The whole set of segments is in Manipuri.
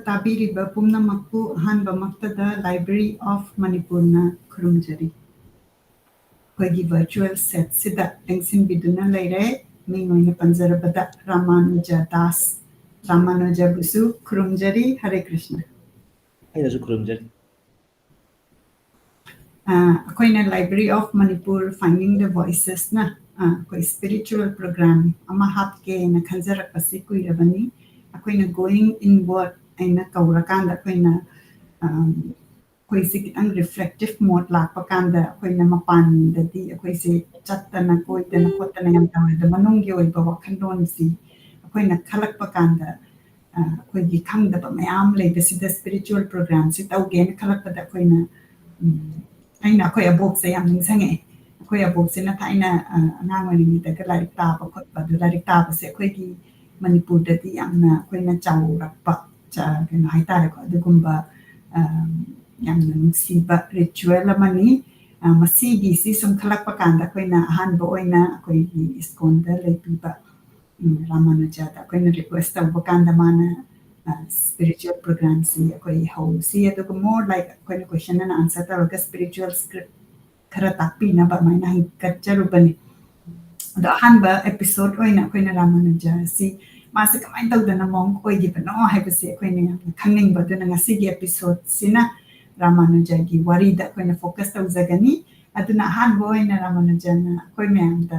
ꯇꯥꯕꯤꯔꯤꯕ ꯄꯨꯝꯅꯃꯛꯄꯨ ꯑꯍꯥꯟꯕꯃꯛꯇꯗ ꯂꯥꯏꯕ꯭ꯔꯦꯔꯤ ꯑꯣꯐ ꯃꯅꯤꯄꯨꯔꯅ ꯈꯨꯔꯨꯝꯖꯔꯤ꯫ ꯑꯩꯈꯣꯏꯒꯤ ꯚꯔꯆꯨꯑꯦꯜ ꯁꯦꯠꯁꯤꯗ ꯂꯦꯡꯁꯤꯟꯕꯤꯗꯨꯅ ꯂꯩꯔꯦ꯫ ꯃꯤꯡ ꯑꯣꯏꯅ ꯄꯟꯖꯔꯕꯗ ꯔꯥꯃꯥꯅꯨꯖ ꯗꯥꯁ ꯔꯥꯃꯥꯅꯨꯖꯕꯨꯁꯨ ꯈꯨꯔꯨꯝꯖꯔꯤ꯫ ꯍꯔꯦ ꯀ꯭ꯔꯤꯁꯅ꯫ ꯑꯩꯅꯁꯨ ꯈꯨꯔꯨꯝꯖꯔꯤ꯫ ꯑꯩꯈꯣꯏꯅ ꯂꯥꯏꯕ꯭ꯔꯦꯔꯤ ꯑꯣꯐ ꯃꯅꯤꯄꯨꯔ ꯐꯥꯏꯟꯗꯤꯡ ꯗ ꯚꯣꯏꯁꯦꯁꯅ ꯑꯩꯈꯣꯏ ꯁ꯭ꯄꯤꯔꯤꯆꯨꯋꯦꯜ ꯄ꯭ꯔꯣꯒ꯭ꯔꯥꯝ ꯑꯃ ꯍꯥꯞꯀꯦꯅ ꯈꯟꯖꯔꯛꯄꯁꯤ ꯀꯨꯏꯔꯕꯅꯤ꯫ ꯑꯩꯈꯣꯏꯅ ꯒꯣꯌꯤꯡ ꯏꯟꯋꯥꯔꯗ ꯑꯩꯅ ꯀꯧꯔꯀꯥꯟꯗ ꯑꯩꯈꯣꯏꯅ ꯑꯩꯈꯣꯏꯁꯦ ꯈꯤꯇꯪ ꯔꯤꯐ꯭ꯂꯦꯛꯇꯤꯚ ꯃꯣꯠ ꯂꯥꯛꯄ ꯀꯥꯟꯗ ꯑꯩꯈꯣꯏꯅ ꯃꯄꯥꯟꯗꯗꯤ ꯑꯩꯈꯣꯏꯁꯦ ꯆꯠꯇꯅ ꯀꯣꯏꯗꯅ ꯈꯣꯠꯇꯅ ꯌꯥꯝ ꯇꯧꯔꯦ꯫ ꯑꯗꯣ ꯃꯅꯨꯡꯒꯤ ꯑꯣꯏꯕ ꯋꯥꯈꯜꯂꯣꯟꯁꯤ ꯑꯩꯈꯣꯏꯅ ꯈꯜꯂꯛꯄ ꯀꯥꯟꯗ ꯑꯩꯈꯣꯏꯒꯤ ꯈꯪꯗꯕ ꯃꯌꯥꯝ ꯂꯩꯕꯁꯤꯗ ꯁ꯭ꯄꯤꯔꯤꯆꯨꯋꯦꯜ ꯄ꯭ꯔꯣꯒ꯭ꯔꯥꯝꯁꯤ ꯇꯧꯒꯦꯅ ꯈꯜꯂꯛꯄꯗ ꯑꯩꯈꯣꯏꯅ ꯑꯩꯅ ꯑꯩꯈꯣꯏ ꯑꯕꯣꯛꯁꯦ ꯌꯥꯝ ꯅꯤꯡꯁꯤꯡꯉꯛꯑꯦ꯫ ꯑꯩꯈꯣꯏ ꯑꯕꯣꯛꯁꯤꯅ ꯊꯥꯏꯅ ꯑꯉꯥꯡ ꯑꯣꯏꯔꯤꯉꯩꯗꯒ ꯂꯥꯏꯔꯤꯛ ꯇꯥꯕ ꯈꯣꯠꯄ ꯑꯗꯨ ꯂꯥꯏꯔꯤꯛ ꯇꯥꯕꯁꯦ ꯑꯩꯈꯣꯏꯒꯤ ꯃꯅꯤꯄꯨꯔꯗꯗꯤ ꯌꯥꯝꯅ ꯑꯩꯈꯣꯏꯅ ꯆꯥꯎꯔꯛꯄ ꯀꯩꯅꯣ ꯍꯥꯏꯇꯥꯔꯦꯀꯣ ꯑꯗꯨꯒꯨꯝꯕ ꯌꯥꯝꯅ ꯅꯨꯡꯁꯤꯕ ꯔꯤꯆꯨꯋꯦꯜ ꯑꯃꯅꯤ꯫ ꯃꯁꯤꯒꯤꯁꯤ ꯁꯨꯝ ꯈꯜꯂꯛꯄ ꯀꯥꯟꯗ ꯑꯩꯈꯣꯏꯅ ꯑꯍꯥꯟꯕ ꯑꯣꯏꯅ ꯑꯩꯈꯣꯏꯒꯤ ꯏꯁꯀꯣꯟꯗ ꯂꯩꯕꯤꯕ ꯔꯥꯃꯥꯅꯨꯖꯗ ꯑꯩꯈꯣꯏꯅ ꯔꯤꯀ꯭ꯋꯦꯁ ꯇꯧꯕ ꯀꯥꯟꯗ ꯃꯥꯅ ꯁ꯭ꯄꯤꯔꯤꯆꯨꯋꯦꯜ ꯄ꯭ꯔꯣꯒ꯭ꯔꯥꯝꯁꯤ ꯑꯩꯈꯣꯏ ꯍꯧꯁꯤ ꯑꯗꯨꯒ ꯃꯣꯔ ꯂꯥꯏꯛ ꯑꯩꯈꯣꯏꯅ ꯀꯣꯏꯁꯟ ꯑꯦꯟ ꯑꯟꯁꯔ ꯇꯧꯔꯒ ꯁ꯭ꯄꯤꯔꯤꯆꯨꯋꯦꯜ ꯁ꯭ꯀ꯭ꯔꯤꯞ ꯈꯔ ꯇꯥꯛꯄꯤꯅꯕ ꯑꯗꯨꯃꯥꯏꯅ ꯍꯪꯒꯠꯆꯔꯨꯕꯅꯤ꯫ ꯑꯗꯣ ꯑꯍꯥꯟꯕ ꯑꯦꯄꯤꯁꯣꯗ ꯑꯣꯏꯅ ꯑꯩꯈꯣꯏꯅ ꯔꯥꯃꯥꯅꯨꯖ ꯑꯁꯤ ꯃꯥꯁꯦ ꯀꯃꯥꯏꯅ ꯇꯧꯗꯅ ꯃꯣꯡ ꯑꯣꯏꯈꯤꯕꯅꯣ ꯍꯥꯏꯕꯁꯦ ꯑꯩꯈꯣꯏꯅ ꯌꯥꯝꯅ ꯈꯪꯅꯤꯡꯕ ꯑꯗꯨꯅ ꯉꯁꯤꯒꯤ ꯑꯦꯄꯤꯁꯣꯗꯁꯤꯅ ꯔꯥꯃꯥꯅꯨꯖꯒꯤ ꯋꯥꯔꯤꯗ ꯑꯩꯈꯣꯏꯅ ꯐꯣꯀꯁ ꯇꯧꯖꯒꯅꯤ꯫ ꯑꯗꯨꯅ ꯑꯍꯥꯟꯕ ꯑꯣꯏꯅ ꯔꯥꯃꯥꯅꯨꯖꯅ ꯑꯩꯈꯣꯏ ꯃꯌꯥꯝꯗ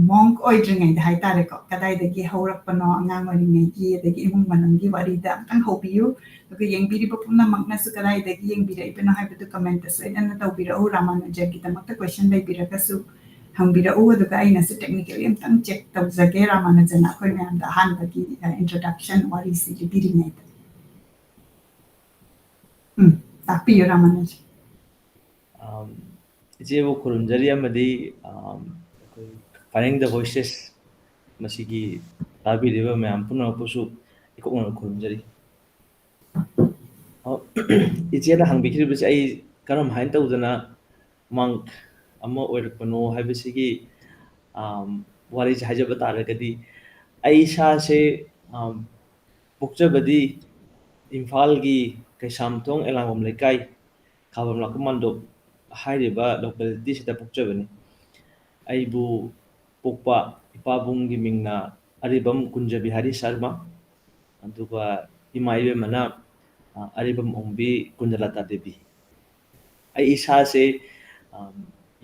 ꯃꯣꯡ ꯑꯣꯏꯗ꯭ꯔꯤꯉꯩꯗ ꯍꯥꯏꯇꯥꯔꯦꯀꯣ ꯀꯗꯥꯏꯗꯒꯤ ꯍꯧꯔꯛꯄꯅꯣ ꯑꯉꯥꯡ ꯑꯣꯏꯔꯤꯉꯩꯒꯤ ꯑꯗꯒꯤ ꯏꯃꯨꯡ ꯃꯅꯨꯡꯒꯤ ꯋꯥꯔꯤꯗ ꯑꯝꯇꯪ ꯍꯧꯕꯤꯌꯨ꯫ ꯑꯗꯨꯒ ꯌꯦꯡꯕꯤꯔꯤꯕ ꯄꯨꯝꯅꯃꯛꯅꯁꯨ ꯀꯗꯥꯏꯗꯒꯤ ꯌꯦꯡꯕꯤꯔꯛꯏꯕꯅꯣ ꯍꯥꯏꯕꯗꯨ ꯀꯃꯦꯟꯇ ꯁꯣꯏꯗꯅ ꯇꯧꯕꯤꯔꯛꯎ꯫ ꯔꯥꯃꯥꯅꯨꯖꯒꯤꯗꯃꯛꯇ ꯀꯣꯏꯁꯟ ꯂꯩꯕꯤꯔꯒꯁꯨ ꯍꯪꯕꯤꯔꯛꯎ꯫ ꯑꯗꯨꯒ ꯑꯩꯅꯁꯨ ꯇꯦꯛꯅꯤꯀꯦꯜꯂꯤ ꯑꯝꯇꯪ ꯆꯦꯛ ꯇꯧꯖꯒꯦ ꯔꯥꯃꯥꯅꯨꯖꯅ ꯑꯩꯈꯣꯏ ꯃꯌꯥꯝꯗ ꯑꯍꯥꯟꯕꯒꯤ ꯏꯟꯇ꯭ꯔꯣꯗꯛꯁꯟ ꯋꯥꯔꯤꯁꯤ ꯂꯤꯕꯤꯔꯤꯉꯩꯗ꯫ ꯇꯥꯛꯄꯤꯌꯨ ꯔꯥꯃꯥꯅꯨꯖ꯫ ꯏꯆꯦꯕꯨ ꯈꯨꯔꯨꯝꯖꯔꯤ ꯑꯃꯗꯤ ꯑꯩꯈꯣꯏ ꯐꯥꯏꯟꯗꯤꯡ ꯗ ꯚꯣꯏꯁꯦꯁ ꯃꯁꯤꯒꯤ ꯇꯥꯕꯤꯔꯤꯕ ꯃꯌꯥꯝ ꯄꯨꯝꯅꯃꯛꯄꯨꯁꯨ ꯏꯀꯣꯛꯅꯅ ꯈꯨꯔꯨꯝꯖꯔꯤ꯫ ꯏꯆꯦꯅ ꯍꯪꯕꯤꯈꯤꯕꯁꯦ ꯑꯩ ꯀꯔꯝ ꯍꯥꯏꯅ ꯇꯧꯗꯅ ꯃꯪ ꯑꯃ ꯑꯣꯏꯔꯛꯄꯅꯣ ꯍꯥꯏꯕꯁꯤꯒꯤ ꯋꯥꯔꯤꯁꯦ ꯍꯥꯏꯖꯕ ꯇꯥꯔꯒꯗꯤ ꯑꯩ ꯏꯁꯥꯁꯦ ꯄꯣꯛꯆꯕꯗꯤ ꯏꯝꯐꯥꯜꯒꯤ ꯀꯩꯁꯥꯝꯊꯣꯡ ꯑꯦꯂꯥꯡꯕꯝ ꯂꯩꯀꯥꯏ ꯈꯥꯕꯝ ꯂꯥꯛꯄ ꯃꯥꯟꯗꯣꯞ ꯍꯥꯏꯔꯤꯕ ꯂꯣꯀꯦꯂꯤꯇꯤꯁꯤꯗ ꯄꯣꯛꯆꯕꯅꯤ꯫ ꯑꯩꯕꯨ ꯄꯣꯛꯄ ꯏꯄꯥꯕꯨꯡꯒꯤ ꯃꯤꯡꯅ ꯑꯔꯤꯕꯝ ꯀꯨꯟꯖꯕꯤꯍꯥꯔꯤ ꯁꯔꯃ ꯑꯗꯨꯒ ꯏꯃꯥ ꯏꯕꯦꯝꯃꯅ ꯑꯔꯤꯕꯝ ꯑꯣꯡꯕꯤ ꯀꯨꯟꯖꯂꯇꯥ ꯗꯦꯕꯤ꯫ ꯑꯩ ꯏꯁꯥꯁꯦ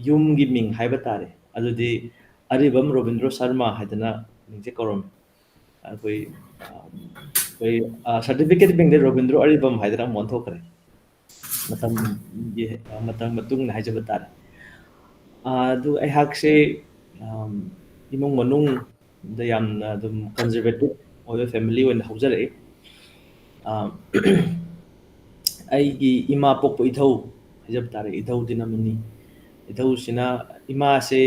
ꯌꯨꯝꯒꯤ ꯃꯤꯡ ꯍꯥꯏꯕ ꯇꯥꯔꯦ ꯑꯗꯨꯗꯤ ꯑꯔꯤꯕꯝ ꯔꯣꯕꯤꯟꯗ꯭ꯔꯣ ꯁꯔꯃ ꯍꯥꯏꯗꯅ ꯃꯤꯡꯁꯦ ꯀꯧꯔꯝꯃꯤ꯫ ꯑꯩꯈꯣꯏ ꯁꯔꯇꯤꯐꯤꯀꯦꯠ ꯃꯤꯡꯗ ꯔꯣꯕꯤꯟꯗ꯭ꯔꯣ ꯑꯔꯤꯕꯝ ꯍꯥꯏꯗꯅ ꯑꯃꯨꯛ ꯑꯣꯟꯊꯣꯛꯈ꯭ꯔꯦ ꯃꯇꯝ ꯃꯇꯨꯡꯗ ꯍꯥꯏꯖꯕ ꯇꯥꯔꯦ꯫ ꯑꯗꯨ ꯑꯩꯍꯥꯛꯁꯦ ꯏꯃꯨꯡ ꯃꯅꯨꯡꯗ ꯌꯥꯝꯅ ꯑꯗꯨꯝ ꯀꯟꯖꯔꯕꯦꯇꯤꯚ ꯑꯣꯏꯕ ꯐꯦꯃꯤꯂꯤ ꯑꯣꯏꯅ ꯍꯧꯖꯔꯛꯏ꯫ ꯑꯩꯒꯤ ꯏꯃꯥ ꯄꯣꯛꯄ ꯏꯙꯧ ꯍꯥꯏꯖꯕ ꯇꯥꯔꯦ ꯏꯙꯧꯗꯤꯅꯃꯅꯤ꯫ ꯏꯙꯧꯁꯤꯅ ꯏꯃꯥꯁꯦ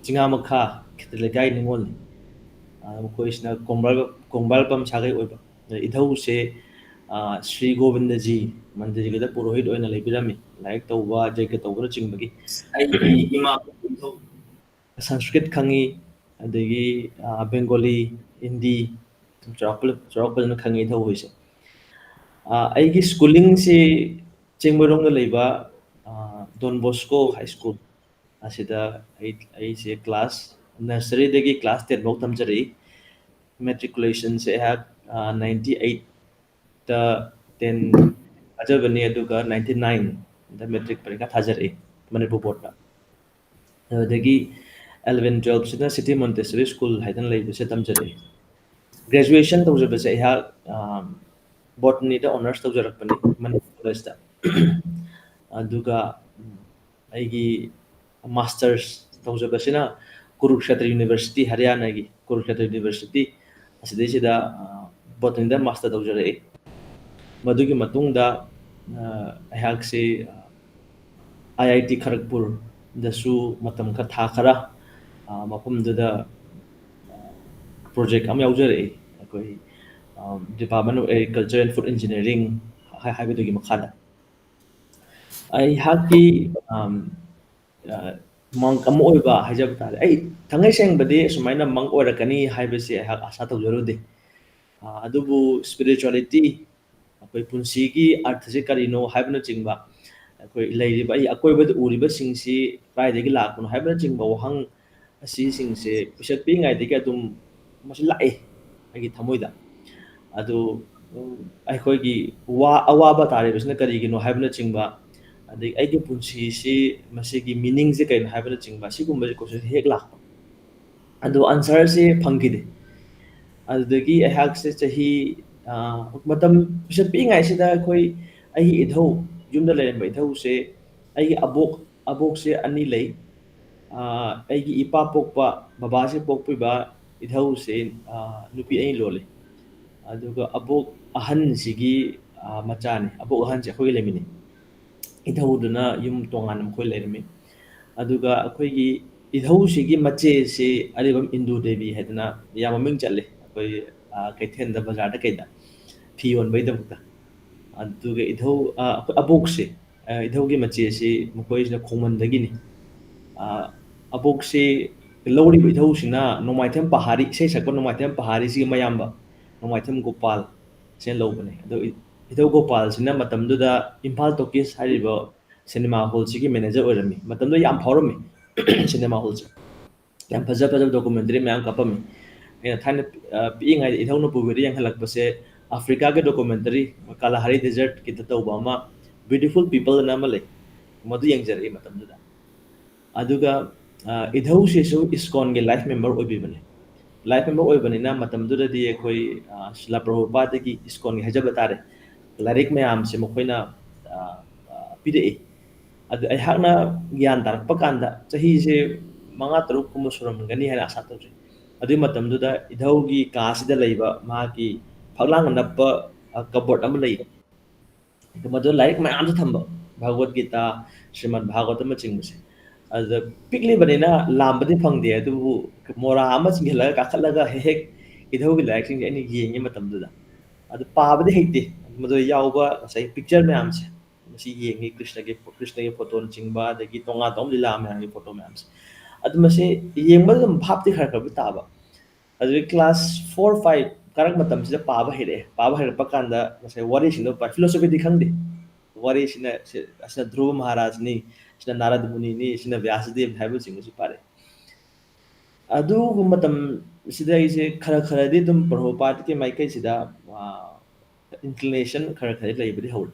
ꯆꯤꯉꯥꯃꯈꯥ ꯈꯦꯇ꯭ꯔꯤ ꯂꯩꯀꯥꯏ ꯅꯤꯉꯣꯜꯅꯤ꯫ ꯃꯈꯣꯏꯁꯤꯅ ꯀꯣꯡꯕꯥꯜꯄꯝ ꯁꯥꯒꯩ ꯑꯣꯏꯕ꯫ ꯏꯙꯧꯁꯦ ꯁ꯭ꯔꯤ ꯒꯣꯕꯤꯟꯗꯖꯤ ꯃꯟꯗꯤꯔꯒꯤꯗ ꯄꯨꯔꯣꯍꯤꯠ ꯑꯣꯏꯅ ꯂꯩꯕꯤꯔꯝꯃꯤ ꯂꯥꯏꯔꯤꯛ ꯇꯧꯕ ꯖꯩꯒ ꯇꯧꯕꯅꯆꯤꯡꯕꯒꯤ꯫ ꯑꯩꯒꯤ ꯏꯃꯥ ꯁꯪꯁꯀ꯭ꯔꯤꯠ ꯈꯪꯉꯤ ꯑꯗꯒꯤ ꯕꯦꯡꯒꯣꯂꯤ ꯍꯤꯟꯗꯤ ꯆꯥꯎꯔꯥꯛꯄꯗꯅ ꯈꯪꯉꯤ ꯏꯙꯧ ꯍꯣꯏꯁꯦ꯫ ꯑꯩꯒꯤ ꯁ꯭ꯀꯨꯂꯤꯡꯁꯤ ꯆꯤꯡꯃꯩꯔꯣꯡꯗ ꯂꯩꯕ ꯗꯣꯟ ꯕꯣꯁꯀꯣ ꯍꯥꯏ ꯁ꯭ꯀꯨꯜ ꯑꯁꯤꯗ ꯑꯩꯁꯦ ꯀ꯭ꯂꯥꯁ ꯅꯔꯁꯔꯤꯗꯒꯤ ꯀ꯭ꯂꯥꯁ 10 ꯐꯥꯎ ꯇꯝꯖꯔꯛꯏ꯫ ꯃꯦꯇ꯭ꯔꯤꯀꯨꯂꯦꯁꯟꯁꯦ ꯑꯩꯍꯥꯛ 98ꯇ 10 ꯊꯥꯖꯕꯅꯤ ꯑꯗꯨꯒ 99ꯗ ꯃꯦꯇ꯭ꯔꯤꯛ ꯄꯔꯤꯈꯥ ꯊꯥꯖꯔꯛꯏ ꯃꯅꯤꯄꯨꯔ ꯕꯣꯔꯗꯇ꯫ ꯑꯗꯨꯗꯒꯤ 11, 12ꯁꯤꯅ ꯁꯤꯇꯤ ꯃꯣꯟꯇꯦꯁꯔꯤ ꯁ꯭ꯀꯨꯜ ꯍꯥꯏꯗꯅ ꯂꯩꯕꯁꯦ ꯇꯝꯖꯔꯛꯏ꯫ ꯒ꯭ꯔꯦꯖꯨꯋꯦꯁꯟ ꯇꯧꯖꯕꯁꯦ ꯑꯩꯍꯥꯛ ꯕꯣꯇꯅꯤꯗ ꯑꯣꯅꯔꯁ ꯇꯧꯖꯔꯛꯄꯅꯤ ꯃꯅꯤꯄꯨꯔ ꯀꯣꯂꯦꯖꯇ꯫ ꯑꯗꯨꯒ ꯑꯩꯒꯤ ꯃꯥꯁꯇꯔꯁ ꯇꯧꯖꯕꯁꯤꯅ ꯀꯨꯔꯨꯛꯁꯦꯇ꯭ꯔ ꯌꯨꯅꯤꯚꯔꯁꯤꯇꯤ ꯍꯔꯤꯌꯥꯅꯥꯒꯤ ꯀꯨꯔꯨꯛꯁꯦꯇ꯭ꯔ ꯌꯨꯅꯤꯚꯔꯁꯤꯇꯤ ꯑꯁꯤꯗꯩꯁꯤꯗ ꯕꯣꯇꯅꯤꯗ ꯃꯥꯁꯇꯔ ꯇꯧꯖꯔꯛꯏ꯫ ꯃꯗꯨꯒꯤ ꯃꯇꯨꯡꯗ ꯑꯩꯍꯥꯛꯁꯤ IIT ꯈꯔꯒꯄꯨꯔꯗꯁꯨ ꯃꯇꯝ ꯊꯥ ꯈꯔ ꯃꯐꯝꯗꯨꯗ ꯄ꯭ꯔꯣꯖꯦꯛ ꯑꯃ ꯌꯥꯎꯖꯔꯛꯏ ꯑꯩꯈꯣꯏ department of agriculture and food engineering ꯍꯥꯏꯕꯗꯨꯒꯤ ꯃꯈꯥꯗ꯫ ꯑꯩꯍꯥꯛꯀꯤ ꯃꯪ ꯑꯃ ꯑꯣꯏꯕ ꯍꯥꯏꯖꯕ ꯇꯥꯔꯦ꯫ ꯑꯩ ꯊꯥꯡꯉꯩ ꯁꯦꯡꯕꯗꯤ ꯁꯨꯃꯥꯏꯅ ꯃꯪ ꯑꯣꯏꯔꯛꯀꯅꯤ ꯍꯥꯏꯕꯁꯤ ꯑꯩꯍꯥꯛ ꯑꯁꯥ ꯇꯧꯖꯔꯨꯗꯦ꯫ ꯑꯗꯨꯕꯨ spirituality ꯑꯩꯈꯣꯏ ꯄꯨꯟꯁꯤꯒꯤ ꯑꯔꯊꯁꯦ ꯀꯔꯤꯅꯣ ꯍꯥꯏꯕꯅꯆꯤꯡꯕ ꯑꯩꯈꯣꯏ ꯂꯩꯔꯤꯕ ꯑꯩ ꯑꯀꯣꯏꯕꯗ ꯎꯔꯤꯕꯁꯤꯡꯁꯤ ꯀꯗꯥꯏꯗꯒꯤ ꯂꯥꯛꯄꯅꯣ ꯍꯥꯏꯕꯅꯆꯤꯡꯕ ꯋꯥꯍꯪ ꯑꯁꯤꯁꯤꯡꯁꯦ ꯄꯤꯁꯛ ꯄꯤꯛꯏꯉꯩꯗꯒꯤ ꯑꯗꯨꯝ ꯃꯁꯤ ꯂꯥꯛꯑꯦ ꯑꯩꯒꯤ ꯊꯃꯣꯏꯗ ꯑꯗꯨ ꯑꯩꯈꯣꯏꯒꯤ ꯑꯋꯥꯕ ꯇꯥꯔꯤꯕꯁꯤꯅ ꯀꯔꯤꯒꯤꯅꯣ ꯍꯥꯏꯕꯅꯆꯤꯡꯕ ꯑꯗꯒꯤ ꯑꯩꯒꯤ ꯄꯨꯟꯁꯤꯁꯤ ꯃꯁꯤꯒꯤ ꯃꯤꯅꯤꯡꯁꯦ ꯀꯩꯅꯣ ꯍꯥꯏꯕꯅꯆꯤꯡꯕ ꯁꯤꯒꯨꯝꯕꯁꯦ ꯀꯣꯏꯁꯟ ꯍꯦꯛ ꯂꯥꯛꯄ ꯑꯗꯨ ꯑꯟꯁꯔꯁꯦ ꯐꯪꯈꯤꯗꯦ ꯑꯗꯨꯗꯒꯤ ꯑꯩꯍꯥꯛꯁꯦ ꯆꯍꯤ ꯃꯇꯝ ꯄꯤꯁꯛ ꯄꯤꯛꯏꯉꯩꯁꯤꯗ ꯑꯩꯈꯣꯏ ꯑꯩꯒꯤ ꯏꯙꯧ ꯌꯨꯝꯗ ꯂꯩꯔꯝꯕ ꯏꯙꯧꯁꯦ ꯑꯩꯒꯤ ꯑꯕꯣꯛꯁꯦ ꯑꯅꯤ ꯂꯩ ꯑꯩꯒꯤ ꯏꯄꯥ ꯄꯣꯛꯄ ꯕꯕꯥꯁꯦ ꯄꯣꯛꯄꯤꯕ ꯏꯙꯧꯁꯦ ꯅꯨꯄꯤ ꯑꯅꯤ ꯂꯣꯜꯂꯤ ꯑꯗꯨꯒ ꯑꯕꯣꯛ ꯑꯍꯟꯁꯤꯒꯤ ꯃꯆꯥꯅꯤ ꯑꯕꯣꯛ ꯑꯍꯟꯁꯦ ꯑꯩꯈꯣꯏꯒ ꯂꯩꯃꯤꯟꯅꯩ ꯏꯙꯧꯗꯨꯅ ꯌꯨꯝ ꯇꯣꯉꯥꯟꯅ ꯃꯈꯣꯏ ꯂꯩꯔꯝꯃꯤ ꯑꯗꯨꯒ ꯑꯩꯈꯣꯏꯒꯤ ꯏꯙꯧꯁꯤꯒꯤ ꯃꯆꯦꯁꯤ ꯑꯔꯤꯕꯝ ꯏꯟꯗꯨ ꯗꯦꯕꯤ ꯍꯥꯏꯗꯅ ꯌꯥꯝ ꯃꯃꯤꯡ ꯆꯠꯂꯤ ꯑꯩꯈꯣꯏ ꯀꯩꯊꯦꯜꯗ ꯕꯖꯥꯔꯗ ꯀꯩꯗ ꯐꯤ ꯌꯣꯟꯕꯒꯤꯗꯃꯛꯇ ꯑꯗꯨꯒ ꯏꯙꯧ ꯑꯩꯈꯣꯏ ꯑꯕꯣꯛꯁꯦ ꯏꯙꯧꯒꯤ ꯃꯆꯦꯁꯤ ꯃꯈꯣꯏꯁꯤꯅ ꯈꯣꯡꯃꯟꯗꯒꯤꯅꯤ ꯑꯕꯣꯛꯁꯤ ꯂꯧꯔꯤꯕ ꯏꯙꯧꯁꯤꯅ ꯅꯣꯡꯃꯥꯏꯊꯦꯝ ꯄꯍꯥꯔꯤ ꯏꯁꯩ ꯁꯛꯄ ꯅꯣꯡꯃꯥꯏꯊꯦꯝ ꯄꯍꯥꯔꯤꯁꯤꯒꯤ ꯃꯌꯥꯝꯕ ꯅꯣꯡꯃꯥꯏꯊꯦꯝ ꯒꯣꯄꯥꯜ ꯁꯤꯅ ꯂꯧꯕꯅꯦ ꯑꯗꯣ ꯏꯙꯧ ꯒꯣꯄꯥꯜꯁꯤꯅ ꯃꯇꯝꯗꯨꯗ ꯏꯝꯐꯥꯜ ꯇꯣꯀꯤꯁ ꯍꯥꯏꯔꯤꯕ ꯁꯤꯅꯦꯃꯥ ꯍꯣꯜꯁꯤꯒꯤ ꯃꯦꯅꯦꯖꯔ ꯑꯣꯏꯔꯝꯃꯤ ꯃꯇꯝꯗꯨꯗ ꯌꯥꯝ ꯐꯥꯎꯔꯝꯃꯤ ꯁꯤꯅꯦꯃꯥ ꯍꯣꯜꯁꯦ ꯌꯥꯝ ꯐꯖꯕ ꯗꯣꯀꯨꯃꯦꯟꯇꯔꯤ ꯃꯌꯥꯝ ꯀꯥꯞꯄꯝꯃꯤ ꯑꯩꯅ ꯊꯥꯏꯅ ꯄꯤꯛꯏꯉꯩꯗ ꯏꯙꯧꯅ ꯄꯨꯕꯤꯔ ꯌꯦꯡꯍꯜꯂꯛꯄꯁꯦ ꯑꯐ꯭ꯔꯤꯀꯥꯒꯤ ꯗꯣꯀꯨꯃꯦꯟꯇꯔꯤ ꯀꯥꯂꯥꯍꯥꯔꯤ ꯗꯦꯖꯔꯠꯀꯤꯗ ꯇꯧꯕ ꯑꯃ ꯕ꯭ꯌꯨꯇꯤꯐꯨꯜ ꯄꯤꯄꯜ ꯑꯅ ꯑꯃ ꯂꯩ ꯃꯗꯨ ꯌꯦꯡꯖꯔꯛꯏ ꯃꯇꯝꯗꯨꯗ ꯑꯗꯨꯒ ꯏꯙꯧꯁꯤꯁꯨ ꯏꯁꯀꯣꯟꯒꯤ ꯂꯥꯏꯐ ꯃꯦꯝꯕꯔ ꯑꯣꯏꯕꯤꯕꯅꯤ ꯂꯥꯏꯐ ꯃꯦꯝꯕꯔ ꯑꯣꯏꯕꯅꯤꯅ ꯃꯇꯝꯗꯨꯗꯗꯤ ꯑꯩꯈꯣꯏ ꯁꯤꯂꯥ ꯄ꯭ꯔꯚꯨꯄꯥꯗꯒꯤ ꯏꯁꯀꯣꯟꯒꯤ ꯍꯥꯏꯖꯕ ꯇꯥꯔꯦ ꯂꯥꯏꯔꯤꯛ ꯃꯌꯥꯝꯁꯦ ꯃꯈꯣꯏꯅ ꯄꯤꯔꯛꯏ ꯑꯗꯨ ꯑꯩꯍꯥꯛꯅ ꯒ꯭ꯌꯥꯟ ꯇꯥꯔꯛꯄ ꯀꯥꯟꯗ ꯆꯍꯤꯁꯦ 5-6 ꯁꯨꯔꯝꯒꯅꯤ ꯍꯥꯏꯅ ꯑꯁꯥ ꯇꯧꯖꯩ ꯑꯗꯨꯒꯤ ꯃꯇꯝꯗꯨꯗ ꯏꯙꯧꯒꯤ ꯀꯥꯁꯤꯗ ꯂꯩꯕ ꯃꯥꯒꯤ ꯐꯛꯂꯥꯡꯅ ꯅꯞꯄ ꯀꯕꯣꯔꯠ ꯑꯃ ꯂꯩ ꯃꯗꯨ ꯂꯥꯏꯔꯤꯛ ꯃꯌꯥꯝꯁꯨ ꯊꯝꯕ ꯚꯒꯋꯠ ꯒꯤꯇꯥ ꯁ꯭ꯔꯤꯃꯗ ꯚꯥꯒꯋꯇꯝꯅꯆꯤꯡꯕꯁꯦ ꯑꯗꯨꯗ ꯄꯤꯛꯂꯤꯕꯅꯤꯅ ꯂꯥꯝꯕꯗꯤ ꯐꯪꯗꯦ ꯑꯗꯨꯕꯨ ꯃꯣꯔꯥ ꯑꯃ ꯆꯤꯡꯁꯤꯜꯂꯒ ꯀꯥꯈꯠꯂꯒ ꯍꯦꯛ ꯏꯙꯧꯒꯤ ꯂꯥꯏꯔꯤꯛꯁꯤꯡꯁꯦ ꯑꯩꯅ ꯌꯦꯡꯉꯤ ꯃꯇꯝꯗꯨꯗ ꯑꯗꯨ ꯄꯥꯕꯗꯤ ꯍꯩꯇꯦ ꯃꯗꯨꯗ ꯌꯥꯎꯕ ꯉꯁꯥꯏ ꯄꯤꯛꯆꯔ ꯃꯌꯥꯝꯁꯦ ꯃꯁꯤ ꯌꯦꯡꯉꯤ ꯀ꯭ꯔꯤꯁꯅꯒꯤ ꯐꯣꯇꯣꯅꯆꯤꯡꯕ ꯑꯗꯒꯤ ꯇꯣꯉꯥꯟ ꯇꯣꯉꯥꯟꯕ ꯂꯤꯂꯥ ꯃꯌꯥꯝꯒꯤ ꯐꯣꯇꯣ ꯃꯌꯥꯝꯁꯦ ꯑꯗꯨ ꯃꯁꯤ ꯌꯦꯡꯕꯗ ꯑꯗꯨꯝ ꯚꯥꯞꯇꯤ ꯈꯔ ꯈꯔꯕꯨ ꯇꯥꯕ ꯑꯗꯨꯗꯒꯤ ꯀ꯭ꯂꯥꯁ 4-5 ꯀꯥꯔꯛ ꯃꯇꯝꯁꯤꯗ ꯄꯥꯕ ꯍꯩꯔꯛꯑꯦ ꯄꯥꯕ ꯍꯩꯔꯛꯄ ꯀꯥꯟꯗ ꯉꯁꯥꯏ ꯋꯥꯔꯤꯁꯤꯡꯗꯣ ꯐꯤꯂꯣꯁꯣꯐꯤꯗꯤ ꯈꯪꯗꯦ ꯋꯥꯔꯤꯁꯤꯅ ꯑꯁꯤꯅ ꯙ꯭ꯔꯨꯕ ꯃꯍꯥꯔꯥꯖꯅꯤ ꯁꯤꯅ ꯅꯥꯔꯗ ꯃꯨꯅꯤꯅꯤ ꯁꯤꯅ ꯚ꯭ꯌꯥꯁꯗꯦꯕ ꯍꯥꯏꯕꯁꯤꯡꯁꯤ ꯄꯥꯔꯛꯑꯦ ꯑꯗꯨꯒꯨꯝꯕ ꯃꯇꯝꯁꯤꯗ ꯑꯩꯁꯦꯈꯔ ꯈꯔꯗꯤ ꯑꯗꯨꯝ ꯄ꯭ꯔꯚꯨꯄꯥꯗꯀꯤ ꯃꯥꯏꯀꯩꯁꯤꯗ ꯏꯟꯀ꯭ꯂꯤꯅꯦꯁꯟ ꯈꯔ ꯈꯔꯗꯤ ꯂꯩꯕꯗꯤ ꯍꯧꯔꯦ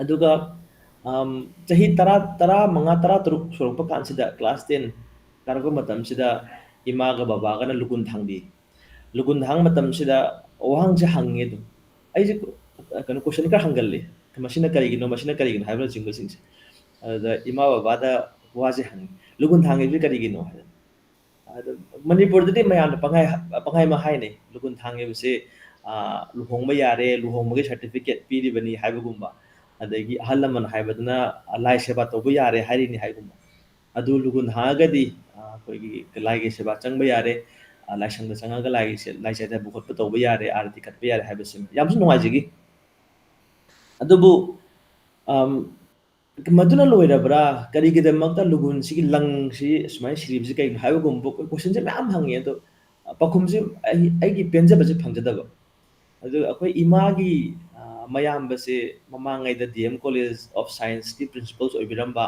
ꯑꯗꯨꯒ ꯆꯍꯤ 15-16 ꯁꯨꯔꯛꯄ ꯀꯥꯟꯁꯤꯗ ꯀ꯭ꯂꯥꯁ 10 ꯀꯥꯔꯛꯄ ꯃꯇꯝꯁꯤꯗ ꯏꯃꯥꯒ ꯕꯕꯥꯒꯅ ꯂꯨꯒꯨꯟ ꯊꯥꯡꯕꯤ ꯂꯨꯒꯨꯟ ꯊꯥꯡ ꯃꯇꯝꯁꯤꯗ ꯋꯥꯍꯪꯁꯦ ꯍꯪꯉꯦ ꯑꯗꯨꯝ ꯑꯩꯁꯦ ꯀꯩꯅꯣ ꯀꯣꯏꯁꯟ ꯈꯔ ꯍꯪꯒꯜꯂꯤ ꯃꯁꯤꯅ ꯀꯔꯤꯒꯤꯅꯣ ꯍꯥꯏꯕꯅꯆꯤꯡꯕꯁꯤꯡꯁꯦ ꯑꯗꯨꯗ ꯏꯃꯥ ꯕꯕꯥꯗ ꯋꯥꯁꯦ ꯍꯪꯉꯤ ꯂꯨꯒꯨꯟ ꯊꯥꯡꯉꯤꯕꯁꯤ ꯀꯔꯤꯒꯤꯅꯣ ꯍꯥꯏꯗꯅ ꯑꯗ ꯃꯅꯤꯄꯨꯔꯗꯗꯤ ꯃꯌꯥꯝꯅ ꯄꯪꯍꯥꯏ ꯍꯥꯏꯅꯩ ꯂꯨꯒꯨꯟ ꯊꯥꯡꯉꯤꯕꯁꯤ ꯂꯨꯍꯣꯡꯕ ꯌꯥꯔꯦ ꯂꯨꯍꯣꯡꯕꯒꯤ ꯁꯥꯔꯇꯤꯐꯤꯀꯦꯠ ꯄꯤꯔꯤꯕꯅꯤ ꯍꯥꯏꯕꯒꯨꯝꯕ ꯑꯗꯒꯤ ꯑꯍꯜ ꯂꯃꯟ ꯍꯥꯏꯕꯗꯨꯅ ꯂꯥꯏ ꯁꯦꯕꯥ ꯇꯧꯕ ꯌꯥꯔꯦ ꯍꯥꯏꯔꯤꯅꯤ ꯍꯥꯏꯒꯨꯝꯕ ꯑꯗꯨ ꯂꯨꯒꯨꯟ ꯊꯥꯡꯉꯒꯗꯤ ꯑꯩꯈꯣꯏꯒꯤ ꯂꯥꯏꯒꯤ ꯁꯦꯕꯥ ꯆꯪꯕ ꯌꯥꯔꯦ ꯂꯥꯏꯁꯪꯗ ꯆꯪꯉꯒ ꯂꯥꯏ ꯆꯥꯏꯊꯕ ꯈꯣꯠꯄ ꯇꯧꯕ ꯌꯥꯔꯦ ꯑꯥꯔꯇꯤ ꯀꯠꯄ ꯌꯥꯔꯦ ꯍꯥꯏꯕꯁꯤꯃ ꯌꯥꯝꯁꯨ ꯅꯨꯡꯉꯥꯏꯖꯈꯤ ꯑꯗꯨꯕꯨ ꯃꯗꯨꯅ ꯂꯣꯏꯔꯕ꯭ꯔꯥ ꯀꯔꯤꯒꯤꯗꯃꯛꯇ ꯂꯨꯒꯨꯟꯁꯤꯒꯤ ꯂꯪꯁꯤ ꯁꯨꯃꯥꯏꯅ ꯁꯤꯔꯤꯕꯁꯤ ꯀꯩꯒꯤꯅꯣ ꯍꯥꯏꯕꯒꯨꯝꯕ ꯀꯣꯏꯁꯟꯁꯦ ꯃꯌꯥꯝ ꯍꯪꯉꯤ ꯑꯗꯣ ꯄꯥꯎꯈꯨꯝꯁꯦ ꯑꯩꯒꯤ ꯄꯦꯟꯖꯕꯁꯦ ꯐꯪꯖꯗꯕ ꯑꯗꯨꯒ ꯑꯩꯈꯣꯏ ꯏꯃꯥꯒꯤ ꯃꯌꯥꯝꯕꯁꯦ ꯃꯃꯥꯡꯉꯩꯗ ꯗꯤ ꯑꯦꯝ ꯀꯣꯂꯦꯖ ꯑꯣꯐ ꯁꯥꯏꯟꯁꯀꯤ ꯄ꯭ꯔꯤꯟꯁꯤꯄꯜꯁ ꯑꯣꯏꯕꯤꯔꯝꯕ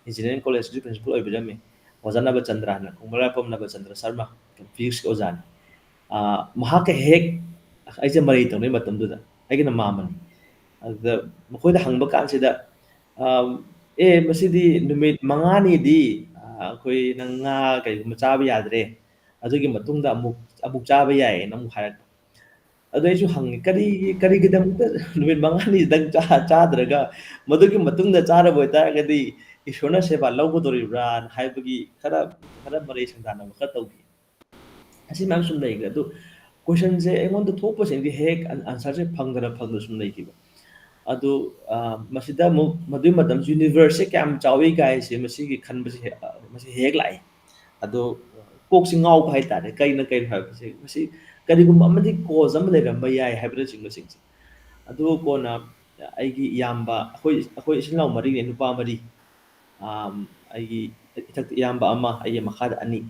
ꯏꯟꯖꯤꯅꯤꯌꯥꯔꯤꯡ ꯀꯣꯂꯦꯖꯀꯤ ꯄ꯭ꯔꯤꯟꯁꯤꯄꯜ ꯑꯣꯏꯕꯤꯔꯝꯃꯤ ꯑꯣꯖꯥ ꯅꯕꯆꯟꯗ꯭ꯔ ꯍꯥꯏꯅ ꯈꯣꯡꯕꯥꯔꯥꯄꯝ ꯅꯕꯆꯟꯗ꯭ꯔ ꯁꯔꯃ ꯐꯤꯖꯤꯛꯁꯀꯤ ꯑꯣꯖꯥꯅꯤ ꯃꯍꯥꯛꯀ ꯍꯦꯛ ꯑꯩꯁꯦ ꯃꯔꯩ ꯇꯧꯅꯩ ꯃꯇꯝꯗꯨꯗ ꯑꯩꯒꯤꯅ ꯃꯥꯝꯃꯅꯤ ꯑꯗꯨꯗ ꯃꯈꯣꯏꯗ ꯍꯪꯕ ꯀꯥꯟꯁꯤꯗ ꯃꯁꯤꯗꯤ ꯅꯨꯃꯤꯠ 5ꯅꯤꯗꯤ ꯑꯩꯈꯣꯏ ꯅꯪ ꯉꯥ ꯀꯩꯒꯨꯝꯕ ꯆꯥꯕ ꯌꯥꯗ꯭ꯔꯦ ꯑꯗꯨꯒꯤ ꯃꯇꯨꯡꯗ ꯑꯃꯨꯛ ꯆꯥꯕ ꯌꯥꯏꯌꯦꯅ ꯑꯃꯨꯛ ꯍꯥꯏꯔꯛꯄ ꯑꯗꯨ ꯑꯩꯁꯨ ꯍꯪꯉꯤ kariꯒꯤꯗꯃꯛꯇ ꯅꯨꯃꯤꯠ 5ꯅꯤꯗꯪ ꯆꯥꯗ꯭ꯔꯒ ꯃꯗꯨꯒꯤ ꯃꯇꯨꯡꯗ ꯆꯥꯔꯕ ꯑꯣꯏꯇꯥꯔꯒꯗꯤ ꯏꯁꯣꯔꯅ ꯁꯦꯕꯥ ꯂꯧꯒꯗꯣꯔꯤꯕ꯭ꯔꯥꯅ ꯍꯥꯏꯕꯒꯤ ꯈꯔ ꯃꯔꯩ ꯁꯪꯗꯥꯅꯕ ꯈꯔ ꯇꯧꯈꯤ ꯑꯁꯤ ꯃꯌꯥꯝ ꯁꯨꯝ ꯂꯩꯈ꯭ꯔꯦ ꯑꯗꯨ ꯀꯣꯏꯁꯟꯁꯦ ꯑꯩꯉꯣꯟꯗ ꯊꯣꯛꯄꯁꯤꯡꯗꯤ ꯍꯦꯛ ꯑꯟꯁꯔꯁꯦ ꯐꯪꯗꯅ ꯁꯨꯝ ꯂꯩꯈꯤꯕ ꯑꯗꯨ ꯃꯁꯤꯗ ꯑꯃꯨꯛ ꯃꯗꯨꯒꯤ ꯃꯇꯝꯁꯤ ꯌꯨꯅꯤꯚꯔꯁꯁꯦ ꯀꯌꯥꯝ ꯆꯥꯎꯏ ꯀꯥꯏꯁꯦ ꯃꯁꯤꯒꯤ ꯈꯟꯕꯁꯦ ꯃꯁꯤ ꯍꯦꯛ ꯂꯥꯛꯏ ꯑꯗꯣ ꯀꯣꯛꯁꯤ ꯉꯥꯎꯕ ꯍꯥꯏꯇꯥꯔꯦ ꯀꯩꯅꯣ ꯍꯥꯏꯕꯁꯦ ꯃꯁꯤ ꯀꯔꯤꯒꯨꯝꯕ ꯑꯃꯗꯤ ꯀꯣꯖ ꯑꯃ ꯂꯩꯔꯝꯕ ꯌꯥꯏ ꯍꯥꯏꯕꯅꯆꯤꯡꯕꯁꯤꯡꯁꯦ ꯑꯗꯨ ꯀꯣꯟꯅ ꯑꯩꯒꯤ ꯏꯌꯥꯝꯕ ꯑꯩꯈꯣꯏ ꯏꯆꯤꯜ ꯏꯅꯥꯎ 4ꯅꯦ ꯅꯨꯄꯥ 4 ꯑꯩꯒꯤ ꯏꯊꯛꯇ ꯏꯌꯥꯝꯕ ꯑꯃ ꯑꯩꯒꯤ ꯃꯈꯥꯗ 2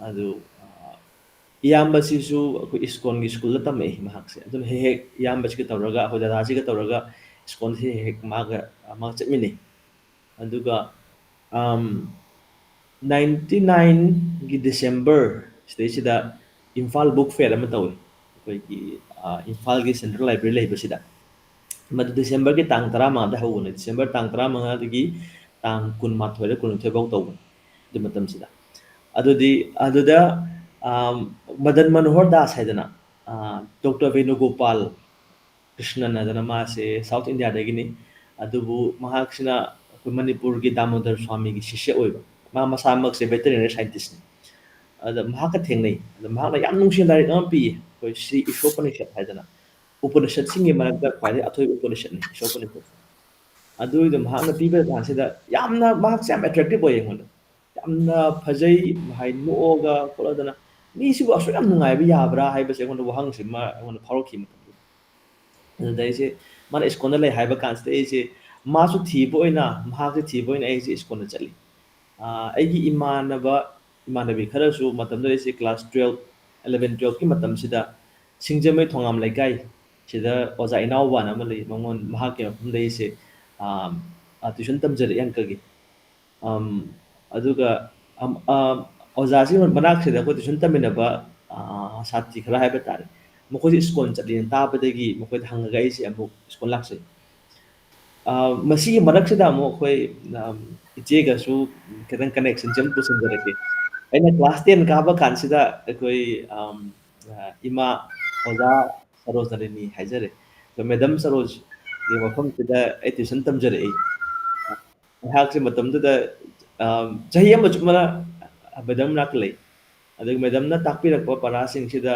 ꯑꯗꯨ ꯏꯌꯥꯝꯕꯁꯤꯁꯨ ꯑꯩꯈꯣꯏ ꯏꯁꯀꯣꯟꯒꯤ ꯁ꯭ꯀꯨꯜꯗ ꯇꯝꯃꯛꯏ ꯃꯍꯥꯛꯁꯦ ꯑꯗꯨꯅ ꯍꯦꯛ ꯍꯦꯛ ꯏꯌꯥꯝꯕꯁꯤꯒ ꯇꯧꯔꯒ ꯑꯩꯈꯣꯏ ꯗꯗꯥꯁꯤꯒ ꯇꯧꯔꯒ ꯏꯁꯀꯣꯟꯁꯤ ꯍꯦꯛ ꯍꯦꯛ ꯃꯥꯒ ꯆꯠꯃꯤꯟꯅꯩ ꯑꯗꯨꯒ 99ꯒꯤ ꯗꯤꯁꯦꯝꯕꯔ ꯁꯤꯗꯩꯁꯤꯗ ꯏꯝꯐꯥꯜ ꯕꯨꯛ ꯐꯦꯌꯔ ꯑꯃ ꯇꯧꯏ ꯑꯩꯈꯣꯏꯒꯤ ꯏꯝꯐꯥꯜꯒꯤ ꯁꯦꯟꯇ꯭ꯔꯦꯜ ꯂꯥꯏꯕ꯭ꯔꯦꯔꯤ ꯂꯩꯕꯁꯤꯗ ꯃꯗꯨ ꯗꯤꯁꯦꯝꯕꯔꯒꯤ ꯇꯥꯡ 15ꯗ ꯍꯧꯕꯅꯤ ꯗꯤꯁꯦꯝꯕꯔ ꯇꯥꯡ 15ꯗꯒꯤ ꯇꯥꯡ 12ꯔ 12 ꯐꯥꯎ ꯇꯧꯕꯅꯤ ꯑꯗꯨ ꯃꯇꯝꯁꯤꯗ ꯑꯗꯨꯗꯤ ꯑꯗꯨꯗ ꯃꯗꯟ ꯃꯅꯣꯍꯔ ꯗꯥꯁ ꯍꯥꯏꯗꯅ ꯗꯣꯛꯇꯔ ꯚꯦꯅꯨꯒꯣꯄꯥꯜ ꯀ꯭ꯔꯤꯁꯅꯟ ꯍꯥꯏꯗꯅ ꯃꯥꯁꯦ ꯁꯥꯎꯠ ꯏꯟꯗꯤꯌꯥꯗꯒꯤꯅꯤ ꯑꯗꯨꯕꯨ ꯃꯍꯥꯛꯁꯤꯅ ꯑꯩꯈꯣꯏ ꯃꯅꯤꯄꯨꯔꯒꯤ ꯗꯥꯃꯣꯗꯔ ꯁ꯭ꯋꯥꯃꯤꯒꯤ ꯁꯤష్ꯌ ꯑꯣꯏꯕ ꯃꯥ ꯃꯁꯥꯃꯛꯁꯦ ꯚꯦꯇꯔꯤꯅꯔꯤ ꯁꯥꯏꯟꯇꯤꯁꯅꯤ ꯑꯗ ꯃꯍꯥꯛꯀ ꯊꯦꯡꯅꯩ ꯑꯗ ꯃꯍꯥꯛꯅ ꯌꯥꯝ ꯅꯨꯡꯁꯤꯕ ꯂꯥꯏꯔꯤꯛ ꯑꯃ ꯄꯤꯌꯦ ꯑꯩꯈꯣꯏ ꯁ꯭ꯔꯤ ꯏꯁꯣꯄꯅꯤꯁꯠ ꯍꯥꯏꯗꯅ ꯎꯄꯅꯤꯁꯠꯁꯤꯡꯒꯤ ꯃꯔꯛꯇ ꯈ꯭ꯋꯥꯏꯗꯒꯤ ꯑꯊꯣꯏꯕ ꯎꯄꯅꯤꯁꯠꯅꯤ ꯏꯁꯣꯄꯅꯤꯁꯠ ꯑꯗꯨꯏꯗꯣ ꯃꯍꯥꯛꯅ ꯄꯤꯕ ꯀꯥꯟꯁꯤꯗ ꯌꯥꯝꯅ ꯃꯍꯥꯛꯁꯦ ꯌꯥꯝ ꯑꯦꯇ꯭ꯔꯦꯛꯇꯤቭ ꯑꯣꯏꯌꯦ ꯑꯩꯉꯣꯟꯗ ꯌꯥꯝꯅ ꯐꯖꯩ ꯅꯣꯛꯑꯒ ꯈꯣꯠꯂꯗꯅ ꯃꯤꯁꯤꯕꯨ ꯑꯁꯨꯛ ꯌꯥꯝ ꯅꯨꯡꯉꯥꯏꯕ ꯌꯥꯕ꯭ꯔꯥ ꯍꯥꯏꯕꯁꯦ ꯑꯩꯉꯣꯟꯗ ꯋꯥꯍꯪꯁꯦ ꯑꯩꯉꯣꯟꯗ ꯐꯥꯎꯔꯛꯈꯤ ꯃꯇꯝꯗ ꯑꯗꯨꯗ ꯑꯩꯁꯦ ꯃꯥꯅ ꯏꯁꯀꯣꯟꯗ ꯂꯩ ꯍꯥꯏꯕ ꯀꯥꯟꯁꯤꯗ ꯑꯩꯁꯦ ꯃꯥꯁꯨ ꯊꯤꯕ ꯑꯣꯏꯅ ꯃꯍꯥꯛꯁꯦ ꯊꯤꯕ ꯑꯣꯏꯅ ꯑꯩꯁꯦ ꯏꯁꯀꯣꯟꯗ ꯆꯠꯂꯤ ꯑꯩꯒꯤ ꯏꯃꯥꯟꯅꯕꯤ ꯈꯔꯁꯨ ꯃꯇꯝꯗꯨꯗ ꯑꯩꯁꯦ ꯀ꯭ꯂꯥꯁ 12 11 12ꯀꯤ ꯃꯇꯝꯁꯤꯗ ꯁꯤꯡꯖꯃꯩ ꯊꯣꯉꯥꯝ ꯂꯩꯀꯥꯏ ꯁꯤꯗ ꯑꯣꯖꯥ ꯏꯅꯥꯎꯕꯅ ꯑꯃ ꯂꯩ ꯃꯍꯥꯛꯀꯤ ꯃꯐꯝꯗ ꯑꯩꯁꯦ ꯇ꯭ꯌꯨꯁꯟ ꯇꯝꯖꯔꯛꯑꯦ ꯑꯪꯀꯒꯤ ꯑꯗꯨꯒ ꯑꯣꯖꯥꯁꯤ ꯃꯅꯥꯛꯁꯤꯗ ꯑꯩꯈꯣꯏ ꯇ꯭ꯌꯨꯁꯟ ꯇꯝꯃꯤꯟꯅꯕ ꯁꯥꯇ꯭ꯔꯤ ꯈꯔ ꯍꯥꯏꯕ ꯇꯥꯔꯦ ꯃꯈꯣꯏꯁꯦ ꯏꯁꯀꯣꯟ ꯆꯠꯂꯦꯅ ꯇꯥꯕꯗꯒꯤ ꯃꯈꯣꯏꯗ ꯍꯪꯉꯒ ꯑꯩꯁꯦ ꯑꯃꯨꯛ ꯏꯁꯀꯣꯟ ꯂꯥꯛꯆꯩ ꯃꯁꯤꯒꯤ ꯃꯔꯛꯁꯤꯗ ꯑꯃꯨꯛ ꯑꯩꯈꯣꯏ ꯏꯆꯦꯒꯁꯨ ꯈꯤꯇꯪ ꯀꯅꯦꯛꯁꯟꯁꯦ ꯑꯃꯨꯛ ꯄꯨꯁꯤꯟꯖꯔꯛꯀꯦ ꯑꯩꯅ ꯀ꯭ꯂꯥꯁ 10 ꯀꯥꯕ ꯀꯥꯟꯁꯤꯗ ꯑꯩꯈꯣꯏ ꯏꯃꯥ ꯑꯣꯖꯥ ꯁꯔꯣꯖꯅꯤꯅꯤ ꯍꯥꯏꯖꯔꯦ ꯃꯦꯗꯝ ꯁꯔꯣꯖꯒꯤ ꯃꯐꯝꯁꯤꯗ ꯑꯩ ꯇ꯭ꯌꯨꯁꯟ ꯇꯝꯖꯔꯛꯏ ꯑꯩꯍꯥꯛꯁꯦ ꯃꯇꯝꯗꯨꯗ ꯆꯍꯤ ꯑꯃ ꯆꯨꯞꯅ ꯃꯦꯗꯝ ꯃꯅꯥꯛꯇ ꯂꯩ ꯑꯗꯨꯒ ꯃꯦꯗꯝꯅ ꯇꯥꯛꯄꯤꯔꯛꯄ ꯄꯔꯥꯁꯤꯡꯁꯤꯗ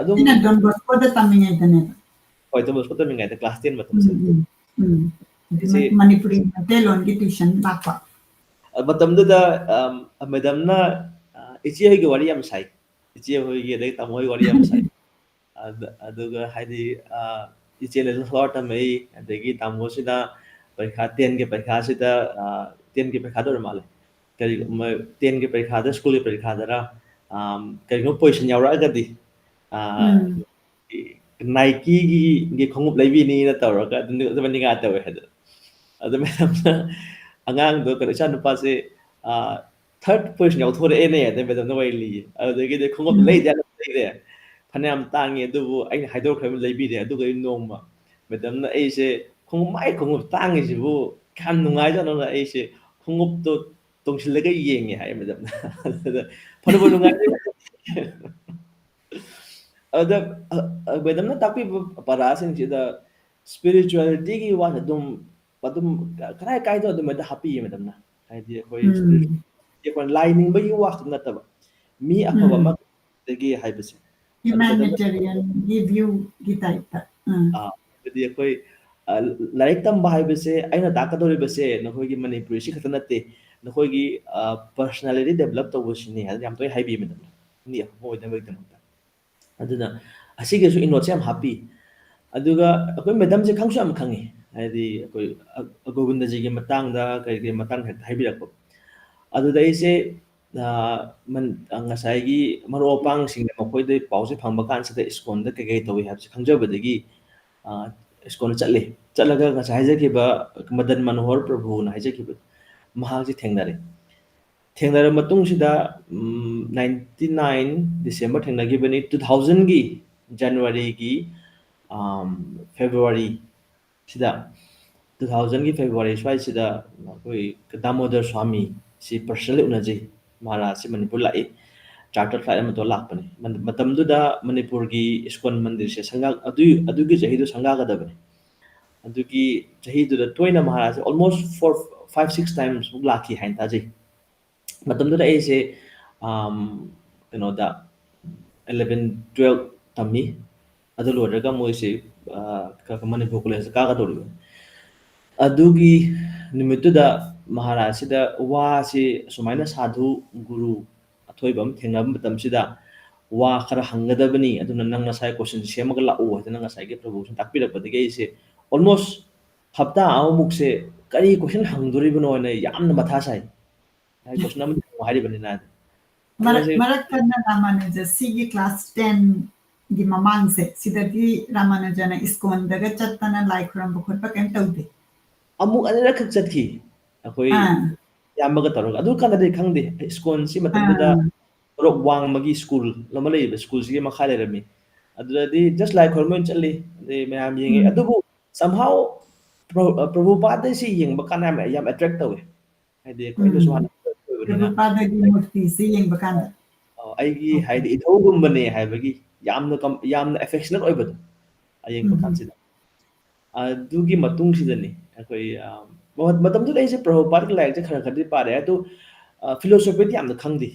ꯑꯗꯨꯝ ꯑꯩꯅ ꯗꯣꯟ ꯕꯣꯁꯀꯣꯗ ꯇꯝꯃꯤꯉꯩꯗꯅꯦꯕ ꯍꯣꯏ ꯗꯣꯟ ꯕꯣꯁꯀꯣ ꯇꯝꯃꯤꯉꯩꯗ ꯀ꯭ꯂꯥꯁ 10 ꯃꯇꯝꯁꯤꯗ ꯑꯩꯁꯦ ꯃꯅꯤꯄꯨꯔꯤ ꯃꯩꯇꯩꯂꯣꯟꯒꯤ ꯇ꯭ꯌꯨꯁꯟ ꯂꯥꯛꯄ ꯃꯇꯝꯗꯨꯗ ꯃꯦꯗꯝꯅ ꯏꯆꯦꯍꯣꯏꯒꯤ ꯋꯥꯔꯤ ꯌꯥꯝ ꯁꯥꯏ ꯏꯆꯦꯍꯣꯏꯒꯤ ꯑꯗꯩ ꯇꯥꯃꯣꯍꯣꯏꯒꯤ ꯋꯥꯔꯤ ꯌꯥꯝ ꯁꯥꯏ ꯑꯗꯨꯒ ꯍꯥꯏꯗꯤ ꯏꯆꯦꯅ ꯐ꯭ꯂꯋꯥꯔ ꯇꯝꯃꯛꯏ ꯑꯗꯒꯤ ꯇꯥꯃꯣꯁꯤꯅ ꯄꯔꯤꯈꯥ 10ꯒꯤ ꯄꯔꯤꯈꯥꯁꯤꯗ 10ꯒꯤ ꯄꯔꯤꯈꯥꯗ ꯑꯣꯏꯔ ꯃꯥꯜꯂꯦ ꯀꯔꯤꯒꯨꯝꯕ 10ꯒꯤ ꯄꯔꯤꯈꯥꯗ ꯁ꯭ꯀꯨꯜꯒꯤ ꯄꯔꯤꯈꯥꯗꯔ ꯀꯔꯤꯒꯨꯝꯕ ꯄꯣꯖꯤꯁꯟ ꯌꯥꯎꯔꯛꯑꯒꯗꯤ ꯅꯥꯏꯀꯤꯒꯤ ꯈꯣꯡꯎꯞ ꯂꯩꯕꯤꯅꯤꯅ ꯇꯧꯔꯒ ꯑꯗꯨꯃ ꯅꯤꯡꯉꯥꯏ ꯇꯧꯋꯦ ꯍꯥꯏꯗꯅ ꯑꯗꯨ ꯃꯦꯗꯝꯅ ꯑꯉꯥꯡꯗꯣ ꯀꯩꯅꯣ ꯏꯆꯥ ꯅꯨꯄꯥꯁꯦ ꯊꯔꯠ ꯄꯣꯖꯤꯁꯟ ꯌꯥꯎꯊꯣꯔꯛꯑꯦꯅꯦ ꯑꯗꯩ ꯃꯦꯗꯝꯅ ꯋꯥꯔꯤ ꯂꯤꯌꯦ ꯑꯗꯨꯗꯒꯤꯗꯤ ꯈꯣꯡꯎꯞ ꯂꯩꯗꯦ ꯂꯩꯔꯦ ꯐꯅꯌꯥꯝ ꯇꯥꯡꯉꯤ ꯑꯗꯨꯕꯨ ꯑꯩꯅ ꯍꯥꯏꯗꯣꯛꯈ꯭ꯔꯕ ꯂꯩꯕꯤꯔꯦ ꯑꯗꯨꯒ ꯅꯣꯡꯃ ꯃꯦꯗꯝꯅ ꯑꯩꯁꯦ ꯈꯣꯡꯎꯞ ꯇꯥꯡꯉꯤꯁꯤꯕꯨ ꯀꯌꯥꯝ ꯅꯨꯡꯉꯥꯏꯖꯥꯠꯅꯣꯅ ꯑꯩꯁꯦ ꯈꯣꯡꯎꯞꯇꯣ ꯇꯣꯡꯁꯤꯜꯂꯒ ꯌꯦꯡꯉꯦ ꯍꯥꯏ ꯃꯦꯗꯝꯅ ꯑꯗꯨꯗ ꯐꯅꯕꯨ ꯅꯨꯡꯉꯥꯏ ꯑꯗꯨꯗ ꯃꯦꯗꯝꯅ ꯇꯥꯛꯄꯤꯕ ꯄꯔꯥꯁꯤꯡꯁꯤꯗ ꯁ꯭ꯄꯤꯔꯤꯆꯨꯋꯦꯂꯤꯇꯤꯒꯤ ꯋꯥꯁꯦ ꯑꯗꯨꯝ ꯀꯔꯥꯏ ꯀꯥꯏꯗꯣ ꯑꯗꯨꯃꯥꯏꯅ ꯍꯥꯞꯄꯤꯌꯦ ꯃꯦꯗꯝꯅ ꯍꯥꯏꯗꯤ ꯑꯩꯈꯣꯏ ꯂꯥꯏ ꯅꯤꯡꯕꯒꯤ ꯋꯥꯈꯛ ꯅꯠꯇꯕ ꯃꯤ ꯑꯐꯕ ꯑꯃꯗꯒꯤ ꯍꯥꯏꯕꯁꯦ ꯑꯗꯨ ꯃꯦꯗꯝꯅ ꯍ꯭ꯌꯨꯃꯦꯅꯤꯇꯦꯔꯤꯌꯟꯒꯤ ꯚ꯭ꯌꯨꯒꯤ ꯇꯥꯏꯞꯇ ꯑꯗꯨꯗꯤ ꯑꯩꯈꯣꯏ ꯂꯥꯏꯔꯤꯛ ꯇꯝꯕ ꯍꯥꯏꯕꯁꯦ ꯑꯩꯅ ꯇꯥꯛꯀꯗꯧꯔꯤꯕꯁꯦ ꯅꯈꯣꯏꯒꯤ ꯃꯅꯤꯄꯨꯔꯤꯁꯤ ꯈꯛꯇ ꯅꯠꯇꯦ ꯅꯈꯣꯏꯒꯤ ꯄꯔꯁꯅꯦꯂꯤꯇꯤ ꯗꯦꯕꯂꯞ ꯇꯧꯕꯁꯤꯅꯤ ꯍꯥꯏꯅ ꯌꯥꯝ ꯇꯣꯏꯅ ꯍꯥꯏꯕꯤ ꯃꯦꯗꯝꯅ ꯃꯤ ꯑꯐꯕ ꯑꯣꯏꯅꯕꯒꯤꯗꯃꯛꯇ ꯑꯗꯨꯅ ꯑꯁꯤꯒꯤꯁꯨ ꯏꯅꯣꯠꯁꯦ ꯌꯥꯝ ꯍꯥꯞꯄꯤ ꯑꯗꯨꯒ ꯑꯩꯈꯣꯏ ꯃꯦꯗꯝꯁꯦ ꯈꯪꯁꯨ ꯌꯥꯝ ꯈꯪꯉꯤ ꯍꯥꯏꯗꯤ ꯑꯩꯈꯣꯏ ꯒꯣꯕꯤꯟꯗꯖꯤꯒꯤ ꯃꯇꯥꯡꯗ ꯀꯔꯤ ꯃꯇꯥꯡ ꯍꯦꯛꯇ ꯍꯥꯏꯕꯤꯔꯛꯄ ꯑꯗꯨꯗ ꯑꯩꯁꯦ ꯉꯁꯥꯏꯒꯤ ꯃꯔꯨꯞ ꯃꯄꯥꯡꯁꯤꯡꯅ ꯃꯈꯣꯏꯗ ꯄꯥꯎꯁꯦ ꯐꯪꯕ ꯀꯥꯟꯁꯤꯗ ꯏꯁꯀꯣꯟꯗ ꯀꯩꯀꯩ ꯇꯧꯏ ꯍꯥꯏꯕꯁꯦ ꯈꯪꯖꯕꯗꯒꯤ ꯏꯁꯀꯣꯟꯗ ꯆꯠꯂꯤ ꯆꯠꯂꯒ ꯉꯁꯥꯏ ꯍꯥꯏꯖꯈꯤꯕ ꯃꯗꯟ ꯃꯅꯣꯍꯔ ꯄ꯭ꯔꯚꯨꯅ ꯍꯥꯏꯖꯈꯤꯕꯗꯣ ꯃꯍꯥꯛꯁꯦ ꯊꯦꯡꯅꯔꯦ ꯊꯦꯡꯅꯔꯕ ꯃꯇꯨꯡꯁꯤꯗ 99 ꯗꯤꯁꯦꯝꯕꯔ ꯊꯦꯡꯅꯈꯤꯕꯅꯤ 2000ꯒꯤ ꯖꯅꯋꯥꯔꯤꯒꯤ ꯐꯦꯕ꯭ꯔꯨꯋꯥꯔꯤ ꯁꯤꯗ 2000ꯒꯤ ꯐꯦꯕ꯭ꯔꯨꯋꯥꯔꯤ ꯁ꯭ꯋꯥꯏꯁꯤꯗ ꯑꯩꯈꯣꯏ ꯗꯥꯃꯣꯗꯔ ꯁ꯭ꯋꯥꯃꯤ ꯁꯤ ꯄꯔꯁꯅꯦꯜꯂꯤ ꯎꯅꯖꯩ ꯃꯍꯥꯔꯥꯖꯁꯤ ꯃꯅꯤꯄꯨꯔ ꯂꯥꯛꯏ ꯆꯥꯔꯇꯔ ꯐ꯭ꯂꯥꯏꯠ ꯑꯃ ꯇꯧꯔ ꯂꯥꯛꯄꯅꯤ ꯃꯇꯝꯗꯨꯗ ꯃꯅꯤꯄꯨꯔꯒꯤ ꯏꯁꯀꯣꯟ ꯃꯟꯗꯤꯔꯁꯦ ꯑꯗꯨꯒꯤ ꯆꯍꯤꯗꯣ ꯁꯪꯒꯥꯒꯗꯕꯅꯤ ꯑꯗꯨꯒꯤ ꯆꯍꯤꯗꯨꯗ ꯇꯣꯏꯅ ꯃꯍꯥꯔꯥꯖꯁꯦ ꯑꯣꯜꯃꯣꯁ 4-5-6 ꯇꯥꯏꯝꯁꯃꯨꯛ ꯂꯥꯛꯈꯤ ꯍꯥꯏꯅ ꯇꯥꯖꯩ ꯃꯇꯝꯗꯨꯗ ꯑꯩꯁꯦ ꯀꯩꯅꯣꯗ 11-12 ꯇꯝꯃꯤ ꯑꯗꯨ ꯂꯣꯏꯔꯒ ꯃꯣꯏꯁꯦ ꯃꯅꯤꯄꯨꯔ ꯀꯣꯂꯦꯖꯇ ꯀꯥꯒꯗꯧꯔꯤꯕ ꯑꯗꯨꯒꯤ ꯅꯨꯃꯤꯠꯇꯨꯗ ꯃꯍꯥꯔꯥꯖꯁꯤꯗ ꯋꯥꯁꯤ ꯁꯨꯃꯥꯏꯅ ꯁꯥꯙꯨ ꯒꯨꯔꯨ ꯑꯊꯣꯏꯕ ꯑꯃ ꯊꯦꯡꯅꯕ ꯃꯇꯝꯁꯤꯗ ꯋꯥ ꯈꯔ ꯍꯪꯒꯗꯕꯅꯤ ꯑꯗꯨꯅ ꯅꯪ ꯉꯁꯥꯏ ꯀꯣꯏꯁꯟ ꯁꯦꯝꯃꯒ ꯂꯥꯛꯎ ꯍꯥꯏꯗꯅ ꯉꯁꯥꯏꯒꯤ ꯄ꯭ꯔꯚꯨꯁꯤꯅ ꯇꯥꯛꯄꯤꯔꯛꯄꯗꯒꯤ ꯑꯩꯁꯦ ꯑꯣꯜꯃꯣꯁ ꯍꯞꯇꯥ ꯑꯃꯃꯨꯛꯁꯦ ꯀꯔꯤ ꯀꯣꯏꯁꯟ ꯍꯪꯗꯣꯔꯤꯕꯅꯣꯅ ꯌꯥꯝꯅ ꯃꯊꯥ ꯁꯥꯏ ꯀꯣꯏꯁꯟ ꯑꯃ ꯍꯥꯏꯔꯤꯕꯅꯤꯅ Marakana Ramanuja Sigi class 10 gi mamangse sidadi Ramanujana iskon daga chattana like ram khutpa kem tawde amuk anira khak chatki akoi ah yamaga tarog adu kanadi khangde skon si matamda rok wang magi school lama lei school si ma khale rami adudi just like hormone chali de mayam yenge adubu somehow Prabhupada si yeng bakana yam attract tawe hadi ko ino suhan Prabhupada gi murti si yeng bakanda ꯑꯩꯒꯤ okay ꯍꯥꯏꯗꯤ ꯏꯙꯧꯒꯨꯝꯕꯅꯦ ꯍꯥꯏꯕꯒꯤ ꯌꯥꯝꯅ ꯑꯦꯐꯦꯛꯁꯅꯦꯠ ꯑꯣꯏꯕꯗꯣ ꯑꯌꯦꯡꯕ ꯀꯥꯟꯁꯤꯗ ꯑꯗꯨꯒꯤ ꯃꯇꯨꯡꯁꯤꯗꯅꯤ ꯑꯩꯈꯣꯏ ꯃꯇꯝꯗꯨꯗ ꯑꯩꯁꯦ ꯄ꯭ꯔꯚꯨꯄꯥꯗꯀꯤ ꯂꯥꯏꯔꯤꯛꯁꯦ ꯈꯔ ꯈꯔꯗꯤ ꯄꯥꯔꯦ ꯑꯗꯨ ꯐꯤꯂꯣꯁꯣꯐꯤꯗꯤ ꯌꯥꯝꯅ ꯈꯪꯗꯦ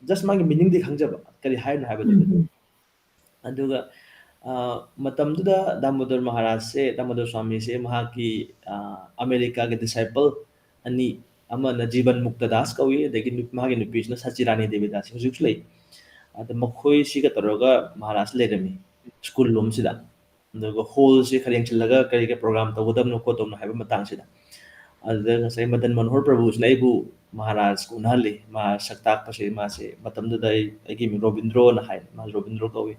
ꯖꯁ ꯃꯥꯒꯤ ꯃꯤꯅꯤꯡꯗꯤ ꯈꯪꯖꯕ ꯀꯔꯤ ꯍꯥꯏꯅꯣ ꯍꯥꯏꯕꯗꯨꯗ ꯑꯗꯨꯒ ꯃꯇꯝꯗꯨꯗ ꯗꯥꯃꯣꯗꯔ ꯃꯍꯥꯔꯥꯖꯁꯦ ꯗꯥꯃꯣꯗꯔ ꯁ꯭ꯋꯥꯃꯤꯁꯦ ꯃꯍꯥꯛꯀꯤ ꯑꯃꯦꯔꯤꯀꯥꯒꯤ ꯗꯤꯁꯥꯏꯄꯜ ꯑꯅꯤ ꯑꯃꯅ ꯖꯤꯕꯟ ꯃꯨꯛꯇꯗꯥꯁ ꯀꯧꯏ ꯑꯗꯒꯤ ꯃꯥꯒꯤ ꯅꯨꯄꯤꯁꯤꯅ ꯁꯆꯤꯔꯥꯅꯤ ꯗꯦꯕꯤꯗꯥꯁ ꯍꯧꯖꯤꯛꯁꯨ ꯂꯩ ꯑꯗ ꯃꯈꯣꯏꯁꯤꯒ ꯇꯧꯔꯒ ꯃꯍꯥꯔꯥꯖ ꯂꯩꯔꯝꯃꯤ ꯁ꯭ꯀꯨꯜ ꯂꯣꯝꯁꯤꯗ ꯑꯗꯨꯒ ꯍꯣꯜꯁꯤ ꯈꯔ ꯌꯦꯡꯁꯤꯜꯂꯒ ꯀꯔꯤ ꯀꯔꯤ ꯄ꯭ꯔꯣꯒ꯭ꯔꯥꯝ ꯇꯧꯒꯗꯕꯅꯣ ꯈꯣꯠꯇꯕꯅꯣ ꯍꯥꯏꯕ ꯃꯇꯥꯡꯁꯤꯗ ꯑꯗꯨꯗ ꯉꯁꯥꯏ ꯃꯗꯟ ꯃꯅꯣꯍꯔ ꯄ꯭ꯔꯚꯨꯁꯤꯅ ꯑꯩꯕꯨ ꯃꯍꯥꯔꯥꯖ ꯎꯅꯍꯜꯂꯤ ꯃꯥ ꯁꯛ ꯇꯥꯛꯄꯁꯦ ꯃꯥꯁꯦ ꯃꯇꯝꯗꯨꯗ ꯑꯩꯒꯤ ꯃꯤꯡ ꯔꯣꯕꯤꯟꯗ꯭ꯔꯣꯅ ꯍꯥꯏ ꯃꯥꯁꯦ ꯔꯣꯕꯤꯟꯗ꯭ꯔꯣ ꯀꯧꯏ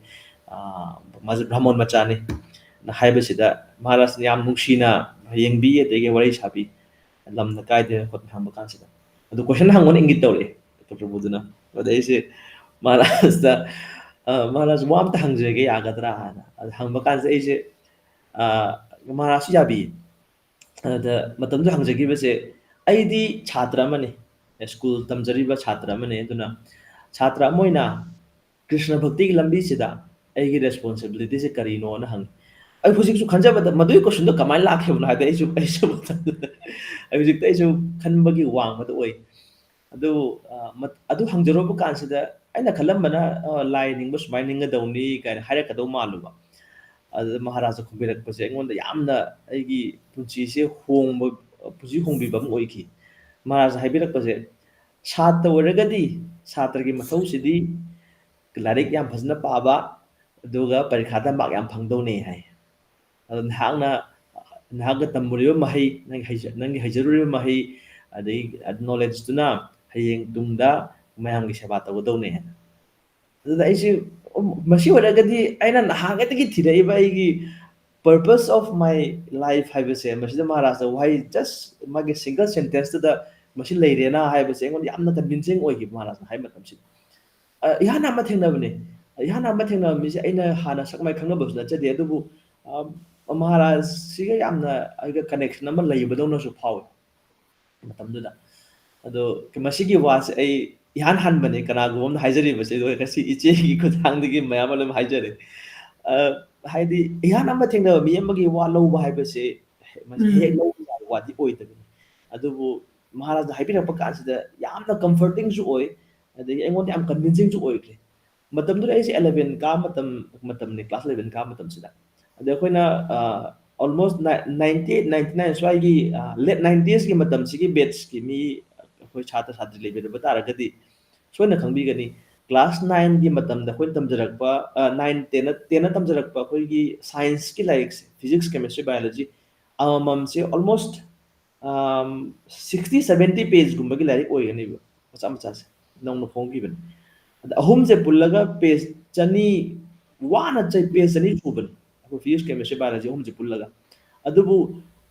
ꯃꯥꯁꯦ ꯕ꯭ꯔꯥꯍꯃꯣꯟ ꯃꯆꯥꯅꯤ ꯍꯥꯏꯕꯁꯤꯗ ꯃꯍꯥꯔꯥꯖꯅ ꯌꯥꯝ ꯅꯨꯡꯁꯤꯅ ꯌꯦꯡꯕꯤ ꯑꯗꯒꯤ ꯋꯥꯔꯤ ꯁꯥꯕꯤ ꯂꯝꯅ ꯀꯥꯏꯗꯦ ꯈꯣꯠꯅ ꯍꯪꯕ ꯀꯥꯟꯁꯤꯗ ꯑꯗꯨ ꯀꯣꯏꯁꯟ ꯍꯪꯕꯅ ꯏꯪꯒꯤꯠ ꯇꯧꯔꯛꯑꯦ ꯄ꯭ꯔꯚꯨꯗꯨꯅ ꯑꯗ ꯑꯩꯁꯦ ꯃꯍꯥꯔꯥꯖꯇ ꯃꯍꯥꯔꯥꯖ ꯋꯥ ꯑꯝꯇ ꯍꯪꯖꯒꯦ ꯌꯥꯒꯗ꯭ꯔꯥ ꯍꯥꯏꯅ ꯑꯗ ꯍꯪꯕ ꯀꯥꯟꯁꯤꯗ ꯑꯩꯁꯦ ꯃꯍꯥꯔꯥꯖꯁꯨ ꯌꯥꯕꯤꯌꯦ ꯑꯗ ꯃꯇꯝꯗꯨ ꯍꯪꯖꯈꯤꯕꯁꯦ ꯑꯩꯗꯤ ꯁꯥꯇ꯭ꯔ ꯑꯃꯅꯤ ꯁ꯭ꯀꯨꯜ ꯇꯝꯖꯔꯤꯕ ꯁꯥꯇ꯭ꯔ ꯑꯃꯅꯤ ꯑꯗꯨꯅ ꯁꯥꯇ꯭ꯔ ꯑꯃ ꯑꯣꯏꯅ ꯀ꯭ꯔꯤꯁꯅ ꯚꯛꯇꯤꯒꯤ ꯂꯝꯕꯤꯁꯤꯗ ꯑꯩꯒꯤ ꯔꯦꯁꯄꯣꯟꯁꯤꯕꯤꯂꯤꯇꯤꯁꯦ ꯀꯔꯤꯅꯣꯅ ꯍꯪꯉꯤ ꯑꯩ ꯍꯧꯖꯤꯛꯁꯨ ꯈꯟꯖꯕꯗ ꯃꯗꯨꯒꯤ ꯀꯣꯏꯁꯟꯗꯣ ꯀꯃꯥꯏꯅ ꯂꯥꯛꯈꯤꯕꯅꯣ ꯍꯥꯏꯕꯗꯤ ꯑꯩꯁꯨ ꯃꯇꯝꯗꯨꯗ ꯍꯧꯖꯤꯛꯇ ꯑꯩꯁꯨ ꯈꯟꯕꯒꯤ ꯋꯥꯡꯃꯗ ꯑꯣꯏ ꯑꯗꯨ ꯑꯗꯨ ꯍꯪꯖꯔꯨꯕ ꯀꯥꯟꯁꯤꯗ ꯑꯩꯅ ꯈꯜꯂꯝꯕꯅ ꯂꯥꯏ ꯅꯤꯡꯕ ꯁꯨꯃꯥꯏꯅ ꯅꯤꯡꯒꯗꯧꯅꯤ ꯀꯥꯏꯅ ꯍꯥꯏꯔꯛꯀꯗꯧ ꯃꯥꯜꯂꯨꯕ ꯑꯗꯨꯗ ꯃꯍꯥꯔꯥꯖ ꯈꯨꯝꯕꯤꯔꯛꯄꯁꯦ ꯑꯩꯉꯣꯟꯗ ꯌꯥꯝꯅ ꯑꯩꯒꯤ ꯄꯨꯟꯁꯤꯁꯦ ꯄꯨꯟꯁꯤ ꯍꯣꯡꯕꯤꯕ ꯑꯃ ꯑꯣꯏꯈꯤ ꯃꯍꯥꯔꯥꯖ ꯍꯥꯏꯕꯤꯔꯛꯄꯁꯦ ꯁꯥꯇ꯭ꯔ ꯑꯣꯏꯔꯒꯗꯤ ꯁꯥꯇ꯭ꯔꯒꯤ ꯃꯊꯧꯁꯤꯗꯤ ꯂꯥꯏꯔꯤꯛ ꯌꯥꯝ ꯐꯖꯅ ꯄꯥꯕ ꯑꯗꯨꯒ ꯄꯔꯤꯈꯥꯗ ꯃꯥꯔꯛ ꯌꯥꯝ ꯐꯪꯗꯧꯅꯦ ꯍꯥꯏ ꯑꯗꯣ ꯅꯍꯥꯛꯅ ꯇꯝꯃꯨꯔꯤꯕ ꯃꯍꯩ ꯅꯪꯒꯤ ꯍꯩꯖꯔꯨꯔꯤꯕ ꯃꯍꯩ ꯑꯗꯒꯤ ꯅꯣꯂꯦꯖꯇꯨꯅ ꯍꯌꯦꯡ ꯇꯨꯡꯗ ꯃꯌꯥꯝꯒꯤ ꯁꯦꯕꯥ ꯇꯧꯒꯗꯧꯅꯦ ꯍꯥꯏꯅ ꯑꯗꯨꯗ ꯑꯩꯁꯦ ꯃꯁꯤ ꯑꯣꯏꯔꯒꯗꯤ ꯑꯩꯅ ꯅꯍꯥꯟꯉꯩꯗꯒꯤ ꯊꯤꯔꯛꯏꯕ ꯑꯩꯒꯤ ꯄꯔꯄꯁ ꯑꯣꯐ ꯃꯥꯏ ꯂꯥꯏꯐ ꯍꯥꯏꯕꯁꯦ ꯃꯁꯤꯗ ꯃꯍꯥꯔꯥꯖꯅ ꯋꯥꯍꯩ ꯖꯁ ꯃꯥꯒꯤ ꯁꯤꯡꯒꯜ ꯁꯦꯟꯇꯦꯟꯁꯇꯨꯗ ꯃꯁꯤ ꯂꯩꯔꯦꯅ ꯍꯥꯏꯕꯁꯦ ꯑꯩꯉꯣꯟꯗ ꯌꯥꯝꯅ ꯀꯟꯚꯤꯟꯁꯤꯡ ꯑꯣꯏꯈꯤꯕ ꯃꯍꯥꯔꯥꯖꯅ ꯍꯥꯏꯕ ꯃꯇꯝꯁꯤꯗ ꯏꯍꯥꯟ ꯑꯃ ꯊꯦꯡꯅꯕꯅꯦ ꯏꯍꯥꯟ ꯑꯃ ꯊꯦꯡꯅꯕ ꯃꯤꯁꯦ ꯑꯩꯅ ꯍꯥꯟꯅ ꯁꯛ ꯃꯥꯏ ꯈꯪꯅꯕꯁꯨ ꯅꯠꯆꯗꯦ ꯑꯗꯨꯕꯨ ꯃꯍꯥꯔꯥꯖꯁꯤꯒ ꯌꯥꯝꯅ ꯑꯩꯒ ꯀꯅꯦꯛꯁꯟ ꯑꯃ ꯂꯩꯕꯗꯧꯅꯁꯨ ꯐꯥꯎꯋꯤ ꯃꯇꯝꯗꯨꯗ ꯑꯗꯣ ꯃꯁꯤꯒꯤ ꯋꯥꯁꯦ ꯑꯩ ꯏꯍꯥꯟ ꯍꯥꯟꯕꯅꯦ ꯀꯅꯥꯒꯨꯝꯕ ꯑꯃꯅ ꯍꯥꯏꯖꯔꯤꯕꯁꯦ ꯑꯗꯨꯒ ꯉꯁꯤ ꯏꯆꯦꯒꯤ ꯈꯨꯠꯊꯥꯡꯗꯒꯤ ꯃꯌꯥꯝ ꯑꯃ ꯍꯥꯏꯖꯔꯦ ꯍꯥꯏꯗꯤ ꯏꯍꯥꯟ ꯑꯃ ꯊꯦꯡꯅꯕ ꯃꯤ ꯑꯃꯒꯤ ꯋꯥ ꯂꯧꯕ ꯍꯥꯏꯕꯁꯦ ꯃꯁꯤ ꯍꯦꯛ ꯂꯧꯕ ꯌꯥꯕ ꯋꯥꯗꯤ ꯑꯣꯏꯗꯕꯅꯤ ꯑꯗꯨꯕꯨ ꯃꯍꯥꯔꯥꯖꯅ ꯍꯥꯏꯕꯤꯔꯛꯄ ꯀꯥꯟꯁꯤꯗ ꯌꯥꯝꯅ ꯀꯝꯐꯔꯇꯤꯡꯁꯨ ꯑꯣꯏ ꯑꯗꯒꯤ ꯑꯩꯉꯣꯟꯗ ꯌꯥꯝ ꯀꯟꯚꯤꯟꯁꯤꯡꯁꯨ ꯑꯣꯏꯈ꯭ꯔꯦ ꯃꯇꯝꯗꯨꯗ ꯑꯩꯁꯦ 11 ꯃꯇꯝꯅꯤ ꯀ꯭ꯂꯥꯁ 11 ꯃꯇꯝꯁꯤꯗ ꯑꯗ ꯑꯩꯈꯣꯏꯅ ꯑꯣꯜꯃꯣꯁ 98-99 ꯁ꯭ꯋꯥꯏꯒꯤ ꯂꯦꯠ 90sꯒꯤ ꯃꯇꯝꯁꯤꯒꯤ ꯕꯦꯠꯁꯀꯤ ꯃꯤ ꯑꯩꯈꯣꯏ ꯁꯥꯇ꯭ꯔ ꯁꯥꯇ꯭ꯔꯤ ꯂꯩꯕꯤꯔꯕ ꯇꯥꯔꯒꯗꯤ ꯁꯣꯏꯅ ꯈꯪꯕꯤꯒꯅꯤ ꯀ꯭ꯂꯥꯁ 9ꯒꯤ ꯃꯇꯝꯗ ꯑꯩꯈꯣꯏꯅ ꯇꯝꯖꯔꯛꯄ 9-10ꯅ ꯇꯝꯖꯔꯛꯄ ꯑꯩꯈꯣꯏꯒꯤ ꯁꯥꯏꯟꯁꯀꯤ ꯂꯥꯏꯔꯤꯛꯁꯦ ꯐꯤꯖꯤꯛꯁ ꯀꯦꯃꯤꯁꯇ꯭ꯔꯤ ꯕꯥꯏꯑꯣꯂꯣꯖꯤ ꯑꯃꯃꯝꯁꯦ ꯑꯣꯜꯃꯣꯁ 60-70 ꯄꯦꯖꯒꯨꯝꯕꯒꯤ ꯂꯥꯏꯔꯤꯛ ꯑꯣꯏꯒꯅꯦꯕ ꯃꯆꯥ ꯃꯆꯥꯁꯦ ꯅꯧꯅ ꯐꯣꯡꯈꯤꯕꯅꯤ ꯑꯗ ꯑꯍꯨꯝꯁꯦ ꯄꯨꯜꯂꯒ ꯄꯦꯖ ꯆꯅꯤ ꯋꯥꯅ ꯄꯦꯖ ꯆꯅꯤ ꯁꯨꯕꯅꯤ ꯑꯩꯈꯣꯏ ꯐꯤꯖꯤꯛꯁ ꯀꯦꯃꯤꯁꯇ꯭ꯔꯤ ꯕꯥꯏꯑꯣꯂꯣꯖꯤ ꯑꯍꯨꯝꯁꯦ ꯄꯨꯜꯂꯒ ꯑꯗꯨꯕꯨ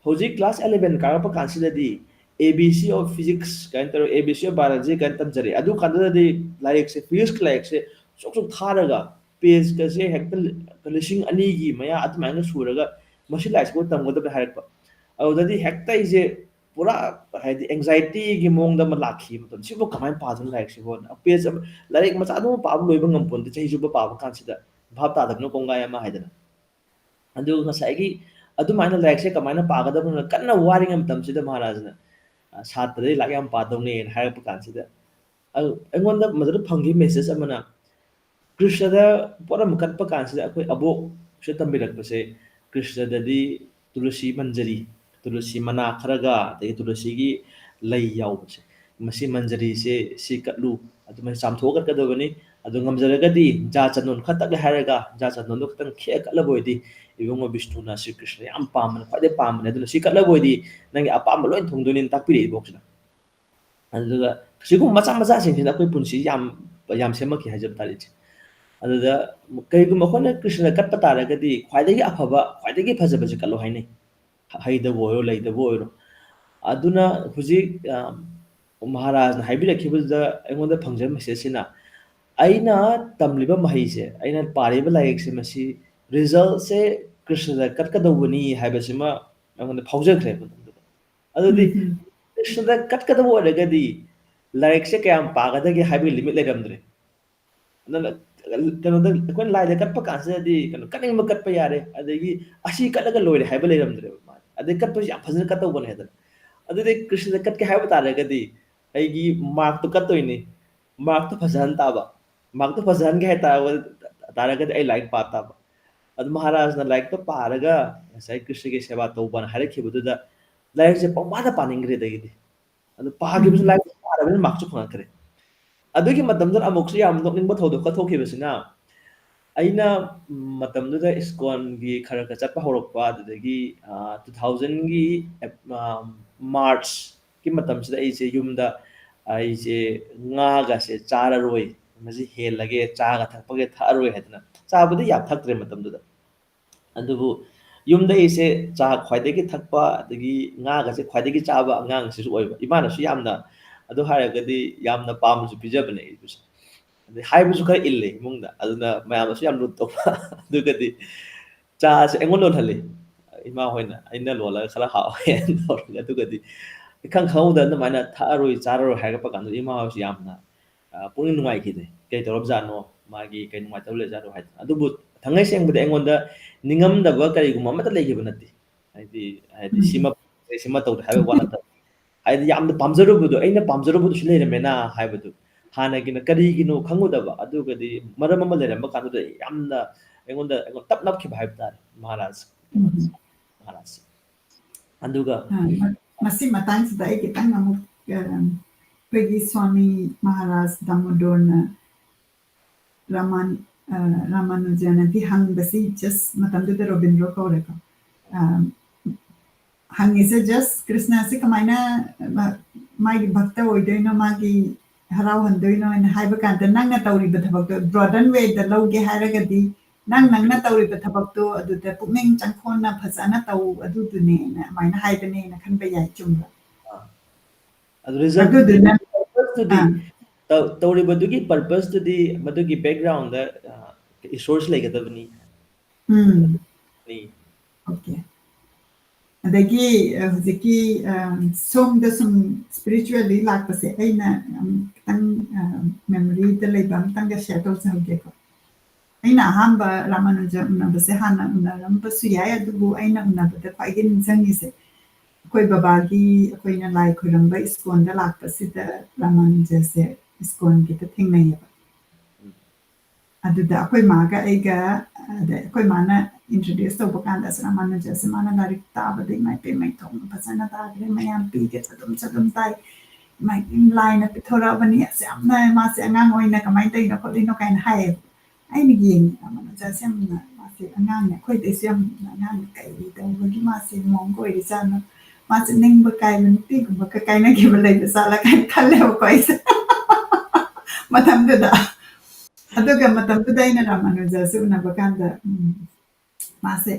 ꯍꯧꯖꯤꯛ ꯀ꯭ꯂꯥꯁ 11 ꯀꯥꯔꯛꯄ ꯀꯥꯟꯁꯤꯗꯗꯤ ABC ꯑꯣꯐ ꯐꯤꯖꯤꯛꯁ ꯀꯥꯏꯅ ꯇꯧꯔꯒ ABC ꯑꯣꯐ ꯕꯥꯏꯑꯣꯂꯣꯖꯤ ꯀꯥꯏꯅ ꯇꯝꯖꯔꯦ ꯑꯗꯨ ꯀꯥꯟꯗꯨꯗꯗꯤ ꯂꯥꯏꯔꯤꯛꯁꯦ ꯐꯤꯖꯤꯛꯁꯀꯤ ꯂꯥꯏꯔꯤꯛꯁꯦ ꯆꯣꯛ ꯊꯥꯔꯒ ꯄꯦꯖꯀꯁꯦ ꯍꯦꯛꯇ 2,000 ꯃꯌꯥ ꯑꯗꯨꯃꯥꯏꯅ ꯁꯨꯔꯒ ꯃꯁꯤ ꯂꯥꯏꯔꯤꯛꯁꯤꯕꯨ ꯇꯝꯒꯗꯕ ꯍꯥꯏꯔꯛꯄ ꯑꯗꯨꯗꯗꯤ ꯍꯦꯛꯇ ꯑꯩꯁꯦ ꯄꯨꯔꯥ ꯍꯥꯏꯗꯤ ꯑꯦꯡꯖꯥꯏꯇꯤꯒꯤ ꯃꯑꯣꯡꯗ ꯑꯃ ꯂꯥꯛꯈꯤ ꯃꯇꯝ ꯁꯤꯕꯨ ꯀꯃꯥꯏꯅ ꯄꯥꯗꯣꯏꯅꯣ ꯂꯥꯏꯔꯤꯛꯁꯤꯕꯨ ꯄꯦꯖ ꯂꯥꯏꯔꯤꯛ ꯃꯆꯥ ꯑꯗꯨꯃ ꯄꯥꯕ ꯂꯣꯏꯕ ꯉꯝꯄꯣꯟꯇꯦ ꯆꯍꯤ ꯆꯨꯞꯄ ꯄꯥꯕ ꯀꯥꯟꯁꯤꯗ ꯚꯥꯞ ꯇꯥꯗꯕꯅ ꯀꯣꯡꯒꯥꯏ ꯑꯃ ꯍꯥꯏꯗꯅ ꯑꯗꯨꯒ ꯉꯁꯥꯏꯒꯤ ꯑꯗꯨꯃꯥꯏꯅ ꯂꯥꯏꯔꯤꯛꯁꯦ ꯀꯃꯥꯏꯅ ꯄꯥꯒꯗꯕꯅꯣ ꯀꯟꯅ ꯋꯥꯔꯤꯉꯩ ꯃꯇꯝꯁꯤꯗ ꯃꯍꯥꯔꯥꯖꯅ ꯁꯥꯇ꯭ꯔꯗꯩ ꯂꯥꯏꯔꯤꯛ ꯌꯥꯝ ꯄꯥꯗꯧꯅꯦꯅ ꯍꯥꯏꯔꯛꯄ ꯀꯥꯟꯁꯤꯗ ꯑꯩꯉꯣꯟꯗ ꯃꯗꯨꯗ ꯐꯪꯈꯤꯕ ꯃꯦꯁꯦꯖ ꯑꯃꯅ ꯀ꯭ꯔꯤꯁꯅꯗ ꯄꯣꯠ ꯑꯃ ꯀꯠꯄ ꯀꯥꯟꯁꯤꯗ ꯑꯩꯈꯣꯏ ꯑꯕꯣꯛꯁꯦ ꯇꯝꯕꯤꯔꯛꯄꯁꯦ ꯀ꯭ꯔꯤꯁꯅꯗꯗꯤ ꯇꯨꯂꯁꯤ ꯃꯟꯖꯔꯤ ꯇꯨꯂꯁꯤ ꯃꯅꯥ ꯈꯔꯒ ꯑꯗꯒꯤ ꯇꯨꯂꯁꯤꯒꯤ ꯂꯩ ꯌꯥꯎꯕꯁꯦ ꯃꯁꯤ ꯃꯟꯖꯔꯤꯁꯦ ꯁꯤ ꯀꯠꯂꯨ ꯑꯗꯨꯃꯥꯏꯅ ꯆꯥꯝꯊꯣꯛꯑ ꯀꯠꯀꯗꯕꯅꯤ ꯑꯗꯨ ꯉꯝꯖꯔꯒꯗꯤ ꯖꯥ ꯆꯟꯗꯣꯟ ꯈꯔ ꯇꯛꯂꯦ ꯍꯥꯏꯔꯒ ꯖꯥ ꯆꯟꯗꯣꯟꯗꯣ ꯈꯤꯇꯪ ꯈꯦꯠ ꯀꯠꯂꯕ ꯑꯣꯏꯗꯤ ꯏꯕꯨꯡꯉꯣ ꯕꯤꯁꯅꯨꯅ ꯁ꯭ꯔꯤ ꯀ꯭ꯔꯤꯁꯅ ꯌꯥꯝ ꯄꯥꯝꯕꯅ ꯈ꯭ꯋꯥꯏꯗꯩ ꯄꯥꯝꯕꯅꯦ ꯑꯗꯨꯅ ꯁꯤ ꯀꯠꯂꯕ ꯑꯣꯏꯗꯤ ꯅꯪꯒꯤ ꯑꯄꯥꯝꯕ ꯂꯣꯏ ꯊꯨꯡꯗꯣꯏꯅꯤꯅ ꯇꯥꯛꯄꯤꯔꯛꯏ ꯏꯕꯣꯛꯁꯤꯅ ꯑꯗꯨꯒ ꯁꯤꯒꯨꯝꯕ ꯃꯆꯥ ꯃꯆꯥꯁꯤꯡꯁꯤꯅ ꯑꯩꯈꯣꯏ ꯄꯨꯟꯁꯤ ꯌꯥꯝ ꯌꯥꯝ ꯁꯦꯝꯃꯛꯈꯤ ꯍꯥꯏꯖꯕ ꯇꯥꯔꯦ ꯏꯆꯦ ꯑꯗꯨꯗ ꯀꯔꯤꯒꯨꯝꯕ ꯑꯩꯈꯣꯏꯅ ꯀ꯭ꯔꯤꯁꯅꯗ ꯀꯠꯄ ꯇꯥꯔꯒꯗꯤ ꯈ꯭ꯋꯥꯏꯗꯒꯤ ꯑꯐꯕ ꯈ꯭ꯋꯥꯏꯗꯒꯤ ꯐꯖꯕꯁꯦ ꯀꯠꯂꯣ ꯍꯥꯏꯅꯩ ꯍꯩꯗꯕꯨ ꯑꯣꯏꯔꯣ ꯂꯩꯗꯕꯨ ꯑꯣꯏꯔꯣ ꯑꯗꯨꯅ ꯍꯧꯖꯤꯛ ꯃꯍꯥꯔꯥꯖꯅ ꯍꯥꯏꯕꯤꯔꯛꯈꯤꯕꯗꯨꯗ ꯑꯩꯉꯣꯟꯗ ꯐꯪꯖꯕ ꯃꯦꯁꯦꯖꯁꯤꯅ ꯑꯩꯅ ꯇꯝꯂꯤꯕ ꯃꯍꯩꯁꯦ ꯑꯩꯅ ꯄꯥꯔꯤꯕ ꯂꯥꯏꯔꯤꯛꯁꯦ ꯃꯁꯤ ꯔꯤꯖꯜꯠꯁꯦ ꯀ꯭ꯔꯤꯁꯅꯗ ꯀꯠꯀꯗꯧꯕꯅꯤ ꯍꯥꯏꯕꯁꯤꯃ ꯑꯩꯉꯣꯟꯗ ꯐꯥꯎꯖꯈ꯭ꯔꯦ ꯃꯇꯝꯗꯨꯗ ꯑꯗꯨꯗꯤ ꯀ꯭ꯔꯤꯁꯅꯗ ꯀꯠꯀꯗꯕ ꯑꯣꯏꯔꯒꯗꯤ ꯂꯥꯏꯔꯤꯛꯁꯦ ꯀꯌꯥꯝ ꯄꯥꯒꯗꯒꯦ ꯍꯥꯏꯕꯒꯤ ꯂꯤꯃꯤꯠ ꯂꯩꯔꯝꯗ꯭ꯔꯦ ꯑꯗꯨꯅ ꯀꯩꯅꯣꯗ ꯑꯩꯈꯣꯏꯅ ꯂꯥꯏꯗ ꯀꯠꯄ ꯀꯥꯟꯁꯤꯗꯗꯤ ꯀꯩꯅꯣ ꯀꯠꯅꯤꯡꯕ ꯀꯠꯄ ꯌꯥꯔꯦ ꯑꯗꯒꯤ ꯑꯁꯤ ꯀꯠꯂꯒ ꯂꯣꯏꯔꯦ ꯍꯥꯏꯕ ꯂꯩꯔꯝꯗ꯭ꯔꯦꯕ ꯃꯥꯗꯤ ꯑꯗꯩ ꯀꯠꯄꯁꯨ ꯌꯥꯝ ꯐꯖꯅ ꯀꯠꯇꯧꯕꯅꯦ ꯍꯥꯏꯗꯅ ꯑꯗꯨꯗꯤ ꯀ꯭ꯔꯤꯁꯅꯗ ꯀꯠꯀꯦ ꯍꯥꯏꯕ ꯇꯥꯔꯒꯗꯤ ꯑꯩꯒꯤ ꯃꯥꯔꯛꯇꯣ ꯀꯠꯇꯣꯏꯅꯤ ꯃꯥꯔꯛꯇꯣ ꯐꯖꯍꯟ ꯇꯥꯕ ꯃꯥꯔꯛꯇꯣ ꯐꯖꯍꯟꯒꯦ ꯍꯥꯏ ꯇꯥꯔꯒꯗꯤ ꯑꯩ ꯂꯥꯏꯔꯤꯛ ꯄꯥ ꯇꯥꯕ ꯑꯗꯨ ꯃꯍꯥꯔꯥꯖꯅ ꯂꯥꯏꯔꯤꯛꯇꯣ ꯄꯥꯔꯒ ꯉꯁꯥꯏ ꯀ꯭ꯔꯤꯁꯅꯒꯤ ꯁꯦꯕꯥ ꯇꯧꯕꯅ ꯍꯥꯏꯔꯛꯈꯤꯕꯗꯨꯗ ꯂꯥꯏꯔꯤꯛꯁꯦ ꯄꯪꯄꯥꯗ ꯄꯥꯅꯤꯡꯈ꯭ꯔꯦ ꯑꯗꯒꯤꯗꯤ ꯑꯗꯨ ꯄꯥꯈꯤꯕꯁꯨ ꯂꯥꯏꯔꯤꯛ ꯄꯥꯔꯕꯅꯤꯅ ꯃꯥꯔꯛꯁꯨ ꯐꯪꯉꯛꯈ꯭ꯔꯦ ꯑꯗꯨꯒꯤ ꯃꯇꯝꯗꯨꯗ ꯑꯃꯨꯛꯁꯨ ꯌꯥꯝ ꯅꯣꯛꯅꯤꯡꯕ ꯊꯧꯗꯣꯛꯀ ꯊꯣꯛꯈꯤꯕꯁꯤꯅ ꯑꯩꯅ ꯃꯇꯝꯗꯨꯗ ꯏꯁꯀꯣꯟꯒꯤ ꯈꯔ ꯈꯔ ꯆꯠꯄ ꯍꯧꯔꯛꯄ ꯑꯗꯨꯗꯒꯤ 2000ꯒꯤ ꯃꯥꯔꯆꯀꯤ ꯃꯇꯝꯁꯤꯗ ꯑꯩꯁꯦ ꯌꯨꯝꯗ ꯑꯩꯁꯦ ꯉꯥꯒꯁꯦ ꯆꯥꯔꯔꯣꯏ ꯃꯁꯤ ꯍꯦꯜꯂꯒꯦ ꯆꯥꯒ ꯊꯛꯄꯒ ꯊꯛꯑꯔꯣꯏ ꯍꯥꯏꯗꯅ ꯆꯥꯕꯨꯗꯤ ꯌꯥꯝ ꯊꯛꯇ꯭ꯔꯦ ꯃꯇꯝꯗꯨꯗ ꯑꯗꯨꯕꯨ ꯌꯨꯝꯗ ꯑꯩꯁꯦ ꯆꯥ ꯈ꯭ꯋꯥꯏꯗꯒꯤ ꯊꯛꯄ ꯑꯗꯒꯤ ꯉꯥꯒꯁꯦ ꯈ꯭ꯋꯥꯏꯗꯒꯤ ꯆꯥꯕ ꯑꯉꯥꯡꯁꯤꯁꯨ ꯑꯣꯏꯕ ꯏꯃꯥꯅꯁꯨ ꯌꯥꯝꯅ ꯑꯗꯨ ꯍꯥꯏꯔꯒꯗꯤ ꯌꯥꯝꯅ ꯄꯥꯝꯅꯁꯨ ꯄꯤꯖꯕꯅꯦ ꯑꯩꯕꯨꯁꯨ ꯑꯗꯩ ꯍꯥꯏꯕꯁꯨ ꯈꯔ ꯏꯜꯂꯦ ꯏꯃꯨꯡꯗ ꯑꯗꯨꯅ ꯃꯌꯥꯝꯅꯁꯨ ꯌꯥꯝ ꯂꯨꯠ ꯇꯧꯕ ꯑꯗꯨꯒꯗꯤ ꯆꯥꯁꯦ ꯑꯩꯉꯣꯟꯗ ꯂꯣꯜꯍꯜꯂꯤ ꯏꯃꯥ ꯍꯣꯏꯅ ꯑꯩꯅ ꯂꯣꯜꯂꯒ ꯈꯔ ꯍꯥꯎꯋꯦꯅ ꯇꯧꯔꯒ ꯑꯗꯨꯒꯗꯤ ꯏꯈꯪ ꯈꯪꯍꯧꯗ ꯑꯗꯨꯃꯥꯏꯅ ꯊꯛꯑꯔꯣꯏ ꯆꯥꯔꯔꯣꯏ ꯍꯥꯏꯔꯛꯄ ꯀꯥꯟꯗ ꯏꯃꯥ ꯍꯣꯏꯁꯨ ꯌꯥꯝꯅ ꯄꯨꯛꯅꯤꯡ ꯅꯨꯡꯉꯥꯏꯈꯤꯗꯦ ꯀꯩ ꯇꯧꯔꯕꯖꯥꯠꯅꯣ ꯃꯥꯒꯤ ꯀꯩ ꯅꯨꯡꯉꯥꯏꯇꯕ ꯂꯩꯖꯥꯠꯅꯣ ꯍꯥꯏꯗꯅ ꯑꯗꯨꯕꯨ ꯊꯥꯡꯉꯩ ꯁꯦꯡꯕꯗꯤ ꯑꯩꯉꯣꯟꯗ ꯅꯤꯡꯉꯝꯗꯕ ꯀꯔꯤꯒꯨꯝꯕ ꯑꯃꯠꯇ ꯂꯩꯈꯤꯕ ꯅꯠꯇꯦ ꯍꯥꯏꯗꯤ ꯁꯤꯃ ꯇꯧꯗꯦ ꯍꯥꯏꯕ ꯋꯥ ꯅꯠꯇꯕ ꯍꯥꯏꯗꯤ ꯌꯥꯝꯅ ꯄꯥꯝꯖꯔꯨꯕꯗꯣ ꯑꯩꯅ ꯄꯥꯝꯖꯔꯨꯕꯗꯨꯁꯨ ꯂꯩꯔꯝꯃꯦꯅ ꯍꯥꯏꯕꯗꯨ ꯍꯥꯟꯅꯒꯤꯅ ꯀꯔꯤꯒꯤꯅꯣ ꯈꯪꯉꯨꯗꯕ ꯑꯗꯨꯒꯗꯤ ꯃꯔꯝ ꯑꯃ ꯂꯩꯔꯝꯕ ꯀꯥꯟꯗꯨꯗ ꯌꯥꯝꯅ ꯑꯩꯉꯣꯟꯗ ꯇꯞ ꯅꯞꯈꯤꯕ ꯍꯥꯏꯕ ꯇꯥꯔꯦ ꯃꯍꯥꯔꯥꯖ ꯀꯩꯅꯣꯁꯦ ꯃꯍꯥꯔꯥꯖꯁꯦ ꯑꯗꯨꯒ ꯃꯁꯤ ꯃꯇꯥꯡꯁꯤꯗ ꯑꯩ ꯈꯤꯇꯪ ꯑꯃꯨꯛ ꯑꯩꯈꯣꯏꯒꯤ ꯁ꯭ꯋꯥꯃꯤ ꯃꯍꯥꯔꯥꯖ ꯗꯥꯃꯣꯗꯣꯔꯅ ꯔꯥꯃꯥꯅꯨꯖꯅꯗꯤ ꯍꯪꯕꯁꯤ ꯖꯁ ꯃꯇꯝꯗꯨꯗ ꯔꯣꯕꯤꯟꯗ꯭ꯔꯣ ꯀꯧꯔꯦꯀꯣ ꯍꯪꯉꯤꯁꯦ ꯖꯁ ꯀ꯭ꯔꯤꯁꯅꯁꯤ ꯀꯃꯥꯏꯅ ꯃꯥꯒꯤ ꯚꯛꯇ ꯑꯣꯏꯗꯣꯏꯅꯣ ꯃꯥꯒꯤ ꯍꯔꯥꯎꯍꯟꯗꯣꯏꯅꯣ ꯍꯥꯏꯅ ꯍꯥꯏꯕ ꯀꯥꯟꯗ ꯅꯪꯅ ꯇꯧꯔꯤꯕ ꯊꯕꯛꯇꯣ ꯕ꯭ꯔꯣꯗꯟ ꯋꯦꯗ ꯂꯧꯒꯦ ꯍꯥꯏꯔꯒꯗꯤ ꯅꯪꯅ ꯇꯧꯔꯤꯕ ꯊꯕꯛꯇꯣ ꯑꯗꯨꯗ ꯄꯨꯛꯅꯤꯡ ꯆꯪꯈꯣꯟꯅ ꯐꯖꯅ ꯇꯧ ꯑꯗꯨꯗꯨꯅꯦꯅ ꯑꯗꯨꯃꯥꯏꯅ ꯍꯥꯏꯕꯅꯦꯅ ꯈꯟꯕ ꯌꯥꯏ ꯆꯨꯝꯕ ꯑꯗꯨ ꯔꯤꯖꯜ ꯑꯗꯨꯗꯨꯅ ꯇꯧꯔꯤꯕꯗꯨꯒꯤ ꯄꯔꯄꯁꯇꯨꯗꯤ ꯃꯗꯨꯒꯤ ꯕꯦꯛꯒ꯭ꯔꯥꯎꯟꯗ ꯏꯁꯣꯔꯁ ꯂꯩꯒꯗꯕꯅꯤ ꯑꯣꯀꯦ ꯑꯗꯒꯤ ꯍꯧꯖꯤꯛꯀꯤ ꯁꯣꯝꯗ ꯁꯨꯝ ꯁ꯭ꯄꯤꯔꯤꯆꯨꯋꯦꯜꯂꯤ ꯂꯥꯛꯄꯁꯦ ꯑꯩꯅ ꯈꯤꯇꯪ ꯃꯦꯃꯣꯔꯤꯗ ꯂꯩꯕ ꯑꯝꯇꯪꯒ ꯁꯤꯌꯔ ꯇꯧꯖꯍꯧꯒꯦꯀꯣ ꯑꯩꯅ ꯑꯍꯥꯟꯕ ꯔꯥꯃꯥꯅꯨꯖ ꯎꯅꯕꯁꯦ ꯍꯥꯟꯅ ꯎꯅꯔꯝꯕꯁꯨ ꯌꯥꯏ ꯑꯗꯨꯕꯨ ꯑꯩꯅ ꯎꯅꯕꯗ ꯈ꯭ꯋꯥꯏꯗꯒꯤ ꯅꯤꯡꯁꯤꯡꯉꯤꯁꯦ ꯑꯩꯈꯣꯏ ꯕꯕꯥꯒꯤ ꯑꯩꯈꯣꯏꯅ ꯂꯥꯏ ꯈꯣꯏꯔꯝꯕ ꯏꯁꯀꯣꯟꯗ ꯂꯥꯛꯄꯁꯤꯗ ꯔꯥꯃꯥꯅꯨꯖꯁꯦ ꯏꯁꯀꯣꯟꯒꯤꯗ ꯊꯦꯡꯅꯩꯌꯦꯕ ꯑꯗꯨꯗ ꯑꯩꯈꯣꯏ ꯃꯥꯒ ꯑꯩꯒ ꯑꯗꯩ ꯑꯩꯈꯣꯏ ꯃꯥꯅ ꯏꯟꯇ꯭ꯔꯣꯗ꯭ꯌꯨꯁ ꯇꯧꯕ ꯀꯥꯟꯗ ꯔꯥꯃꯥꯅꯨꯖꯁꯦ ꯃꯥꯅ ꯂꯥꯏꯔꯤꯛ ꯇꯥꯕꯗꯩ ꯃꯩꯊꯣꯡ ꯐꯖꯅ ꯇꯥꯈ꯭ꯔꯦ ꯃꯌꯥꯝ ꯄꯤꯒꯦ ꯑꯗꯨꯝ ꯇꯥꯏ ꯂꯥꯏꯅ ꯄꯤꯊꯣꯔꯛꯑꯕꯅꯤ ꯑꯁ ꯌꯥꯝꯅ ꯃꯥꯁꯦ ꯑꯉꯥꯡ ꯑꯣꯏꯅ ꯀꯃꯥꯏꯅ ꯇꯧꯔꯤꯅꯣ ꯈꯣꯠꯂꯤꯅꯣ ꯀꯥꯏꯅ ꯍꯥꯏꯌꯦꯕ ꯑꯩꯅ ꯌꯦꯡꯉꯦ ꯔꯥꯃꯥꯅꯨꯖꯁꯦ ꯌꯥꯝꯅ ꯃꯥꯁꯦ ꯑꯉꯥꯡꯅꯦ ꯑꯩꯈꯣꯏꯗꯩꯁꯨ ꯌꯥꯝꯅ ꯑꯉꯥꯡꯅꯦ ꯀꯩ ꯇꯧꯕꯒꯤ ꯃꯥꯁꯦ ꯃꯑꯣꯡ ꯑꯣꯏꯔꯤꯖꯥꯠꯅꯣ ꯃꯥꯁꯦ ꯅꯤꯡꯕ ꯀꯥꯏꯕ ꯅꯨꯄꯤꯒꯨꯝꯕꯒ ꯀꯥꯏꯅꯈꯤꯕ ꯂꯩꯕ ꯖꯥꯠꯂꯥ ꯀꯥꯏꯅ ꯈꯜꯂꯦꯕꯀꯣ ꯑꯩꯁꯦ ꯃꯇꯝꯗꯨꯗ ꯑꯗꯨꯒ ꯃꯇꯝꯗꯨꯗ ꯑꯩꯅ ꯔꯥꯃꯥꯅꯨꯖꯁꯦ ꯎꯅꯕ ꯀꯥꯟꯗ ꯃꯥꯁꯦ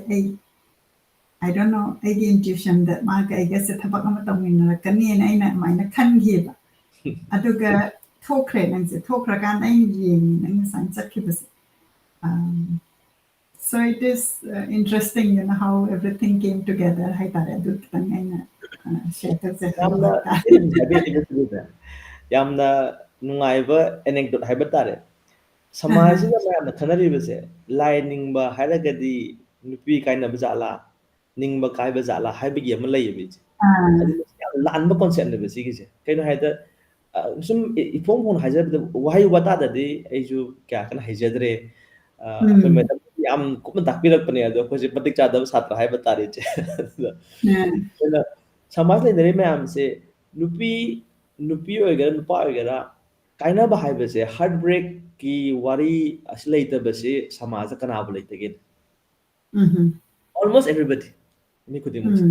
I don't know ꯑꯩꯒꯤ intuitionꯗ ꯃꯥꯒ ꯑꯩꯒꯁꯦ ꯊꯕꯛ ꯑꯃ ꯇꯧꯃꯤꯟꯅꯔꯛꯀꯅꯤꯅ ꯑꯩꯅ ꯑꯗꯨꯃꯥꯏꯅ ꯈꯟꯈꯤꯕ ꯑꯗꯨꯒ ꯊꯣꯛꯈ꯭ꯔꯦ ꯅꯪꯁꯦ ꯊꯣꯛꯈ꯭ꯔꯀꯥꯟꯗ ꯑꯩꯅ ꯌꯦꯡꯉꯤ ꯅꯪ ꯉꯁꯥꯏꯅ ꯆꯠꯈꯤꯕꯁꯦ so it is interesting how everything came together ꯍꯥꯏꯇꯥꯔꯦ ꯑꯗꯨ ꯈꯤꯇꯪ ꯑꯩꯅ share ꯇꯧꯖꯍꯧꯕ ꯌꯥꯝꯅ ꯌꯥꯝꯅ ꯅꯨꯡꯉꯥꯏꯕ ꯑꯦꯅꯦꯛꯗꯣꯠ ꯍꯥꯏꯕ ꯇꯥꯔꯦ ꯁꯃꯥꯖꯁꯤꯗ ꯃꯌꯥꯝꯅ ꯈꯟꯅꯔꯤꯕꯁꯦ ꯂꯥꯏ ꯅꯤꯡꯕ ꯍꯥꯏꯔꯒꯗꯤ ꯅꯨꯄꯤ ꯀꯥꯏꯅꯕ ꯖꯥꯠꯂꯥ ꯅꯤꯡꯕ ꯀꯥꯏꯕ ꯖꯥꯠꯂꯥ ꯍꯥꯏꯕꯒꯤ ꯑꯃ ꯂꯩꯌꯦꯕ ꯏꯆꯦ ꯑꯗꯨ ꯌꯥꯝ ꯂꯥꯟꯕ ꯀꯣꯟꯁꯦꯞꯅꯦꯕ ꯁꯤꯒꯤꯁꯦ ꯀꯩꯅꯣ ꯍꯥꯏꯗ ꯁꯨꯝ ꯏꯐꯣꯡ ꯐꯣꯡꯅ ꯍꯥꯏꯖꯕꯗ ꯋꯥꯍꯩ ꯋꯥꯇꯥꯗꯗꯤ ꯑꯩꯁꯨ ꯀꯌꯥ ꯀꯟꯅ ꯍꯩꯖꯗ꯭ꯔꯦ ꯑꯩꯈꯣꯏ ꯃꯦꯗꯥꯝ ꯌꯥꯝ ꯀꯨꯞꯅ ꯇꯥꯛꯄꯤꯔꯛꯄꯅꯦ ꯑꯗꯣ ꯑꯩꯈꯣꯏꯁꯦ ꯃꯇꯤꯛ ꯆꯥꯗꯕ ꯁꯥꯇ꯭ꯔ ꯍꯥꯏꯕ ꯇꯥꯔꯦ ꯏꯆꯦ ꯑꯗꯨꯗ ꯑꯩꯈꯣꯏꯅ ꯁꯃꯥꯖ ꯂꯩꯅꯔꯤ ꯃꯌꯥꯝꯁꯦ ꯅꯨꯄꯤ ꯑꯣꯏꯒꯦꯔꯥ ꯅꯨꯄꯥ ꯑꯣꯏꯒꯦꯔꯥ ꯀꯥꯏꯅꯕ ꯍꯥꯏꯕꯁꯦ ꯍꯥꯔꯠ ꯕ꯭ꯔꯦꯛꯀꯤ ꯋꯥꯔꯤ ꯑꯁꯤ ꯂꯩꯇꯕꯁꯤ ꯁꯃꯥꯖꯗ ꯀꯅꯥꯕꯨ ꯂꯩꯇꯒꯦ ꯑꯣꯜꯃꯣꯁ ꯑꯦꯚ꯭ꯔꯤꯕꯗꯤ ꯃꯤ ꯈꯨꯗꯤꯡꯃꯛꯁꯦ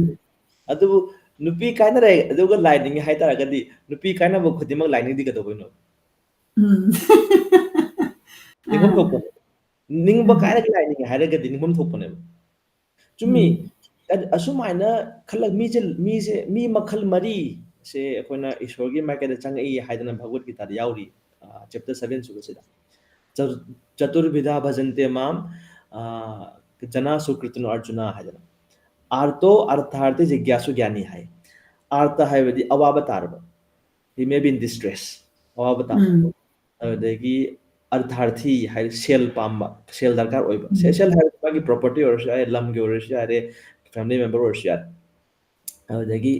ꯑꯗꯨꯕꯨ ꯅꯨꯄꯤ ꯀꯥꯏꯅꯔꯦ ꯑꯗꯨꯒ ꯂꯥꯏ ꯅꯤꯡꯉꯦ ꯍꯥꯏꯇꯥꯔꯒꯗꯤ ꯅꯨꯄꯤ ꯀꯥꯏꯅꯕ ꯈꯨꯗꯤꯡꯃꯛ ꯂꯥꯏꯅꯤꯡꯗꯤ ꯀꯩꯗꯧꯕꯩꯅꯣ 음. ꯅꯤꯡꯐꯝ 아. ꯊꯣꯛꯄꯅꯦ ꯅꯤꯡꯕ 음. ꯀꯥꯏꯔꯒ ꯂꯥꯏꯅꯤꯡꯉꯦ ꯍꯥꯏꯔꯒꯗꯤ ꯅꯤꯡꯐꯝ ꯊꯣꯛꯄꯅꯦꯕ ꯆꯨꯝꯃꯤ 음. ꯑꯁꯨꯃꯥꯏꯅ ꯈꯜꯂ ꯃꯤ ꯃꯈꯜ ꯃꯔꯤ ꯁꯦ ꯑꯩꯈꯣꯏꯅ ꯏꯁꯣꯔꯒꯤ ꯃꯥꯏꯀꯩꯗ ꯆꯪꯉꯛꯏ ꯍꯥꯏꯗꯅ ꯚꯒꯋꯠ ꯒꯤꯇꯥꯗ ꯌꯥꯎꯔꯤ ꯆꯦꯞꯇꯔ 7 ꯁꯨꯕꯁꯤꯗ ꯆꯇꯨꯔꯚꯤꯙꯥ ꯚꯖꯟꯇꯦ ꯃꯥꯝ ꯖꯅꯥ ꯁꯨꯀ꯭ꯔꯤꯇꯅꯣ ꯑꯔꯖꯨꯅ ꯍꯥꯏꯗꯅ आर्तो अर्थार्थी जिज्ञासु ज्ञानी है आर्त है अवाब तारब he may be in distress अवाब तारब 음. अदगी अर्थार्थी है सेल पाम्बा सेल दरकार ओइबा 음. सेल है बाकी प्रॉपर्टी और से लम के और से फैमिली मेंबर और से अदगी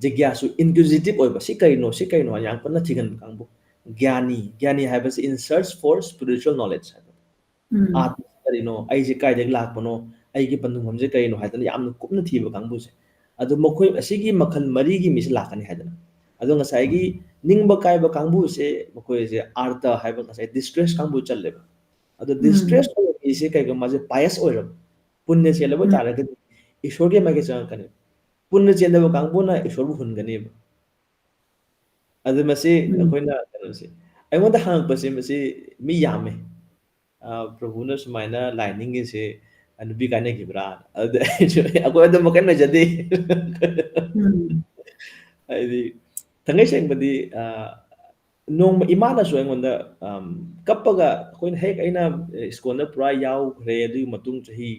जिज्ञासु इंक्विजिटिव ओइबा सी कइनो यां पन्ना थिगन कांबु ज्ञानी है बस in search for spiritual knowledge 음. आत्मा करीनो अइसे कायदग लाकपनो अइगे बंदुंगमजे कइनो हायदना यामना कुपना थीबा कांबुसे अदु मखोय असिगी मखल मरीगी मिस लाकनी हायदना अदु ngसाइगी निंगबा कायबा कांबुसे मखोयसे आर्ता हायबा ngसाइ डिस्ट्रेस कांबु चल्लेबा अदु डिस्ट्रेस 음. इसे कायगा माजे पायस ओइरब पुण्य चेलबो 음. तारगदि ईश्वरगे मागे चंगकने पुण्य चेलबा कांबुना ईश्वरबु हुनगनेबा अदु मसे 음. अखोयना कनोसे अइमोंदा हांगपसे मसे मी यामे प्रभुना सुमाइना लाइनिंगसे नुपी कायनाखिब्रा अदु अखोय अदु मकन लजदे 음. हाइदि थंगै सेंबदि नोंम इमानासु अइमोंदा कप्पगा अखोयना हेक अइना स्कूलना पुरा यावख्रे अदुगि मतुंग चही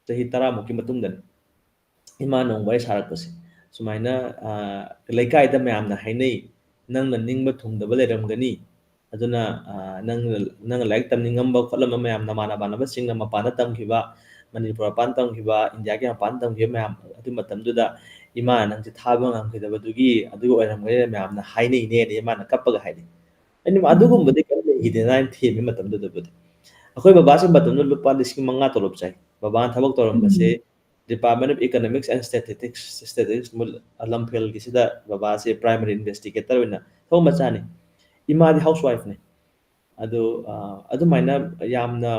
10 मुकी मतुंगदन इमा नोंग वाइ सारकपसे सुमाइना लेकाइदा मयामना हाइनै नंगना निंगबा थुंगदबा लेरमगनी अदुना नंग लाइक तमनिंगंबा खोलम मयाम नमाना बानबा सिंगना मपाना तमखिबा मणिपुर पान तमखिबा इंडिया के मपान तमखिबा मयाम अदु मतमदुदा इमा नंगसे थाबा ngamkhidabadुगी अदु ओइरमगने मयामना हाइनै ने ने माना कप्पगा हाइनै अनि अदुगुम्बदि कम हिदेनाइन थेमि मतमदुदबदि अखोय बाबासे मतमदु लुपा लिसिंग मंगा तोलब चाइ बाबा थबक तोरमबसे 음. Department of economics and statistics मुल लमफेल गिसिदा बाबासे प्राइमरी इन्वेस्टिगेटर ओइना थो मचानी इमादि हाउसवाइफ ने अदु अदुमाइना यामना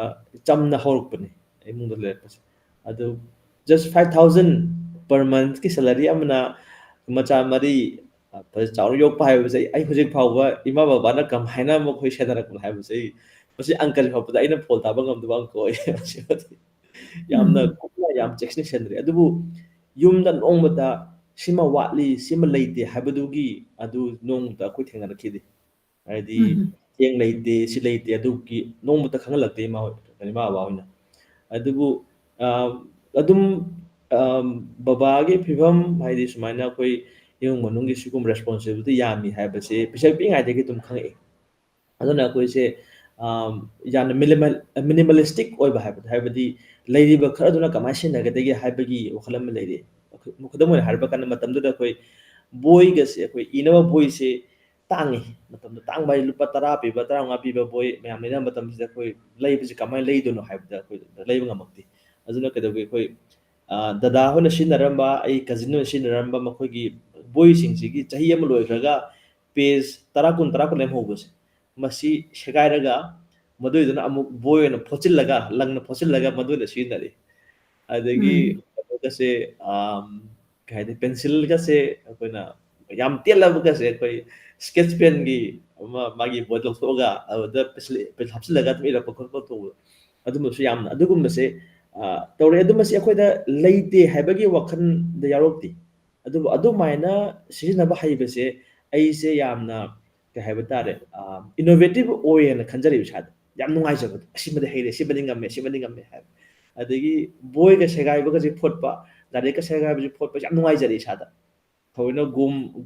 चमना हौरकपने इमुंग लेरपसे अदु जस्ट 5000 per month की सैलरी अमना मचा मरी चाउ योग पाइबसे आई हुजिक फावबा इमा बाबाना कम हाइना मखोय सेदारक हाइबसे मसी अंकल फावबदा आइना फोल ताबा ngamdaba अंकोय यामना 음. कुपना याम चेक्सनि सेंद्रे अदुबु युमदा नोंगमदा सिमा वाटली सिमा लेइते हाइबदुगी अदु नोंगदा अखोय थेंगनखिदि हाइदि 음. ꯆꯦꯡ ꯂꯩꯇꯦ ꯁꯤ ꯂꯩꯇꯦ ꯑꯗꯨꯒꯤ ꯅꯣꯡꯃꯇ ꯈꯪꯍꯜꯂꯛꯇꯦ ꯏꯃꯥ ꯏꯃꯥ ꯕꯕꯥ ꯍꯣꯏꯅ ꯑꯗꯨꯕꯨ ꯑꯗꯨꯝ ꯕꯕꯥꯒꯤ ꯐꯤꯕꯝ ꯍꯥꯏꯗꯤ ꯁꯨꯃꯥꯏꯅ ꯑꯩꯈꯣꯏ ꯏꯃꯨꯡ ꯃꯅꯨꯡꯒꯤ ꯁꯤꯒꯨꯝꯕ ꯔꯦꯁꯄꯣꯟꯁꯤꯕꯤꯂꯤꯇꯤ ꯌꯥꯝꯃꯤ ꯍꯥꯏꯕꯁꯦ ꯄꯤꯁꯛ ꯄꯤꯛꯏꯉꯩꯗꯒꯤ ꯑꯗꯨꯝ ꯈꯪꯉꯛꯏ ꯑꯗꯨꯅ ꯑꯩꯈꯣꯏꯁꯦ ꯌꯥꯝꯅ ꯃꯤꯅꯤꯃalistic ꯑꯣꯏꯕ ꯍꯥꯏꯕꯗꯣ ꯍꯥꯏꯕꯗꯤ ꯂꯩꯔꯤꯕ ꯈꯔꯗꯨꯅ ꯀꯃꯥꯏꯅ ꯁꯤꯖꯤꯟꯅꯒꯗꯒꯦ ꯍꯥꯏꯕꯒꯤ ꯋꯥꯈꯜ ꯑꯃ ꯂꯩꯔꯤ ꯈꯨꯗꯝ ꯑꯣꯏꯅ ꯍꯥꯏꯔꯕ ꯀꯥꯟꯗ ꯃꯇꯝꯗꯨꯗ ꯑꯩꯈꯣꯏ ꯕꯣꯏꯒꯁꯦ ꯑꯩꯈꯣꯏ ꯏꯅꯕ ꯕꯣꯏꯁꯦ ꯇꯥꯡꯉꯤ ꯃꯇꯝꯗ ꯇꯥꯡꯕ ꯍꯥꯏ ꯂꯨꯄꯥ 10 ꯄꯤꯕ 15 ꯄꯤꯕ ꯕꯣꯏ ꯃꯌꯥꯝ ꯂꯩꯅꯕ ꯃꯇꯝꯁꯤꯗ ꯑꯩꯈꯣꯏ ꯂꯩꯕꯁꯤ ꯀꯃꯥꯏꯅ ꯂꯩꯗꯣꯏꯅꯣ ꯍꯥꯏꯕꯗ ꯑꯩꯈꯣꯏ ꯂꯩꯕ ꯉꯝꯃꯛꯇꯦ ꯑꯗꯨꯅ ꯀꯩꯗꯧꯒꯦ ꯑꯩꯈꯣꯏ ꯗꯗꯥ ꯍꯣꯏꯅ ꯁꯤꯖꯤꯟꯅꯔꯝꯕ ꯑꯩ ꯀꯖꯤꯟ ꯍꯣꯏꯅ ꯁꯤꯖꯤꯟꯅꯔꯝꯕ ꯃꯈꯣꯏꯒꯤ ꯕꯣꯏꯁꯤꯡꯁꯤꯒꯤ ꯆꯍꯤ ꯑꯃ ꯂꯣꯏꯈ꯭ꯔꯒ ꯄꯦꯖ 10 ꯂꯦꯝꯍꯧꯕꯁꯦ ꯃꯁꯤ ꯁꯦꯒꯥꯏꯔꯒ ꯃꯗꯨꯏꯗꯨꯅ ꯑꯃꯨꯛ ꯕꯣꯏ ꯑꯣꯏꯅ ꯐꯣꯠꯆꯤꯜꯂꯒ ꯂꯪꯅ ꯐꯣꯠꯆꯤꯜꯂꯒ ꯃꯗꯨꯅ ꯁꯤꯖꯤꯟꯅꯔꯤ ꯑꯗꯒꯤ 음. ꯀꯩꯅꯣꯒꯁꯦ ꯀꯩ ꯍꯥꯏꯅꯤ ꯄꯦꯟꯁꯤꯜꯒꯁꯦ ꯑꯩꯈꯣꯏꯅ ꯌꯥꯝ ꯇꯦꯜꯂꯕꯒꯁꯦ ꯑꯩꯈꯣꯏ ꯁ꯭ꯀꯦꯠꯆ ꯄꯦꯟꯒꯤ ꯑꯃ ꯃꯥꯒꯤ ꯕꯣꯏ ꯂꯧꯊꯣꯛꯑꯒ ꯑꯗꯨꯗ ꯄꯦꯟꯁꯤꯜ ꯍꯥꯞꯆꯤꯜꯂꯒ ꯑꯗꯨꯝ ꯏꯔꯛꯄ ꯈꯣꯠꯄ ꯇꯧꯕ ꯑꯗꯨꯝꯕꯁꯨ ꯌꯥꯝꯅ ꯑꯗꯨꯒꯨꯝꯕꯁꯦ ꯇꯧꯔꯛꯑꯦ ꯑꯗꯨ ꯃꯁꯤ ꯑꯩꯈꯣꯏꯗ ꯂꯩꯇꯦ ꯍꯥꯏꯕꯒꯤ ꯋꯥꯈꯜꯗ ꯌꯥꯎꯔꯛꯇꯦ ꯑꯗꯨꯕꯨ ꯑꯗꯨꯃꯥꯏꯅ ꯁꯤꯖꯤꯟꯅꯕ ꯍꯩꯕꯁꯦ ꯑꯩꯁꯦ ꯌꯥꯝꯅ ꯀꯩ ꯍꯥꯏꯕ ꯇꯥꯔꯦ ꯏꯅꯣꯚꯦꯇꯤꯚ ꯑꯣꯏꯌꯦꯅ ꯈꯟꯖꯔꯦꯕ ꯏꯁꯥꯗ ꯌꯥꯝ ꯅꯨꯡꯉꯥꯏꯖꯕꯗꯣ ꯑꯁꯤꯃꯗꯤ ꯍꯩꯔꯦ ꯁꯤꯃꯗꯤ ꯉꯝꯃꯦ ꯁꯤꯃꯗꯤ ꯉꯝꯃꯦ ꯍꯥꯏꯕ ꯑꯗꯒꯤ ꯕꯣꯏꯒ ꯁꯦꯒꯥꯏꯕꯒꯁꯦ ꯐꯣꯠꯄ ꯂꯥꯏꯔꯤꯛꯀ ꯁꯦꯒꯥꯏꯕꯁꯦ ꯐꯣꯠꯄꯁꯦ ꯌꯥꯝ ꯅꯨꯡꯉꯥꯏꯖꯔꯦ ꯏꯁꯥꯗ ꯊꯑꯣꯏꯅ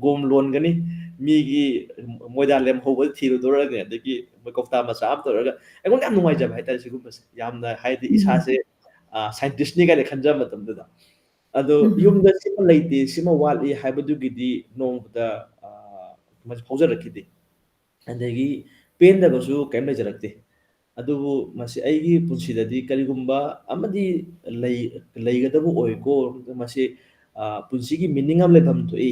ꯒꯣꯝ ꯂꯣꯟꯒꯅꯤ ꯃꯤꯒꯤ ꯃꯣꯏꯗꯥ ꯂꯦꯝꯍꯧꯕ ꯊꯤꯔꯨꯗꯣꯔꯒꯅꯤ ꯑꯗꯒꯤ ꯃꯣꯏ ꯀꯧꯇꯥ ꯃꯆꯥ ꯑꯃ ꯇꯧꯔꯒ ꯑꯩꯉꯣꯟꯗ ꯌꯥꯝ ꯅꯨꯡꯉꯥꯏꯖꯕ ꯍꯥꯏꯇꯥꯔꯦ ꯁꯤꯒꯨꯝꯕꯁꯦ ꯌꯥꯝꯅ ꯍꯥꯏꯗꯤ 음. ꯏꯁꯥꯁꯦ ꯁꯥꯏꯟꯇꯤꯁꯅꯤ ꯀꯥꯏꯅ ꯈꯟꯖꯕ ꯃꯇꯝꯗꯨꯗ ꯑꯗꯣ 음. ꯌꯨꯝꯗ ꯁꯤꯃ ꯂꯩꯇꯦ ꯁꯤꯃ ꯋꯥꯠꯂꯤ ꯍꯥꯏꯕꯗꯨꯒꯤꯗꯤ ꯅꯣꯡꯃꯗ ꯐꯥꯎꯖꯔꯛꯈꯤꯗꯦ ꯑꯗꯒꯤ ꯄꯦꯟꯗꯕꯁꯨ ꯀꯩꯝ ꯂꯩꯖꯔꯛꯇꯦ ꯑꯗꯨꯕꯨ ꯃꯁꯤ ꯑꯩꯒꯤ ꯄꯨꯟꯁꯤꯗꯗꯤ ꯀꯔꯤꯒꯨꯝꯕ ꯑꯃꯗꯤ ꯂꯩꯒꯗꯕ ꯑꯣꯏꯀꯣ ꯃꯁꯤ ꯄꯨꯟꯁꯤꯒꯤ ꯃꯤꯅꯤꯡ ꯑꯃ ꯂꯩꯐꯝ ꯊꯣꯛꯏ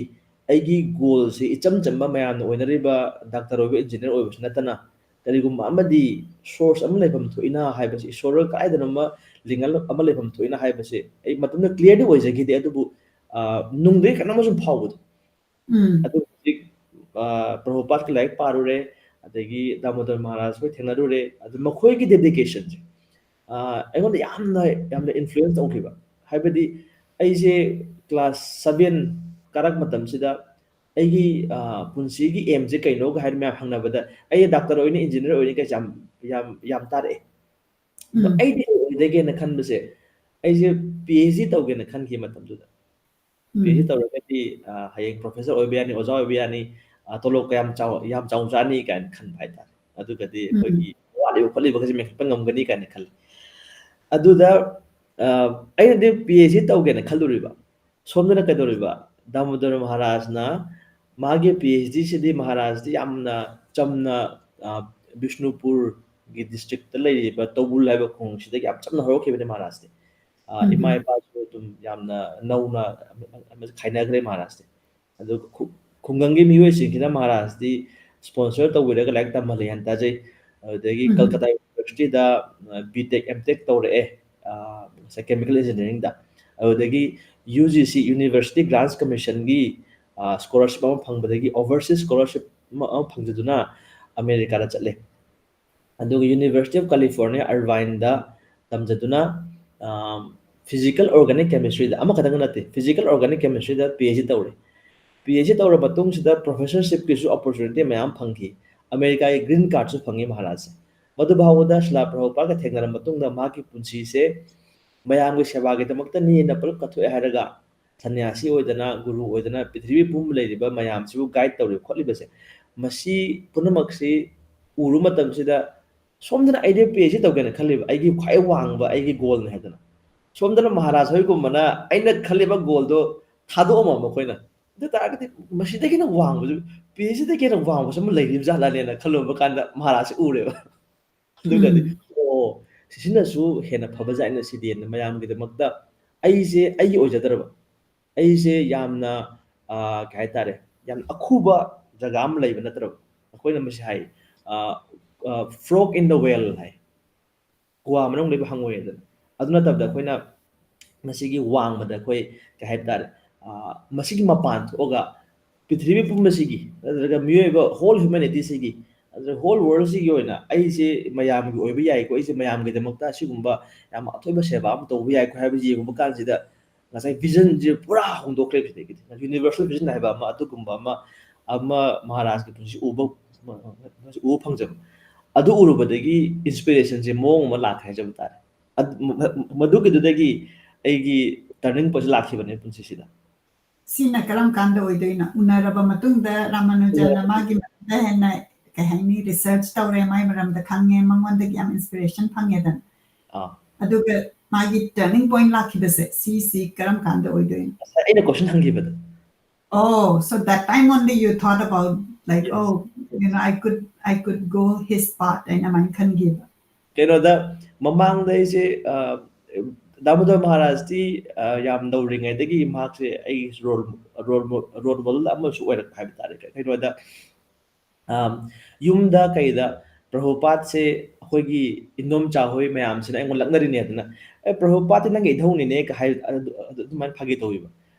ꯑꯩꯒꯤ ꯒꯣꯜꯁꯦ ꯏꯆꯝ ꯆꯝꯕ ꯃꯌꯥꯝꯅ ꯑꯣꯏꯅꯔꯤꯕ ꯗꯥꯛꯇꯔ ꯑꯣꯏꯕ ꯏꯟꯖꯤꯅꯤꯌꯔ ꯑꯣꯏꯕꯁꯨ ꯅꯠꯇꯅ ꯀꯔꯤꯒꯨꯝꯕ ꯑꯃꯗꯤ ꯁꯣꯔꯁ ꯑꯃ ꯂꯩꯐꯝ ꯊꯣꯛꯏꯅ ꯍꯥꯏꯕꯁꯤ ꯏꯁꯣꯔꯒ ꯀꯗꯥꯏꯗꯅꯣꯃ ꯂꯤꯡꯒꯜ ꯑꯃ ꯂꯩꯐꯝ ꯊꯣꯛꯏꯅ ꯍꯥꯏꯕꯁꯦ ꯑꯩ ꯃꯇꯝꯗ ꯀ꯭ꯂꯤꯌꯥꯔꯗꯤ ꯑꯣꯏꯖꯈꯤꯗꯦ ꯑꯗꯨꯕꯨ ꯅꯨꯡꯗꯒꯤ ꯀꯩꯅꯣꯝꯃ ꯁꯨꯝ ꯐꯥꯎꯕꯗꯣ 음. ꯑꯗꯨ ꯍꯧꯖꯤꯛ ꯄ꯭ꯔꯚꯨꯄꯥꯗꯀꯤ ꯂꯥꯏꯔꯤꯛ ꯄꯥꯔꯨꯔꯦ ꯑꯗꯒꯤ ꯗꯥꯃꯣꯗꯔ ꯃꯍꯥꯔꯥꯖ ꯈꯣꯏ ꯊꯦꯡꯅꯔꯨꯔꯦ ꯑꯗꯨ ꯃꯈꯣꯏꯒꯤ ꯗꯦꯗꯤꯀꯦꯁꯟꯁꯦ ꯑꯩꯉꯣꯟꯗ ꯌꯥꯝꯅ ꯏꯟꯐ꯭ꯂꯨꯌꯦꯟꯁ ꯇꯧꯈꯤꯕ ꯍꯥꯏꯕꯗꯤ ꯑꯩꯁꯦ ꯀ꯭ꯂꯥꯁ 7 ꯀꯥꯔꯛ ꯃꯇꯝꯁꯤꯗ ꯑꯩꯒꯤ ꯄꯨꯟꯁꯤꯒꯤ ꯑꯦꯝꯁꯦ ꯀꯩꯅꯣꯒ ꯍꯥꯏꯅ ꯃꯌꯥꯝ ꯍꯪꯅꯕꯗ ꯑꯩ ꯗꯥꯛꯇꯔ ꯑꯣꯏꯅꯤ ꯏꯟꯖꯤꯅꯤꯌꯔ ꯑꯣꯏꯅꯤ ꯀꯩꯁꯦ ꯌꯥꯝ ꯇꯥꯔꯛꯑꯦ ꯑꯗꯣ ꯑꯩꯗꯤ ꯑꯣꯏꯗꯒꯦꯅ ꯈꯟꯕꯁꯦ ꯑꯩꯁꯦ ꯄꯤ ꯑꯩꯆ ꯗꯤ ꯇꯧꯒꯦꯅ ꯈꯟꯈꯤ ꯃꯇꯝꯗꯨꯗ ꯄꯤ ꯑꯩꯆ ꯗꯤ ꯇꯧꯔꯒꯗꯤ ꯍꯌꯦꯡ ꯄ꯭ꯔꯣꯐꯦꯁꯔ ꯑꯣꯏꯕ ꯌꯥꯅꯤ ꯑꯣꯖꯥ ꯑꯣꯏꯕ ꯌꯥꯅꯤ ꯇꯣꯂꯣꯞ ꯀꯌꯥꯝ ꯆꯥꯎꯅ ꯆꯥꯅꯤ ꯀꯥꯏꯅ ꯈꯟꯕ ꯍꯥꯏꯇꯥꯔꯦ ꯑꯗꯨꯒꯗꯤ ꯑꯩꯈꯣꯏꯒꯤ ꯋꯥꯠꯂꯤꯕ ꯈꯣꯠꯂꯤꯕꯒꯁꯦ ꯃꯦꯟꯈꯠꯄ ꯉꯝꯒꯅꯤ ꯀꯥꯏꯅ ꯈꯜꯂꯤ ꯑꯗꯨꯗ ꯑꯩꯅꯗꯤ ꯄꯤ ꯑꯩꯆ ꯗꯤ ꯇꯧꯒꯦꯅ ꯈꯜꯂꯨꯔꯤꯕ ꯁꯣꯝꯗꯅ ꯀꯩꯗꯧꯔꯤꯕ ꯗꯥꯃꯣꯗꯔ ꯃꯍꯥꯔꯥꯖꯅ ꯃꯥꯒꯤ ꯄꯤ ꯑꯩꯆ ꯗꯤꯁꯤꯗꯤ ꯃꯍꯥꯔꯥꯖꯗꯤ ꯌꯥꯝꯅ ꯆꯝꯅ ꯕꯤꯁꯅꯨꯄꯨꯔꯒꯤ ꯗꯤꯁꯇ꯭ꯔꯤꯛꯇ ꯂꯩꯔꯤꯕ ꯇꯧꯕꯨꯜ ꯍꯥꯏꯕ ꯈꯨꯡꯒꯪꯁꯤꯗꯒꯤ ꯌꯥꯝ ꯆꯝꯅ ꯍꯧꯔꯛꯈꯤꯕꯅꯦ ꯃꯍꯥꯔꯥꯖꯇꯤ ꯏꯃꯥ ꯏꯄꯥꯁꯨ ꯑꯗꯨꯝ ꯌꯥꯝꯅ ꯅꯧꯅ ꯈꯥꯏꯅꯈ꯭ꯔꯦ ꯃꯍꯥꯔꯥꯖꯇꯤ ꯑꯗꯨ ꯈꯨꯡꯒꯪꯒꯤ ꯃꯤꯑꯣꯏꯁꯤꯡꯁꯤꯅ ꯃꯍꯥꯔꯥꯖꯇꯤ ꯁ꯭ꯄꯣꯟꯁꯔ ꯇꯧꯕꯤꯔꯒ ꯂꯥꯏꯔꯤꯛ ꯇꯝꯍꯜꯂꯤ ꯍꯥꯏꯅ ꯇꯥꯖꯩ ꯑꯗꯨꯗꯒꯤ ꯀꯜꯀꯇꯥ ꯌꯨꯅꯤꯚꯔꯁꯤꯇꯤꯗ ꯕꯤ ꯇꯦꯛ ꯑꯦꯝ ꯇꯦꯛ ꯇꯧꯔꯛꯑꯦ ꯀꯦꯃꯤꯀꯦꯜ ꯏꯟꯖꯤꯅꯤꯌꯥꯔꯤꯡꯗ ꯑꯗꯨꯗꯒꯤ U G C university grants ꯀꯃꯤꯁꯟꯒꯤ ꯁ꯭ꯀꯣꯂꯔꯁꯤꯞ ꯑꯃ ꯐꯪꯕꯗꯒꯤ ꯑꯣꯚꯔꯁꯤꯁ ꯁ꯭ꯀꯣꯂꯔꯁꯤꯞ ꯑꯃ ꯐꯪꯖꯗꯨꯅ ꯑꯃꯦꯔꯤꯀꯥꯗ ꯆꯠꯂꯦ ꯑꯗꯨꯒ ꯌꯨꯅꯤꯚꯔꯁꯤꯇꯤ ꯑꯣꯐ ꯀꯦꯂꯤꯐꯣꯔꯅꯤꯌꯥ ꯑꯔꯚꯥꯏꯟꯗ ꯇꯝꯖꯗꯨꯅ ꯐꯤꯖꯤꯀꯦꯜ ꯑꯣꯔꯒꯥꯅꯤꯛ ꯀꯦꯃꯤꯁꯇ꯭ꯔꯤꯗ ꯑꯃꯈꯛꯇꯪ ꯅꯠꯇꯦ ꯐꯤꯖꯤꯀꯦꯜ ꯑꯣꯔꯒꯥꯅꯤꯛ ꯀꯦꯃꯤꯁꯇ꯭ꯔꯤꯗ ꯄꯤ ꯑꯩꯆ ꯗꯤ ꯇꯧꯔꯦ ꯄꯤ ꯑꯩꯆ ꯗꯤ ꯇꯧꯔꯕ ꯃꯇꯨꯡꯁꯤꯗ ꯄ꯭ꯔꯣꯐꯦꯁꯔꯁꯤꯞꯀꯤꯁꯨ ꯑꯣꯄꯣꯔꯆꯨꯅꯤꯇꯤ ꯃꯌꯥꯝ ꯐꯪꯈꯤ ꯑꯃꯦꯔꯤꯀꯥꯒꯤ ꯒ꯭ꯔꯤꯟ ꯀꯥꯔꯗꯁꯨ ꯐꯪꯉꯤ ꯃꯍꯥꯔꯥꯖꯁꯦ ꯃꯗꯨ ꯐꯥꯎꯕꯗ ꯁꯤꯂꯥ ꯄ꯭ꯔꯚꯨꯄꯥꯗꯒ ꯊꯦꯡꯅꯔꯕ ꯃꯇꯨꯡꯗ ꯃꯍꯥꯛꯀꯤ ꯄꯨꯟꯁꯤꯁꯦ ꯃꯌꯥꯝꯒꯤ ꯁꯦꯕꯥꯒꯤꯗꯃꯛꯇꯅꯤꯅ ꯄꯨꯂꯞ ꯀꯠꯊꯣꯛꯑꯦ ꯍꯥꯏꯔꯒ ꯁꯟꯅ꯭ꯌꯥꯁꯤ ꯑꯣꯏꯗꯅ ꯒꯨꯔꯨ ꯑꯣꯏꯗꯅ ꯄ꯭ꯔꯤꯊꯤꯕꯤ ꯄꯨꯝꯕ ꯂꯩꯔꯤꯕ ꯃꯌꯥꯝꯁꯤꯕꯨ ꯒꯥꯏꯗ ꯇꯧꯔꯤꯕ ꯈꯣꯠꯂꯤꯕꯁꯦ ꯃꯁꯤ ꯄꯨꯝꯅꯃꯛꯁꯤ ꯎꯔꯨ ꯃꯇꯝꯁꯤꯗ ꯁꯣꯝꯗꯅ ꯑꯩꯗꯤ ꯄꯤ ꯑꯩꯆ ꯗꯤ ꯇꯧꯒꯦꯅ ꯈꯜꯂꯤꯕ ꯑꯩꯒꯤ ꯈ꯭ꯋꯥꯏ ꯋꯥꯡꯕ ꯑꯩꯒꯤ ꯒꯣꯜꯅꯤ ꯍꯥꯏꯗꯅ ꯁꯣꯝꯗꯅ ꯃꯍꯥꯔꯥꯖ ꯍꯣꯏꯒꯨꯝꯕꯅ ꯑꯩꯅ ꯈꯜꯂꯤꯕ ꯒꯣꯜꯗꯣ ꯊꯥꯗꯣꯛꯑꯝꯃꯕ ꯃꯈꯣꯏꯅ ꯑꯗꯨ ꯇꯥꯔꯒꯗꯤ ꯃꯁꯤꯗꯒꯤ ꯍꯦꯟꯅ ꯋꯥꯡꯕꯁꯨ ꯄꯤ ꯑꯩꯆ ꯗꯤꯗꯒꯤ ꯍꯦꯟꯅ ꯋꯥꯡꯕꯁꯨ ꯑꯃ ꯂꯩꯔꯤꯕ ꯖꯥꯠꯂꯅꯦꯅ ꯈꯜꯂꯨꯕ ꯀꯥꯟꯗ ꯃꯍꯥꯔꯥꯖꯁꯦ ꯎꯔꯦꯕ ꯑꯗꯨꯒꯗꯤ ꯑꯣ ꯁꯤꯅꯁꯨ ꯍꯦꯟꯅ ꯐꯕꯖꯥꯠꯅ ꯁꯤꯗꯤ ꯃꯌꯥꯝꯒꯤꯗꯃꯛꯇ ꯑꯩꯁꯦ ꯑꯩꯒꯤ ꯑꯣꯏꯖꯗ꯭ꯔꯕ ꯑꯩꯁꯦ ꯌꯥꯝꯅ ꯀꯩ ꯍꯥꯏꯇꯥꯔꯦ ꯌꯥꯝꯅ ꯑꯈꯨꯕ ꯖꯒꯥ ꯑꯃ ꯂꯩꯕ ꯅꯠꯇ꯭ꯔꯕ ꯑꯩꯈꯣꯏꯅ ꯃꯁꯤ ꯍꯥꯏ ꯐ꯭ꯔꯣꯛ ꯏꯟ ꯗ ꯋꯦꯜ ꯍꯥꯏ ꯀ꯭ꯋꯥ ꯃꯅꯨꯡ ꯂꯩꯕ ꯍꯪꯉꯣꯏꯗꯅ ꯑꯗꯨ ꯅꯠꯇꯕꯗ ꯑꯩꯈꯣꯏꯅ ꯃꯁꯤꯒꯤ ꯋꯥꯡꯃꯗ ꯑꯩꯈꯣꯏ ꯀꯩ ꯍꯥꯏꯕ ꯇꯥꯔꯦ ꯃꯁꯤꯒꯤ ꯃꯄꯥꯟ ꯊꯣꯛꯑꯒ ꯄ꯭ꯔꯤꯊꯤꯕꯤ ꯄꯨꯝꯕꯁꯤꯒꯤ ꯅꯠꯇ꯭ꯔꯒ ꯃꯤꯑꯣꯏꯕ ꯍꯣꯜ ꯍ꯭ꯌꯨꯃꯦꯅꯤꯇꯤꯁꯤꯒꯤ ꯑꯗꯨꯒ ꯍꯣꯜ ꯋꯥꯔꯜꯁꯤꯒꯤ ꯑꯣꯏꯅ ꯑꯩꯁꯦ ꯃꯌꯥꯝꯒꯤ ꯑꯣꯏꯕ ꯌꯥꯏꯀꯣ ꯑꯩꯁꯦ ꯃꯌꯥꯝꯒꯤꯗꯃꯛꯇ ꯑꯁꯤꯒꯨꯝꯕ ꯌꯥꯝ ꯑꯊꯣꯏꯕ ꯁꯦꯕꯥ ꯑꯃ ꯇꯧꯕ ꯌꯥꯏꯀꯣ ꯍꯥꯏꯕꯁꯤ ꯌꯦꯡꯉꯨꯕ ꯀꯥꯟꯁꯤꯗ ꯉꯁꯥꯏ ꯚꯤꯖꯟꯁꯦ ꯄꯨꯔꯥ ꯍꯣꯡꯗꯣꯛꯈ꯭ꯔꯦ ꯁꯤꯗꯒꯤꯗꯤ ꯌꯨꯅꯤꯚꯔꯁꯦꯜ ꯚꯤꯖꯟ ꯍꯥꯏꯕ ꯑꯗꯨꯒꯨꯝꯕ ꯑꯃ ꯃꯍꯥꯔꯥꯖꯀꯤ ꯄꯨꯟꯁꯤ ꯎꯕ ꯐꯪꯖꯕ ꯑꯗꯨ ꯎꯔꯨꯕꯗꯒꯤ ꯏꯟꯁꯄꯤꯔꯦꯁꯟꯁꯦ ꯃꯑꯣꯡ ꯑꯃ ꯂꯥꯛꯈ꯭ꯔꯦ ꯍꯥꯏꯖꯕ ꯇꯥꯔꯦ ꯃꯗꯨꯒꯤꯗꯨꯗꯒꯤ ꯑꯩꯒꯤ ꯇꯔꯅꯤꯡ ꯄꯣꯏꯟꯠ ꯂꯥꯛꯈꯤꯕꯅꯦ ꯄꯨꯟꯁꯤꯁꯤꯗ ꯁꯤꯅ ꯀꯔꯝ ꯀꯥꯟꯗ ꯑꯣꯏꯗꯣꯏꯅꯣ ꯎꯅꯔꯕ ꯃꯇꯨꯡꯗ ꯔꯥꯃꯥꯅꯨꯖꯟꯅ ꯃꯥꯒꯤ ꯃꯔꯝꯗ ꯍꯦꯟꯅ ꯀꯩ ꯍꯥꯏꯅꯤ ꯔꯤꯁꯔꯆ ꯇꯧꯔꯦ ꯃꯥꯒꯤ ꯃꯔꯝꯗ ꯈꯪꯉꯦ ꯃꯉꯣꯟꯗꯒꯤ ꯌꯥꯝ ꯏꯟꯁꯄꯤꯔꯦꯁꯟ ꯐꯪꯉꯦꯗꯅ ꯑꯥ ꯑꯗꯨꯒ ꯃꯥꯒꯤ ꯇꯔꯅꯤꯡ ꯄꯣꯏꯟꯠ ꯂꯥꯛꯈꯤꯕꯁꯦ ꯁꯤ ꯀꯔꯝ ꯀꯥꯟꯗ ꯑꯣꯏꯗꯣꯏꯅꯣ ꯑꯩꯅ ꯀꯣꯏꯁꯟ ꯍꯪꯈꯤꯕꯗꯣ Oh, so that time only you thought about like, Yes. oh, I could go his path and I can give. ꯀꯩꯅꯣꯗ ꯃꯃꯥꯡꯗ ꯑꯩꯁꯦ ꯗꯥꯃꯣꯗꯔ ꯃꯍꯥꯔꯥꯖꯇꯤ ꯌꯥꯝ ꯅꯧꯔꯤꯉꯩꯗꯒꯤ ꯃꯍꯥꯛꯁꯦ ꯑꯩꯒꯤ ꯔꯣꯜ ꯃꯣꯗꯦꯜ ꯑꯃꯁꯨ ꯑꯣꯏꯔꯛꯄ ꯍꯥꯏꯕ ꯇꯥꯔꯦ ꯀꯩꯅꯣꯗ ꯌꯨꯝꯗ ꯀꯩꯗ ꯄ꯭ꯔꯚꯨꯄꯥꯠꯁꯦ ꯑꯩꯈꯣꯏꯒꯤ ꯏꯟꯗꯣꯝꯆꯥ ꯍꯣꯏ ꯃꯌꯥꯝꯁꯤꯅ ꯑꯩꯉꯣꯟꯗ ꯂꯛꯅꯔꯤꯅꯦ ꯑꯗꯨꯅ ꯄ꯭ꯔꯚꯨꯄꯥꯠꯇꯤ ꯅꯪꯒꯤ ꯏꯙꯧꯅꯤꯅꯦ ꯍꯥꯏ ꯑꯗꯨꯃꯥꯏꯅ ꯐꯥꯒꯤ ꯇꯧꯋꯦꯕ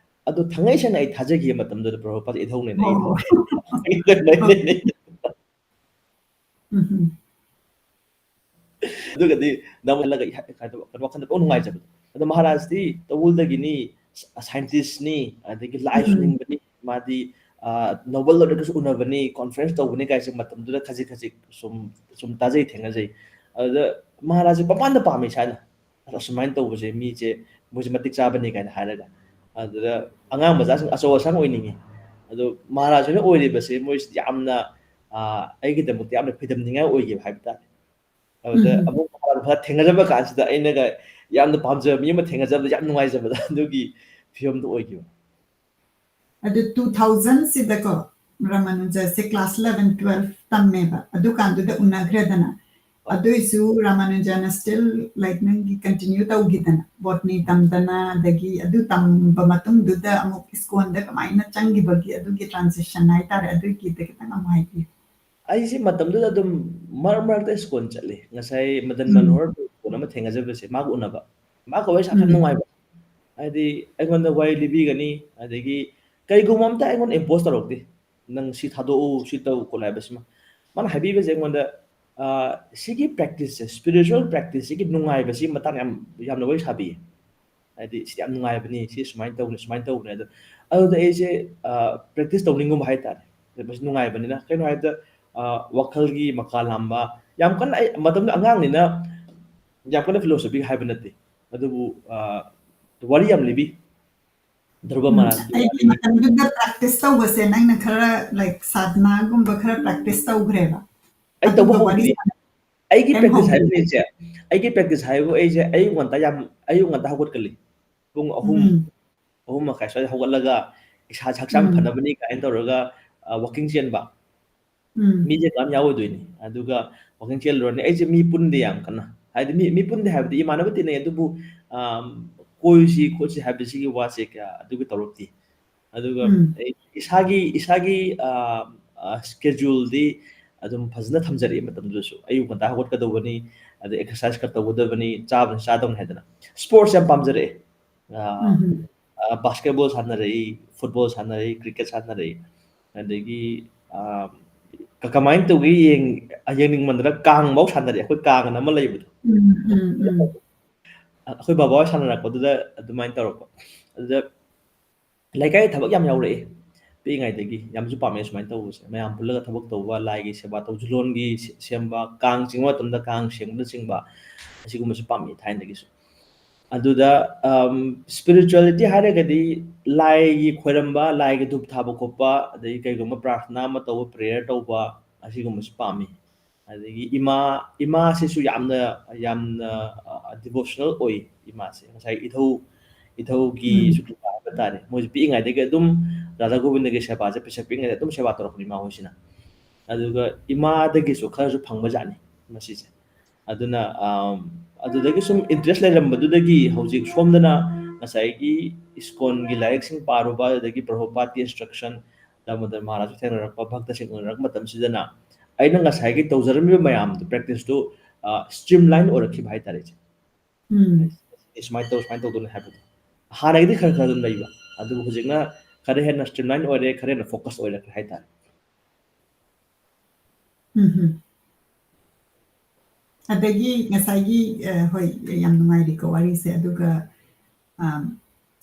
ꯑꯗꯣ ꯊꯥꯡꯉꯩ ꯁꯦꯡꯅ ꯑꯩ ꯊꯥꯖꯈꯤꯕ ꯃꯇꯝꯗꯨꯗ ꯄ꯭ꯔꯚꯨꯄꯥꯠ ꯏꯙꯧꯅꯤꯅ ꯑꯩ Oh, ꯏꯙꯧꯅꯤ Mhm. ꯑꯗꯨꯒꯗꯤ ꯅꯝꯍꯜꯂꯒ ꯋꯥꯈꯜꯗ ꯄꯨꯔ ꯅꯨꯡꯉꯥꯏꯖꯕꯗꯣ ꯑꯗꯣ ꯃꯍꯥꯔꯥꯖꯇꯤ ꯇꯧꯕꯨꯜꯗꯒꯤꯅꯤ ꯁꯥꯏꯟꯇꯤꯁꯅꯤ ꯑꯗꯒꯤ ꯂꯥꯏ Mhm. ꯅꯤꯡꯕꯅꯤ ꯃꯥꯗꯤ ꯅꯣꯕꯦꯜ ꯂꯣꯔꯗꯒꯁꯨ ꯎꯅꯕꯅꯤ ꯀꯣꯟꯐꯔꯦꯟꯁ ꯇꯧꯕꯅꯤ ꯀꯥꯏꯁꯦ ꯃꯇꯝꯗꯨꯗ ꯈꯖꯤꯛ ꯈꯖꯤꯛ ꯁꯨꯝ ꯇꯥꯖꯩ ꯊꯦꯡꯅꯖꯩ ꯑꯗꯨꯗ ꯃꯍꯥꯔꯥꯖꯁꯦ ꯄꯪꯄꯥꯟꯗ ꯄꯥꯝꯃꯤ ꯏꯁꯥꯅ ꯑꯁꯨꯃꯥꯏꯅ ꯇꯧꯕꯁꯦ ꯃꯤꯁꯦ ꯃꯣꯏꯁꯦ ꯃꯇꯤꯛ ꯆꯥꯕꯅꯤ ꯀꯥꯏꯅ ꯍꯥꯏꯔꯒ ꯑꯗꯨꯗ ꯑꯉꯥꯡ ꯃꯆꯥꯁꯤꯡ ꯑꯆꯧ ꯑꯁꯥꯡ ꯑꯣꯏꯅꯤꯡꯉꯤ ꯑꯗꯣ ꯃꯍꯥꯔꯥꯖ ꯍꯣꯏꯅ ꯑꯣꯏꯔꯤꯕꯁꯦ ꯃꯣꯏꯁꯤꯗꯤ ꯌꯥꯝꯅ ꯑꯩꯒꯤꯗꯃꯛꯇ ꯌꯥꯝꯅ ꯈꯣꯏꯗꯝꯅꯤꯡꯉꯥꯏ ꯑꯣꯏꯈꯤꯕ ꯍꯥꯏꯕ ꯇꯥꯔꯦ ꯑꯗꯨꯗ Mhm. ꯑꯃꯨꯛ ꯊꯦꯡꯅꯖꯕ ꯀꯥꯟꯁꯤꯗ ꯑꯩꯅꯒ ꯌꯥꯝꯅ ꯄꯥꯝꯖꯕ ꯃꯤ ꯑꯃ ꯊꯦꯡꯅꯖꯕꯗ ꯌꯥꯝ ꯅꯨꯡꯉꯥꯏꯖꯕꯗ ꯑꯗꯨꯒꯤ ꯐꯤꯕꯝꯗꯣ ꯑꯣꯏꯈꯤꯕ ꯑꯗꯨ 2000 ꯁꯤꯗꯀꯣ ꯔꯥꯃꯥꯅꯨꯖꯁꯦ ꯀ꯭ꯂꯥꯁ 11 12 ꯇꯝꯃꯦꯕ ꯑꯗꯨꯀꯥꯟꯗꯨꯗ ꯎꯅꯈ꯭ꯔꯦꯗꯅ ꯍꯣꯏ ꯑꯗꯨꯏꯁꯨ ꯔꯥꯃꯥꯅꯨꯖꯅ ꯁ꯭ꯇꯤꯜ ꯂꯥꯏꯛ ꯅꯪꯒꯤ ꯀꯟꯇꯤꯅ꯭ꯌꯨ ꯇꯧꯈꯤꯗꯅ ꯕꯣꯠꯅꯤ ꯇꯝꯗꯅ ꯑꯗꯒꯤ ꯑꯗꯨ ꯇꯝꯕ ꯃꯇꯨꯡꯗꯨꯗ ꯑꯃꯨꯛ ꯏꯁꯀꯣꯟꯗ ꯀꯃꯥꯏꯅ ꯆꯪꯈꯤꯕꯒꯤ ꯑꯗꯨꯒꯤ ꯇ꯭ꯔꯥꯟꯖꯤꯁꯟ ꯍꯥꯏꯇꯥꯔꯦ ꯑꯗꯨꯒꯤꯗ ꯈꯤꯇꯪ ꯑꯃꯨꯛ ꯍꯥꯏꯕꯤꯌꯨ ꯑꯩꯁꯦ ꯃꯇꯝꯗꯨꯗ ꯑꯗꯨꯝ ꯃꯔꯛ ꯃꯔꯛꯇ ꯁ꯭ꯀꯨꯜ ꯆꯠꯂꯤ ꯉꯁꯥꯏ ꯃꯗꯟ ꯎꯝ ꯃꯅꯣꯍꯔ ꯁ꯭ꯀꯨꯜ ꯑꯃ ꯊꯦꯡꯅꯖꯕꯁꯦ ꯃꯥꯒ ꯎꯅꯕ ꯃꯥꯒ ꯋꯥꯔꯤ ꯁꯥꯕꯁꯦ ꯌꯥꯝ ꯎꯝ ꯅꯨꯡꯉꯥꯏꯕ ꯍꯥꯏꯗꯤ ꯑꯩꯉꯣꯟꯗ ꯋꯥꯔꯤ ꯂꯤꯕꯤꯒꯅꯤ ꯑꯗꯒꯤ ꯀꯩꯒꯨꯝꯕ ꯑꯝꯇ ꯑꯩꯉꯣꯟꯗ ꯏꯝꯄꯣꯁ ꯇꯧꯔꯛꯇꯦ ꯅꯪ ꯁꯤ ꯊꯥꯗꯣꯛꯎ ꯁꯤ ꯇꯧ ꯈꯣꯠꯂꯨ ꯍꯥꯏꯕꯁꯤꯃ mana habiba je ngonda sigi practice spiritual practice sigi nungai ba si matang yam na wai sabi adi si yam nungai bani si sumai tau ne ado da eje practice tawning hai ta bas nungai bani na kaino hai da wakal gi makal lamba yam kan ai matam angang ni na yam kan philosophy hai banate adu wari yam libi Dhruva Maharaj ki ꯑꯩꯒꯤ wari ꯃꯇꯝꯗꯨꯗ ꯄ꯭ꯔꯦꯛꯇꯤꯁ ꯇꯧꯕꯁꯦ ꯅꯪꯅ ꯈꯔ ꯂꯥꯏꯛ ꯁꯥꯙꯅꯥꯒꯨꯝꯕ ꯈꯔ ꯄ꯭ꯔꯦꯛꯇꯤꯁ ꯇꯧꯈ꯭ꯔꯦꯕ ai tawba ꯑꯗꯨꯒ ꯋꯥꯔꯤ hawdri aigi ꯀꯩꯝ practice hai ꯍꯧꯗ꯭ꯔꯤ ni je aigi practice hai wo eje ayu nganta hagot kali pung ahum makai sai hawalaga isa haksang phanabani kain tawraga walking chen ba mi je kam yawo doini aduga walking chen lorni eje mi punde yam kana haidi mi punde habdi imanabati ne adubu koisi khochi habisi gi wase ka aduga tawrokti aduga isagi schedule di adum fazna thamjari matamdusu ayu nganta hagot ka dawani adu exercise ka tawdabani chaban chadong hedana sports yam pamjare basketball sanare football sanare cricket sanare adagi kamain tugi yeng mandra kang mau sanare akoi kang na ma leibu akoi baba sanara koduda adumain tawrako aduda laikai thabak yam yaure pi ngai dagi yamju pame sumain tawuse mayam pulaga thabak tawba laigi seba tawjulon gi semba kang chingwa tamda kang sengda chingba asiguma su pami thain dagi su aduda spirituality haragadi lai gi khoiramba lai gi dup thaba kopa adai kaiguma prarthana ma taw prayer tawba asiguma su pami adagi ima se su yamna devotional oi ima se ngasai ithau gi su tare moi pi ngai dagi dum Radha Govinda gi seba je pisa pi ngai dum seba torokni ma hoisina aduga ima dagi su khara su phangba jani masi se aduna adudagi sum interest leirambadudagi hojik somdana ngasai gi iskon gi laik sing paruba adagi Prabhupada ki instruction Damodar Maharaj thengarakpa bhakta sing unarak matam sidana aina ngasai gi tawjarami mayam practice to streamline orakhi bhai tare je ismai taw dun habit hana gi khar khar dun laiba adu hojikna khare hen streamline ore khare na focus ore hai tare ꯑꯗꯒꯤ ꯉꯁꯥꯏꯒꯤ ꯍꯣꯏ ꯌꯥꯝ ꯅꯨꯡꯉꯥꯏꯔꯤꯀꯣ ꯋꯥꯔꯤꯁꯦ ꯑꯗꯨꯒ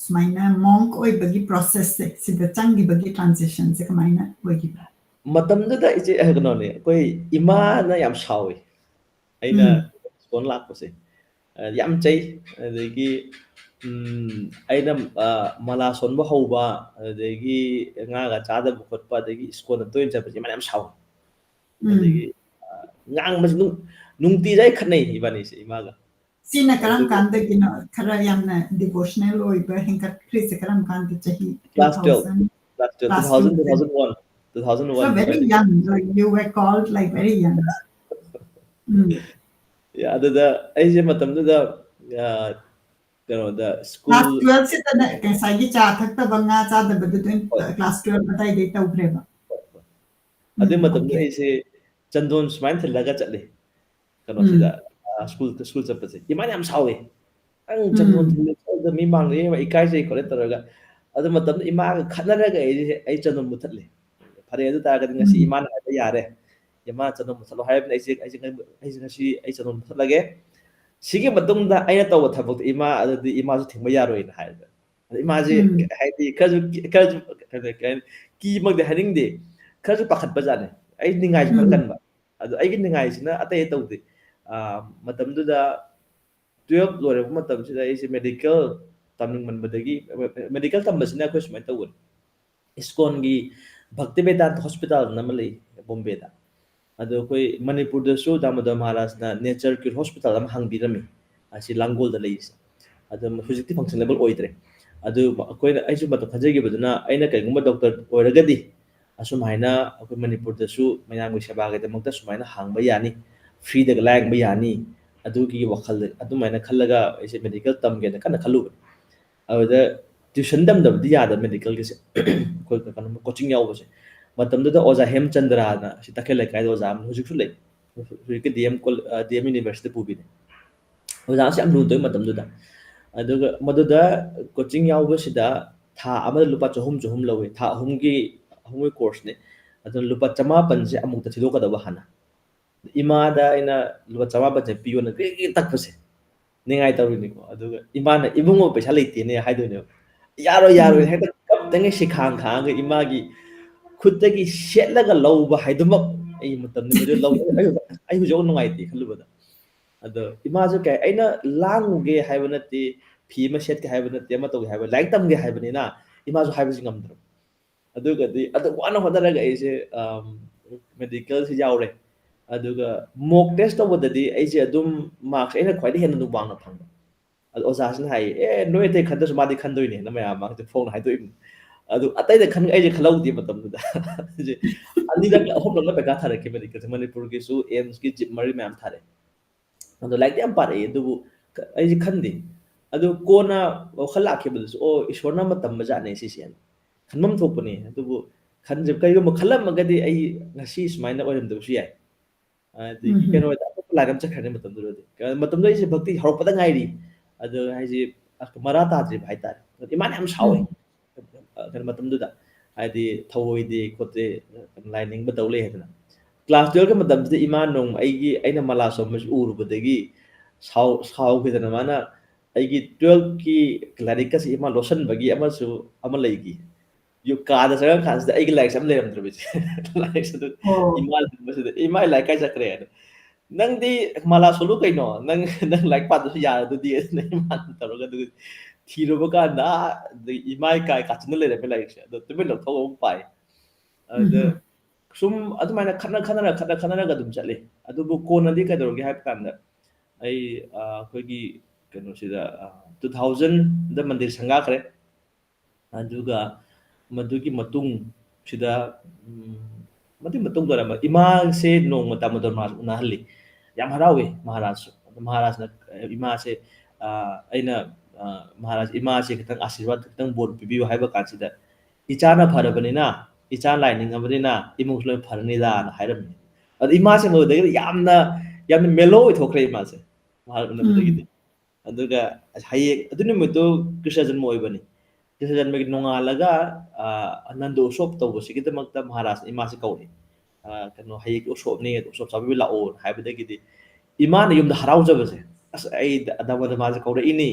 ꯁꯨꯃꯥꯏꯅ ꯃꯣꯡꯛ ꯑꯣꯏꯕꯒꯤ ꯄ꯭ꯔꯣꯁꯦꯁꯁꯦ ꯁꯤꯗ ꯆꯪꯈꯤꯕꯒꯤ ꯇ꯭ꯔꯥꯟꯖꯤꯁꯟꯁꯦ ꯀꯃꯥꯏꯅ ꯑꯣꯏꯈꯤꯕ matamduda iche kanone koi imana yam sawi aina kon lakpase yam chai adagi aina mala sonba hauba adagi nga ga chada khotpa adagi skon toin chapasi mana yam sawi adagi ngang mas nungti jai khanai ibani se imaga ꯁꯤꯅ ꯀꯔꯝ ꯀꯥꯟꯗꯒꯤꯅꯣ ꯈꯔ ꯌꯥꯝꯅ ꯗꯤꯚꯣꯁꯅꯦꯜ ꯑꯣꯏꯕ ꯍꯦꯟꯒꯠꯈ꯭ꯔꯤꯁꯦ ꯀꯔꯝ ꯀꯥꯟꯗ ꯆꯍꯤ class 12 class 12 class 2001 So 2001 very young, like you were called like very young. Yeah, the aise matamduda kanoda school Class 12 sita na ngasai cha thakta banga cha da badu class 12 batai dei tawgreba. ade matamdu aise chandon smain thilaga chatle kano sida school chapase imani am sawe ang chandon thilaga mi mang le ikai sei kole taraga ade matamdu ima khanaraga ai chandon muthatle phare adu ta ga ngasi iman ha yare yama chandon muthalo haibna aise ngasi ai chandon muthalage sigi matungda aina taw thabak ima adu ima su thingba yaroi na haiba ima ji haidi kaju ki magde haring de kaju pakhat bajane ai ningai khar kan ba adu ai gi ningai sina atai tawde matamduda 12 lore matam sida ai medical tamning man badagi medical tambasina ko sumai tawun iskon gi Bhakti Vedanta Hospital namali Bombay da ado koi Manipur da su Damodar Maharaj na nature cure hospital am hangbirami asi Langol da leis ado hujikti functionable oidre ado koi aisu mato khajegi baduna aina kaigumba doctor oiragadi asum haina akoi Manipur da su mayang wi seba ga da mukta sumaina hangba yani free da lang ba yani ado ki wakhal adu maina khallaga aise medical tamge na kana khalu ado tuition dam da yada medical ke koi ka coaching yaw base matamda oza Hemchandra na si takhel kai oza am hujik su lei hujik DM University pubine oza si am lu toy matamda aduga maduda coaching yaw basida tha amada lupa chahum lawe tha humgi course ne ꯑꯗꯨꯅ ꯂꯨꯄꯥ 1,500ꯁꯦ ꯑꯃꯨꯛꯇ ꯊꯤꯗꯣꯛꯀꯗꯕ ꯍꯥꯟꯅ ꯏꯃꯥꯗ ꯑꯩꯅ ꯂꯨꯄꯥ 1,500ꯁꯦ ꯄꯤꯌꯣꯅ ꯒ꯭ꯔꯤ ꯇꯛꯄꯁꯦ ꯅꯤꯡꯉꯥꯏ ꯇꯧꯔꯤꯅꯤꯀꯣ ꯑꯗꯨꯒ ꯏꯃꯥꯅ ꯏꯕꯨꯡꯉꯣ ꯄꯩꯁꯥ ꯂꯩꯇꯦꯅꯦ ꯍꯥꯏꯗꯣꯏꯅꯦꯕ ꯌꯥꯔꯣꯏ ꯍꯦꯛꯇ ꯀꯞꯇꯉꯩ ꯁꯤꯈꯥꯡ ꯈꯥꯡꯉꯒ ꯏꯃꯥꯒꯤ ꯈꯨꯠꯇꯒꯤ ꯁꯦꯠꯂꯒ ꯂꯧꯕ ꯍꯥꯏꯗꯨꯃꯛ ꯑꯩ ꯃꯇꯝꯗ ꯃꯗꯨ ꯂꯧ ꯑꯩ ꯍꯧꯖꯤꯛ ꯅꯨꯡꯉꯥꯏꯇꯦ ꯈꯜꯂꯨꯕꯗ ꯑꯗꯣ ꯏꯃꯥꯁꯨ ꯀꯩ ꯑꯩꯅ ꯂꯥꯡꯉꯨꯒꯦ ꯍꯥꯏꯕ ꯅꯠꯇꯦ ꯐꯤ ꯑꯃ ꯁꯦꯠꯀꯦ ꯍꯥꯏꯕ ꯅꯠꯇꯦ ꯑꯃ ꯇꯧꯒꯦ ꯍꯥꯏꯕ ꯂꯥꯏꯔꯤꯛ ꯇꯝꯒꯦ ꯍꯥꯏꯕꯅꯤꯅ ꯏꯃꯥꯁꯨ ꯍꯥꯏꯕꯁꯤ ꯉꯝꯗ꯭ꯔꯕ ꯑꯗꯨꯒꯗꯤ ꯑꯗꯨ ꯋꯥꯅ ꯍꯣꯠꯅꯔꯒ ꯑꯩꯁꯦ ꯃꯦꯗꯤꯀꯦꯜꯁꯤ ꯌꯥꯎꯔꯦ ꯑꯗꯨꯒ ꯃꯣꯛ ꯇꯦꯁ ꯇꯧꯕꯗꯗꯤ ꯑꯩꯁꯦ ꯑꯗꯨꯝ ꯃꯥꯔꯛꯁ ꯑꯩꯅ ꯈ꯭ꯋꯥꯏꯗꯒꯤ ꯍꯦꯟꯅ ꯑꯗꯨꯝ ꯋꯥꯡꯅ ꯐꯪꯕ ꯑꯗꯣ ꯑꯣꯖꯥꯁꯤꯅ ꯍꯥꯏꯌꯦ ꯅꯣꯏ ꯑꯇꯩ ꯈꯟꯗ꯭ꯔꯁꯨ ꯃꯥꯗꯤ ꯈꯟꯗꯣꯏꯅꯦꯅ ꯃꯌꯥꯝ ꯃꯥꯡꯗ ꯐꯣꯡꯅ ꯍꯥꯏꯗꯣꯛꯏꯕꯅꯤ ꯑꯗꯨ ꯑꯇꯩꯗ ꯑꯩꯁꯦ ꯈꯜꯍꯧꯗꯦ ꯃꯇꯝꯗꯨꯗ ꯑꯅꯤꯔꯛ ꯑꯍꯨꯝꯂꯛꯅ ꯄꯩꯈꯥ ꯊꯥꯔꯛꯈꯤ ꯃꯦꯗꯤꯀꯦꯜꯁꯦ ꯃꯅꯤꯄꯨꯔꯒꯤꯁꯨ ꯑꯦꯝꯁꯀꯤ ꯖꯤꯞ ꯃꯔꯤ ꯃꯌꯥꯝ ꯊꯥꯔꯛꯑꯦ ꯑꯗꯣ ꯂꯥꯏꯔꯤꯛꯇꯤ ꯌꯥꯝ ꯄꯥꯔꯛꯑꯦ ꯑꯗꯨꯕꯨ ꯑꯩꯁꯦ ꯈꯟꯗꯦ ꯑꯗꯨ ꯀꯣꯟꯅ ꯋꯥꯈꯜ ꯂꯥꯛꯈꯤꯕꯗꯨꯁꯨ ꯏꯁꯣꯔꯅ ꯑꯃ ꯇꯝꯕꯖꯥꯠꯅꯦ ꯁꯤꯁꯦꯅ ꯈꯟꯐꯝ ꯊꯣꯛꯄꯅꯦ ꯑꯗꯨꯕꯨ ꯀꯩꯒꯨꯝꯕ ꯈꯜꯂꯝꯃꯒꯗꯤ ꯑꯩ ꯉꯁꯤ ꯁꯨꯃꯥꯏꯅ ꯑꯣꯏꯔꯝꯗꯕꯁꯨ ꯌꯥꯏ ꯑꯗꯒꯤ ꯀꯩꯅꯣꯗ ꯑꯇꯣꯞꯄ ꯂꯥꯏꯟ ꯑꯃ ꯆꯠꯈ꯭ꯔꯅꯤ ꯃꯇꯝꯗꯨꯗꯗꯤ ꯃꯇꯝꯗꯨꯗ ꯑꯩꯁꯦ ꯚꯛꯇꯤ ꯍꯧꯔꯛꯄꯗ ꯉꯥꯏꯔꯤ ꯑꯗꯣ ꯍꯥꯏꯁꯦ ꯃꯔꯥ ꯇꯥꯗ꯭ꯔꯤꯕ ꯍꯥꯏꯇꯥꯔꯦ ꯏꯃꯥꯅ ꯌꯥꯝ ꯁꯥꯎꯋꯦ ꯀꯩꯅꯣ ꯃꯇꯝꯗꯨꯗ ꯍꯥꯏꯗꯤ ꯊꯧꯑꯣꯏꯗꯦ ꯈꯣꯠꯇꯦ ꯂꯥꯏ ꯅꯤꯡꯕ ꯇꯧ ꯂꯩ ꯍꯥꯏꯗꯅ ꯀ꯭ꯂꯥꯁ 12ꯒꯤ ꯃꯇꯝꯁꯤꯗ ꯏꯃꯥ ꯅꯣꯡꯃ ꯑꯩꯅ ꯃꯂꯥ ꯁꯣꯟꯕꯁꯤ ꯎꯔꯨꯕꯗꯒꯤ ꯁꯥꯎꯈꯤꯗꯅ ꯃꯥꯅ ꯑꯩꯒꯤ 12ꯀꯤ ꯂꯥꯏꯔꯤꯛꯀꯁꯤ ꯏꯃꯥ ꯂꯣꯠꯁꯤꯟꯕꯒꯤ ꯑꯃ ꯂꯩꯈꯤ ꯀꯥꯗ ꯆꯪꯉ ꯀꯥꯟꯁꯤꯗ ꯑꯩꯒꯤ ꯂꯥꯏꯔꯤꯛꯁꯦ ꯑꯃ ꯂꯩꯔꯝꯗ꯭ꯔꯕꯁꯦ ꯂꯥꯏꯔꯤꯛꯁꯤꯗ ꯏꯃꯥ ꯂꯩꯔꯝꯕꯁꯤꯗ ꯏꯃꯥ ꯂꯥꯏꯔꯤꯛ ꯀꯥꯏ ꯆꯠꯈ꯭ꯔꯦ ꯅꯪꯗꯤ ꯃꯂꯥ ꯁꯣꯜꯂꯨ ꯀꯩꯅꯣ ꯅꯪ ꯂꯥꯏꯔꯤꯛ ꯄꯥꯗꯁꯨ ꯌꯥꯔꯗꯨꯗꯤ ꯏꯃꯥꯅ ꯇꯧꯔꯒ ꯑꯗꯨꯒ ꯊꯤꯔꯨꯕ ꯀꯥꯟꯗ ꯏꯃꯥꯏ ꯀꯥꯆꯤꯟꯗ ꯂꯩꯔꯝꯃꯦ ꯂꯥꯏꯔꯤꯛꯁꯦ ꯑꯗꯣ ꯇꯨꯃꯤꯟ ꯂꯧꯊꯣꯛꯑꯒ ꯑꯃꯨꯛ ꯄꯥꯏ ꯑꯗ ꯁꯨꯝ ꯑꯗꯨꯃꯥꯏꯅ ꯈꯠꯅꯔꯒ ꯑꯗꯨꯝ ꯆꯠꯂꯤ ꯑꯗꯨꯕꯨ ꯀꯣꯟꯅꯗꯤ ꯀꯩꯗꯧꯔꯒꯦ ꯍꯥꯏꯕ ꯀꯥꯟꯗ ꯑꯩ ꯑꯩꯈꯣꯏꯒꯤ ꯀꯩꯅꯣꯁꯤꯗ 2000ꯗ ꯃꯟꯗꯤꯔ ꯁꯪꯒꯥꯈ꯭ꯔꯦ ꯑꯗꯨꯒ ꯃꯗꯨꯒꯤ ꯃꯇꯨꯡꯁꯤꯗ ꯃꯗꯨꯒꯤ ꯃꯇꯨꯡꯗ ꯏꯃꯥꯁꯦ ꯅꯣꯡꯃ ꯗꯥꯃꯣꯗꯔ ꯃꯥꯁ ꯎꯅꯍꯜꯂꯤ ꯌꯥꯝ ꯍꯔꯥꯎꯋꯤ ꯃꯍꯥꯔꯥꯖꯁꯨ ꯑꯗꯣ ꯃꯍꯥꯔꯥꯖꯅ ꯏꯃꯥꯁꯦ ꯑꯩꯅ ꯃꯍꯥꯔꯥꯖ ꯏꯃꯥꯁꯦ ꯈꯤꯇꯪ ꯑꯥꯁꯤꯔꯋꯥꯗ ꯈꯤꯇꯪ ꯕꯣꯔ ꯄꯤꯕꯤꯌꯨ ꯍꯥꯏꯕ ꯀꯥꯟꯁꯤꯗ ꯏꯆꯥꯅ ꯐꯔꯕꯅꯤꯅ ꯏꯆꯥ ꯂꯥꯏꯅꯤꯡꯉꯕꯅꯤꯅ ꯏꯃꯨꯡꯁꯨ ꯂꯣꯏ ꯐꯔꯅꯤꯗꯥꯅ ꯍꯥꯏꯔꯝꯃꯤ ꯑꯗꯣ ꯏꯃꯥꯁꯦ ꯃꯗꯨꯗꯒꯤꯗꯤ ꯌꯥꯝꯅ ꯃꯦꯂꯣ ꯑꯣꯏꯊꯣꯛꯈ꯭ꯔꯦ ꯏꯃꯥꯁꯦ ꯃꯍꯥꯔꯥꯖ ꯎꯅꯕꯗꯒꯤꯗꯤ ꯑꯗꯨꯒ ꯍꯌꯦꯡ ꯑꯗꯨ ꯅꯨꯃꯤꯠꯇꯨ ꯀ꯭ꯔꯤꯁꯅ ꯖꯟꯃ ꯑꯣꯏꯕꯅꯤ ꯀ꯭ꯔꯤꯁꯅ ꯖꯟꯃꯒꯤ ꯅꯣꯡꯉꯥꯜꯂꯒ ꯅꯟꯗ ꯎꯁꯣꯞ ꯇꯧꯕꯁꯤꯒꯤꯗꯃꯛꯇ ꯃꯍꯥꯔꯥꯖꯅ ꯏꯃꯥꯁꯦ ꯀꯧꯔꯤ ꯀꯩꯅꯣ ꯍꯌꯦꯡ ꯎꯁꯣꯞꯅꯤ ꯎꯁꯣꯞ ꯆꯥꯕꯤꯕ ꯂꯥꯛꯑꯣ ꯍꯥꯏꯕꯗꯒꯤꯗꯤ ꯏꯃꯥꯅ ꯌꯨꯝꯗ ꯍꯔꯥꯎꯖꯕꯁꯦ ꯑꯁ ꯑꯩ ꯗꯥꯃꯣꯗꯔ ꯃꯥꯁꯦ ꯀꯧꯔꯛꯏꯅꯤ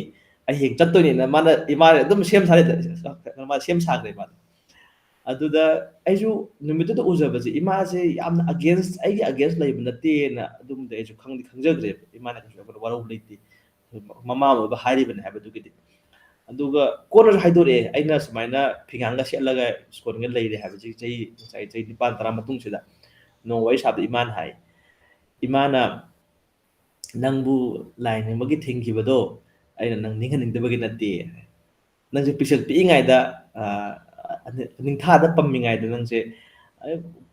ꯑꯩ ꯍꯌꯦꯡ ꯆꯠꯇꯣꯏꯅꯤꯅ ꯏꯃꯥꯅ ꯑꯗꯨꯝ ꯁꯦꯝ ꯁꯥꯈ꯭ꯔꯦ ꯃꯥꯅ ꯑꯗꯨꯗ ꯑꯩꯁꯨ ꯅꯨꯃꯤꯠꯇꯨꯗ ꯎꯖꯕꯁꯦ ꯏꯃꯥꯁꯦ ꯌꯥꯝꯅ ꯑꯩꯒꯤ ꯑꯒꯦꯟꯁ ꯂꯩꯕ ꯅꯠꯇꯦꯅ ꯑꯗꯨꯝꯗꯤ ꯑꯩꯁꯨ ꯈꯪꯖꯈ꯭ꯔꯦꯕ ꯏꯃꯥꯅ ꯀꯩꯁꯨ ꯑꯩꯉꯣꯟꯗ ꯋꯥꯔꯧ ꯂꯩꯇꯦ ꯃꯃꯥ ꯑꯣꯏꯕ ꯍꯥꯏꯔꯤꯕꯅꯦ ꯍꯥꯏꯕꯗꯨꯒꯤꯗꯤ ꯑꯗꯨꯒ ꯀꯣꯟꯅꯁꯨ ꯍꯥꯏꯗꯣꯔꯛꯑꯦ ꯑꯩꯅ ꯁꯨꯃꯥꯏꯅ ꯐꯤꯉꯥꯟꯒ ꯁꯦꯠꯂꯒ ꯏꯁꯀꯣꯟꯒ ꯂꯩꯔꯦ ꯍꯥꯏꯕꯁꯤ ꯆꯍꯤ 9 10 ꯃꯇꯨꯡꯁꯤꯗ ꯅꯣꯡ ꯋꯥꯔꯤ ꯁꯥꯕꯗ ꯏꯃꯥꯅ ꯍꯥꯏ ꯏꯃꯥꯅ ꯅꯪꯕꯨ ꯂꯥꯏ ꯅꯤꯡꯕꯒꯤ ꯊꯤꯡꯈꯤꯕꯗꯣ ꯑꯩꯅ ꯅꯪ ꯅꯤꯡꯍꯟꯅꯤꯡꯗꯕꯒꯤ ꯅꯠꯇꯦ ꯅꯪꯁꯦ ꯄꯤꯁꯛ ꯄꯤꯛꯏꯉꯩꯗ ꯅꯤꯡꯊꯥꯗ ꯄꯝꯃꯤꯉꯩꯗ ꯅꯪꯁꯦ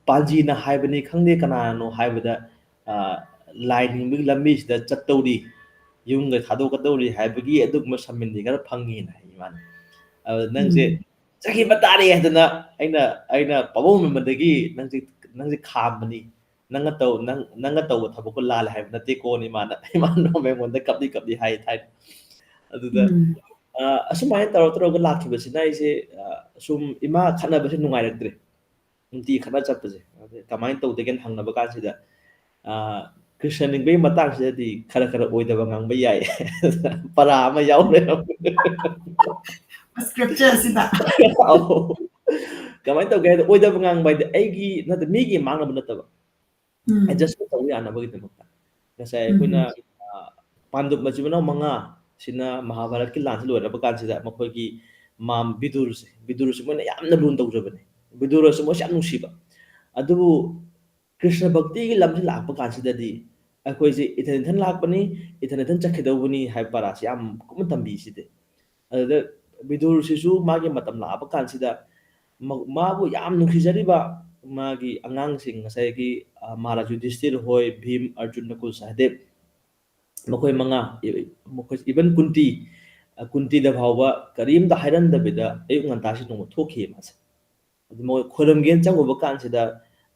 ꯄꯥꯜꯖꯤꯅ ꯍꯥꯏꯕꯅꯤ ꯈꯪꯗꯦ ꯀꯅꯥꯅꯣ ꯍꯥꯏꯕꯗ ꯂꯥꯏ ꯅꯤꯡꯕꯒꯤ ꯂꯝꯕꯤꯁꯤꯗ ꯆꯠꯇꯧꯔꯤ ꯌꯨꯝꯒ ꯊꯥꯗꯣꯛꯀꯗꯧꯔꯤ ꯍꯥꯏꯕꯒꯤ ꯑꯗꯨꯒꯨꯝꯕ ꯁꯝꯃꯤꯟꯗꯤ ꯈꯔ ꯐꯪꯉꯤꯅ ꯍꯥꯏ ꯏꯃꯥꯅ ꯑꯗꯨ ꯅꯪꯁꯦ ꯆꯠꯈꯤꯕ ꯇꯥꯔꯦ ꯍꯥꯏꯗꯅ ꯑꯩꯅ ꯄꯥꯕꯨꯡꯕꯗꯒꯤ ꯅꯪꯁꯦ ꯈꯥꯝꯕꯅꯤ ꯅꯪꯅ ꯇꯧꯕ ꯊꯕꯛꯀꯣ ꯂꯥꯜꯂꯦ ꯍꯥꯏꯕ ꯅꯠꯇꯦꯀꯣꯅꯏꯃꯥꯅ ꯑꯩꯉꯣꯟꯗ ꯀꯞꯂꯤ ꯍꯥꯏ ꯊꯥꯏꯅ ꯑꯗꯨꯗ ꯑꯁꯨꯃꯥꯏꯅ ꯇꯧꯔꯒ ꯂꯥꯛꯈꯤꯕꯁꯤꯅ ꯑꯩꯁꯦ ꯁꯨꯝ ꯏꯃꯥ ꯈꯠꯅꯕꯁꯦ ꯅꯨꯡꯉꯥꯏꯔꯛꯇ꯭ꯔꯦ ꯅꯨꯡꯇꯤ ꯈꯠꯅ ꯆꯠꯄꯁꯦ ꯀꯃꯥꯏꯅ ꯇꯧꯗꯒꯦꯅ ꯍꯪꯅꯕ ꯀꯥꯟꯁꯤꯗ ꯀ꯭ꯔꯤꯁꯅ ꯅꯤꯡꯕꯒꯤ ꯃꯇꯥꯡꯁꯤꯗꯗꯤ ꯈꯔ ꯑꯣꯏꯗꯕ ꯉꯥꯡꯕ ꯌꯥꯏ ꯄꯔꯥ ꯑꯃ ꯌꯥꯎꯔꯦ ꯁꯀ꯭ꯔꯤꯞꯆꯔꯁꯤꯗ ꯀꯃꯥꯏꯅ ꯇꯧꯒꯦ ꯍꯥꯏꯗ ꯑꯣꯏꯗꯕ ꯉꯥꯡꯕ ꯍꯥꯏꯗꯤ ꯑꯩꯒꯤ ꯅꯠꯇꯦ ꯃꯤꯒꯤ ꯃꯥꯡꯅꯕ ꯅꯠꯇꯕ ꯑꯦꯗꯖꯁ ꯇꯧꯕ ꯌꯥꯅꯕꯒꯤꯗꯃꯛꯇ ꯉꯁꯥꯏ ꯑꯩꯈꯣꯏꯅ ꯄꯥꯟꯗꯨꯞ ꯃꯆꯤꯟ ꯃꯅꯥꯎ 5 ꯁꯤꯅ ꯃꯍꯥꯚꯥꯔꯠꯀꯤ ꯂꯥꯟꯁꯤ ꯂꯣꯏꯔꯕ ꯀꯥꯟꯁꯤꯗ ꯃꯈꯣꯏꯒꯤ ꯕꯤꯗꯨꯔꯁꯦ ꯃꯣꯏꯅ ꯌꯥꯝꯅ ꯂꯨꯅ ꯇꯧꯖꯕꯅꯦ ꯕꯤꯗꯨꯔꯁꯨ ꯃꯣꯏꯁꯦ ꯌꯥꯝ ꯅꯨꯡꯁꯤꯕ ꯑꯗꯨꯕꯨ ꯀ꯭ꯔꯤꯁꯅ ꯚꯛꯇꯤꯒꯤ ꯂꯝꯁꯤ ꯂꯥꯛꯄ ꯀꯥꯟꯁꯤꯗꯗꯤ ꯑꯩꯈꯣꯏꯁꯦ ꯏꯊꯟ ꯂꯥꯛꯄꯅꯤ ꯏꯊꯟ ꯆꯠꯈꯤꯗꯧꯕꯅꯤ ꯍꯥꯏꯕ ꯄꯔꯥꯁꯦ ꯌꯥꯝ ꯀꯨꯞꯅ ꯇꯝꯕꯤꯁꯤꯗꯤ ꯑꯗꯨꯗ ꯕꯤꯗꯨꯔꯁꯤꯁꯨ ꯃꯥꯒꯤ ꯃꯇꯝ ꯂꯥꯛꯑꯕ ꯀꯥꯟꯁꯤꯗ ꯃꯥꯕꯨ ꯌꯥꯝ ꯅꯨꯡꯁꯤꯖꯔꯤꯕ ꯃꯥꯒꯤ ꯑꯉꯥꯡꯁꯤꯡ ꯉꯁꯥꯏꯒꯤ ꯃꯍꯥꯔꯥꯖ ꯌꯨꯙꯤꯁꯊꯤꯔ ꯍꯣꯏ ꯚꯤꯝ ꯑꯔꯖꯨꯟ ꯅꯀꯨꯜ ꯁꯍꯗꯦꯕ ꯃꯈꯣꯏ 5 ꯃꯈꯣꯏ ꯏꯚꯟ ꯀꯨꯟꯇꯤꯗ ꯐꯥꯎꯕ ꯀꯔꯤꯝꯇ ꯍꯥꯏꯔꯝꯗꯕꯤꯗ ꯑꯌꯨꯛ ꯉꯟꯇꯥꯁꯤ ꯅꯣꯡꯃ ꯊꯣꯛꯈꯤꯌꯦ ꯃꯥꯁꯦ ꯑꯗꯨ ꯃꯣꯏ ꯈꯣꯏꯔꯝꯒꯦꯅ ꯆꯪꯉꯨꯕ ꯀꯥꯟꯁꯤꯗ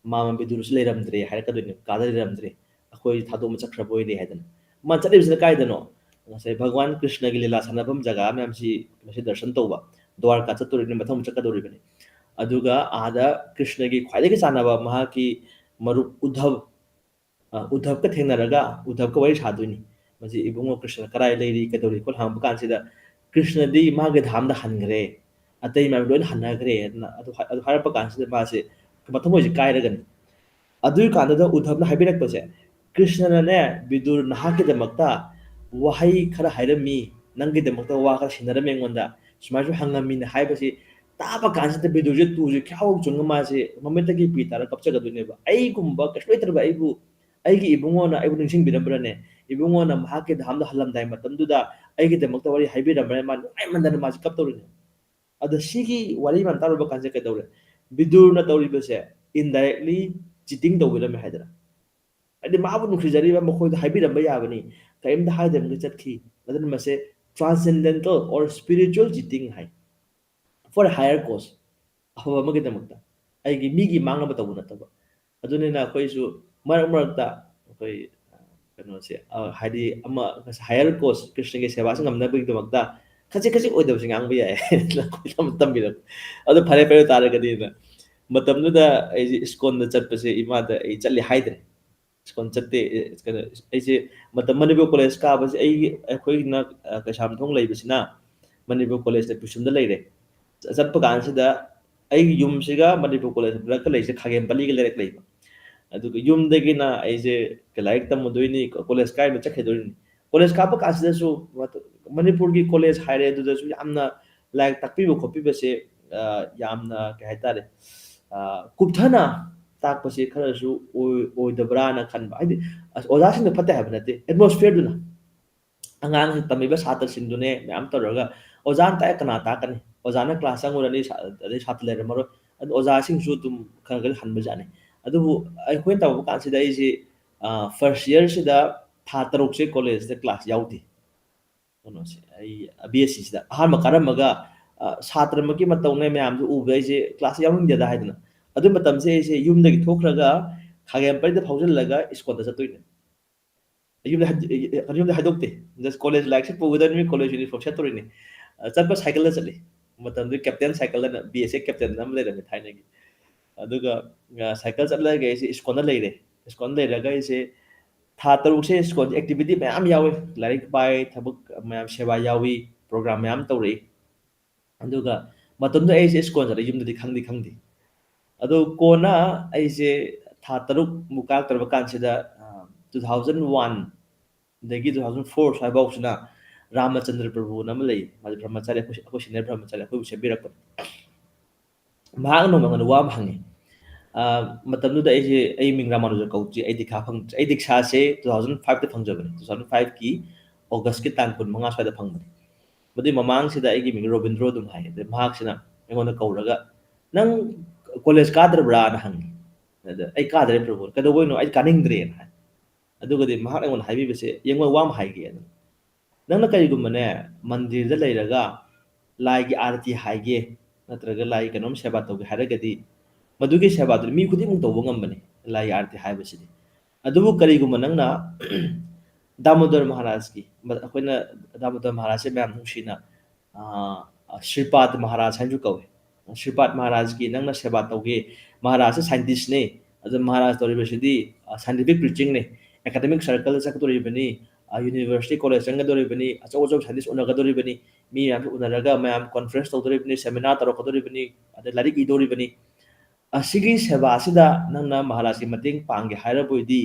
ꯃꯥꯃ ꯕꯤꯗꯨꯔꯁꯤ ꯂꯩꯔꯝꯗ꯭ꯔꯦ ꯍꯥꯏꯔꯛꯀꯗꯣꯏꯅꯦ ꯀꯥꯗ ꯂꯩꯔꯝꯗ꯭ꯔꯦ ꯑꯩꯈꯣꯏ ꯊꯥꯗꯣꯛꯑ ꯆꯠꯈ꯭ꯔꯕ ꯑꯣꯏꯔꯦ ꯍꯥꯏꯗꯅ ꯃꯥ ꯆꯠꯂꯤꯕꯁꯤꯅ ꯀꯥꯏꯗꯅꯣ ꯉꯁꯥꯏ ꯚꯒꯋꯥꯟ ꯀ꯭ꯔꯤꯁꯅꯒꯤ ꯂꯤꯂꯥ ꯁꯥꯟꯅꯐꯝ ꯖꯒꯥ ꯃꯌꯥꯝꯁꯤ ꯃꯁꯤ ꯗꯔꯁꯟ ꯇꯧꯕ ꯗ꯭ꯋꯥꯔꯀꯥ ꯆꯠꯇꯣꯔꯤꯕꯅꯤ ꯃꯊꯪ ꯆꯠꯀꯗꯧꯔꯤꯕꯅꯤ ꯑꯗꯨꯒ ꯑꯥꯗ ꯀ꯭ꯔꯤꯁꯅꯒꯤ ꯈ꯭ꯋꯥꯏꯗꯒꯤ ꯆꯥꯟꯅꯕ ꯃꯍꯥꯛꯀꯤ ꯃꯔꯨꯞ ꯎद्धꯕꯀ ꯊꯦꯡꯅꯔꯒ ꯎद्धꯕꯀ ꯋꯥꯔꯤ ꯁꯥꯗꯣꯏꯅꯤ ꯃꯁꯤ ꯏꯕꯨꯡꯉꯣ ꯀ꯭ꯔꯤꯁꯅ ꯀꯗꯥꯏ ꯂꯩꯔꯤ ꯀꯩꯗꯧꯔꯤ ꯈꯣꯠ ꯍꯪꯕ ꯀꯥꯟꯁꯤꯗ ꯀ꯭ꯔꯤꯁꯅꯗꯤ ꯃꯥꯒꯤ ꯙꯥꯝꯗ ꯍꯟꯈ꯭ꯔꯦ ꯑꯇꯩ ꯃꯌꯥꯝ ꯂꯣꯏꯅ ꯍꯟꯅꯈ꯭ꯔꯦ ꯑꯗꯨꯅ ꯑꯗꯨ ꯍꯥꯏꯔꯛꯄ ꯀꯥꯟꯁꯤꯗ ꯃꯥꯁꯦ ꯃꯊꯃꯣꯏꯁꯦ ꯀꯥꯏꯔꯒꯅꯤ ꯑꯗꯨꯒꯤ ꯀꯥꯟꯗꯨꯗ ꯎद्धꯕꯅ ꯍꯥꯏꯕꯤꯔꯛꯄꯁꯦ ꯀ꯭ꯔꯤꯁꯅꯅꯅꯦ ꯕꯤꯗꯨꯔ ꯅꯍꯥꯛꯀꯤꯗꯃꯛꯇ ꯋꯥꯍꯩ ꯈꯔ ꯍꯥꯏꯔꯝꯃꯤ ꯅꯪꯒꯤꯗꯃꯛꯇ ꯋꯥ ꯈꯔ ꯁꯤꯟꯅꯔꯝꯃꯤ ꯑꯩꯉꯣꯟꯗ ꯁꯨꯃꯥꯏꯅꯁꯨ ꯍꯪꯉꯝꯃꯤꯅ ꯍꯥꯏꯕꯁꯤ ꯇꯥꯕ ꯀꯥꯟꯁꯤꯗ ꯕꯤꯗꯨꯔꯁꯦ ꯇꯨꯁꯦ ꯈ꯭याꯎ ꯆꯨꯡꯉ ꯃꯥꯁꯦ ꯃꯃꯤꯠꯇꯒꯤ ꯄꯤ ꯇꯥꯔ ꯀꯞꯆꯒꯗꯣꯏꯅꯦꯕ ꯑꯩꯒꯨꯝꯕ ꯀꯩꯁꯨ ꯂꯩꯇ꯭ꯔꯕ ꯑꯩꯒꯤ ꯏꯕꯨꯡꯉꯣꯅ ꯑꯩꯕꯨ ꯅꯤꯡꯁꯤꯡꯕꯤꯔꯝꯕ꯭ꯔꯅꯦ ꯏꯕꯨꯡꯉꯣꯅ ꯃꯍꯥꯛꯀꯤ ꯙꯥꯝꯗ ꯍꯜꯂꯝꯗꯥꯏ ꯃꯇꯝꯗꯨꯗ ꯑꯩꯒꯤꯗꯃꯛꯇ ꯋꯥꯔꯤ ꯍꯥꯏꯕꯤꯔꯝꯕ꯭ꯔꯅ ꯃꯥ ꯅꯨꯡꯉꯥꯏꯃꯟꯗꯅ ꯃꯥꯁꯦ ꯀꯞꯇꯧꯔꯤꯅꯦ ꯑꯗ ꯁꯤꯒꯤ ꯋꯥꯔꯤ ꯃꯌꯥꯝ ꯇꯥꯔꯨꯕ ꯀꯥꯟꯁꯦ ꯀꯩꯗꯧꯔꯦ ꯕꯤꯗꯨꯔꯅ ꯇꯧꯔꯤꯕꯁꯦ ꯏꯟꯗꯥꯏꯔꯦꯛꯂꯤ ꯆꯤꯇꯤꯡ ꯇꯧꯕꯤꯔꯝꯃꯦ ꯍꯥꯏꯗꯅ ꯍꯥꯏꯗꯤ ꯃꯥꯕꯨ ꯅꯨꯡꯁꯤꯖꯔꯤꯕ ꯃꯈꯣꯏꯗ ꯍꯥꯏꯕꯤꯔꯝꯕ ꯌꯥꯕꯅꯤ ꯀꯔꯤꯝꯇ ꯍꯥꯏꯗꯕꯤꯗ ꯆꯠꯈꯤ ꯑꯗꯨꯅ ꯃꯁꯦ ꯇ꯭ꯔꯥꯟꯁꯦꯟꯗꯦꯟꯇꯦꯜ ꯑꯣꯔ ꯁ꯭ꯄꯤꯔꯤꯆꯨꯋꯦꯜ ꯆꯤꯇꯤꯡ ꯍꯥꯏ ꯐꯣꯔ ꯍꯥꯌꯔ ꯀꯣꯁ ꯑꯐꯕ ꯑꯃꯒꯤꯗꯃꯛꯇ ꯑꯩꯒꯤ ꯃꯤꯒꯤ ꯃꯥꯡꯅꯕ ꯇꯧꯕ ꯅꯠꯇꯕ ꯑꯗꯨꯅꯤꯅ ꯑꯩꯈꯣꯏꯁꯨ ꯃꯔꯛ ꯃꯔꯛꯇ ꯑꯩꯈꯣꯏ ꯀꯩꯅꯣꯁꯦ ꯍꯥꯏꯗꯤ ꯑꯃ ꯍꯥꯌꯔ ꯀꯣꯁ ꯀ꯭ꯔꯤꯁꯅꯒꯤ ꯁꯦꯕꯥꯁꯤ ꯉꯝꯅꯕꯒꯤꯗꯃꯛꯇ ꯈꯖꯤꯛ ꯈꯖꯤꯛ ꯑꯣꯏꯗꯕꯁꯤ ꯉꯥꯡꯕ ꯌꯥꯏ ꯇꯝꯕꯤꯔꯛꯄ ꯑꯗꯨ ꯐꯔꯦ ꯐꯔꯦ ꯇꯥꯔꯒꯗꯤꯅ ꯃꯇꯝꯗꯨꯗ ꯑꯩꯁꯦ ꯏꯁꯀꯣꯟꯗ ꯆꯠꯄꯁꯦ ꯏꯃꯥꯗ ꯑꯩ ꯆꯠꯂꯤ ꯍꯥꯏꯗ꯭ꯔꯦ ꯏꯁꯀꯣꯟ ꯆꯠꯇꯦ ꯀꯩꯅꯣ ꯑꯩꯁꯦ ꯃꯇꯝ ꯃꯅꯤꯄꯨꯔ ꯀꯣꯂꯦꯖ ꯀꯥꯕꯁꯦ ꯑꯩꯈꯣꯏꯅ ꯀꯩꯁꯥꯝꯊꯣꯡ ꯂꯩꯕꯁꯤꯅ ꯃꯅꯤꯄꯨꯔ ꯀꯣꯂꯦꯖꯇ ꯄꯤꯁꯨꯝꯗ ꯂꯩꯔꯦ ꯆꯠꯄ ꯀꯥꯟꯁꯤꯗ ꯑꯩꯒꯤ ꯌꯨꯝꯁꯤꯒ ꯃꯅꯤꯄꯨꯔ ꯀꯣꯂꯦꯖ ꯃꯔꯛꯇ ꯂꯩꯔꯤꯁꯦ ꯈꯥꯒꯦꯝꯄꯜꯂꯤꯒ ꯂꯩꯔꯛ ꯂꯩꯕ ꯑꯗꯨꯒ ꯌꯨꯝꯗꯒꯤꯅ ꯑꯩꯁꯦ ꯂꯥꯏꯔꯤꯛ ꯇꯝꯃꯨꯗꯣꯏꯅꯤ ꯀꯣꯂꯦꯖ ꯀꯥꯏꯕ ꯆꯠꯈꯤꯗꯣꯏꯅꯤ ꯀꯣꯂꯦꯖ ꯀꯥꯞꯄ ꯀꯥꯟꯁꯤꯗꯁꯨ ꯃꯅꯤꯄꯨꯔꯒꯤ ꯀꯣꯂꯦꯖ ꯍꯥꯏꯔꯦ ꯑꯗꯨꯗꯁꯨ ꯌꯥꯝꯅ ꯂꯥꯏꯔꯤꯛ ꯇꯥꯛꯄꯤꯕ ꯈꯣꯠꯄꯤꯕꯁꯦ ꯌꯥꯝꯅ ꯀꯩ ꯍꯥꯏꯇꯥꯔꯦ ꯀꯨꯞꯊꯅ ꯇꯥꯛꯄꯁꯦ ꯈꯔꯁꯨ ꯑꯣꯏꯗꯕ꯭ꯔꯥꯅ ꯈꯟꯕ ꯍꯥꯏꯗꯤ ꯑꯣꯖꯥꯁꯤꯡꯅ ꯐꯠꯇꯦ ꯍꯥꯏꯕ ꯅꯠꯇꯦ ꯑꯦꯠꯃꯣꯁꯐꯤꯌꯔꯗꯨꯅ ꯑꯉꯥꯡꯁꯤꯡ ꯇꯝꯃꯤꯕ ꯁꯥꯇ꯭ꯔꯁꯤꯡꯗꯨꯅꯦ ꯃꯌꯥꯝ ꯇꯧꯔꯒ ꯑꯣꯖꯥꯅ ꯇꯥꯛꯑꯦ ꯀꯅꯥ ꯇꯥꯛꯀꯅꯤ ꯑꯣꯖꯥꯅ ꯀ꯭ꯂꯥꯁ ꯆꯪꯉꯨꯔꯅꯤ ꯑꯗꯩ ꯁꯥꯇ꯭ꯔ ꯂꯩꯔꯝꯃꯔꯣꯏ ꯑꯗꯨ ꯑꯣꯖꯥꯁꯤꯡꯁꯨ ꯑꯗꯨꯝ ꯈꯔ ꯈꯔ ꯍꯟꯕꯖꯥꯠꯅꯤ ꯑꯗꯨꯕꯨ ꯑꯩꯈꯣꯏꯅ ꯇꯝꯕ ꯀꯥꯟꯁꯤꯗ ꯑꯩꯁꯦ ꯐꯥꯔꯁ ꯏꯌꯔꯁꯤꯗ ꯊꯥ 6ꯁꯦ ꯀꯣꯂꯦꯖꯇ ꯀ꯭ꯂꯥꯁ ꯌꯥꯎꯗꯦ ꯀꯩꯅꯣꯁꯦ ꯑꯩ ꯕꯤ ꯑꯦꯁ ꯁꯤꯁꯤꯗ ꯑꯍꯥꯟꯕ ꯀꯥꯔꯝꯃꯒ ꯁꯥꯇ꯭ꯔꯃꯛꯀꯤ ꯃꯇꯧꯅꯦ ꯃꯌꯥꯝꯁꯨ ꯎꯕꯗ ꯑꯩꯁꯦ ꯀ꯭ꯂꯥꯁ ꯌꯥꯎꯅꯤꯡꯗꯦꯗ ꯍꯥꯏꯗꯅ ꯑꯗꯨ ꯃꯇꯝꯁꯦ ꯑꯩꯁꯦ ꯌꯨꯝꯗꯒꯤ ꯊꯣꯛꯈ꯭ꯔꯒ ꯈꯥꯒꯦꯝꯄꯜꯂꯤꯗ ꯐꯥꯎꯖꯤꯜꯂꯒ ꯏꯁꯀꯣꯟꯗ ꯆꯠꯇꯣꯏꯅꯦ ꯌꯨꯝꯗ ꯍꯥꯏꯗꯣꯛꯇꯦ ꯖꯁ ꯀꯣꯂꯦꯖ ꯂꯥꯏꯔꯤꯛꯁꯦ ꯄꯨꯒꯗꯕꯅꯤ ꯀꯣꯂꯦꯖ ꯌꯨꯅꯤꯐꯣꯔꯝ ꯁꯦꯠꯇꯣꯔꯤꯅꯤ ꯆꯠꯄ ꯁꯥꯏꯀꯜꯗ ꯆꯠꯂꯤ ꯃꯇꯝꯗꯨ ꯀꯦꯞꯇꯦꯟ ꯁꯥꯏꯀꯜꯗꯅ ꯕꯤ ꯑꯦꯁ ꯑꯦ ꯀꯦꯞꯇꯦꯟ ꯑꯃ ꯂꯩꯔꯝꯃꯦ ꯊꯥꯏꯅꯒꯤ ꯑꯗꯨꯒ ꯁꯥꯏꯀꯜ ꯆꯠꯂꯒ ꯑꯩꯁꯦ ꯏꯁꯀꯣꯟꯗ ꯂꯩꯔꯦ ꯏꯁꯀꯣꯟꯗ ꯂꯩꯔꯒ ꯑꯩꯁꯦ ꯊꯥ 6ꯁꯦ ꯏꯁꯀꯣꯟ ꯑꯦꯛꯇꯤꯚꯤꯇꯤ ꯃꯌꯥꯝ ꯌꯥꯎꯏ ꯂꯥꯏꯔꯤꯛ ꯄꯥꯏ ꯊꯕꯛ ꯃꯌꯥꯝ ꯁꯦꯕꯥ ꯌꯥꯎꯏ ꯄ꯭ꯔꯣꯒ꯭ꯔꯥꯝ ꯃꯌꯥꯝ ꯇꯧꯔꯛꯏ ꯑꯗꯨꯒ ꯃꯇꯝꯗꯨꯗ ꯑꯩꯁꯦ ꯏꯁꯀꯣꯟ ꯆꯠꯂꯦ ꯌꯨꯝꯗꯗꯤ ꯈꯪꯗꯦ ꯑꯗꯣ ꯀꯣꯟꯅ ꯑꯩꯁꯦ ꯊꯥ 6ꯃꯨꯛ ꯀꯥꯔꯛꯇꯧꯔꯕ ꯀꯥꯟꯁꯤꯗ 2001 ꯗꯒꯤ 2004 ꯁ꯭ꯋꯥꯏꯐꯥꯎꯁꯤꯅ ꯔꯥꯃꯆꯟꯗ꯭ꯔ ꯄ꯭ꯔꯚꯨꯅ ꯑꯃ ꯂꯩ ꯃꯥꯁꯦ ꯕ꯭ꯔꯍ꯭ꯃꯆꯥꯔꯤ ꯑꯩꯈꯣꯏ ꯁꯤꯅꯤꯌꯔ ꯕ꯭ꯔꯍ꯭ꯃꯆꯥꯔꯤ ꯑꯩꯈꯣꯏꯕꯨ ꯁꯦꯝꯕꯤꯔꯛꯄꯅꯤ ꯃꯍꯥꯛꯅ ꯅꯣꯡꯃ ꯑꯩꯉꯣꯟꯗ ꯋꯥ ꯑꯃ ꯍꯪꯉꯤ ꯃꯇꯝꯗꯨꯗ ꯑꯩ ꯃꯤꯡ ꯔꯥꯃꯥꯅꯨꯖ ꯀꯧꯗ꯭ꯔꯤ ꯑꯩ ꯗꯤꯛꯁꯥ ꯐꯪꯗ꯭ꯔꯤ ꯑꯩ ꯗꯤꯛꯁꯥꯁꯦ 2005ꯗ ꯐꯪꯖꯕꯅꯤ 2005ꯀꯤ ꯑꯣꯒꯁꯀꯤ ꯇꯥꯡ 25 ꯁ꯭ꯋꯥꯏꯗ ꯐꯪꯕꯅꯤ ꯃꯗꯨꯏ ꯃꯃꯥꯡꯁꯤꯗ ꯑꯩꯒꯤ ꯃꯤꯡ ꯔꯣꯕꯤꯟꯗ꯭ꯔꯣ ꯑꯗꯨꯝ ꯍꯥꯏ ꯑꯗꯩ ꯃꯍꯥꯛꯁꯤꯅ ꯑꯩꯉꯣꯟꯗ ꯀꯧꯔꯒ ꯅꯪ ꯀꯣꯂꯦꯖ ꯀꯥꯗ꯭ꯔꯕ꯭ꯔꯥꯅ ꯍꯪꯉꯤ ꯑꯗ ꯑꯩ ꯀꯥꯗ꯭ꯔꯦ ꯄ꯭ꯔꯚꯨ ꯀꯩꯗꯧꯕꯩꯅꯣ ꯑꯩ ꯀꯥꯅꯤꯡꯗ꯭ꯔꯦꯅ ꯍꯥꯏ ꯑꯗꯨꯒꯗꯤ ꯃꯍꯥꯛ ꯑꯩꯉꯣꯟꯗ ꯍꯥꯏꯕꯤꯕꯁꯦ ꯌꯦꯡꯉꯣ ꯋꯥ ꯑꯃ ꯍꯥꯏꯒꯦ ꯑꯗꯨ ꯅꯪꯅ ꯀꯔꯤꯒꯨꯝꯕꯅꯦ ꯃꯟꯗꯤꯔꯗ ꯂꯩꯔꯒ ꯂꯥꯏꯒꯤ ꯑꯥꯔꯇꯤ ꯍꯥꯏꯒꯦ ꯅꯠꯇ꯭ꯔꯒ ꯂꯥꯏꯒꯤ ꯀꯩꯅꯣꯝ ꯁꯦꯕꯥ ꯇꯧꯒꯦ ꯍꯥꯏꯔꯒꯗꯤ ꯃꯗꯨꯒꯤ ꯁꯦꯕꯥꯗꯨꯗꯤ ꯃꯤ ꯈꯨꯗꯤꯡꯃꯛ ꯇꯧꯕ ꯉꯝꯕꯅꯤ ꯂꯥꯏꯒꯤ ꯑꯥꯔꯇꯤ ꯍꯥꯏꯕꯁꯤꯗꯤ ꯑꯗꯨꯕꯨ ꯀꯔꯤꯒꯨꯝꯕ ꯅꯪꯅ ꯗꯥꯃꯣꯗꯔ ꯃꯍꯥꯔꯥꯖꯀꯤ ꯑꯩꯈꯣꯏꯅ ꯗꯥꯃꯣꯗꯔ ꯃꯍꯥꯔꯥꯖꯁꯦ ꯃꯌꯥꯝ ꯅꯨꯡꯁꯤꯅ ꯁ꯭ꯔꯤꯄꯥꯗ ꯃꯍꯥꯔꯥꯖ ꯍꯥꯏꯅꯁꯨ ꯀꯧꯏ ꯁ꯭ꯔꯤꯄꯥꯗ ꯃꯍꯥꯔꯥꯖꯀꯤ ꯅꯪꯅ ꯁꯦꯕꯥ ꯇꯧꯒꯦ ꯃꯍꯥꯔꯥꯖꯁꯦ ꯁꯥꯏꯟꯇꯤꯁꯅꯦ ꯑꯗꯨ ꯃꯍꯥꯔꯥꯖ ꯇꯧꯔꯤꯕꯁꯤꯗꯤ ꯁꯥꯏꯟꯇꯤꯐꯤꯛ ꯄ꯭ꯔꯤꯆꯤꯡꯅꯦ ꯑꯦꯀꯥꯗꯦꯃꯤꯛ ꯁꯔꯀꯜꯗ ꯆꯠꯀꯗꯣꯔꯤꯕꯅꯤ ꯌꯨꯅꯤꯚꯔꯁꯤꯇꯤ ꯀꯣꯂꯦꯖ ꯆꯪꯒꯗꯣꯔꯤꯕꯅꯤ ꯑꯆꯧ ꯑꯆꯧꯕ ꯁꯥꯏꯟꯇꯤꯁ ꯎꯅꯒꯗꯣꯔꯤꯕꯅꯤ ꯃꯤ ꯃꯌꯥꯝꯁꯨ ꯎꯅꯔꯒ ꯃꯌꯥꯝ ꯀꯣꯟꯐꯔꯦꯟꯁ ꯇꯧꯗꯣꯔꯤꯕꯅꯤ ꯁꯦꯃꯤꯅꯥꯔ ꯇꯧꯔꯛꯀꯗꯣꯔꯤꯕꯅꯤ ꯑꯗꯩ ꯂꯥꯏꯔꯤꯛ ꯏꯗꯣꯔꯤꯕꯅꯤ ꯑꯁꯤꯒꯤ ꯁꯦꯕꯥꯁꯤꯗ ꯅꯪꯅ ꯃꯍꯥꯔꯥꯖꯀꯤ ꯃꯇꯦꯡ ꯄꯥꯡꯒꯦ ꯍꯥꯏꯔꯕꯣꯏꯗꯤ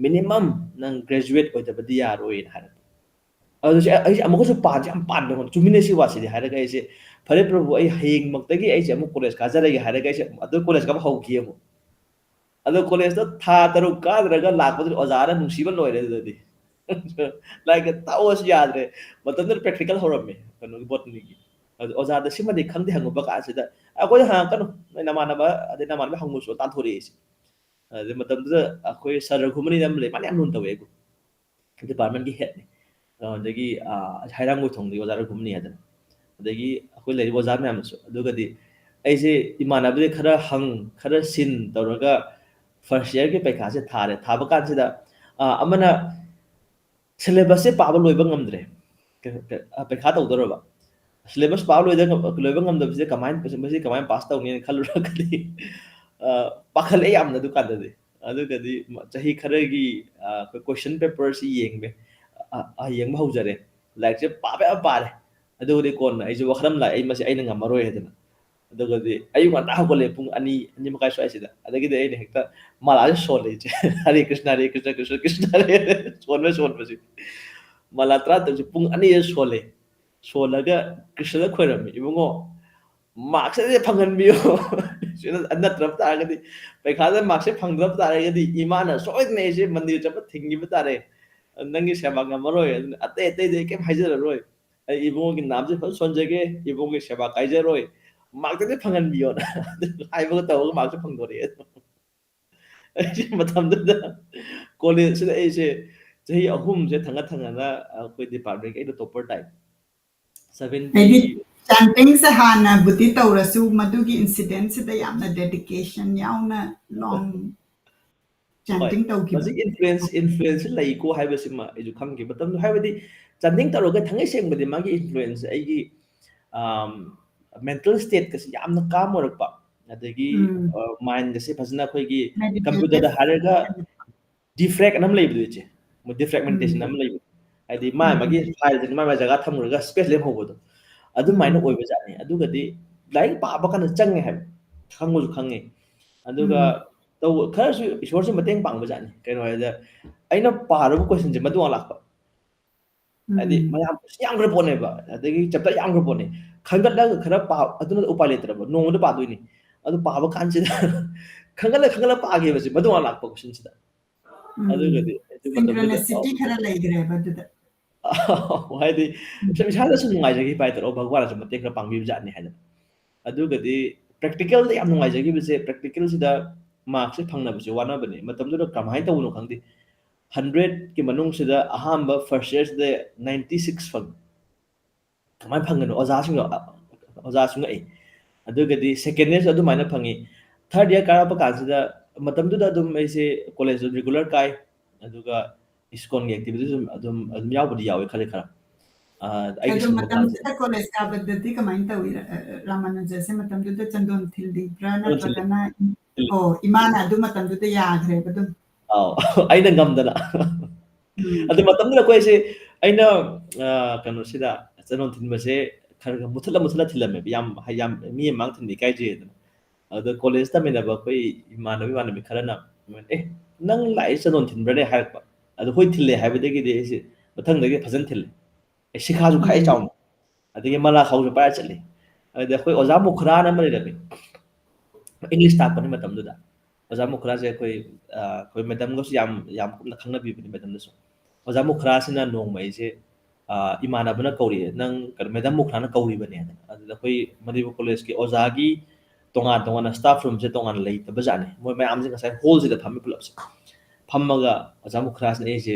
ꯃꯤꯅꯤꯃꯝ ꯅꯪ ꯒ꯭ꯔꯦꯖꯨꯋꯦꯠ ꯑꯣꯏꯗꯕꯗꯤ ꯌꯥꯔꯣꯏꯅ ꯍꯥꯏꯔꯛꯄ ꯑꯗꯨꯁꯦ ꯑꯩꯁꯦ ꯑꯃꯨꯛꯀꯁꯨ ꯌꯥꯝ ꯄꯥꯟꯕ ꯆꯨꯝꯃꯤꯟꯅ ꯁꯤ ꯋꯥꯁꯤꯗꯤ ꯍꯥꯏꯔꯒ ꯑꯩꯁꯦ ꯐꯔꯦ ꯄ꯭ꯔꯚꯨ ꯑꯩ ꯍꯌꯦꯡꯃꯛꯇꯒꯤ ꯑꯩꯁꯦ ꯑꯃꯨꯛ ꯀꯣꯂꯦꯖ ꯀꯥꯖꯔꯒꯦ ꯍꯥꯏꯔꯒ ꯑꯩꯁꯦ ꯑꯗꯨ ꯀꯣꯂꯦꯖ ꯀꯥꯕ ꯍꯧꯈꯤ ꯑꯃꯨꯛ ꯑꯗꯣ ꯀꯣꯂꯦꯖꯇ ꯊꯥ 6 ꯀꯥꯗ꯭ꯔꯒ ꯂꯥꯛꯄꯗꯨꯗꯤ ꯑꯣꯖꯥꯅ ꯅꯨꯡꯁꯤꯕ ꯂꯣꯏꯔꯦ ꯑꯗꯨꯗꯗꯤ ꯂꯥꯏꯔꯤꯛꯀ ꯇꯥꯛꯑꯣꯁꯨ ꯌꯥꯗ꯭ꯔꯦ ꯃꯇꯝꯗꯨꯗ ꯄ꯭ꯔꯦꯛꯇꯤꯀꯦꯜ ꯍꯧꯔꯝꯃꯦ ꯀꯩꯅꯣꯒꯤ ꯕꯣꯇꯅꯤꯒꯤ ꯑꯗꯨ ꯑꯣꯖꯥꯗ ꯁꯤꯃꯗꯤ ꯈꯪꯗꯦ ꯍꯪꯉꯨꯕ ꯀꯥꯟꯁꯤꯗ ꯑꯩꯈꯣꯏꯗ ꯍꯪꯉꯛꯀꯅꯨ ꯅꯣꯏ ꯅꯃꯥꯟꯅꯕ ꯑꯗꯩ ꯅꯃꯥꯟꯅꯕ ꯍꯪꯉꯨꯁꯨ ꯇꯥꯟꯊꯣꯔꯛꯏꯁꯦ ꯑꯗꯩ ꯃꯇꯝꯗꯨꯗ ꯑꯩꯈꯣꯏ ꯁꯔ ꯔꯘꯨꯃꯅꯤꯅ ꯑꯃ ꯂꯩ ꯃꯥꯅ ꯌꯥꯝ ꯂꯨꯅ ꯇꯧꯋꯦ ꯑꯩꯕꯨ ꯗꯤꯄꯥꯔꯠꯃꯦꯟꯒꯤ ꯍꯦꯠꯅꯤ ꯑꯗꯒꯤ ꯍꯩꯔꯥꯡꯒꯣꯏꯊꯣꯡꯗꯒꯤ ꯑꯣꯖꯥ ꯔꯘꯨꯃꯅꯤ ꯍꯥꯏꯗꯅ ꯑꯗꯒꯤ ꯑꯩꯈꯣꯏ ꯂꯩꯔꯤꯕ ꯑꯣꯖꯥ ꯃꯌꯥꯝꯅꯁꯨ ꯑꯗꯨꯒꯗꯤ ꯑꯩꯁꯦ ꯏꯃꯥꯟꯅꯕꯗꯤ ꯈꯔ ꯈꯔ ꯁꯤꯟ ꯇꯧꯔꯒ ꯐꯥꯔꯁ ꯏꯌꯔꯒꯤ ꯄꯩꯈꯥꯁꯦ ꯊꯥꯔꯦ ꯊꯥꯕ ꯀꯥꯟꯁꯤꯗ ꯑꯃꯅ ꯁꯤꯂꯦꯕꯁꯁꯦ ꯄꯥꯕ ꯂꯣꯏꯕ ꯉꯝꯗ꯭ꯔꯦ ꯄꯩꯈꯥ ꯇꯧꯗꯧꯔꯕ ꯁꯤꯂꯦꯕꯁ ꯄꯥꯕ ꯂꯣꯏꯕ ꯉꯝꯗꯕꯁꯤꯗ ꯀꯃꯥꯏꯅ ꯄꯥꯁ ꯇꯧꯅꯤꯅ ꯈꯜꯂꯨꯔꯒꯗꯤ ꯄꯥꯈꯠꯂꯦ ꯌꯥꯝꯅ ꯑꯗꯨꯀꯥꯟꯗꯗꯤ ꯑꯗꯨꯒꯗꯤ ꯆꯍꯤ ꯈꯔꯒꯤ ꯑꯩꯈꯣꯏ ꯀꯣꯏꯁꯟ ꯄꯦꯄꯔꯁꯤ ꯌꯦꯡꯕ ꯍꯧꯖꯔꯦ ꯂꯥꯏꯔꯤꯛꯁꯦ ꯄꯥꯕ ꯌꯥꯝ ꯄꯥꯔꯦ ꯑꯗꯨꯒꯗꯤ ꯀꯣꯟꯅ ꯑꯩꯁꯨ ꯋꯥꯈꯜ ꯑꯃ ꯂꯥꯛꯑꯦ ꯃꯁꯤ ꯑꯩꯅ ꯉꯝꯃꯔꯣꯏ ꯍꯥꯏꯗꯅ ꯑꯗꯨꯒꯗꯤ ꯑꯌꯨꯛ ꯉꯟꯇꯥ ꯍꯧꯒꯠꯂꯦ ꯄꯨꯡ 2 2 ꯃꯈꯥꯏ ꯁ꯭ꯋꯥꯏꯁꯤꯗ ꯑꯗꯒꯤꯗꯤ ꯑꯩꯅ ꯍꯦꯛꯇ ꯃꯥꯂꯥꯁꯦ ꯁꯣꯜꯂꯦ ꯏꯆꯦ ꯍꯔꯦ ꯀ꯭ꯔꯤꯁꯅ ꯀ꯭ꯔꯤꯁꯅ ꯀ꯭ꯔꯤꯁꯅ ꯍꯔꯦ ꯁꯣꯟꯕꯁꯤ ꯃꯥꯂꯥ 13ꯁꯤ ꯄꯨꯡ 2ꯗ ꯁꯣꯜꯂꯦ ꯁꯣꯜꯂꯒ ꯀ꯭ꯔꯤꯁꯅꯗ ꯈꯣꯏꯔꯝꯃꯤ ꯏꯕꯨꯡꯉꯣ ꯃꯥꯔꯛꯁꯦ ꯐꯪꯍꯟꯕꯤꯌꯨ ꯅꯠꯇ꯭ꯔꯕ ꯇꯥꯔꯒꯗꯤ ꯄꯩꯈꯥꯗ ꯃꯥꯔꯛꯁꯦ ꯐꯪꯗ꯭ꯔꯕ ꯇꯥꯔꯒꯗꯤ ꯏꯃꯥꯅ ꯁꯣꯏꯗꯅ ꯑꯩꯁꯦ ꯃꯟꯗꯤꯔ ꯆꯠꯄ ꯊꯤꯡꯈꯤꯕ ꯇꯥꯔꯦ ꯅꯪꯒꯤ ꯁꯦꯕꯥ ꯉꯝꯃꯔꯣꯏ ꯑꯗꯨꯅ ꯑꯇꯩꯗꯤ ꯑꯩ ꯀꯩꯝ ꯍꯥꯏꯖꯔꯔꯣꯏ ꯑꯩ ꯏꯕꯨꯡꯒꯤ ꯅꯥꯝꯁꯦ ꯐꯖꯅ ꯁꯣꯟꯖꯒꯦ ꯏꯕꯨꯡꯒꯤ ꯁꯦꯕꯥ ꯀꯥꯏꯖꯔꯣꯏ ꯃꯥꯔꯛꯇꯗꯤ ꯐꯪꯍꯟꯕꯤꯌꯣꯅ ꯍꯥꯏꯕꯒ ꯇꯧꯔꯒ ꯃꯥꯔꯛꯁꯨ ꯐꯪꯗꯣꯔꯛꯑꯦ ꯑꯩꯁꯦ ꯃꯇꯝꯗꯨꯗ ꯀꯣꯂꯦꯖꯁꯤꯗ ꯑꯩꯁꯦ ꯆꯍꯤ 3ꯁꯦ ꯊꯪꯅꯅ ꯑꯩꯈꯣꯏ ꯗꯤꯄꯥꯔꯠꯃꯦꯟꯒꯤ ꯑꯩꯅ ꯇꯣꯞꯄꯔ ꯇꯥꯏ 70 ꯍꯥꯏꯗꯤ ꯆꯥꯟꯇꯤꯡꯁꯦ ꯍꯥꯟꯅꯕꯨꯗꯤ ꯇꯧꯔꯁꯨ ꯃꯗꯨꯒꯤ ꯏꯟꯁꯤꯗꯦꯟꯠꯁꯤꯗ ꯌꯥꯝꯅ ꯗꯦꯗꯤꯀꯦꯁꯟ ꯌꯥꯎꯅ ꯂꯣꯡ ꯍꯣꯏ ꯆꯥꯟꯇꯤꯡ ꯇꯧꯈꯤꯕ ꯃꯁꯤꯒꯤ ꯏꯟꯐ꯭ꯂꯨꯌꯦꯟꯁ ꯂꯩꯀꯣ ꯍꯥꯏꯕꯁꯤꯃ ꯑꯩꯁꯨ ꯈꯪꯈꯤ ꯃꯇꯝꯗꯣ ꯍꯥꯏꯕꯗꯤ ꯆꯥꯟꯗꯤꯡ ꯇꯧꯔꯒ ꯊꯥꯡꯉꯩ ꯁꯦꯡꯕꯗꯤ ꯃꯥꯒꯤ ꯏꯟꯐ꯭ꯂꯨꯌꯦꯟꯁ ꯑꯩꯒꯤ mental state ꯌꯥꯝꯅ calm ꯑꯣꯏꯔꯛꯄ ꯑꯗꯒꯤ ꯃꯥꯏꯟꯒꯁꯦ ꯐꯖꯅ ꯑꯩꯈꯣꯏꯒꯤ ꯀꯝꯄ꯭ꯌꯨꯇꯔꯗ meditative ꯍꯥꯏꯔꯒ ꯗꯤꯐ꯭ꯔꯦꯛ ꯑꯃ ꯂꯩꯕꯗꯣ ꯏꯆꯦ ꯗꯤꯐ꯭ꯔꯦꯛꯃꯦꯟꯇꯦꯁꯟ ꯑꯃ ꯂꯩꯕꯗꯣ ꯍꯥꯏꯗꯤ ꯃꯥꯒꯤ ꯐꯥꯏꯜꯁꯦ ꯃꯥꯏ ꯖꯒꯥ ꯊꯝꯃꯨꯔꯒ ꯁ꯭ꯄꯦꯁ ꯂꯦꯝꯍꯧꯕꯗꯣ ꯑꯗꯨꯃꯥꯏꯅ ꯑꯣꯏꯕꯖꯥꯠꯅꯤ ꯑꯗꯨꯒꯗꯤ ꯂꯥꯏꯔꯤꯛ ꯄꯥꯕ ꯀꯥꯟꯗ ꯆꯪꯉꯦ ꯍꯥꯏꯕ ꯈꯪꯕꯁꯨ ꯈꯪꯉꯦ ꯑꯗꯨꯒ ꯈꯔꯁꯨ ꯏꯁꯣꯔꯁꯨ ꯃꯇꯦꯡ ꯄꯥꯡꯕꯖꯥꯠꯅꯤ ꯀꯩꯅꯣ ꯍꯥꯏꯕꯗ ꯑꯩꯅ ꯄꯥꯔꯨꯕ ꯀꯣꯏꯁꯟꯁꯦ ꯃꯗꯨ ꯂꯥꯛꯄ ꯍꯥꯏꯗꯤ ꯃꯌꯥꯝ ꯌꯥꯝꯈ꯭ꯔ ꯄꯣꯠꯅꯦꯕ ꯑꯗꯒꯤ ꯆꯦꯞꯇꯔ ꯌꯥꯝꯈ꯭ꯔ ꯄꯣꯠꯅꯦ ꯈꯟꯒꯠꯂꯒ ꯈꯔ ꯑꯗꯨꯅ ꯎꯄꯥꯏ ꯂꯩꯇ꯭ꯔꯕ ꯅꯣꯡꯃꯗ ꯄꯥꯗꯣꯏꯅꯤ ꯑꯗꯨ ꯄꯥꯕ ꯀꯥꯟꯁꯤꯗ ꯈꯪꯒꯠꯂ ꯄꯥꯈꯤꯕꯁꯦ ꯃꯗꯨ ꯂꯥꯛꯄ ꯀꯣꯏꯁꯟꯁꯤꯗ ꯑꯗꯨꯒꯗꯤ ꯃꯇꯝꯗꯨꯗ ꯁꯤꯡꯀ꯭ꯔꯣꯅꯤꯁꯤꯇꯤ ꯈꯔ ꯂꯩꯈ꯭ꯔꯦꯕ ꯑꯗꯨꯗ ꯍꯥꯏꯗꯤ ꯏꯁꯥꯗꯁꯨ ꯅꯨꯡꯉꯥꯏꯖꯈꯤꯕ ꯍꯥꯏꯇꯥꯔꯦ ꯚꯒꯋꯥꯟꯅꯁꯨ ꯃꯇꯦꯡ ꯈꯔ ꯄꯥꯡꯕꯤꯕ ꯖꯥꯠꯅꯤ ꯍꯥꯏꯗꯅ ꯑꯗꯨꯒꯗꯤ ꯄ꯭ꯔꯦꯛꯇꯤꯀꯦꯜꯗ ꯌꯥꯝ ꯅꯨꯡꯉꯥꯏꯖꯈꯤꯕꯁꯦ ꯄ꯭ꯔꯦꯛꯇꯤꯀꯦꯜꯁꯤꯗ ꯃꯥꯔꯛꯁꯦ ꯐꯪꯅꯕꯁꯦ ꯋꯥꯅꯕꯅꯦ ꯃꯇꯝꯗꯨꯗ ꯀꯃꯥꯏꯅ ꯇꯧꯕꯅꯣ ꯈꯪꯗꯦ 100ꯀꯤ ꯃꯅꯨꯡꯁꯤꯗ ꯑꯍꯥꯟꯕ ꯐꯥꯔꯁ ꯏꯌꯔꯁꯤꯗ 96 ꯐꯪꯉꯤ ꯀꯃꯥꯏꯅ ꯐꯪꯒꯅꯣ ꯑꯣꯖꯥꯁꯨ ꯉꯛꯏ ꯑꯗꯨꯒꯗꯤ ꯁꯦꯀꯦꯟ ꯏꯌꯔꯁꯨ ꯑꯗꯨꯃꯥꯏꯅ ꯐꯪꯉꯤ ꯊꯥꯔꯠ ꯏꯌꯔ ꯀꯥꯔꯛꯄ ꯀꯥꯟꯁꯤꯗ ꯃꯇꯝꯗꯨꯗ ꯑꯗꯨꯝ ꯑꯩꯁꯦ ꯀꯣꯂꯦꯖꯇ ꯔꯤꯒꯨꯂꯔ ꯀꯥꯏ ꯑꯗꯨꯒ ꯏꯁꯀꯣꯟꯒꯤ ꯑꯦꯛꯇꯤꯚꯤꯇꯤꯁ ꯑꯗꯨꯝ ꯌꯥꯎꯕꯗꯤ ꯌꯥꯎꯋꯦ ꯈꯔ ꯑꯩꯒꯤ ꯑꯗꯣ ꯁꯪꯕ ꯀꯥꯟꯁꯤꯗ ꯃꯇꯝꯁꯤꯗ ꯀꯣꯂꯦꯖ ꯀꯥꯕꯗꯗꯤ ꯀꯃꯥꯏꯅ ꯇꯧꯏ ꯔꯥꯃꯥꯅꯨꯖꯁꯦ ꯃꯇꯝꯗꯨꯗ ꯆꯟꯗꯣꯟ ꯊꯤꯜꯂꯤꯕ꯭ꯔꯥ ꯅꯠꯇ꯭ꯔꯒꯅ ꯏꯃꯥꯅ ꯑꯗꯨ ꯃꯇꯝꯗꯨꯗ ꯌꯥꯈ꯭ꯔꯦꯕ ꯑꯗꯨꯝ ꯑꯥꯎ ꯑꯩꯅ ꯉꯝꯗꯅ ꯑꯗꯨ ꯃꯇꯝꯗꯨꯗ ꯑꯩꯈꯣꯏꯁꯦ ꯑꯩꯅ ꯀꯩꯅꯣꯁꯤꯗ ꯆꯟꯗꯣꯟ ꯊꯤꯟꯕꯁꯦ ꯈꯔ ꯃꯨꯊꯠꯂ ꯊꯤꯜꯂꯝꯃꯦꯕ ꯌꯥꯝ ꯃꯤ ꯑꯃꯥꯡ ꯊꯤꯟꯕ ꯏꯀꯥꯏꯖꯩꯗꯅ ꯑꯗ ꯀꯣꯂꯦꯖ ꯇꯝꯃꯤꯟꯅꯕ ꯑꯩꯈꯣꯏ ꯏꯃꯥꯟꯅꯕꯤ ꯈꯔꯅ ꯅꯪ ꯂꯥꯛꯏ ꯆꯟꯗꯣꯟ ꯊꯤꯟꯕ꯭ꯔꯅꯦ ꯍꯥꯏꯔꯛꯄ ꯑꯗꯣ ꯍꯣꯏ ꯊꯤꯜꯂꯦ ꯍꯥꯏꯕꯗꯒꯤꯗꯤ ꯑꯩꯁꯦ ꯃꯊꯪꯗꯒꯤ ꯐꯖꯅ ꯊꯤꯜꯂꯦ ꯁꯤꯈꯥꯁꯨ ꯈꯥꯛꯑꯦ ꯆꯥꯎꯅ ꯑꯗꯒꯤ ꯃꯂꯥ ꯈꯥꯎꯁꯨ ꯄꯥꯏꯔ ꯆꯠꯂꯤ ꯑꯗꯨꯗꯤ ꯑꯩꯈꯣꯏ ꯑꯣꯖꯥ ꯃꯨꯈ꯭ꯔꯥꯅ ꯑꯃ ꯂꯩꯔꯝꯃꯤ ꯏꯪꯂꯤꯁ ꯇꯥꯛꯄꯅꯤ ꯃꯇꯝꯗꯨꯗ ꯑꯣꯖꯥ ꯃꯨꯈ꯭ꯔꯥꯁꯦ ꯑꯩꯈꯣꯏ ꯃꯦꯗꯝꯒꯁꯨ ꯌꯥꯝ ꯀꯨꯞꯅ ꯈꯪꯅꯕꯤꯕꯅꯤ ꯃꯦꯗꯝꯗꯁꯨ ꯑꯣꯖꯥ ꯃꯨꯈ꯭ꯔꯥꯁꯤꯅ ꯅꯣꯡꯃ ꯑꯩꯁꯦ ꯏꯃꯥꯟꯅꯕꯅ ꯀꯧꯔꯛꯑꯦ ꯅꯪ ꯃꯦꯗꯝ ꯃꯨꯈ꯭ꯔꯥꯅ ꯀꯧꯔꯤꯕꯅꯦ ꯑꯗꯨꯗ ꯑꯩꯈꯣꯏ ꯃꯅꯤꯄꯨꯔ ꯀꯣꯂꯦꯖꯀꯤ ꯑꯣꯖꯥꯒꯤ ꯇꯣꯉꯥꯟꯅ ꯁ꯭ꯇꯥꯐ ꯔꯨꯝꯁꯦ ꯇꯣꯉꯥꯟꯅ ꯂꯩꯇꯕꯖꯥꯠꯅꯤ ꯃꯣꯏ ꯃꯌꯥꯝꯁꯦ ꯉꯁꯥꯏ ꯍꯣꯜꯁꯤꯗ ꯐꯝꯃꯤ ꯄꯨꯂꯞꯁꯦ ꯐꯝꯃꯒ ꯑꯣꯖꯥ ꯃꯨꯈ꯭ꯔꯥꯁꯤꯅ ꯑꯩꯁꯦ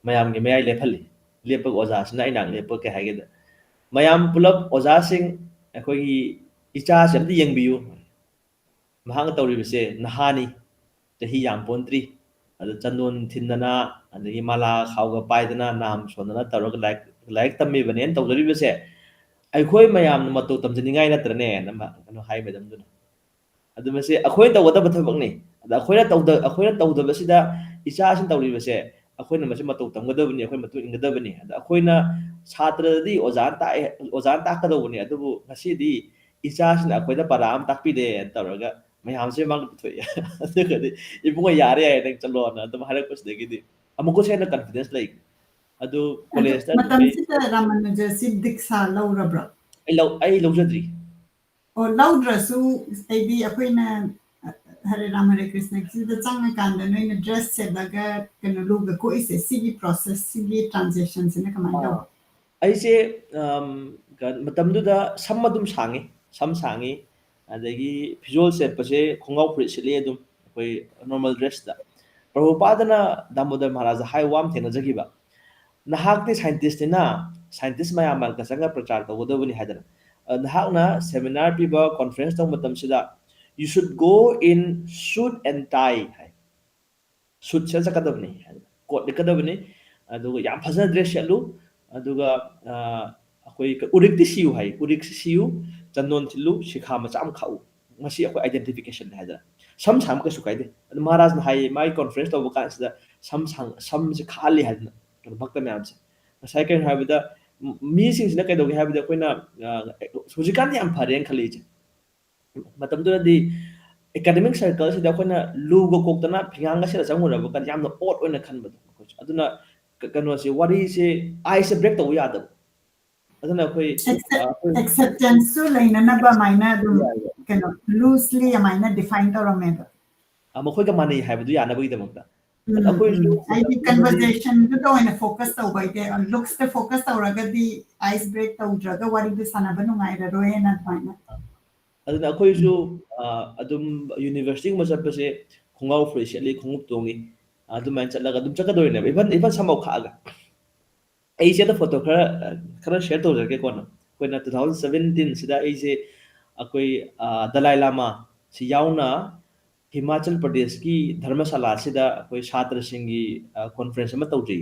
ꯃꯌꯥꯝꯒꯤ ꯃꯌꯥꯏ ꯂꯦꯞꯍꯜꯂꯤ ꯂꯦꯞꯄꯒ ꯑꯣꯖꯥꯁꯤꯅ ꯑꯩꯅ ꯂꯦꯞꯄꯒ ꯀꯩ ꯍꯥꯏꯒꯦꯗ ꯃꯌꯥꯝ ꯄꯨꯂꯞ ꯑꯣꯖꯥꯁꯤꯡ ꯑꯩꯈꯣꯏꯒꯤ ꯏꯆꯥꯁꯦ ꯑꯝꯇ ꯌꯦꯡꯕꯤꯌꯨ ꯃꯍꯥꯛꯅ ꯇꯧꯔꯤꯕꯁꯦ ꯅꯍꯥꯅꯤ ꯆꯍꯤ ꯌꯥꯝ ꯄꯣꯟꯇ꯭ꯔꯤ ꯑꯗ ꯆꯟꯗꯣꯟ ꯊꯤꯟꯗꯅ ꯑꯗꯒꯤ ꯃꯥꯂꯥ ꯈꯥꯎꯒ ꯄꯥꯏꯗꯅ ꯅꯥꯝ ꯁꯣꯟꯗꯅ ꯇꯧꯔꯒ ꯂꯥꯏꯔꯤꯛ ꯇꯝꯃꯤꯕꯅꯦꯅ ꯇꯧꯖꯔꯤꯕꯁꯦ ꯑꯩꯈꯣꯏ ꯃꯌꯥꯝꯅ ꯃꯇꯧ ꯇꯝꯖꯅꯤꯡꯉꯥꯏ ꯅꯠꯇ꯭ꯔꯅꯦ ꯀꯩꯅꯣ ꯍꯥꯏ ꯃꯦꯗꯝꯗꯨꯅ ꯑꯗꯨ ꯃꯁꯤ ꯑꯩꯈꯣꯏꯅ ꯇꯧꯒꯗꯕ ꯊꯕꯛꯅꯤ ꯑꯗ ꯑꯩꯈꯣꯏꯅ ꯇꯧꯗꯕꯁꯤꯗ ꯏꯆꯥꯁꯤꯡ ꯇꯧꯔꯤꯕꯁꯦ ꯑꯩꯈꯣꯏꯅ ꯃꯁꯤ ꯃꯇꯧ ꯇꯝꯒꯗꯕꯅꯤ ꯑꯩꯈꯣꯏ ꯃꯇꯨꯡ ꯏꯟꯒꯗꯕꯅꯤ ꯑꯗ ꯑꯩꯈꯣꯏꯅ ꯁꯥꯇ꯭ꯔꯗꯗꯤ ꯑꯣꯖꯥꯅ ꯇꯥꯛꯀꯗꯧꯕꯅꯤ ꯑꯗꯨꯕꯨ ꯉꯁꯤꯗꯤ ꯏꯆꯥꯁꯤꯅ ꯑꯩꯈꯣꯏꯗ ꯄꯔꯥ ꯑꯃ ꯇꯥꯛꯄꯤꯔꯦꯅ ꯇꯧꯔꯒ ꯃꯌꯥꯝꯁꯦ ꯃꯥꯡꯗ ꯄꯨꯊꯣꯛꯑꯦ ꯑꯗꯨꯒꯗꯤ ꯏꯕꯨꯡꯉꯣ ꯌꯥꯔꯦ ꯅꯪ ꯆꯠꯂꯣꯅ ꯑꯗꯨꯝ ꯍꯥꯏꯔꯛꯄꯁꯤꯗꯒꯤꯗꯤ ꯑꯃꯨꯛꯀꯁꯨ ꯍꯦꯟꯅ ꯀꯟꯐꯤꯗꯦꯟꯁ ꯂꯩ ꯑꯗꯨ ꯑꯗꯣ ꯀꯣꯂꯦꯖꯇ ꯑꯗꯨꯝ ꯃꯇꯝꯁꯤꯗ ꯔꯥꯃꯥꯅꯨꯖꯁꯤ ꯗꯤꯛꯁꯥ ꯂꯧꯔꯕ꯭ꯔꯣ ꯑꯩ ꯂꯧꯖꯗ꯭ꯔꯤ ꯂꯧꯗ꯭ꯔꯁꯨ ꯍꯥꯏꯗꯤ ꯑꯩꯈꯣꯏꯅ ꯍꯔꯦ ꯔꯥꯝ ꯍꯔꯦ ꯀ꯭ꯔꯤꯁꯅꯒꯤꯁꯤꯗ ꯆꯪꯉꯀꯥꯟꯗ ꯅꯣꯏꯅ ꯗ꯭ꯔꯦꯁ ꯁꯦꯠꯂꯒ ꯀꯩꯅꯣ ꯂꯨꯒ ꯀꯣꯛꯏꯁꯦ ꯁꯤꯒꯤ ꯄ꯭ꯔꯣꯁꯦꯁ ꯁꯤꯒꯤ ꯇ꯭ꯔꯥꯟꯖꯦꯛꯁꯟꯁꯤꯅ ꯀꯃꯥꯏꯅ ꯇꯧꯕ ꯑꯩꯁꯦ ꯃꯇꯝꯗꯨꯗ ꯁꯝ ꯑꯗꯨꯝ ꯁꯥꯡꯉꯤ ꯁꯝ ꯁꯥꯡꯉꯤ ꯑꯗꯒꯤ ꯐꯤꯖꯣꯜ ꯁꯦꯠꯄꯁꯦ ꯈꯣꯡꯒ꯭ꯔꯥꯎ ꯐꯨꯔꯤꯠ ꯁꯦꯠꯂꯤ ꯑꯗꯨꯝ ꯑꯩꯈꯣꯏ ꯅꯣꯔꯃꯦꯜ ꯗ꯭ꯔꯦꯁꯇ ꯄ꯭ꯔꯚꯨꯄꯥꯗꯅ ꯗꯥꯃꯣꯗꯔ ꯃꯍꯥꯔꯥꯖꯗ ꯍꯥꯏꯕ ꯋꯥ ꯑꯃ ꯊꯦꯡꯅꯖꯈꯤꯕ ꯅꯍꯥꯛꯇꯤ ꯁꯥꯏꯟꯇꯤꯁꯅꯤꯅ ꯁꯥꯏꯟꯇꯤꯁ ꯃꯌꯥꯝ ꯃꯔꯛꯇ ꯆꯪꯉ ꯄ꯭ꯔꯆꯥꯔ ꯇꯧꯒꯗꯕꯅꯤ ꯍꯥꯏꯗꯅ ꯅꯍꯥꯛꯅ ꯁꯦꯃꯤꯅꯥꯔ ꯄꯤꯕ ꯀꯣꯟꯐ꯭ꯔꯦꯟꯁ ꯇꯧꯕ ꯃꯇꯝꯁꯤꯗ ꯌꯨ ꯁꯨꯗ ꯒꯣ ꯏꯟ ꯁꯨꯠ ꯑꯦꯟ ꯇꯥꯏ ꯍꯥꯏ ꯁꯨꯠ ꯁꯦꯠ ꯆꯠꯀꯗꯕꯅꯤ ꯀꯣꯠ ꯂꯤꯠꯀꯗꯕꯅꯤ ꯑꯗꯨꯒ ꯌꯥꯝ ꯐꯖꯅ ꯗ꯭ꯔꯦꯁ ꯁꯦꯠꯂꯨ ꯑꯗꯨꯒ ꯑꯩꯈꯣꯏ ꯎꯔꯤꯛꯇꯤ ꯁꯤꯌꯨ ꯍꯥꯏ ꯎꯔꯤꯛꯁꯤ ꯁꯤꯌꯨ ꯆꯟꯗꯣꯟ ꯊꯤꯜꯂꯨ ꯁꯤꯈꯥ ꯃꯆꯥ ꯑꯃ ꯈꯥꯛꯎ ꯃꯁꯤ ꯑꯩꯈꯣꯏ ꯑꯥꯏꯗꯦꯟꯇꯤꯐꯤꯀꯦꯁꯟ ꯍꯥꯏꯗꯅ ꯁꯝ ꯁꯥꯡꯕ ꯀꯩꯁꯨ ꯀꯥꯏꯗꯦ ꯑꯗꯨ ꯃꯍꯥꯔꯥꯖꯅ ꯍꯥꯏꯌꯦ ꯃꯥꯒꯤ ꯀꯣꯟꯐꯔꯦꯟꯁ ꯇꯧꯕ ꯀꯥꯟꯁꯤꯗ ꯁꯝꯁꯦ ꯈꯥꯍꯜꯂꯤ ꯍꯥꯏꯗꯅ ꯀꯩꯅꯣ ꯚꯛꯇ ꯃꯌꯥꯝꯁꯦ ꯉꯁꯥꯏ ꯀꯩꯅꯣ ꯍꯥꯏꯕꯗ ꯃꯤꯁꯤꯡꯁꯤꯅ ꯀꯩꯗꯧꯒꯦ ꯍꯥꯏꯕꯗ ꯑꯩꯈꯣꯏꯅ ꯍꯧꯖꯤꯛꯀꯥꯟꯗꯤ ꯌꯥꯝ ꯐꯔꯦꯅ ꯈꯜꯂꯤꯁꯦ ꯃꯇꯝꯗꯨꯗꯗꯤ ꯑꯦꯀꯥꯗꯃꯤꯛ ꯁꯔꯀꯜꯁꯤꯗ ꯑꯩꯈꯣꯏꯅ ꯂꯨꯒ ꯀꯣꯛꯇꯅ ꯐꯤꯉꯥꯡꯒ ꯁꯦꯠꯂ ꯆꯪꯉꯨꯔꯕ ꯀꯥꯟꯗ ꯌꯥꯝꯅ ꯑꯣꯠ ꯑꯣꯏꯅ ꯈꯟꯕꯗꯣ ꯑꯗꯨꯅ ꯀꯩꯅꯣꯁꯦ ꯋꯥꯔꯤꯁꯦ ꯑꯥꯏꯁꯦ ꯕ꯭ꯔꯦꯛ ꯇꯧꯕ ꯌꯥꯗꯕ ꯑꯗꯨꯅ ꯑꯩꯈꯣꯏ acceptance ꯂꯩꯅꯅꯕ ꯑꯃꯥꯏꯅ ꯑꯗꯨꯝ ꯀꯩꯅꯣ loosely ꯑꯃꯥꯏꯅ define ꯇꯧꯔꯝꯃꯦꯕ ꯃꯈꯣꯏꯒ ꯃꯥꯟꯅꯩ ꯍꯥꯏꯕꯗꯨ ꯌꯥꯅꯕꯒꯤꯗꯃꯛꯇ ꯑꯗ ꯑꯩꯈꯣꯏꯁꯨ ꯑꯩꯗꯤ ꯀꯟꯚꯔꯖꯦꯁꯟꯗꯨꯗ ꯑꯣꯏꯅ ꯐꯣꯀꯁ ꯇꯧꯕ ꯑꯩꯗꯤ ꯂꯨꯛꯁꯇ ꯐꯣꯀꯁ ꯇꯧꯔꯒꯗꯤ ꯑꯥꯏꯁ ꯕ꯭ꯔꯦꯛ ꯇꯧꯗ꯭ꯔꯒ ꯋꯥꯔꯤꯗꯨ ꯁꯥꯟꯅꯕ ꯅꯨꯡꯉꯥꯏꯔꯔꯣꯏꯅ ꯑꯗꯨꯃꯥꯏꯅ ꯑꯗꯨꯅ ꯑꯩꯈꯣꯏꯁꯨ ꯑꯗꯨꯝ ꯌꯨꯅꯤꯚꯔꯁꯤꯇꯤꯒꯨꯝꯕ ꯆꯠꯄꯁꯦ ꯈꯣꯡꯒ꯭ꯔꯥꯎ ꯐꯨꯔꯤꯠ ꯁꯦꯠꯂꯤ ꯈꯣꯡꯎꯞ ꯇꯣꯡꯉꯤ ꯑꯗꯨꯃꯥꯏꯅ ꯆꯠꯂꯒ ꯑꯗꯨꯝ ꯆꯠꯀꯗꯣꯏꯅꯦꯕ ꯏꯚꯟ ꯁꯝꯐꯥꯎ ꯈꯥꯛꯑꯒ ꯑꯩꯁꯦ ꯐꯣꯇꯣ ꯈꯔ ꯁꯦꯌꯔ ꯇꯧꯖꯔꯒꯦ ꯀꯣꯟꯅ ꯑꯩꯈꯣꯏꯅ 2017 ꯑꯩꯁꯦ ꯑꯩꯈꯣꯏ ꯗꯂꯥꯏ ꯂꯥꯃꯥ ꯁꯤ ꯌꯥꯎꯅ ꯍꯤꯃꯥꯆꯜ ꯄ꯭ꯔꯗꯦꯁꯀꯤ ꯙꯔꯃꯁꯥꯂꯥꯁꯤꯗ ꯑꯩꯈꯣꯏ ꯁꯥꯇ꯭ꯔꯁꯤꯡꯒꯤ ꯀꯣꯟꯐꯔꯦꯟꯁ ꯑꯃ ꯇꯧꯖꯩ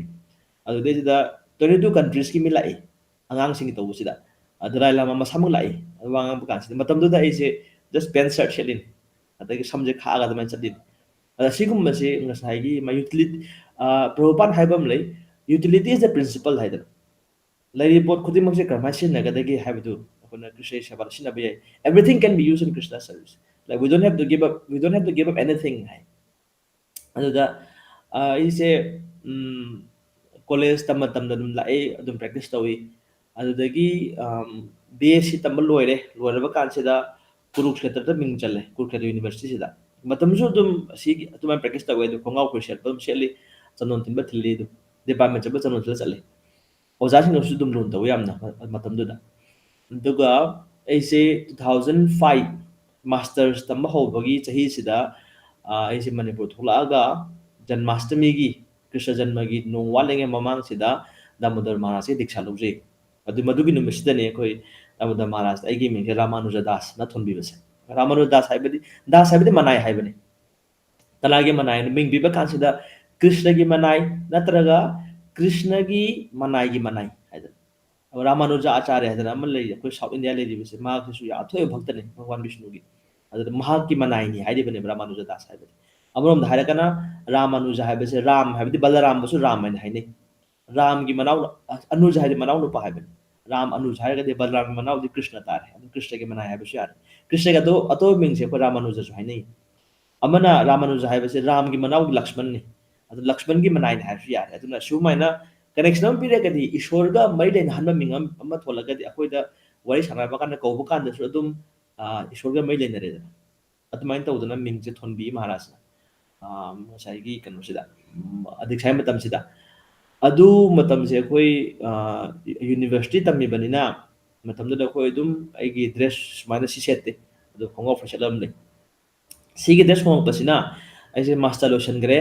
ꯑꯗꯨꯗꯩꯁꯤꯗ 22 ꯀꯟꯇ꯭ꯔꯤꯁꯀꯤ ꯃꯤ ꯂꯥꯛꯏ ꯑꯉꯥꯡꯁꯤꯡꯒꯤ ꯇꯧꯕꯁꯤꯗ ꯗꯂꯥꯏ ꯂꯥꯃꯥ ꯃꯁꯥꯃꯛ ꯂꯥꯛꯏ ꯑꯗꯨ ꯋꯥ ꯉꯥꯡꯕ ꯀꯥꯟꯁꯤꯗ ꯃꯇꯝꯗꯨꯗ ꯑꯩꯁꯦ ꯖꯁ ꯄꯦꯟ ꯁꯔꯠ ꯁꯦꯠꯂꯤꯅꯤ ꯑꯗꯒꯤ ꯁꯝꯁꯦ ꯈꯥꯛꯑꯒ ꯑꯗꯨꯃꯥꯏꯅ ꯆꯠꯂꯤꯅꯤ ꯑꯗ ꯁꯤꯒꯨꯝꯕꯁꯤ ꯉꯁꯥꯏꯒꯤ ꯄ꯭ꯔꯚꯨꯄꯥꯟ ꯍꯥꯏꯕ ꯑꯃ ꯂꯩ ꯌꯨꯇꯤꯂꯤꯇꯤ ꯏꯁ ꯗ ꯄ꯭ꯔꯤꯟꯁꯤꯄꯜ ꯍꯥꯏꯗꯅ ꯂꯩꯔꯤꯕ ꯄꯣꯠ ꯈꯨꯗꯤꯡꯃꯛꯁꯦ ꯀꯔꯝꯍꯥꯏꯅ ꯁꯤꯖꯤꯟꯅꯒꯗꯒꯦ ꯍꯥꯏꯕꯗꯨ ꯑꯩꯈꯣꯏꯅ ꯀ꯭ꯔꯤꯁꯅꯒꯤ ꯁꯦꯕꯥꯗ ꯁꯤꯖꯤꯟꯅꯕ ꯌꯥꯏ everything can be used in Krishna service like we don't have to give up anything ꯍꯥꯏ ꯑꯗꯨꯗ ꯑꯩꯁꯦ ꯀꯣꯂꯦꯖ ꯇꯝꯅ ꯑꯗꯨꯝ ꯂꯥꯛꯑꯦ ꯑꯗꯨꯝ ꯄ꯭ꯔꯦꯛꯇꯤꯁ ꯇꯧꯏ ꯑꯗꯨꯗꯒꯤ BSc ꯇꯝꯕ ꯂꯣꯏꯔꯕ ꯀꯥꯟꯁꯤꯗ ꯀꯨꯔꯨꯛꯁꯦꯇ꯭ꯔꯗ ꯃꯤꯡ ꯆꯜꯂꯦ ꯀꯨꯔꯨꯛꯁꯦꯇ꯭ꯔ ꯌꯨꯅꯤꯚꯔꯁꯤꯇꯤꯁꯤꯗ ꯃꯇꯝꯁꯨ ꯑꯗꯨꯝ ꯑꯁꯤꯒꯤ ꯑꯗꯨꯃꯥꯏꯅ ꯄ꯭ꯔꯦꯛꯇꯤꯁ ꯇꯧꯋꯦ ꯑꯗꯨ ꯈꯣꯡꯒ꯭ꯔꯥꯎ ꯐꯨꯔꯤꯠ ꯁꯦꯠꯄ ꯑꯗꯨꯝ ꯁꯦꯠꯂꯤ ꯆꯟꯗꯣꯟ ꯊꯤꯟꯕ ꯊꯤꯜꯂꯤ ꯑꯗꯨꯝ ꯗꯤꯄꯥꯔꯠꯃꯦꯟ ꯆꯠꯄ ꯆꯟꯗꯣꯟ ꯊꯤꯜꯂ ꯆꯠꯂꯤ ꯑꯣꯖꯥꯁꯤꯡꯅꯁꯨ ꯑꯗꯨꯝ ꯂꯨꯅ ꯇꯧꯋꯤ ꯌꯥꯝꯅ ꯃꯇꯝꯗꯨꯗ ꯑꯗꯨꯒ ꯑꯩꯁꯦ 2005 ꯃꯥꯁꯇꯔꯁ ꯇꯝꯕ ꯍꯧꯕꯒꯤ ꯆꯍꯤꯁꯤꯗ ꯑꯩꯁꯦ ꯃꯅꯤꯄꯨꯔ ꯊꯣꯛꯂꯛꯑꯒ ꯖꯟꯃꯥꯁꯇꯃꯤꯒꯤ ꯀ꯭ꯔꯤꯁꯅ ꯖꯟꯃꯒꯤ ꯅꯣꯡ ꯋꯥꯠꯂꯤꯉꯩ ꯃꯃꯥꯡꯁꯤꯗ ꯗꯥꯃꯣꯗꯔ ꯃꯍꯥꯔꯥꯖꯀꯤ ꯗꯤꯛꯁꯥ ꯂꯧꯖꯩ ꯃꯗꯨꯒꯤ ꯅꯨꯃꯤꯠꯁꯤꯗꯅꯤ ꯑꯩꯈꯣꯏ ꯗꯥꯃꯣꯗꯔ ꯃꯍꯥꯔꯥꯖꯅ ꯑꯩꯒꯤ ꯃꯤꯡꯁꯦ ꯔꯥꯃꯥꯅꯨꯖ ꯗꯥꯁꯅ ꯊꯣꯟꯕꯤꯕꯁꯦ ꯔꯥꯃꯥꯅꯨꯖ ꯗꯥꯁ ꯍꯥꯏꯕꯗꯤ ꯃꯅꯥꯏ ꯍꯥꯏꯕꯅꯤ ꯇꯂꯥꯒꯤ ꯃꯅꯥꯏꯅ ꯃꯤꯡ ꯄꯤꯕ ꯀꯥꯟꯁꯤꯗ ꯀ꯭ꯔꯤꯁꯅꯒꯤ ꯃꯅꯥꯏ ꯅꯠꯇ꯭ꯔꯒ ꯀ꯭ꯔꯤꯁꯅꯒꯤ ꯃꯅꯥꯏꯒꯤ ꯃꯅꯥꯏ ꯍꯥꯏꯗꯅ ꯔꯥꯃꯥꯅꯨꯖ ꯑꯆꯥꯔya ꯍꯥꯏꯗꯅ ꯑꯃ ꯂꯩ ꯑꯩꯈꯣꯏ ꯁꯥꯎꯠ ꯏꯟꯗꯤꯌꯥ ꯂꯩꯔꯤꯕꯁꯦ ꯃꯍꯥꯛꯁꯤꯁꯨ ꯌꯥꯝ ꯑꯊꯣꯏꯕ ꯚꯛꯇꯅꯤ ꯚꯒꯋꯥꯟ ꯕꯤष्ꯅꯨꯒꯤ ꯑꯗꯨꯅ ꯃꯍꯥꯛꯀꯤ ꯃꯅꯥꯏꯅꯤ ꯍꯥꯏꯔꯤꯕꯅꯦꯕ ꯔꯥꯃꯥꯅꯨꯖ ꯗꯥꯁ ꯍꯥꯏꯕꯗꯤ ꯑꯃꯔꯣꯝꯗ ꯍꯥꯏꯔꯒꯅ ꯔꯥꯃꯥꯅꯨꯖ ꯍꯥꯏꯕꯁꯦ ꯔꯥꯝ ꯍꯥꯏꯕꯗꯤ ꯕꯂꯔꯥꯝꯕꯨꯁꯨ ꯔꯥꯝ ꯍꯥꯏꯅ ꯍꯥꯏꯅꯩ ꯔꯥꯝꯒꯤ ꯃꯅꯥꯎ ꯑꯅꯨꯖ ꯍꯥꯏꯗꯤ ꯃꯅꯥꯎ ꯅꯨꯄꯥ ꯍꯥꯏꯕꯅꯤ ꯔꯥꯝ ꯑꯅꯨꯖ ꯍꯥꯏꯔꯒꯗꯤ ꯕꯂꯔꯥꯝꯒꯤ ꯃꯅꯥꯎꯗꯤ ꯀ꯭ꯔꯤꯁꯅ ꯇꯥꯔꯦ ꯑꯗꯨꯝ ꯀ꯭ꯔꯤꯁꯅꯒꯤ ꯃꯅꯥꯏ ꯍꯥꯏꯕꯁꯨ ꯌꯥꯔꯦ ꯀ꯭ꯔꯤꯁꯅꯒꯤ ꯑꯇꯣꯞꯄ ꯃꯤꯡꯁꯦ ꯑꯩꯈꯣꯏ ꯔꯥꯃꯥꯅꯨꯖꯁꯨ ꯍꯥꯏꯅꯩ ꯑꯃꯅ ꯔꯥꯃꯥꯅꯨꯖ ꯍꯥꯏꯕꯁꯦ ꯔꯥꯝꯒꯤ ꯃꯅꯥꯎꯗꯤ ꯂꯛꯁꯃꯟꯅꯤ ꯑꯗꯨ ꯂꯛꯁꯃꯟꯒꯤ ꯃꯅꯥꯏꯅꯤ ꯍꯥꯏꯕꯁꯨ ꯌꯥꯔꯦ ꯑꯗꯨꯅ ꯁꯨꯃꯥꯏꯅ ꯀꯅꯦꯛꯁꯟ ꯑꯃ ꯄꯤꯔꯒꯗꯤ ꯏꯁꯣꯔꯒ ꯃꯔꯤ ꯂꯩꯅꯍꯟꯕ ꯃꯤꯡ ꯑꯃ ꯊꯣꯜꯂꯒꯗꯤ ꯑꯩꯈꯣꯏꯗ ꯋꯥꯔꯤ ꯁꯥꯟꯅꯕ ꯀꯥꯟꯗ ꯀꯧꯕ ꯀꯥꯟꯗꯁꯨ ꯑꯗꯨꯝ ꯏꯁꯣꯔꯒ ꯃꯔꯤ ꯂꯩꯅꯔꯦꯗꯅ ꯑꯗꯨꯃꯥꯏꯅ ꯇꯧꯗꯅ ꯃꯤꯡꯁꯦ ꯊꯣꯟꯕꯤ ꯃꯍꯥꯔꯥꯖꯅ ꯉꯁꯥꯏꯒꯤ ꯀꯩꯅꯣꯁꯤꯗ ꯑꯗꯤꯛꯁꯥꯏ ꯃꯇꯝꯁꯤꯗ ꯑꯗꯨ ꯃꯇꯝꯁꯦ ꯑꯩꯈꯣꯏ ꯌꯨꯅꯤꯚꯔꯁꯤꯇꯤ ꯇꯝꯃꯤꯕꯅꯤꯅ ꯃꯇꯝꯗꯨꯗ ꯑꯩꯈꯣꯏ ꯑꯗꯨꯝ ꯑꯩꯒꯤ ꯗ꯭ꯔꯦꯁ ꯁꯨꯃꯥꯏꯅ ꯁꯦꯠꯇꯦ ꯑꯗꯨ ꯈꯣꯡꯒ꯭ꯔꯥꯎ ꯐꯨꯔꯤꯠ ꯁꯦꯠꯂ ꯂꯩ ꯁꯤꯒꯤ ꯗ꯭ꯔꯦꯁ ꯍꯣꯡꯉꯛꯄꯁꯤꯅ ꯑꯩꯁꯦ ꯃꯥꯁꯇꯔ ꯂꯣꯏꯁꯤꯟꯈ꯭ꯔꯦ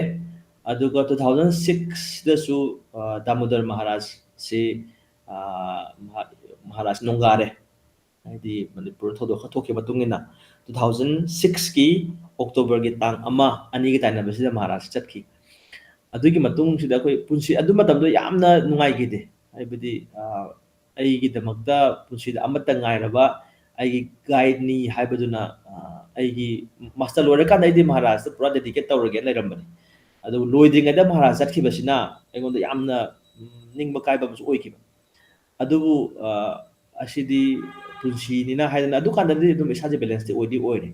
ꯑꯗꯨꯒ 2006ꯗꯁꯨ ꯗꯥꯃꯣꯗꯔ ꯃꯍꯥꯔꯥꯖꯁꯤ ꯃꯍꯥꯔꯥꯖ ꯅꯣꯡꯒꯥꯔꯦ ꯍꯥꯏꯗꯤ ꯃꯅꯤꯄꯨꯔ ꯊꯧꯗꯣꯛ ꯈꯔ ꯊꯣꯛꯈꯤꯕ ꯃꯇꯨꯡ ꯏꯟꯅ 2006ꯀꯤ ꯑꯣꯛꯇꯣꯕꯔꯒꯤ ꯇꯥꯡ 1-2ꯒꯤ ꯇꯥꯏꯅꯕꯁꯤꯗ ꯃꯍꯥꯔꯥꯖ ꯆꯠꯈꯤ ꯑꯗꯨꯒꯤ ꯃꯇꯨꯡꯁꯤꯗ ꯑꯩꯈꯣꯏ ꯄꯨꯟꯁꯤ ꯑꯗꯨ ꯃꯇꯝꯗꯣ ꯌꯥꯝꯅ ꯅꯨꯡꯉꯥꯏꯈꯤꯗꯦ ꯍꯥꯏꯕꯗꯤ ꯑꯩꯒꯤꯗꯃꯛꯇ ꯄꯨꯟꯁꯤꯗ ꯑꯃꯠꯇ ꯉꯥꯏꯔꯕ ꯑꯩꯒꯤ ꯒꯥꯏꯗꯅꯤ ꯍꯥꯏꯕꯗꯨꯅ ꯑꯩꯒꯤ ꯃꯥꯁꯇꯔ ꯂꯣꯏꯔꯀꯥꯟꯗ ꯑꯩꯗꯤ ꯃꯍꯥꯔꯥꯖꯇ ꯄꯨꯔꯥ ꯗꯦꯗꯤꯀꯦꯠ ꯇꯧꯔꯒꯦꯅ ꯂꯩꯔꯝꯕꯅꯤ ꯑꯗꯨ ꯂꯣꯏꯗ꯭ꯔꯤꯉꯩꯗ ꯃꯍꯥꯔꯥꯖ ꯆꯠꯈꯤꯕꯁꯤꯅ ꯑꯩꯉꯣꯟꯗ ꯌꯥꯝꯅ ꯅꯤꯡꯕ ꯀꯥꯏꯕ ꯑꯃꯁꯨ ꯑꯣꯏꯈꯤꯕ ꯑꯗꯨꯕꯨ ꯑꯁꯤꯗꯤ ꯄꯨꯟꯁꯤꯅꯤꯅ ꯍꯥꯏꯗꯅ ꯑꯗꯨꯀꯥꯟꯗꯗꯤ ꯑꯗꯨꯝ ꯏꯁꯥꯁꯦ ꯕꯦꯂꯦꯟꯁꯇꯤ ꯑꯣꯏꯔꯦ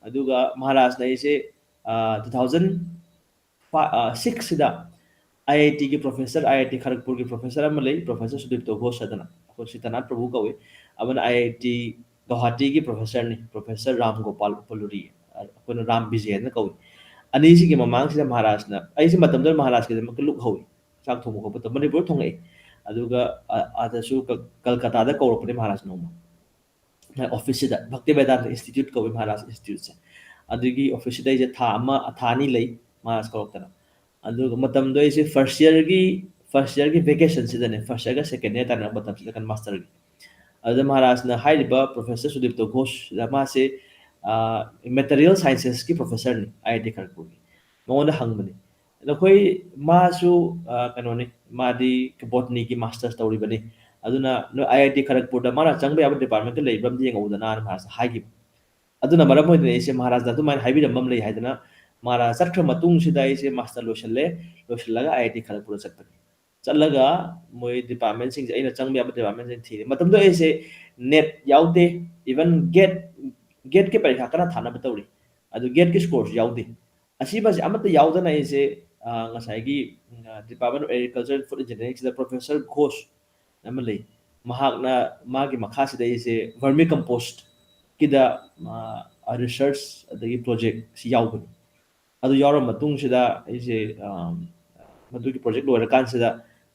ꯑꯗꯨꯒ ꯃꯍꯥꯔꯥꯖꯅ ꯑꯩꯁꯦ 2006ꯁꯤꯗ IITꯒꯤ ꯄ꯭ꯔꯣꯐꯦꯁꯔ IIT ꯈꯔꯒꯄꯨꯔꯒꯤ ꯄ꯭ꯔꯣꯐꯦꯁꯔ ꯑꯃ ꯂꯩ ꯄ꯭ꯔꯣꯐꯦꯁꯔ ꯁꯨꯗꯤꯞꯇꯣ ꯘꯣꯁ ꯍꯥꯏꯗꯅ ꯑꯩꯈꯣꯏ ꯁꯤꯇꯥꯅꯥꯊ ꯄ꯭ꯔꯚꯨ ꯀꯧꯏ ꯑꯃꯅ IIT ꯒꯧꯍꯥꯇꯤꯒꯤ ꯄ꯭ꯔꯣꯐꯦꯁꯔꯅꯤ ꯄ꯭ꯔꯣꯐꯦꯁꯔ ꯔꯥꯝ ꯒꯣꯄꯥꯜ ꯎꯄꯂꯨꯔꯤ ꯑꯩꯈꯣꯏꯅ ꯔꯥꯝ ꯕꯤꯖꯦ ꯍꯥꯏꯅ ꯀꯧꯏ ꯑꯅꯤꯁꯤꯒꯤ ꯃꯃꯥꯡꯁꯤꯗ ꯃꯍꯥꯔꯥꯖꯅ ꯑꯩꯁꯦ ꯃꯇꯝꯗꯨꯗ ꯃꯍꯥꯔꯥꯖꯀꯤꯗꯃꯛꯇ ꯂꯨꯛ ꯍꯧꯏ ꯆꯥꯛ ꯊꯣꯡꯕ ꯈꯣꯠꯄ ꯇꯧꯕ ꯃꯅꯤꯄꯨꯔ ꯊꯣꯡꯉꯛꯏ ꯑꯗꯨꯒ ꯑꯥꯗꯁꯨ ꯀꯜꯀꯇꯥꯗ ꯀꯧꯔꯛꯄꯅꯤ ꯃꯍꯥꯔꯥꯖ ꯅꯣꯡꯃ ꯑꯣꯐꯤꯁꯁꯤꯗ ꯚꯛꯇꯤ ꯚꯦꯗꯥꯟꯇ ꯏꯟꯁꯇꯤꯇ꯭ꯌꯨꯠ ꯀꯧꯏ ꯃꯍꯥꯔꯥꯖ ꯏꯟꯁꯇꯤꯇ꯭ꯌꯨꯠꯁꯦ ꯑꯗꯨꯒꯤ ꯑꯣꯐꯤꯁꯁꯤꯗ ꯑꯩꯁꯦ ꯊꯥ 2 ꯂꯩ ꯃꯍꯥꯔꯥꯖ ꯀꯧꯔꯛꯇꯅ ꯑꯗꯨꯒ ꯃꯇꯝꯗꯣ ꯑꯩꯁꯦ ꯐꯥꯔꯁ ꯏꯌꯔꯒꯤ ꯚꯦꯀꯦꯁꯟꯁꯤꯗꯅꯦ ꯐꯥꯔꯁ ꯏꯌꯔꯒ ꯁꯦꯀꯦꯟ ꯏꯌꯔ ꯇꯥꯟꯅꯔꯛꯄ ꯃꯇꯝꯁꯤꯗ ꯀꯟ ꯃꯥꯁꯇꯔꯒꯤ ꯑꯗꯨꯗ ꯃꯍꯥꯔꯥꯖꯅ ꯍꯥꯏꯔꯤꯕ ꯄ꯭ꯔꯣꯐꯦꯁꯔ ꯁꯨꯗꯤꯞꯇꯣ ꯘꯣꯁ ꯃꯥꯁꯦ ꯃꯦꯇꯔꯤꯌꯦꯜ ꯁꯥꯏꯟꯁꯦꯁꯀꯤ ꯄ꯭ꯔꯣꯐꯦꯁꯔꯅꯤ IIT ꯈꯔꯒꯄꯨꯔꯒꯤ ꯃꯉꯣꯟꯗ ꯍꯪꯕꯅꯤ ꯑꯗꯣ ꯑꯩꯈꯣꯏ ꯃꯥꯁꯨ ꯀꯩꯅꯣꯅꯤ ꯃꯥꯗꯤ ꯕꯣꯇꯅꯤꯒꯤ ꯃꯥꯁꯇꯔꯁ ꯇꯧꯔꯤꯕꯅꯤ ꯑꯗꯨꯅ ꯅꯣꯏ IIT ꯈꯔꯛꯄꯨꯔꯗ ꯃꯥꯅ ꯆꯪꯕ ꯌꯥꯕ ꯗꯤꯄꯥꯔꯠꯃꯦꯟꯇ ꯂꯩꯕ꯭ꯔꯥ ꯑꯝꯇ ꯌꯦꯡꯉꯛꯎꯗꯅ ꯃꯍꯥꯔꯥꯖꯅ ꯍꯥꯏꯈꯤꯕ ꯑꯗꯨꯅ ꯃꯔꯝ ꯑꯣꯏꯗꯅ ꯑꯩꯁꯦ ꯃꯍꯥꯔꯥꯖꯅ ꯑꯗꯨꯃꯥꯏꯅ ꯍꯥꯏꯕꯤꯔꯝꯕ ꯑꯃ ꯂꯩ ꯍꯥꯏꯗꯅ ꯃꯍꯥꯔꯥꯖ ꯆꯠꯈ꯭ꯔ ꯃꯇꯨꯡꯁꯤꯗ ꯑꯩꯁꯦ ꯃꯥꯁꯇꯔ ꯂꯣꯏꯁꯤꯜꯂꯒ IIT ꯈꯔꯛꯄꯨꯔꯗ ꯆꯠꯄꯅꯤ ꯆꯠꯂꯒ ꯃꯣꯏ ꯗꯤꯄꯥꯔꯠꯃꯦꯟꯁꯤꯡꯁꯦ ꯑꯩꯅ ꯆꯪꯕ ꯌꯥꯕ ꯗꯤꯄꯥꯔꯠꯃꯦꯟꯁꯤꯡ ꯊꯤꯔꯦ ꯃꯇꯝꯗꯣ ꯑꯩꯁꯦ ꯅꯦꯠ ꯌꯥꯎꯗꯦ ꯏꯚꯟ ꯒꯦꯠꯀꯤ ꯄꯔꯤꯈꯥ ꯀꯟꯅ ꯊꯥꯅꯕ ꯇꯧꯔꯤ ꯑꯗꯨ ꯒꯦꯠꯀꯤ ꯁ꯭ꯀꯣꯔꯁꯨ ꯌꯥꯎꯗꯦ ꯑꯁꯤꯃꯁꯦ ꯑꯃꯠꯇ ꯌꯥꯎꯗꯅ ꯑꯩꯁꯦ ꯉꯁꯥꯏꯒꯤ ꯗꯤꯄꯥꯔꯠꯃꯦꯟ ꯑꯣꯐ ꯑꯦꯒ꯭ꯔꯤꯀꯜꯆꯔ ꯐꯨꯗ ꯏꯟꯖꯤꯅꯤꯌꯔꯤꯡꯁꯤꯗ ꯄ꯭ꯔꯣꯐꯦꯁꯔ ꯘꯣꯁ ꯑꯃ ꯂꯩ ꯃꯍꯥꯛꯅ ꯃꯥꯒꯤ ꯃꯈꯥꯁꯤꯗ ꯑꯩꯁꯦ ꯚꯔꯃꯤ ꯀꯝꯄꯣꯁꯠꯀꯤꯗ ꯔꯤꯁꯔꯁ ꯑꯗꯒꯤ ꯄ꯭ꯔꯣꯖꯦꯛꯁꯤ ꯌꯥꯎꯕꯅꯤ ꯑꯗꯨ ꯌꯥꯎꯔ ꯃꯇꯨꯡꯁꯤꯗ ꯑꯩꯁꯦ ꯃꯗꯨꯒꯤ ꯄ꯭ꯔꯣꯖꯦꯛ ꯂꯣꯏꯔꯀꯥꯟꯁꯤꯗ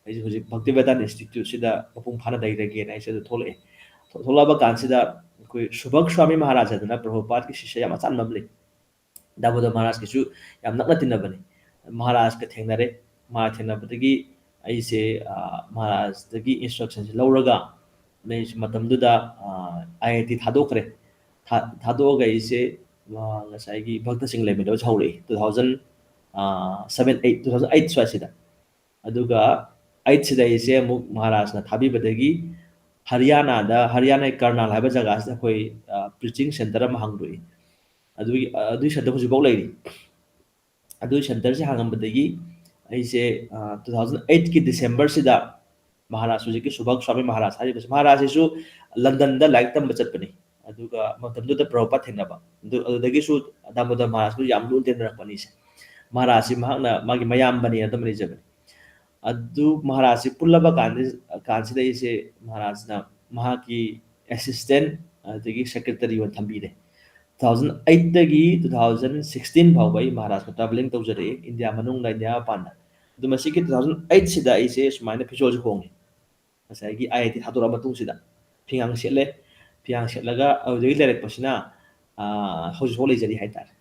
ꯑꯩꯁꯦ ꯍꯧꯖꯤꯛ ꯚꯛꯇꯤꯕꯦꯗꯥꯟ ꯏꯟꯁꯇꯤꯇ꯭ꯌꯨꯠꯁꯤꯗ ꯃꯄꯨꯡ ꯐꯥꯅ ꯂꯩꯔꯒꯦꯅ ꯑꯩꯁꯦ ꯑꯗꯨ ꯊꯣꯛꯂꯛꯑꯦ ꯊꯣꯛꯂꯛꯑꯕ ꯀꯥꯟꯁꯤꯗ ꯑꯩꯈꯣꯏ ꯁꯨꯚꯛ ꯁ꯭ꯋꯥꯃꯤ ꯃꯍꯥꯔꯥꯖꯗꯅ ꯄ꯭ꯔꯚꯨꯄꯥꯗꯀꯤ ꯁꯤꯁ꯭ꯌ ꯌꯥꯝ ꯑꯆꯥꯟꯕ ꯑꯃ ꯂꯩ ꯗꯥꯃꯣꯗꯔ ꯃꯍꯥꯔꯥꯖꯀꯤꯁꯨ ꯌꯥꯝ ꯅꯛꯅ ꯇꯤꯟꯅꯕꯅꯤ ꯃꯍꯥꯔꯥꯖꯀ ꯊꯦꯡꯅꯔꯦ ꯃꯥ ꯊꯦꯡꯅꯕꯗꯒꯤ ꯑꯩꯁꯦ ꯃꯍꯥꯔꯥꯖꯇꯒꯤ ꯏꯟꯁꯇ꯭ꯔꯛꯁꯟꯁꯤ ꯂꯧꯔꯒ ꯑꯩꯁꯦ ꯃꯇꯝꯗꯨꯗ IIT ꯊꯥꯗꯣꯛꯈ꯭ꯔꯦ ꯊꯥꯗꯣꯛꯑꯒ ꯑꯩꯁꯦ ꯉꯁꯥꯏꯒꯤ ꯚꯛꯇꯁꯤꯡ ꯂꯩꯃꯤꯟꯅꯕꯁꯨ ꯍꯧꯔꯛꯏ 2008 ꯁ꯭ꯋꯥꯏꯁꯤꯗ ꯑꯗꯨꯒ 8ꯁꯤꯗ ꯑꯩꯁꯦ ꯑꯃꯨꯛ ꯃꯍꯥꯔꯥꯖꯅ ꯊꯥꯕꯤꯕꯗꯒꯤ ꯍꯔꯤꯌꯥꯅꯥꯒꯤ ꯀꯔꯅꯥꯜ ꯍꯥꯏꯕ ꯖꯒꯥꯁꯤꯗ ꯑꯩꯈꯣꯏ ꯄ꯭ꯔꯤꯆꯤꯡ ꯁꯦꯟꯇꯔ ꯑꯃ ꯍꯥꯡꯗꯣꯛꯏ ꯑꯗꯨꯒꯤ ꯁꯦꯟꯇꯔ ꯍꯧꯖꯤꯛꯐꯥꯎ ꯂꯩꯔꯤ ꯑꯗꯨꯒꯤ ꯁꯦꯟꯇꯔꯁꯦ ꯍꯥꯡꯉꯝꯕꯗꯒꯤ ꯑꯩꯁꯦ 2008ꯀꯤ ꯗꯤꯁꯦꯝꯕꯔꯁꯤꯗ ꯃꯍꯥꯔꯥꯖ ꯍꯧꯖꯤꯛꯀꯤ ꯁꯨꯚꯛ ꯁ꯭ꯋꯥꯃꯤ ꯃꯍꯥꯔꯥꯖ ꯍꯥꯏꯔꯤꯕꯁꯤ ꯃꯍꯥꯔꯥꯖꯁꯤꯁꯨ ꯂꯟꯗꯟꯗ ꯂꯥꯏꯔꯤꯛ ꯇꯝꯕ ꯆꯠꯄꯅꯤ ꯑꯗꯨꯒ ꯃꯇꯝꯗꯨꯗ ꯄ꯭ꯔꯚꯨꯄꯥꯗ ꯊꯦꯡꯅꯕ ꯑꯗꯨꯗꯒꯤꯁꯨ ꯗꯥꯃꯣꯗꯔ ꯃꯍꯥꯔꯥꯖꯀ ꯌꯥꯝ ꯂꯨꯅ ꯇꯤꯟꯅꯔꯛꯄꯅꯤꯁꯦ ꯃꯍꯥꯔꯥꯖꯁꯤ ꯃꯍꯥꯛꯅ ꯃꯥꯒꯤ ꯃꯌꯥꯝꯕꯅꯦꯅ ꯑꯗꯨꯝ ꯂꯩꯖꯕꯅꯤ ꯑꯗꯨ ꯃꯍꯥꯔꯥꯖꯁꯤ ꯄꯨꯜꯂꯕ ꯀꯥꯟꯁꯤꯗ ꯑꯩꯁꯦ ꯃꯍꯥꯔꯥꯖꯅ ꯃꯍꯥꯛꯀꯤ ꯑꯦꯁꯤꯁꯇꯦꯟ ꯑꯗꯒꯤ ꯁꯦꯀ꯭ꯔꯦꯇꯔꯤ ꯑꯣꯏꯅ ꯊꯝꯕꯤꯔꯦ 2008ꯗꯒꯤ 2016 ꯐꯥꯎꯕ ꯑꯩ ꯃꯍꯥꯔꯥꯖꯀ ꯇ꯭ꯔꯥꯚꯦꯂꯤꯡ ꯇꯧꯖꯔꯛꯏ ꯏꯟꯗꯤꯌꯥ ꯃꯅꯨꯡꯗ ꯏꯟꯗꯤꯌꯥ ꯃꯄꯥꯟꯗ ꯑꯗꯨ ꯃꯁꯤꯒꯤ 2008ꯁꯤꯗ ꯑꯩꯁꯦ ꯁꯨꯃꯥꯏꯅ ꯐꯤꯖꯣꯜꯁꯦ ꯍꯣꯡꯉꯦ ꯉꯁꯥꯏꯒꯤ IIT ꯊꯥꯗꯣꯔꯛꯑ ꯃꯇꯨꯡꯁꯤꯗ ꯐꯤꯌꯥꯡ ꯁꯦꯠꯂꯦ ꯐꯤꯌꯥꯡ ꯁꯦꯠꯂꯒ ꯑꯗꯨꯗꯒꯤ ꯂꯩꯔꯛꯄꯁꯤꯅ ꯍꯧꯖꯤꯛꯐꯥꯎ ꯂꯩꯖꯔꯤ ꯍꯥꯏꯇꯥꯔꯦ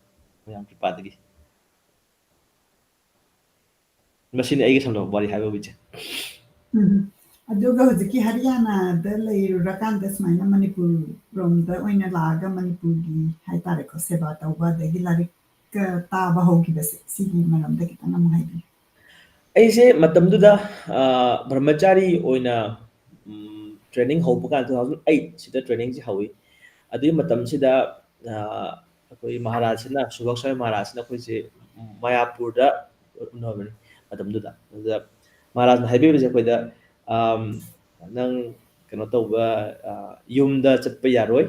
ꯃꯌꯥꯝ ꯀ꯭ꯔꯤꯄꯥꯗꯒꯤ ꯃꯁꯤꯅꯤ ꯑꯩꯒꯤ ꯁꯝꯂꯞꯄ ꯋꯥꯔꯤ ꯍꯥꯏꯕꯕꯨꯁꯦ ꯑꯗꯨꯒ ꯍꯧꯖꯤꯛꯀꯤ ꯍꯔꯤꯌꯥꯅꯥꯗ ꯂꯩꯔꯨꯔꯀꯥꯟꯗ ꯁꯨꯃꯥꯏꯅ ꯃꯅꯤꯄꯨꯔ ꯔꯣꯝꯗ ꯑꯣꯏꯅ ꯂꯥꯛꯑꯒ ꯃꯅꯤꯄꯨꯔꯒꯤ ꯍꯥꯏꯇꯥꯔꯦꯀꯣ ꯁꯦꯕꯥ ꯇꯧꯕ ꯑꯗꯒꯤ ꯂꯥꯏꯔꯤꯛꯀ ꯇꯥꯕ ꯍꯧꯈꯤꯕꯁꯦ ꯁꯤꯒꯤ ꯃꯔꯝꯗ ꯈꯤꯇꯪ ꯑꯃꯨꯛ ꯍꯥꯏꯕꯤꯌꯨ ꯑꯩꯁꯦ ꯃꯇꯝꯗꯨꯗ ꯕ꯭ꯔꯍ꯭ꯃꯆꯥꯔꯤ ꯑꯣꯏꯅ ꯇ꯭ꯔꯦꯅꯤꯡ ꯍꯧꯕ ꯀꯥꯟꯗ 2008ꯁꯤꯗ ꯇ꯭ꯔꯦꯅꯤꯡꯁꯦ ꯍꯧꯋꯤ ꯑꯗꯨꯒꯤ ꯃꯇꯝꯁꯤꯗ ꯑꯩꯈꯣꯏ ꯃꯍꯥꯔꯥꯖꯁꯤꯅ ꯁꯨꯚꯛ ꯁ꯭ꯋꯥꯃꯤ ꯃꯍꯥꯔꯥꯖꯁꯤꯅ ꯑꯩꯈꯣꯏꯁꯦ ꯃꯌꯥꯄꯨꯔꯗ ꯎꯅꯕꯅꯤ ꯃꯇꯝꯗꯨꯗ ꯑꯗꯨꯗ ꯃꯍꯥꯔꯥꯖꯅ ꯍꯥꯏꯕꯤꯕꯁꯦ ꯑꯩꯈꯣꯏꯗ ꯅꯪ ꯀꯩꯅꯣ ꯇꯧꯕ ꯌꯨꯝꯗ ꯆꯠꯄ ꯌꯥꯔꯣꯏ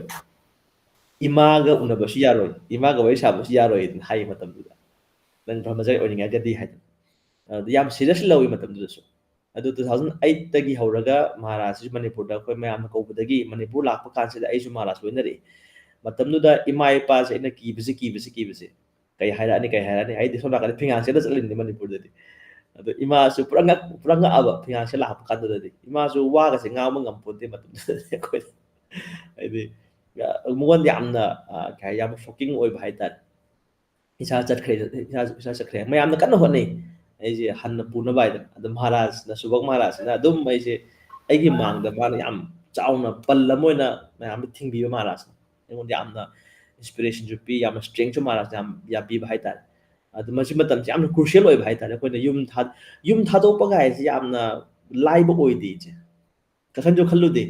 ꯏꯃꯥꯒ ꯎꯅꯕꯁꯨ ꯌꯥꯔꯣꯏ ꯏꯃꯥꯒ ꯋꯥꯔꯤ ꯁꯥꯕꯁꯨ ꯌꯥꯔꯣꯏ ꯑꯗꯨꯅ ꯍꯥꯏ ꯃꯇꯝꯗꯨꯗ ꯅꯪ ꯕ꯭ꯔꯍ꯭ꯃꯆꯥꯔꯤ ꯑꯣꯏꯅꯤꯡꯉꯒꯗꯤ ꯍꯥꯏꯗꯅ ꯌꯥꯝ ꯁꯤरिꯌꯁꯂꯤ ꯂꯧꯋꯤ ꯃꯇꯝꯗꯨꯗꯁꯨ ꯑꯗꯨ 2008ꯇꯒꯤ ꯍꯧꯔꯒ ꯃꯍꯥꯔꯥꯖꯁꯤꯁꯨ ꯃꯅꯤꯄꯨꯔꯗ ꯑꯩꯈꯣꯏ ꯃꯌꯥꯝꯅ ꯀꯧꯕꯗꯒꯤ ꯃꯅꯤꯄꯨꯔ ꯂꯥꯛꯄ ꯀꯥꯟꯁꯤꯗ ꯑꯩꯁꯨ ꯃꯍꯥꯔꯥꯖ ꯂꯣꯏꯅꯔꯛꯏ ꯃꯇꯝꯗꯨꯗ ꯏꯃꯥ ꯏꯄꯥꯁꯦ ꯑꯩꯅ ꯀꯤꯕꯁꯤ ꯀꯩ ꯍꯥꯏꯔꯛꯑꯅꯤ ꯑꯩꯗꯤ ꯁꯣꯝ ꯅꯥꯀꯟꯗ ꯐꯤꯉꯥꯟ ꯁꯦꯠꯂ ꯆꯠꯂꯤꯅꯤ ꯃꯅꯤꯄꯨꯔꯗꯗꯤ ꯑꯗꯣ ꯏꯃꯥꯁꯨ ꯄꯨꯔꯥ ꯉꯛꯑꯕ ꯐꯤꯉꯥꯟꯁꯦ ꯂꯥꯛꯄ ꯀꯥꯟꯗꯨꯗꯗꯤ ꯏꯃꯥꯁꯨ ꯋꯥꯒꯁꯦ ꯉꯥꯡꯕ ꯉꯝꯄꯣꯟꯇꯦ ꯃꯇꯝꯗꯨꯗꯗꯤ ꯑꯩꯈꯣꯏ ꯍꯥꯏꯗꯤ ꯃꯉꯣꯟꯗ ꯌꯥꯝꯅ ꯀꯩ ꯍꯥꯏ ꯌꯥꯝꯅ ꯁꯣꯛꯀꯤꯡ ꯑꯣꯏꯕ ꯍꯥꯏꯇꯥꯔꯦ ꯏꯁꯥ ꯆꯠꯈ꯭ꯔꯦ ꯃꯌꯥꯝꯅ ꯀꯟꯅ ꯍꯣꯠꯅꯩ ꯑꯩꯁꯦ ꯍꯟꯅ ꯄꯨꯅꯕ ꯍꯥꯏꯗꯅ ꯑꯗꯨ ꯃꯍꯥꯔꯥꯖꯅ ꯁꯨꯚꯛ ꯃꯍꯥꯔꯥꯖꯁꯤꯅ ꯑꯗꯨꯝ ꯑꯩꯁꯦ ꯑꯩꯒꯤ ꯃꯥꯡꯗ ꯃꯥꯅ ꯌꯥꯝ ꯆꯥꯎꯅ ꯄꯜ ꯑꯃ ꯑꯣꯏꯅ ꯃꯌꯥꯝꯗ ꯊꯤꯡꯕꯤꯕ ꯃꯍꯥꯔꯥꯖꯅ ꯑꯩꯉꯣꯟꯗ ꯌꯥꯝꯅ ꯏꯟꯁꯄꯤꯔꯦꯁꯟꯁꯨ ꯄꯤ ꯌꯥꯝꯅ ꯁ꯭ꯇꯔꯦꯡꯁꯨ ꯃꯍꯥꯔꯥꯖꯅ ꯌꯥꯝ ꯄꯤꯕ ꯍꯥꯏꯇꯥꯔꯦ ꯑꯗꯨ ꯃꯁꯤ ꯃꯇꯝꯁꯦ ꯌꯥꯝꯅ ꯀ꯭ꯔꯨꯁꯤꯌꯦꯜ ꯑꯣꯏꯕ ꯍꯥꯏꯇꯥꯔꯦ ꯑꯩꯈꯣꯏꯅ ꯌꯨꯝ ꯊꯥꯗꯣꯛꯄꯒ ꯍꯥꯏꯁꯦ ꯌꯥꯝꯅ ꯂꯥꯏꯕ ꯑꯣꯏꯗꯦ ꯏꯆꯦ ꯀꯩꯁꯨ ꯈꯜꯂꯨꯗꯦ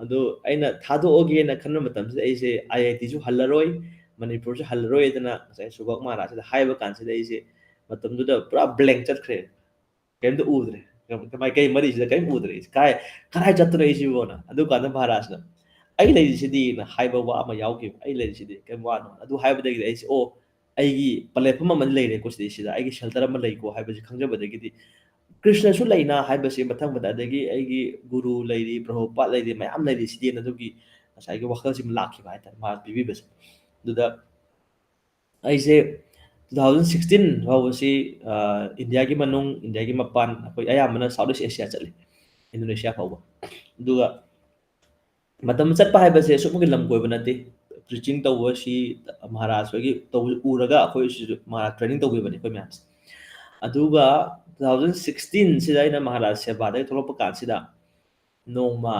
ꯑꯗꯣ ꯑꯩꯅ ꯊꯥꯗꯣꯛꯑꯒꯦꯅ ꯈꯟꯕ ꯃꯇꯝꯁꯤꯗ ꯑꯩꯁꯦ IITꯁꯨ ꯍꯜꯂꯔꯣꯏ ꯃꯅꯤꯄꯨꯔꯁꯨ ꯍꯜꯂꯔꯣꯏꯗꯅ ꯉꯁꯥꯏ ꯁꯨꯚꯛ ꯃꯍꯥꯔꯥꯖꯁꯤꯗ ꯍꯥꯏꯕ ꯀꯥꯟꯁꯤꯗ ꯑꯩꯁꯦ ꯃꯇꯝꯗꯨꯗ ꯄꯨꯔꯥ ꯕ꯭ꯂꯦꯡ ꯆꯠꯈ꯭ꯔꯦ ꯀꯩꯝꯇ ꯎꯗ꯭ꯔꯦ ꯀꯩ ꯃꯔꯤꯁꯤꯗ ꯀꯔꯤꯝ ꯎꯗ꯭ꯔꯦ ꯀꯗꯥꯏ ꯆꯠꯇ꯭ꯔꯦ ꯑꯩꯁꯤꯕꯣꯅ ꯑꯗꯨꯀꯥꯟꯗ ꯃꯍꯥꯔꯥꯖꯅ ꯑꯩ ꯂꯩꯔꯤꯁꯤꯗꯤꯅ ꯍꯥꯏꯕ ꯋꯥ ꯑꯃ ꯌꯥꯎꯈꯤꯕ ꯑꯩ ꯂꯩꯔꯤꯁꯤꯗꯤ ꯀꯩꯝ ꯋꯥꯅꯣ ꯑꯗꯨ ꯍꯥꯏꯕꯗꯒꯤꯗꯤ ꯑꯩꯁꯦ ꯑꯩꯒꯤ ꯄ꯭ꯂꯦꯠꯐꯣꯝ ꯑꯃ ꯂꯩꯔꯦꯀꯣ ꯁꯤꯗ ꯑꯩꯒꯤ ꯁꯦꯜꯇꯔ ꯑꯃ ꯂꯩꯀꯣ ꯍꯥꯏꯕꯁꯤ ꯈꯪꯖꯕꯗꯒꯤꯗꯤ ꯀ꯭ꯔꯤꯁꯅꯁꯨ ꯂꯩꯅ ꯍꯥꯏꯕꯁꯤ ꯃꯊꯪ ꯑꯗꯒꯤ ꯑꯩꯒꯤ ꯒꯨꯔꯨ ꯂꯩꯔꯤ ꯄ꯭ꯔꯚꯨꯄꯥꯗ ꯂꯩꯔꯤ ꯃꯌꯥꯝ ꯂꯩꯔꯤ ꯁꯤꯗꯦꯅ ꯑꯗꯨꯒꯤ ꯉꯁꯥꯏꯒꯤ ꯋꯥꯈꯜꯁꯤꯃ ꯂꯥꯛꯈꯤꯕ ꯍꯥꯏꯇꯥꯔꯦ ꯃꯍꯥꯛ ꯄꯤꯕꯤꯕꯁꯦ ꯑꯗꯨꯗ ꯑꯩꯁꯦ 2016 ꯐꯥꯎꯕꯁꯤ ꯏꯟꯗꯤꯌꯥꯒꯤ ꯃꯅꯨꯡ ꯏꯟꯗꯤꯌꯥꯒꯤ ꯃꯄꯥꯟ ꯑꯩꯈꯣꯏ ꯑꯌꯥꯝꯕꯅ ꯁꯥꯎꯠ ꯏꯁ ꯑꯦꯁꯤꯌꯥ ꯆꯠꯂꯤ ꯏꯟꯗꯣꯅꯦꯁꯤꯌꯥ ꯐꯥꯎꯕ ꯑꯗꯨꯒ ꯃꯇꯝ ꯆꯠꯄ ꯍꯥꯏꯕꯁꯦ ꯑꯁꯨꯛꯃꯛꯀꯤ ꯂꯝ ꯀꯣꯏꯕ ꯅꯠꯇꯦ ꯄ꯭ꯔꯤꯆꯤꯡ ꯇꯧꯕꯁꯤ ꯃꯍꯥꯔꯥꯖ ꯍꯣꯏꯒꯤ ꯎꯔꯒ ꯑꯩꯈꯣꯏꯁꯤꯁꯨ ꯃꯍꯥꯔꯥꯖ ꯇ꯭ꯔꯦꯅꯤꯡ ꯇꯧꯕꯤꯕꯅꯤ ꯑꯩꯈꯣꯏ ꯃꯌꯥꯝꯁꯦ ꯑꯗꯨꯒ 2016ꯁꯤꯗ ꯑꯩꯅ ꯃꯍꯥꯔꯥꯖ ꯁꯦꯕꯥꯗꯒꯤ ꯊꯣꯛꯂꯛꯄ ꯀꯥꯟꯁꯤꯗ ꯅꯣꯡꯃ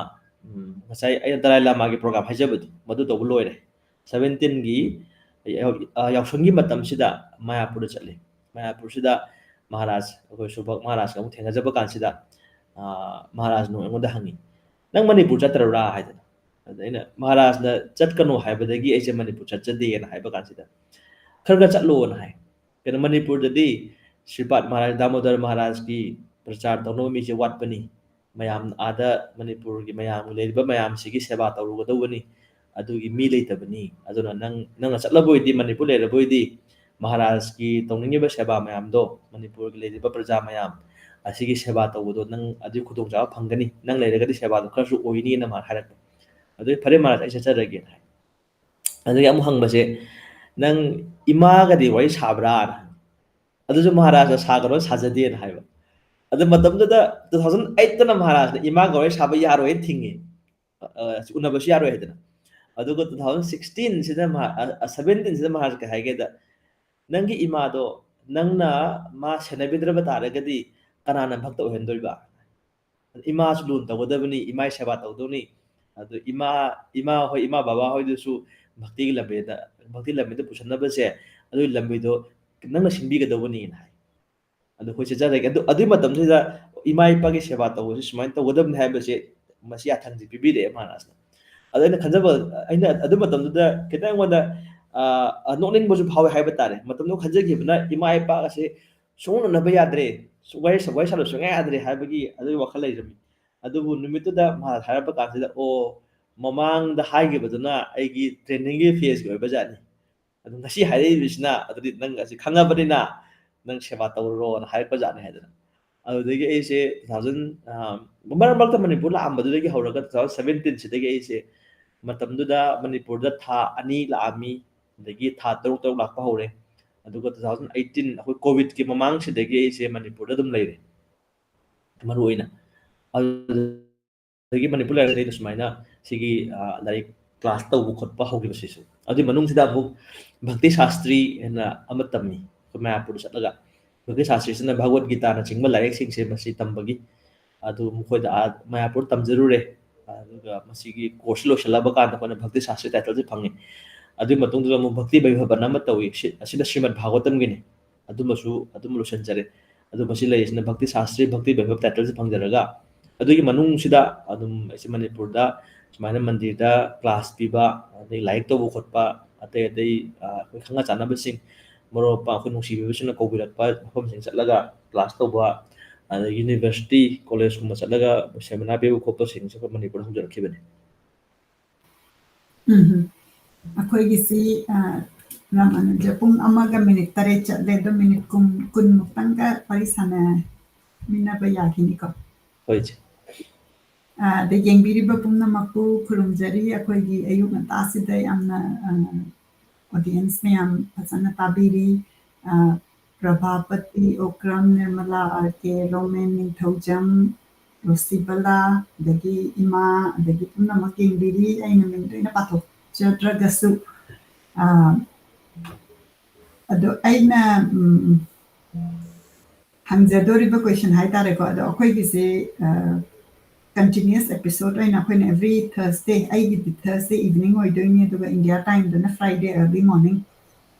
ꯉꯁꯥꯏ ꯑꯩꯅ ꯗꯂꯥꯏ ꯂꯥꯃꯥꯒꯤ ꯄ꯭ꯔꯣꯒ꯭ꯔꯥꯝ ꯍꯥꯏꯖꯕꯗꯣ ꯃꯗꯨ ꯇꯧꯕ ꯂꯣꯏꯔꯦ 17ꯒꯤ ꯌꯥꯎꯁꯪꯒꯤ ꯃꯇꯝꯁꯤꯗ ꯃꯌꯥꯄꯨꯔꯗ ꯆꯠꯂꯤ ꯃꯌꯥꯄꯨꯔꯁꯤꯗ ꯃꯍꯥꯔꯥꯖ ꯑꯩꯈꯣꯏ ꯁꯨꯚꯛ ꯃꯍꯥꯔꯥꯖꯀ ꯑꯃꯨꯛ ꯊꯦꯡꯅꯖꯕ ꯀꯥꯟꯁꯤꯗ ꯃꯍꯥꯔꯥꯖꯅ ꯑꯩꯉꯣꯟꯗ ꯍꯪꯉꯤ ꯅꯪ ꯃꯅꯤꯄꯨꯔ ꯆꯠꯇ꯭ꯔꯕ꯭ꯔꯥ ꯍꯥꯏꯗꯅ ꯑꯗ ꯑꯩꯅ ꯃꯍꯥꯔꯥꯖꯅ ꯆꯠꯀꯅꯣ ꯍꯥꯏꯕꯗꯒꯤ ꯑꯩꯁꯦ ꯃꯅꯤꯄꯨꯔ ꯆꯠꯆꯗꯦꯅ ꯍꯥꯏꯕ ꯀꯥꯟꯁꯤꯗ ꯈꯔ ꯈꯔ ꯆꯠꯂꯣꯅ ꯍꯥꯏ ꯀꯩꯅꯣ ꯃꯅꯤꯄꯨꯔꯗꯗꯤ ಶ್ರೀಪಾದ ಮಹಾರಾಜ ದಾಮೋದರ ಮಹಾರಾಜꯀꯤ ಪ್ರಚಾರ ꯇꯧꯅꯕ ꯃꯤꯁꯦ ꯋꯥꯠꯄꯅꯤ ꯃꯌꯥꯝ ಆದ ꯃꯅꯤꯄꯨꯔꯒꯤ ꯃꯌꯥꯝ ꯂꯩꯔꯤꯕ ꯃꯌꯥꯝꯁꯤꯒꯤ ꯁꯦꯕꯥ ꯇꯧꯔꯨꯒꯗꯧꯕꯅꯤ ꯑꯗꯨꯒꯤ ꯃꯤ ꯂꯩꯇꯕꯅꯤ ꯑꯗꯨꯅ ꯅꯪꯅ ꯆꯠꯂꯕꯣꯏꯗꯤ ꯃꯅꯤꯄꯨꯔ ꯂꯩꯔꯕꯣꯏꯗꯤ ꯃꯍꯥꯔꯥꯖꯀꯤ ꯇꯧꯅꯤꯡꯉꯤꯕ ꯁꯦꯕꯥ ꯃꯌꯥꯝꯗꯣ ꯃꯅꯤꯄꯨꯔꯒꯤ ꯂꯩꯔꯤꯕ ꯄ꯭ꯔꯖꯥ ꯃꯌꯥꯝ ꯑꯁꯤꯒꯤ ꯁꯦꯕꯥ ꯇꯧꯕꯗꯣ ꯅꯪ ꯑꯗꯨꯒꯤ ꯈꯨꯗꯣꯡꯆꯥꯕ ꯐꯪꯒꯅꯤ ꯅꯪ ꯂꯩꯔꯒꯗꯤ ꯁꯦꯕꯥꯗꯣ ꯈꯔꯁꯨ ꯑꯣꯏꯅꯤꯅ ꯃꯥ ꯍꯥꯏꯔꯛꯄ ꯑꯗꯨꯒꯤ ꯐꯔꯦ ꯃꯍꯥꯔꯥꯖ ꯑꯩ ꯆꯠꯆꯔꯒꯦꯅ ꯍꯥꯏ ꯑꯗꯨꯗꯒꯤ ꯑꯃꯨꯛ ꯍꯪꯕꯁꯦ ꯅꯪ ꯏꯃꯥꯒꯗꯤ ꯋꯥꯔꯤ ꯁꯥꯕ꯭ꯔꯥꯅ ꯑꯗꯨꯁꯨ ꯃꯍꯥꯔꯥꯖꯅ ꯁꯥꯒꯅꯣ ꯁꯥꯖꯗꯦꯅ ꯍꯥꯏꯕ ꯑꯗꯨ ꯃꯇꯝꯗꯨꯗ 2008ꯇꯅ ꯃꯍꯥꯔꯥꯖꯅ ꯏꯃꯥꯒ ꯋꯥꯔꯤ ꯁꯥꯕ ꯌꯥꯔꯣꯏꯅ ꯊꯤꯡꯉꯤ ꯎꯅꯕꯁꯨ ꯌꯥꯔꯣꯏ ꯍꯥꯏꯗꯅ ꯑꯗꯨꯒ 2016 ꯁꯤꯗ 17 ꯁꯤꯗ ꯃꯍꯥꯔꯥꯖ ꯀꯩ ꯍꯥꯏꯒꯦꯗ ꯅꯪꯒꯤ ꯏꯃꯥꯗꯣ ꯅꯪꯅ ꯃꯥ ꯁꯦꯟꯅꯕꯤꯗ꯭ꯔꯕ ꯇꯥꯔꯒꯗꯤ ꯀꯅꯥꯅ ꯚꯛꯇ ꯑꯣꯏꯍꯟꯗꯣꯏꯕ ꯏꯃꯥꯁꯨ ꯂꯨꯅ ꯇꯧꯒꯗꯕꯅꯤ ꯏꯃꯥꯒꯤ ꯁꯦꯕꯥ ꯇꯧꯗꯧꯅꯤ ꯑꯗꯨ ꯏꯃꯥ ꯍꯣꯏ ꯏꯃꯥ ꯕꯕꯥ ꯍꯣꯏꯗꯨꯁꯨ ꯚꯛꯇꯤ ꯂꯝꯕꯤꯗ ꯄꯨꯁꯟꯅꯕꯁꯦ ꯑꯗꯨꯒꯤ ꯂꯝꯕꯤꯗꯣ ꯅꯪꯅ ꯁꯤꯟꯕꯤꯒꯗꯧꯕꯅꯤꯅ ꯍꯥꯏ ꯑꯗꯨ ꯑꯩꯈꯣꯏ ꯆꯠꯆꯔꯒꯦ ꯑꯗꯨꯒꯤ ꯃꯇꯝꯁꯤꯗ ꯏꯃꯥ ꯏꯄꯥꯒꯤ ꯁꯦꯕꯥ ꯇꯧꯕꯁꯤ ꯁꯨꯃꯥꯏꯅ ꯇꯧꯒꯗꯕꯅꯤ ꯍꯥꯏꯕꯁꯦ ꯃꯁꯤ ꯌꯥꯊꯪꯁꯤ ꯄꯤꯕꯤꯔꯛꯑꯦ ꯃꯍꯥꯔꯥꯖꯅ ꯑꯗ ꯑꯩꯅ ꯈꯟꯖꯕ ꯑꯩꯅ ꯑꯗꯨ ꯃꯇꯝꯗꯨꯗ ꯈꯤꯇꯪ ꯑꯩꯉꯣꯟꯗ ꯅꯣꯛꯅꯤꯡꯕꯁꯨ ꯐꯥꯎꯋꯦ ꯍꯥꯏꯕ ꯇꯥꯔꯦ ꯃꯇꯝꯗꯨ ꯈꯟꯖꯈꯤꯕꯅ ꯏꯃꯥ ꯏꯄꯥꯒꯁꯦ ꯁꯨꯡꯎꯅꯕ ꯌꯥꯗ꯭ꯔꯦ ꯋꯥꯔꯤ ꯁꯥꯟꯅꯕ ꯁꯨꯡꯌꯥ ꯌꯥꯗ꯭ꯔꯦ ꯍꯥꯏꯕꯒꯤ ꯑꯗꯨꯒꯤ ꯋꯥꯈꯜ ꯂꯩꯔꯝꯃꯤ ꯑꯗꯨꯕꯨ ꯅꯨꯃꯤꯠꯇꯨꯗ ꯃꯍꯥꯔꯥꯖ ꯍꯥꯏꯔꯛꯄ ꯀꯥꯟꯁꯤꯗ ꯑꯣ ꯃꯃꯥꯡꯗ ꯍꯥꯏꯈꯤꯕꯗꯨꯅ ꯑꯩꯒꯤ ꯇ꯭ꯔꯦꯅꯤꯡꯒꯤ ꯐꯦꯖꯀꯤ ꯑꯣꯏꯕ ꯖꯥꯠꯅꯤ ꯑꯗꯨ ꯉꯁꯤ ꯍꯥꯏꯔꯛꯏꯕꯁꯤꯅ ꯑꯗꯨꯗꯤ ꯅꯪ ꯑꯁꯤ ꯈꯪꯉꯕꯅꯤꯅ ꯅꯪ ꯁꯦꯕꯥ ꯇꯧꯔꯨꯔꯣꯅ ꯍꯥꯏꯔꯛꯄ ꯖꯥꯠꯅꯤ ꯍꯥꯏꯗꯅ ꯑꯗꯨꯗꯒꯤ ꯑꯩꯁꯦ 2000 ꯃꯔꯛ ꯃꯔꯛꯇ ꯃꯅꯤꯄꯨꯔ ꯂꯥꯛꯑꯝꯕꯗꯨꯗꯒꯤ ꯍꯧꯔꯒ 2017 ꯁꯤꯗꯒꯤ ꯑꯩꯁꯦ ꯃꯇꯝꯗꯨꯗ ꯃꯅꯤꯄꯨꯔꯗ ꯊꯥ 2 ꯂꯥꯛꯑꯝꯃꯤ ꯑꯗꯒꯤ ꯊꯥ 6 ꯂꯥꯛꯄ ꯍꯧꯔꯦ ꯑꯗꯨꯒ 2018 ꯑꯩꯈꯣꯏ ꯀꯣꯚꯤꯗꯀꯤ ꯃꯃꯥꯡꯁꯤꯗꯒꯤ ꯑꯩꯁꯦ ꯃꯅꯤꯄꯨꯔꯗ ꯑꯗꯨꯝ ꯂꯩꯔꯦ ꯃꯔꯨ ꯑꯣꯏꯅ ꯑꯗꯨꯗꯒꯤ ꯃꯅꯤꯄꯨꯔ ꯂꯩꯔꯒ ꯑꯩꯅ ꯁꯨꯃꯥꯏꯅ ꯁꯤꯒꯤ ꯂꯥꯏꯔꯤꯛ ꯀ꯭ꯂꯥꯁ ꯇꯧꯕ ꯈꯣꯠꯄ ꯍꯧꯈꯤꯕꯁꯤꯁꯨ ꯑꯗꯨꯒꯤ ꯃꯅꯨꯡꯁꯤꯗ ꯑꯃꯨꯛ ꯚꯛꯇꯤ ꯁꯥꯁꯇ꯭ꯔꯤ ꯍꯥꯏꯅ ꯑꯃ ꯇꯝꯃꯤ ꯑꯩꯈꯣꯏ ꯃꯌꯥꯄꯨꯔꯗ ꯆꯠꯂꯒ ꯚꯛꯇꯤ ꯁꯥꯁꯇ꯭ꯔꯤꯁꯤꯅ ꯚꯒꯋꯠ ꯒꯤꯇꯥꯅꯆꯤꯡꯕ ꯂꯥꯏꯔꯤꯛꯁꯤꯡꯁꯦ ꯃꯁꯤ ꯇꯝꯕꯒꯤ ꯑꯗꯨ ꯃꯈꯣꯏꯗ ꯃꯌꯥꯄꯨꯔ ꯇꯝꯖꯔꯨꯔꯦ ꯑꯗꯨꯒ ꯃꯁꯤꯒꯤ ꯀꯣꯔꯁ ꯂꯣꯏꯁꯤꯜꯂꯕ ꯀꯥꯟꯗ ꯑꯩꯈꯣꯏꯅ ꯚꯛꯇꯤ ꯁꯥꯁꯇ꯭ꯔꯤ ꯇꯥꯏꯇꯜꯁꯦ ꯐꯪꯉꯤ ꯑꯗꯨꯒꯤ ꯃꯇꯨꯡꯗꯨꯗ ꯑꯃꯨꯛ ꯚꯛꯇꯤ ꯚꯩꯚꯕꯟ ꯑꯃ ꯇꯧꯏ ꯑꯁꯤꯅ ꯁ꯭ꯔꯤꯃꯗ ꯚꯥꯒꯋꯇꯝꯒꯤꯅꯤ ꯑꯗꯨꯃꯁꯨ ꯑꯗꯨꯝ ꯂꯣꯏꯁꯤꯟꯖꯔꯦ ꯑꯗꯨ ꯃꯁꯤ ꯂꯩꯔꯤꯁꯤꯅ ꯚꯛꯇꯤ ꯁꯥꯁꯇ꯭ꯔꯤ ꯚꯛꯇꯤ ꯚꯩꯚꯕ ꯇꯥꯏꯇꯜꯁꯦ ꯐꯪꯖꯔꯒ ꯑꯗꯨꯒꯤ ꯃꯅꯨꯡꯁꯤꯗ ꯑꯗꯨꯝ ꯑꯩꯁꯦ ꯃꯅꯤꯄꯨꯔꯗ ꯁꯨꯃꯥꯏꯅ ꯃꯟꯗꯤꯔꯗ ꯀ꯭ꯂꯥꯁ ꯄꯤꯕ ꯑꯗꯩ ꯂꯥꯏꯔꯤꯛ ꯇꯧꯕ ꯈꯣꯠꯄ ꯑꯇꯩ ꯑꯩꯈꯣꯏ ꯈꯪꯅ ꯆꯥꯟꯅꯕꯁꯤꯡ ꯃꯔꯨꯞ ꯃꯄꯥꯡ ꯑꯩꯈꯣꯏ ꯅꯨꯡꯁꯤꯕꯤꯕꯁꯤꯡꯅ ꯀꯧꯕꯤꯔꯛꯄ ꯃꯐꯝꯁꯤꯡ ꯆꯠꯂꯒ ꯀ꯭ꯂꯥꯁ ꯇꯧꯕ ꯑꯗꯩ ꯌꯨꯅꯤꯚꯔꯁꯤꯇꯤ ꯀꯣꯂꯦꯖꯀꯨꯝꯕ ꯆꯠꯂꯒ ꯁꯦꯃꯤꯅꯥꯔ ꯄꯤꯕ ꯈꯣꯠꯄꯁꯤꯡꯁꯦ ꯑꯩꯈꯣꯏ ꯃꯅꯤꯄꯨꯔꯗ ꯍꯧꯖꯔꯛꯈꯤꯕꯅꯤ ꯑꯩꯈꯣꯏꯒꯤꯁꯤ ꯔꯥꯃꯥꯅꯨꯖ ꯄꯨꯡ 1:08 ꯆꯠꯂꯦ ꯑꯗꯣ ꯃꯤꯅꯤꯠ 10 ꯃꯨꯛꯇꯪꯒ ꯋꯥꯔꯤ ꯁꯥꯟꯅꯃꯤꯟꯅꯕ ꯌꯥꯈꯤꯅꯤꯀꯣ ꯍꯣꯏ ꯏꯆꯦ ꯑꯗ ꯌꯦꯡꯕꯤꯔꯤꯕ ꯄꯨꯝꯅꯃꯛꯄꯨ ꯈꯨꯔꯨꯝꯖꯔꯤ ꯑꯩꯈꯣꯏꯒꯤ ꯑꯌꯨꯛ ꯉꯟꯇꯥꯁꯤꯗ ꯌꯥꯝꯅ ꯑꯣꯗꯤꯌꯟꯁ ꯃꯌꯥꯝ ꯐꯖꯅ ꯇꯥꯕꯤꯔꯤ ꯄ꯭ꯔꯚꯥꯄꯇꯤ ꯑꯣꯀ꯭ꯔꯝ ꯅꯤꯔꯃꯂꯥ ꯑꯥꯔ.ꯀꯦ ꯔꯣꯃꯦꯟ ꯅꯤꯡꯊꯧꯖꯝ ꯔꯣꯁꯤꯕꯂꯥ ꯑꯗꯒꯤ ꯏꯃꯥ ꯑꯗꯒꯤ ꯄꯨꯝꯅꯃꯛ ꯌꯦꯡꯕꯤꯔꯤ ꯑꯩꯅ ꯃꯤꯡ ꯂꯣꯏꯅ ꯄꯥꯊꯣꯛꯆꯗ꯭ꯔꯒꯁꯨ ꯑꯗꯣ ꯑꯩꯅ ꯍꯪꯖꯗꯣꯔꯤꯕ ꯀ꯭ꯋꯦꯁꯟ ꯍꯥꯏꯇꯥꯔꯦꯀꯣ ꯑꯗꯣ ꯑꯩꯈꯣꯏꯒꯤꯁꯦ ꯀꯟꯇꯤꯅ꯭ꯌꯨꯁ ꯑꯦꯄꯤꯁꯣड ꯑꯣꯏꯅ ꯑꯩꯈꯣꯏꯅ ꯑꯦꯕ꯭ꯔꯤ ꯊꯔꯁꯗꯦ ꯑꯩꯒꯤꯗꯤ ꯊꯔꯁꯗे ꯏꯚꯤꯅꯤꯡ ꯑꯣꯏꯗꯣꯏꯅꯤ ꯑꯗꯨꯒ ꯏꯟꯗꯤꯌꯥ ꯇꯥꯏꯝꯗꯅ ꯐ꯭ꯔꯥꯏꯗꯦ ꯑꯔꯂꯤ ꯃꯣꯔꯅꯤꯡ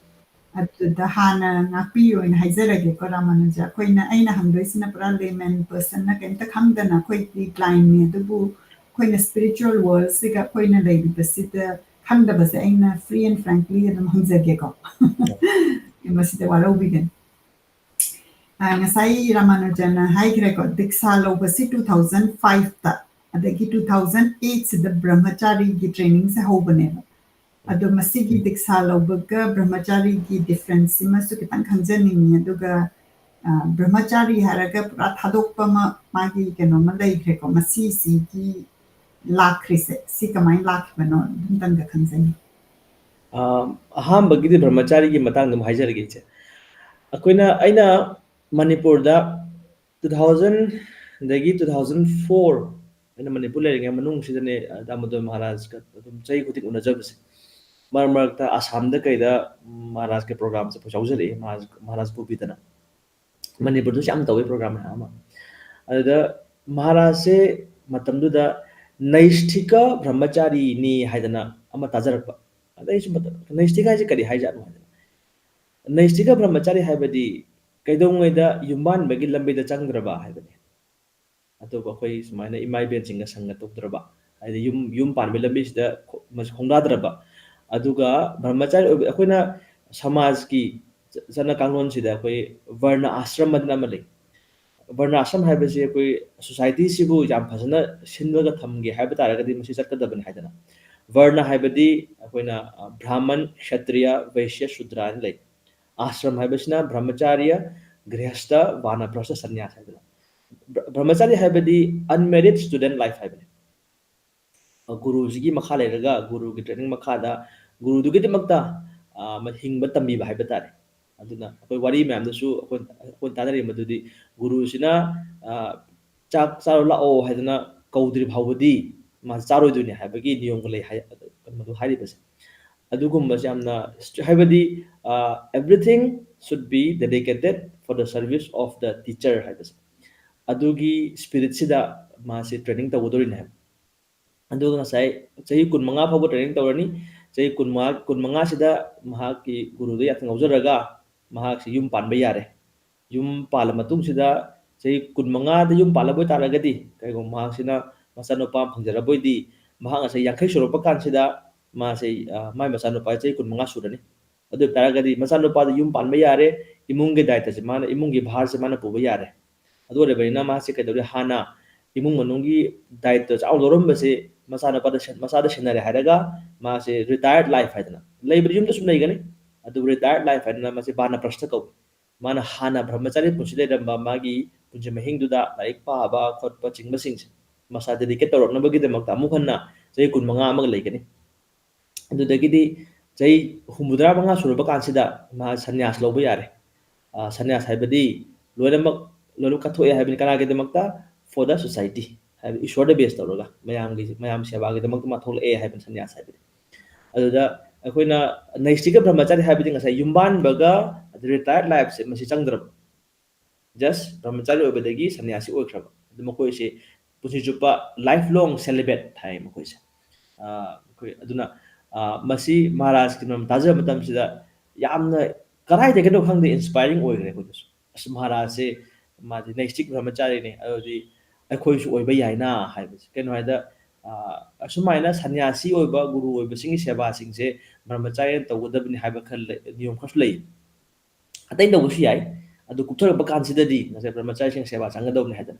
ꯑꯗꯨꯗ ꯍꯥꯟꯅ ꯉꯥꯛꯄꯤꯌꯣꯅ ꯍꯥꯏꯖꯔꯒꯦꯀꯣ ꯔꯥꯃꯥꯅꯨꯖ ꯑꯩꯅ ꯍꯪꯗꯣꯏꯁꯤꯅ ꯄꯨꯔꯥ ꯂꯦꯃꯦꯟ ꯄꯔꯁꯟꯅ ꯀꯩꯝꯇ ꯈꯪꯗꯅ ꯑꯩꯈꯣꯏꯗꯤ ꯕ꯭ꯂꯥꯏꯟꯅꯤ ꯑꯗꯨꯕꯨ ꯑꯩꯈꯣꯏꯅ ꯁ꯭ꯄꯤꯔꯤꯆꯨꯋꯦꯜ ꯋꯥꯔꯜꯗꯁꯤꯒ ꯑꯩꯈꯣꯏꯅ ꯂꯩꯔꯤꯕꯁꯤꯗ ꯈꯪꯗꯕꯁꯦ ꯑꯩꯅ ꯐ꯭ꯔꯤ ꯑꯦꯟड ꯐ꯭ꯔꯦꯡꯛꯂꯤ ꯑꯗꯨꯝ ꯍꯪꯖꯒꯦꯀꯣ ꯃꯁꯤꯗ ꯋꯥꯔꯧꯕꯤꯒꯅꯤ ꯉꯁꯥꯏ ꯔꯥꯃꯥꯅꯨꯖꯅ ꯍꯥꯏꯈ꯭ꯔꯦꯀꯣ ꯗꯤꯛꯁꯥ ꯂꯧꯕꯁꯤ 2005ꯇ ꯑꯗꯒꯤ 2008ꯁꯤꯗ ꯕ꯭ꯔꯍꯃꯆꯥꯔꯤꯒꯤ ꯇ꯭ꯔꯦꯅꯤꯡꯁꯦ ꯍꯧꯕꯅꯦꯕ ꯑꯗꯣ ꯃꯁꯤꯒꯤ ꯗꯤꯛꯁꯥ ꯂꯧꯕꯒ ꯕ꯭ꯔꯍꯃꯆꯥꯔꯤꯒꯤ ꯗꯤꯐ꯭ꯔꯦꯟꯁꯁꯤꯃꯁꯨ ꯈꯤꯇꯪ ꯈꯪꯖꯅꯤꯡꯉꯤ ꯑꯗꯨꯒ ꯕ꯭ꯔꯍꯃꯆꯥꯔꯤ ꯍꯥꯏꯔꯒ ꯄꯨꯔꯥ ꯊꯥꯗꯣꯛꯄ ꯑꯃ ꯃꯥꯒꯤ ꯀꯩꯅꯣꯃ ꯂꯩꯈ꯭ꯔꯦꯀꯣ ꯃꯁꯤꯁꯤꯒꯤ ꯂꯥꯛꯈ꯭ꯔꯤꯁꯦ ꯁꯤ ꯀꯃꯥꯏꯅ ꯂꯥꯛꯈꯤꯕꯅꯣ ꯑꯗꯨꯝꯇꯪꯒ ꯈꯪꯖꯅꯤꯡꯉꯤ ꯑꯍꯥꯟꯕꯒꯤꯗꯤ ꯕ꯭ꯔꯍꯃꯆꯥꯔꯤꯒꯤ ꯃꯇꯥꯡꯗ ꯑꯃꯨꯛ ꯍꯥꯏꯖꯔꯒꯦ ꯏꯆꯦ ꯑꯩꯅ ꯃꯅꯤꯄꯨꯔꯗ 2000ꯗꯒꯤ 2004 ꯑꯩꯅ ꯃꯅꯤꯄꯨꯔ ꯂꯩꯔꯤꯉꯩ ꯃꯅꯨꯡꯁꯤꯗꯅꯦ ꯗꯥꯃꯣꯗꯔ ꯃꯍꯥꯔꯥꯖꯀ ꯑꯗꯨꯝ ꯆꯍꯤ ꯈꯨꯗꯤꯡ ꯎꯅꯖꯕꯁꯦ ꯃꯔꯛ ꯃꯔꯛꯇ ꯑꯁꯥꯝꯗ ꯀꯩꯗ ꯃꯍꯥꯔꯥꯖꯀꯤ ꯄ꯭ꯔꯣꯒ꯭ꯔꯥꯝꯁꯦ ꯌꯥꯎꯖꯔꯛꯏ ꯃꯍꯥꯔꯥꯖ ꯄꯨꯕꯤꯗꯅ ꯃꯅꯤꯄꯨꯔꯗꯁꯨ ꯌꯥꯝ ꯇꯧꯋꯤ ꯄ꯭ꯔꯣꯒ꯭ꯔꯥꯝ ꯃꯌꯥꯝ ꯑꯃ ꯑꯗꯨꯗ ꯃꯍꯥꯔꯥꯖꯁꯦ ꯃꯇꯝꯗꯨꯗ ꯅꯩꯁꯊꯤꯀ ꯕ꯭ꯔꯍꯃꯆꯥꯔꯤꯅꯤ ꯍꯥꯏꯗꯅ ꯑꯃ ꯇꯥꯖꯔꯛꯄ ꯑꯗ ꯑꯩꯁꯨ ꯅꯩꯁꯊꯤꯀ ꯍꯥꯏꯁꯦ ꯀꯔꯤ ꯍꯥꯏꯖꯥꯠꯅꯣ ꯍꯥꯏꯗꯅ ꯅꯩꯁꯊꯤꯀ ꯕ꯭ꯔꯍꯃꯆꯥꯔꯤ ꯍꯥꯏꯕꯗꯤ ꯀꯩꯗꯧꯉꯩꯗ ꯌꯨꯝꯕꯥꯟꯕꯒꯤ ꯂꯝꯕꯤꯗ ꯆꯪꯗ꯭ꯔꯕ ꯍꯥꯏꯕꯅꯤ ꯑꯇꯣꯞꯄ ꯑꯩꯈꯣꯏ ꯁꯨꯃꯥꯏꯅ ꯏꯃꯥ ꯏꯕꯦꯟꯁꯤꯡꯒ ꯁꯪꯒ ꯇꯧꯗ꯭ꯔꯕ ꯍꯥꯏꯗꯤ ꯌꯨꯝ ꯄꯥꯟꯕꯒꯤ ꯂꯝꯕꯤꯁꯤꯗ ꯈꯣꯡꯗꯥꯗ꯭ꯔꯕ ꯑꯗꯨꯒ ꯕ꯭ꯔꯍ꯭ꯃꯆꯥꯔꯤ ꯑꯣꯏꯕ ꯑꯩꯈꯣꯏꯅ ꯁꯃꯥꯖꯀꯤ ꯆꯠꯅ ꯀꯥꯡꯂꯣꯟꯁꯤꯗ ꯑꯩꯈꯣꯏ ꯚꯔꯅ ꯑꯥꯁ꯭ꯔꯝ ꯑꯅ ꯑꯃ ꯂꯩ ꯚꯔꯅ ꯑꯥꯁ꯭ꯔꯝ ꯍꯥꯏꯕꯁꯤ ꯑꯩꯈꯣꯏ ꯁꯣꯁꯥꯏꯇꯤꯁꯤꯕꯨ ꯌꯥꯝ ꯐꯖꯅ ꯁꯤꯟꯂꯒ ꯊꯝꯒꯦ ꯍꯥꯏꯕ ꯇꯥꯔꯒꯗꯤ ꯃꯁꯤ ꯆꯠꯀꯗꯕꯅꯤ ꯍꯥꯏꯗꯅ ꯚꯔꯅ ꯍꯥꯏꯕꯗꯤ ꯑꯩꯈꯣꯏꯅ ꯕ꯭ꯔꯥꯍꯃꯟ kshatriya vaishya shudra ꯍꯥꯏꯅ ꯂꯩ आश्रम है ब्रह्मचार्य गृहस्थ वानप्रस्थ सन्यास है ब्रह्मचारी है अनमेरिड स्टूडेंट लाइफ है गुरु की मखा लेरगा गुरु की ट्रेनिंग मखादा गुरुदुगिदमक्ता हिंब तंबीबा है तारे अदुना अखोय वारी मैमदसु अखोय तादरी मदुदी गुरुसिना चाक चारो लाओ हैदना कौद्री भावदी मा चारोइदुनी हैबगी नियम गले है मदु हारिबसे अदुगुम्बसे यामना हैबदी everything should be dedicated for the service of the teacher हैबसे अदुगी स्पिरिट सिदा मासे ट्रेनिंग तवदोरिने है अदुगा ngasai chahi 15 फावबो ट्रेनिंग तवरनी chahi 15 सिदा महाकी गुरुदे याथ ngawjaraga महाक से युम पानबा यारे युम पाल मतुंग सिदा chahi 15 दा युम पालबोय तारगदी कयगो महाक सिना मसानुपा फंगजरबोयदी महाक ngasai 50 सुरप कान सिदा मासे माय मसानुपा chahi 15 सुरनी अदु तारगदी मसानुपा दा युम पानबा यारे इमुंगे दायित्व से माने इमुंगे भार से माने पुबा यारे अदु रेबैना मासे कदौरे हाना इमुंग मनुंगी दायित्व चाव लोरमबसे मसादा सिनरे हैरगा मासे रिटायर्ड लाइफ हैदना लेबर युम सुम लेगनी अदु रिटायर्ड लाइफ हैदना मासे बाना प्रश्न कौ माना हाना ब्रह्मचारी पुंसि लेरंबा मागी पुंजि महिंदुदा लाइक पाबा खोटपा चिंगबसिंग मसा डेडिकेट तौरनबगी दमकता मुखन्ना चै 15 अमग लेगनी अदुदगिदी चै 65 सुरबा कानसिदा मा सन्यास लौबा यारे सन्यास हैबदी लोइनमक लोइनम कथोए हैबनि कनागेदमकता for the society है ईश्वर बेस तौरगा मयाम सेवागे दमक मा थोले हैबन सन्यास हैबदी अदुदा अखोइना नैष्टिक ब्रह्मचारी हैबदी ngasai yumban baga retired life se masi changdrab just brahmachari obedagi sannyasi oikraba adu makoi se pusi chupa life long celibate thai makoi se koi aduna masi maharaj ki nam taja matam sida yamna karai de keno khangde inspiring oigre ko dus as maharaj se ma nextic brahmachari ne adi ꯑꯩꯈꯣꯏꯁꯨ ꯑꯣꯏꯕ ꯌꯥꯏꯅ ꯍꯥꯏꯕꯁꯦ ꯀꯩꯅꯣ ꯍꯥꯏꯗ ꯑꯁꯨꯃꯥꯏꯅ ꯁꯟꯌꯥꯁꯤ ꯑꯣꯏꯕ ꯒꯨꯔꯨ ꯑꯣꯏꯕꯁꯤꯡꯒꯤ ꯁꯦꯕꯥꯁꯤꯡꯁꯦ ꯕ꯭ꯔꯍ꯭ꯃꯆꯥꯔꯤ ꯇꯧꯒꯗꯕꯅꯤ ꯍꯥꯏꯕ ꯈꯔ ꯅꯤꯌꯣꯝ ꯈꯔꯁꯨ ꯂꯩ ꯑꯇꯩ ꯇꯧꯕꯁꯨ ꯌꯥꯏ ꯑꯗꯨ ꯀꯨꯞꯊꯔꯛꯄ ꯀꯥꯟꯁꯤꯗꯗꯤ ꯉꯁꯥꯏ ꯕ꯭ꯔꯍ꯭ꯃꯆꯥꯔꯤꯁꯤꯡ ꯁꯦꯕꯥ ꯆꯪꯒꯗꯕꯅꯤ ꯍꯥꯏꯗꯅ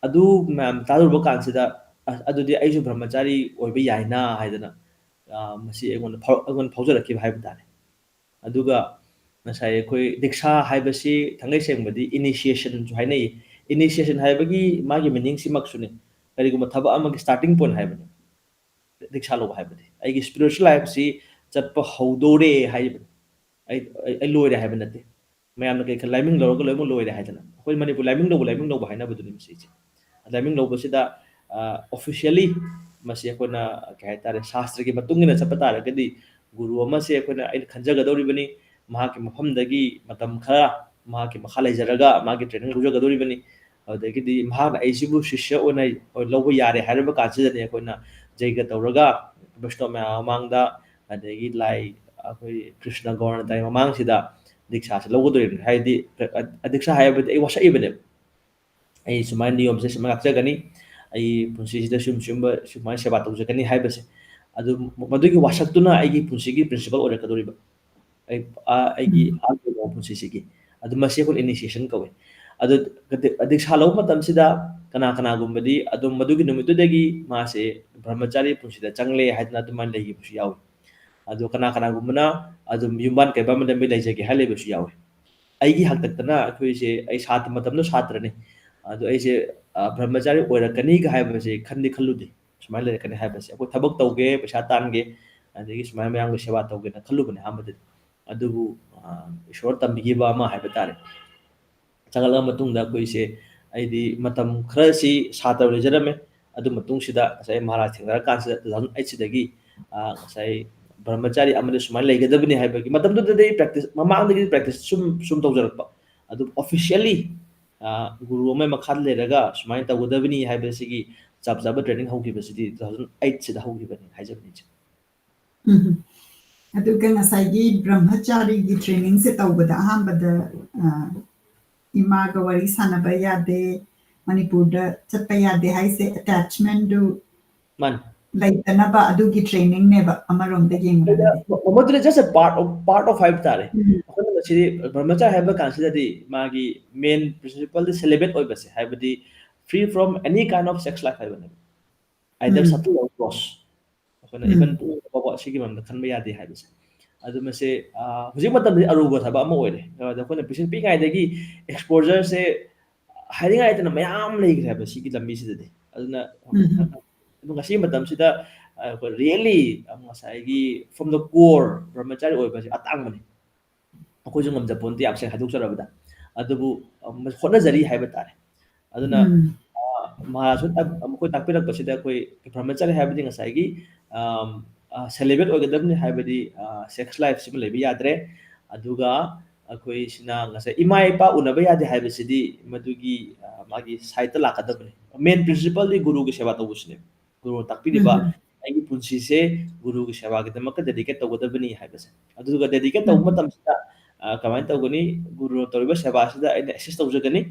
ꯑꯗꯨ ꯃꯌꯥꯝ ꯇꯥꯔꯨꯕ ꯀꯥꯟꯁꯤꯗ ꯑꯗꯨꯗꯤ ꯑꯩꯁꯨ ꯕ꯭ꯔꯍ꯭ꯃꯆꯥꯔꯤ ꯑꯣꯏꯕ ꯌꯥꯏꯅ ꯍꯥꯏꯗꯅ ꯃꯁꯤ ꯑꯩꯉꯣꯟꯗ ꯐꯥꯎꯖꯔꯛꯈꯤꯕ ꯍꯥꯏꯕ ꯇꯥꯔꯦ ꯑꯗꯨꯒ ngasai khoi diksha haibasi thangai sengbadi initiation ju hainai initiation haibagi magi meaning si maksuni kariguma thaba amagi starting point haibani diksha lo haibadi ai spiritual life si chatpa hodore haibani ai loire haibanate mayam kai laiming lo loire haidana khoi manipur laiming lo haina baduni misi chi laiming lo basida officially masi khona kai tare shastra gi matungina chapa tare gadi guru ama se khona ai khanjaga doribani ꯃꯍꯥꯛꯀꯤ ꯃꯐꯝꯗꯒꯤ ꯃꯇꯝ ꯈꯔ ꯃꯍꯥꯛꯀꯤ ꯃꯈꯥ ꯂꯩꯖꯔꯒ ꯃꯥꯒꯤ ꯇ꯭ꯔꯦꯅꯤꯡ ꯂꯧꯖꯒꯗꯧꯔꯤꯕꯅꯤ ꯑꯗꯨꯗꯒꯤꯗꯤ ꯃꯍꯥꯛꯅ ꯑꯩꯁꯤꯕꯨ ꯁꯤష్ꯌ ꯑꯣꯏꯅ ꯂꯧꯕ ꯌꯥꯔꯦ ꯍꯥꯏꯔꯕ ꯀꯥꯟꯁꯤꯗꯅꯤ ꯑꯩꯈꯣꯏꯅ ꯖꯩꯒ ꯇꯧꯔꯒ ꯕꯩꯁꯅꯕ ꯃꯌꯥꯝ ꯃꯃꯥꯡꯗ ꯑꯗꯒꯤ ꯂꯥꯏ ꯑꯩꯈꯣꯏ ꯀ꯭ꯔꯤꯁꯅ ꯒꯧꯔꯅꯇꯥꯏ ꯃꯃꯥꯡꯁꯤꯗ ꯗꯤꯛꯁꯥꯁꯦ ꯂꯧꯒꯗꯧꯔꯤꯕꯅꯤ ꯍꯥꯏꯗꯤ ꯗꯤꯛꯁꯥ ꯍꯥꯏꯕꯗꯤ ꯑꯩ ꯋꯥꯁꯛꯏꯕꯅꯦꯕ ꯑꯩ ꯁꯨꯃꯥꯏꯅ ꯅꯤꯌꯣꯝꯁꯦ ꯁꯨꯃꯥꯏꯅ ꯉꯥꯛꯆꯒꯅꯤ ꯑꯩ ꯄꯨꯟꯁꯤꯁꯤꯗ ꯁꯨꯃꯥꯏꯅ ꯁꯦꯕꯥ ꯇꯧꯖꯒꯅꯤ ꯍꯥꯏꯕꯁꯦ ꯑꯗꯨ ꯃꯗꯨꯒꯤ ꯋꯥꯁꯛꯇꯨꯅ ꯑꯩꯒꯤ ꯄꯨꯟꯁꯤꯒꯤ ꯄ꯭ꯔꯤꯟꯁꯤꯄꯜ ꯑꯣꯏꯔꯛꯀꯗꯧꯔꯤꯕ ꯑꯩꯒꯤ ꯑꯍꯥꯟꯕ ꯄꯨꯟꯁꯤꯁꯤꯒꯤ ꯑꯗꯨ ꯃꯁꯤ ꯑꯩꯈꯣꯏ इनिशिएशन ꯀꯧꯏ ꯑꯗꯨ ꯗꯤꯛꯁꯥ ꯂꯧꯕ ꯃꯇꯝꯁꯤꯗ ꯀꯅꯥꯒꯨꯝꯕꯗꯤ ꯑꯗꯨꯝ ꯃꯗꯨꯒꯤ ꯅꯨꯃꯤꯠꯇꯨꯗꯒꯤ ꯃꯥꯁꯦ ꯕ꯭ꯔꯍ꯭ꯃꯆꯥꯔꯤ ꯄꯨꯟꯁꯤꯗ ꯆꯪꯂꯦ ꯍꯥꯏꯗꯅ ꯑꯗꯨꯃꯥꯏꯅ ꯂꯩꯈꯤꯕꯁꯨ ꯌꯥꯎꯏ ꯑꯗꯨ ꯀꯅꯥꯒꯨꯝꯕꯅ ꯑꯗꯨꯝ ꯌꯨꯝꯕꯥꯟ ꯀꯩꯕꯥꯟ ꯑꯃꯗ ꯂꯩꯖꯒꯦ ꯍꯥꯏ ꯂꯩꯕꯁꯨ ꯌꯥꯎꯏ ꯑꯩꯒꯤ ꯍꯥꯛꯇꯛꯇꯅ ꯑꯩꯈꯣꯏꯁꯦ ꯑꯩ ꯁꯥꯇ꯭ꯔ ꯃꯇꯝꯗ ꯁꯥꯇ꯭ꯔꯅꯤ ꯑꯗꯨ ꯑꯩꯁꯦ ꯕ꯭ꯔꯍ꯭ꯃꯆꯥꯔꯤ ꯑꯣꯏꯔꯛꯀꯅꯤꯒ ꯍꯥꯏꯕꯁꯦ ꯈꯜꯂꯨꯗꯦ ꯁꯨꯃꯥꯏꯅ ꯂꯩꯔꯛꯀꯅꯤ ꯍꯥꯏꯕꯁꯦ ꯑꯩꯈꯣꯏ ꯊꯕꯛ ꯇꯧꯒꯦ ꯄꯩꯁꯥ ꯇꯥꯟꯒꯦ ꯑꯗꯒꯤ ꯁꯨꯃꯥꯏꯅ ꯃꯌꯥꯝꯒꯤ ꯁꯦꯕꯥ ꯇꯧꯒꯦꯅ ꯈꯜꯂꯨꯕꯅꯦ ꯑꯍꯥꯟꯕꯗꯗꯤ ꯑꯗꯨꯕꯨ ꯏꯁꯣꯔ ꯇꯝꯕꯤꯈꯤꯕ ꯑꯃ ꯍꯥꯏꯕ ꯇꯥꯔꯦ ꯆꯪꯂꯛꯑ ꯃꯇꯨꯡꯗ ꯑꯩꯈꯣꯏꯁꯦ ꯑꯩꯗꯤ ꯃꯇꯝ ꯈꯔꯁꯤ ꯁꯥꯇ꯭ꯔ ꯂꯩꯖꯔꯝꯃꯦ ꯑꯗꯨ ꯃꯇꯨꯡꯁꯤꯗ ꯉꯁꯥꯏ ꯃꯍꯥꯔꯥꯖ ꯊꯦꯡꯅꯔꯀꯥꯟꯁꯤꯗ 2008 ꯁꯤꯗꯒꯤ ꯉꯁꯥꯏ ꯕ꯭ꯔꯍ꯭ꯃꯆꯥꯔꯤ ꯑꯃꯗ ꯁꯨꯃꯥꯏꯅ ꯂꯩꯒꯗꯕꯅꯤ ꯍꯥꯏꯕꯒꯤ ꯃꯇꯝꯗꯨꯗꯗꯤ ꯄ꯭ꯔꯦꯛꯇꯤꯁ ꯃꯃꯥꯡꯗꯒꯤ ꯄ꯭ꯔꯦꯛꯇꯤꯁ ꯁꯨꯝ ꯇꯧꯖꯔꯛꯄ ꯑꯗꯨ ꯑꯣꯐꯤꯁꯤꯌꯦꯜꯂꯤ ꯒꯨꯔु ꯑꯃꯒꯤ ꯃꯈꯥꯗ ꯂꯩꯔꯒ ꯁꯨꯃꯥꯏꯅ ꯇꯧꯒꯗꯕꯅꯤ ꯍꯥꯏꯕꯁꯤꯒꯤ ꯆꯞ ꯆꯥꯕ ꯇ꯭ꯔꯦꯅꯤꯡ ꯍꯧꯈꯤꯕꯁꯤꯗꯤ 2008 ꯁꯤꯗ ꯍꯧꯈꯤꯕꯅꯤ ꯍꯥꯏꯖꯕꯅꯤ ꯑꯗꯨꯒ ꯉꯁꯥꯏꯒꯤ ꯕ꯭ꯔꯍ꯭ꯃꯆꯥꯔꯤꯒꯤ ꯇ꯭ꯔꯦꯅꯤꯡꯁꯦ ꯇꯧꯕꯗ ꯑꯍꯥꯟꯕꯗ ꯏꯃꯥꯒ ꯋꯥꯔꯤ ꯁꯥꯟꯅꯕ ꯌꯥꯗꯦ Manipurda chatpa yade haise attachment do man ꯂꯩꯇꯅꯕ ꯑꯗꯨꯒꯤ ꯇ꯭ꯔꯦꯅꯤꯡꯅꯦꯕ ꯑꯃꯔꯣꯝꯗ ꯌꯦꯡꯂꯒꯗꯤ ꯃꯗꯨꯗꯤ just a part of ꯍꯥꯏꯕ ꯇꯥꯔꯦ ꯑꯩꯈꯣꯏꯅ ꯃꯁꯤꯗꯤ ꯕ꯭ꯔꯍ꯭ꯃꯆꯥꯔꯤ ꯍꯥꯏꯕ ꯀꯥꯟꯁꯤꯗꯗꯤ ꯃꯥꯒꯤ ꯃꯦꯟ ꯄ꯭ꯔꯤꯟꯁꯤꯄꯜꯗꯤ ꯁꯦꯂꯤꯕꯦꯠ ꯑꯣꯏꯕꯁꯦ ꯍꯥꯏꯕꯗꯤ free from any kind of sex life ꯍꯥꯏꯕꯅꯦꯕ either subtle or gross ꯑꯩꯈꯣꯏꯅ even ꯐꯥꯎꯕ ꯑꯁꯤꯒꯤ ꯃꯔꯝꯗ ꯈꯟꯕ ꯌꯥꯗꯦ ꯍꯥꯏꯕꯁꯦ ꯑꯗꯨ ꯃꯁꯤ ꯍꯧꯖꯤꯛ ꯃꯇꯝꯗꯗꯤ ꯑꯔꯨꯕ ꯊꯕꯛ ꯑꯃ ꯑꯣꯏꯔꯦ ꯑꯩꯈꯣꯏꯅ ꯄꯤꯛꯏꯉꯩꯗꯒꯤ ꯑꯦꯛꯁꯄꯣꯖꯔꯁꯦ ꯍꯥꯏꯅꯤꯡꯉꯥꯏꯗꯅ ꯃꯌꯥꯝ ꯂꯩꯈ꯭ꯔꯦ ꯍꯥꯏꯕ ꯁꯤꯒꯤ ꯂꯝꯕꯤꯁꯤꯗꯗꯤ ꯑꯗꯨꯅ ꯑꯗꯨ ꯉꯁꯤꯒꯤ ꯃꯇꯝꯁꯤꯗ ꯑꯩꯈꯣꯏ ꯔꯤꯌꯦꯂꯤ ꯉꯁꯥꯏꯒꯤ ꯐ꯭ꯔꯣꯝ ꯗ ꯀꯣꯔ ꯕ꯭ꯔꯍ꯭ꯃꯆꯥꯔꯤ ꯑꯣꯏꯕꯁꯦ ꯑꯇꯥꯡꯕꯅꯤ ꯑꯩꯈꯣꯏꯁꯨ ꯉꯝꯖꯄꯣꯟꯇꯦ ꯌꯥꯝ ꯁꯦꯡꯅ ꯍꯥꯏꯗꯣꯛꯆꯔꯕꯗ ꯑꯗꯨꯕꯨ ꯍꯣꯠꯅꯖꯔꯤ ꯍꯥꯏꯕ ꯇꯥꯔꯦ ꯑꯗꯨꯅ ꯃꯍꯥꯔꯥꯖꯁꯨ ꯃꯈꯣꯏ ꯇꯥꯛꯄꯤꯔꯛꯄꯁꯤꯗ ꯑꯩꯈꯣꯏ ꯕ꯭ꯔꯍ꯭ꯃꯆꯥꯔꯤ ꯍꯥꯏꯕꯗꯤ ꯉꯁꯥꯏꯒꯤ ꯁꯦꯂꯤꯕꯦꯠ ꯑꯣꯏꯒꯗꯕꯅꯤ ꯍꯥꯏꯕꯗꯤ ꯁꯦꯛꯁ ꯂꯥꯏꯐ ꯁꯤꯃ ꯂꯩꯕ ꯌꯥꯗ꯭ꯔꯦ ꯑꯗꯨꯒ ꯑꯩꯈꯣꯏꯁꯤꯅ ꯉꯁꯥꯏ ꯏꯃꯥ ꯏꯄꯥ ꯎꯅꯕ ꯌꯥꯗꯦ ꯍꯥꯏꯕꯁꯤꯗꯤ ꯃꯗꯨꯒꯤ ꯃꯥꯒꯤ ꯁꯥꯏꯠꯇ ꯂꯥꯛꯀꯗꯕꯅꯤ ꯃꯦꯟ ꯄ꯭ꯔꯤꯟꯁꯤꯄꯜꯗꯤ ꯒꯨꯔꯨꯒꯤ ꯁꯦꯕꯥ ꯇꯧꯕꯁꯤꯅꯦ ꯒꯨꯔꯨꯅ ꯇꯥꯛꯄꯤꯔꯤꯕ ꯑꯩꯒꯤ ꯄꯨꯟꯁꯤꯁꯦ ꯒꯨꯔꯨꯒꯤ ꯁꯦꯕꯥꯒꯤꯗꯃꯛꯇ ꯗꯦꯗꯤꯀꯦꯠ ꯇꯧꯒꯗꯕꯅꯤ ꯍꯥꯏꯕꯁꯦ ꯑꯗꯨꯒ ꯗꯦꯗꯤꯀꯦꯠ ꯇꯧꯕ ꯃꯇꯝꯁꯤꯗ ꯀꯃꯥꯏꯅ ꯇꯧꯒꯅꯤ ꯒꯨꯔꯨꯅ ꯇꯧꯔꯤꯕ ꯁꯦꯕꯥꯁꯤꯗ ꯑꯩꯅ ꯑꯦꯁꯤꯁ ꯇꯧꯖꯒꯅꯤ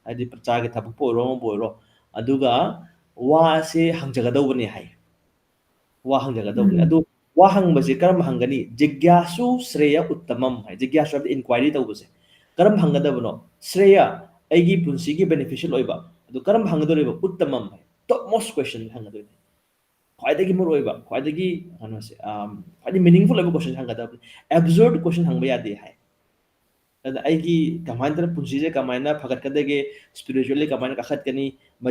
ꯍꯥꯏꯗꯤ ꯄ꯭ꯔꯆꯥꯒꯤ ꯊꯕꯛꯄꯨ ꯑꯣꯏꯔꯣ ꯑꯃꯕꯨ ꯑꯣꯏꯔꯣ ꯑꯗꯨꯒ ꯋꯥꯁꯦ ꯍꯪꯖꯒꯗꯧꯕꯅꯤ ꯍꯥꯏ ꯋꯥ ꯍꯪꯖꯒꯗꯧꯕꯅꯤ ꯑꯗꯨ ꯋꯥ ꯍꯪꯕꯁꯦ ꯀꯔꯝ ꯍꯪꯒꯅꯤ ꯖꯤꯒ꯭ꯌꯥꯁꯨ ꯁ꯭ꯔꯦꯌ ꯎꯠꯇꯃꯝ ꯍꯥꯏ ꯖꯤꯒ꯭ꯌꯥꯁꯨ ꯍꯥꯏꯕꯗꯤ ꯏꯟꯀ꯭ꯋꯥꯏꯔꯤ ꯇꯧꯕꯁꯦ ꯀꯔꯝ ꯍꯪꯒꯗꯕꯅꯣ ꯁ꯭ꯔꯦꯌ ꯑꯩꯒꯤ ꯄꯨꯟꯁꯤꯒꯤ ꯕꯦꯅꯤꯐꯤஷꯤꯌꯜ ꯑꯣꯏꯕ ꯑꯗꯨ ꯀꯔꯝ ꯍꯪꯒꯗꯧꯔꯤꯕ ꯎꯠꯇꯃꯝ ꯍꯥꯏ ꯇꯣꯞ ꯃꯣꯁ ꯀ꯭ꯋꯦꯁꯟ ꯍꯪꯒꯗꯣꯏꯅꯤ ꯈ꯭ꯋꯥꯏꯗꯒꯤ ꯃꯔꯨꯑꯣꯏꯕ ꯈ꯭ꯋꯥꯏꯗꯒꯤ ꯀꯩꯅꯣꯁꯦ ꯈ꯭ꯋꯥꯏꯗꯒꯤ ꯃꯤꯅꯤꯡꯐꯨꯜ ꯑꯣꯏꯕ ꯀ꯭ꯋꯦꯁꯟ ꯍꯪꯒꯗꯕꯅꯤ ꯑꯦꯕꯖꯣꯔꯠ ꯀ꯭ꯋꯦꯁꯟ ꯍꯪꯕ ꯌꯥꯗꯦ ꯍꯥꯏ ꯑꯗ ꯑꯩꯒꯤ ꯀꯃꯥꯏꯅ ꯄꯨꯟꯁꯤꯁꯦ ꯀꯃꯥꯏꯅ ꯐꯒꯠꯀꯗꯒꯦ ꯁ꯭ꯄꯤꯔꯤꯆꯨꯋꯦꯜꯂꯤ ꯀꯃꯥꯏꯅ ꯀꯥꯈꯠꯀꯅꯤ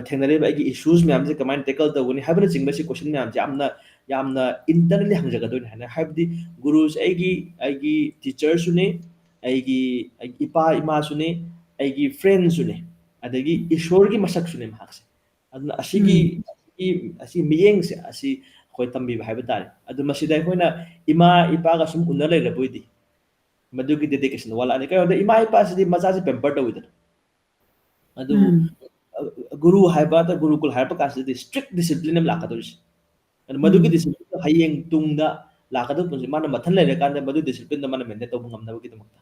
ꯊꯦꯡꯅꯔꯤꯕ ꯑꯩꯒꯤ ꯏꯁꯨꯁ ꯃꯌꯥꯝꯁꯦ ꯀꯃꯥꯏꯅ ꯇꯦꯀꯜ ꯇꯧꯒꯅꯤ ꯍꯥꯏꯕꯅꯆꯤꯡꯕ ꯁꯤ ꯀ꯭ꯋꯦꯁꯟ ꯃꯌꯥꯝꯁꯦ ꯌꯥꯝꯅ ꯏꯟꯇꯔꯅꯦꯜꯂꯤ ꯍꯪꯖꯒꯗꯣꯏꯅꯤ ꯍꯥꯏꯕꯗꯤ ꯒꯨꯔꯨꯁꯦ ꯑꯩꯒꯤ ꯇꯤꯆꯔꯁꯨꯅꯤ ꯑꯩꯒꯤ ꯏꯄꯥ ꯏꯃꯥꯁꯨꯅꯤ ꯑꯩꯒꯤ ꯐ꯭ꯔꯦꯟꯁꯨꯅꯤ ꯑꯗꯒꯤ ꯏꯁꯣꯔꯒꯤ ꯃꯁꯛꯁꯨꯅꯤ ꯃꯍꯥꯛꯁꯦ ꯑꯗꯨꯅ ꯑꯁꯤ ꯃꯤꯠꯌꯦꯡꯁꯦ ꯑꯁꯤ ꯑꯩꯈꯣꯏ ꯇꯝꯕꯤꯕ ꯍꯥꯏꯕ ꯇꯥꯔꯦ ꯑꯗꯨ ꯃꯁꯤꯗ ꯑꯩꯈꯣꯏꯅ ꯏꯃꯥ ꯏꯄꯥꯒ ꯁꯨꯝ ꯎꯟꯅ ꯂꯩꯔꯕꯣꯏꯗꯤ ꯃꯗꯨꯒꯤ ꯗꯦꯗꯤꯀꯦꯁꯟ ꯋꯥꯠꯂꯛꯑꯅꯤ ꯀꯩꯅꯣꯗ ꯏꯃꯥ ꯏꯄꯥꯁꯤꯗꯤ ꯃꯆꯥꯁꯤ ꯄꯦꯝꯄꯔ ꯇꯧꯋꯤꯗꯅ ꯑꯗꯨꯕꯨ ꯒꯨꯔꯨ ꯍꯥꯏꯕ ꯒꯨꯔꯨꯀꯨꯜ ꯍꯥꯏꯔꯛꯄ ꯀꯥꯟꯁꯤꯗꯗꯤ ꯁ꯭ꯇ꯭ꯔꯤꯛ ꯗꯤꯁꯤꯄ꯭ꯂꯤꯟ ꯑꯃ ꯂꯥꯛꯀꯗꯧꯔꯤꯁꯦ ꯑꯗꯨ ꯃꯗꯨꯒꯤ ꯗꯤꯁꯤꯄ꯭ꯂꯤꯟꯗꯣ ꯍꯌꯦꯡ ꯇꯨꯡꯗ ꯂꯥꯛꯀꯗꯕ ꯄꯨꯟꯁꯤ ꯃꯥꯅ ꯃꯊꯟ ꯂꯩꯔꯀꯥꯟꯗ ꯃꯗꯨ ꯗꯤꯁꯤꯄ꯭ꯂꯤꯟꯗꯣ ꯃꯥꯅ ꯃꯦꯟꯇꯦꯟ ꯇꯧꯕ ꯉꯝꯅꯕꯒꯤꯗꯃꯛꯇ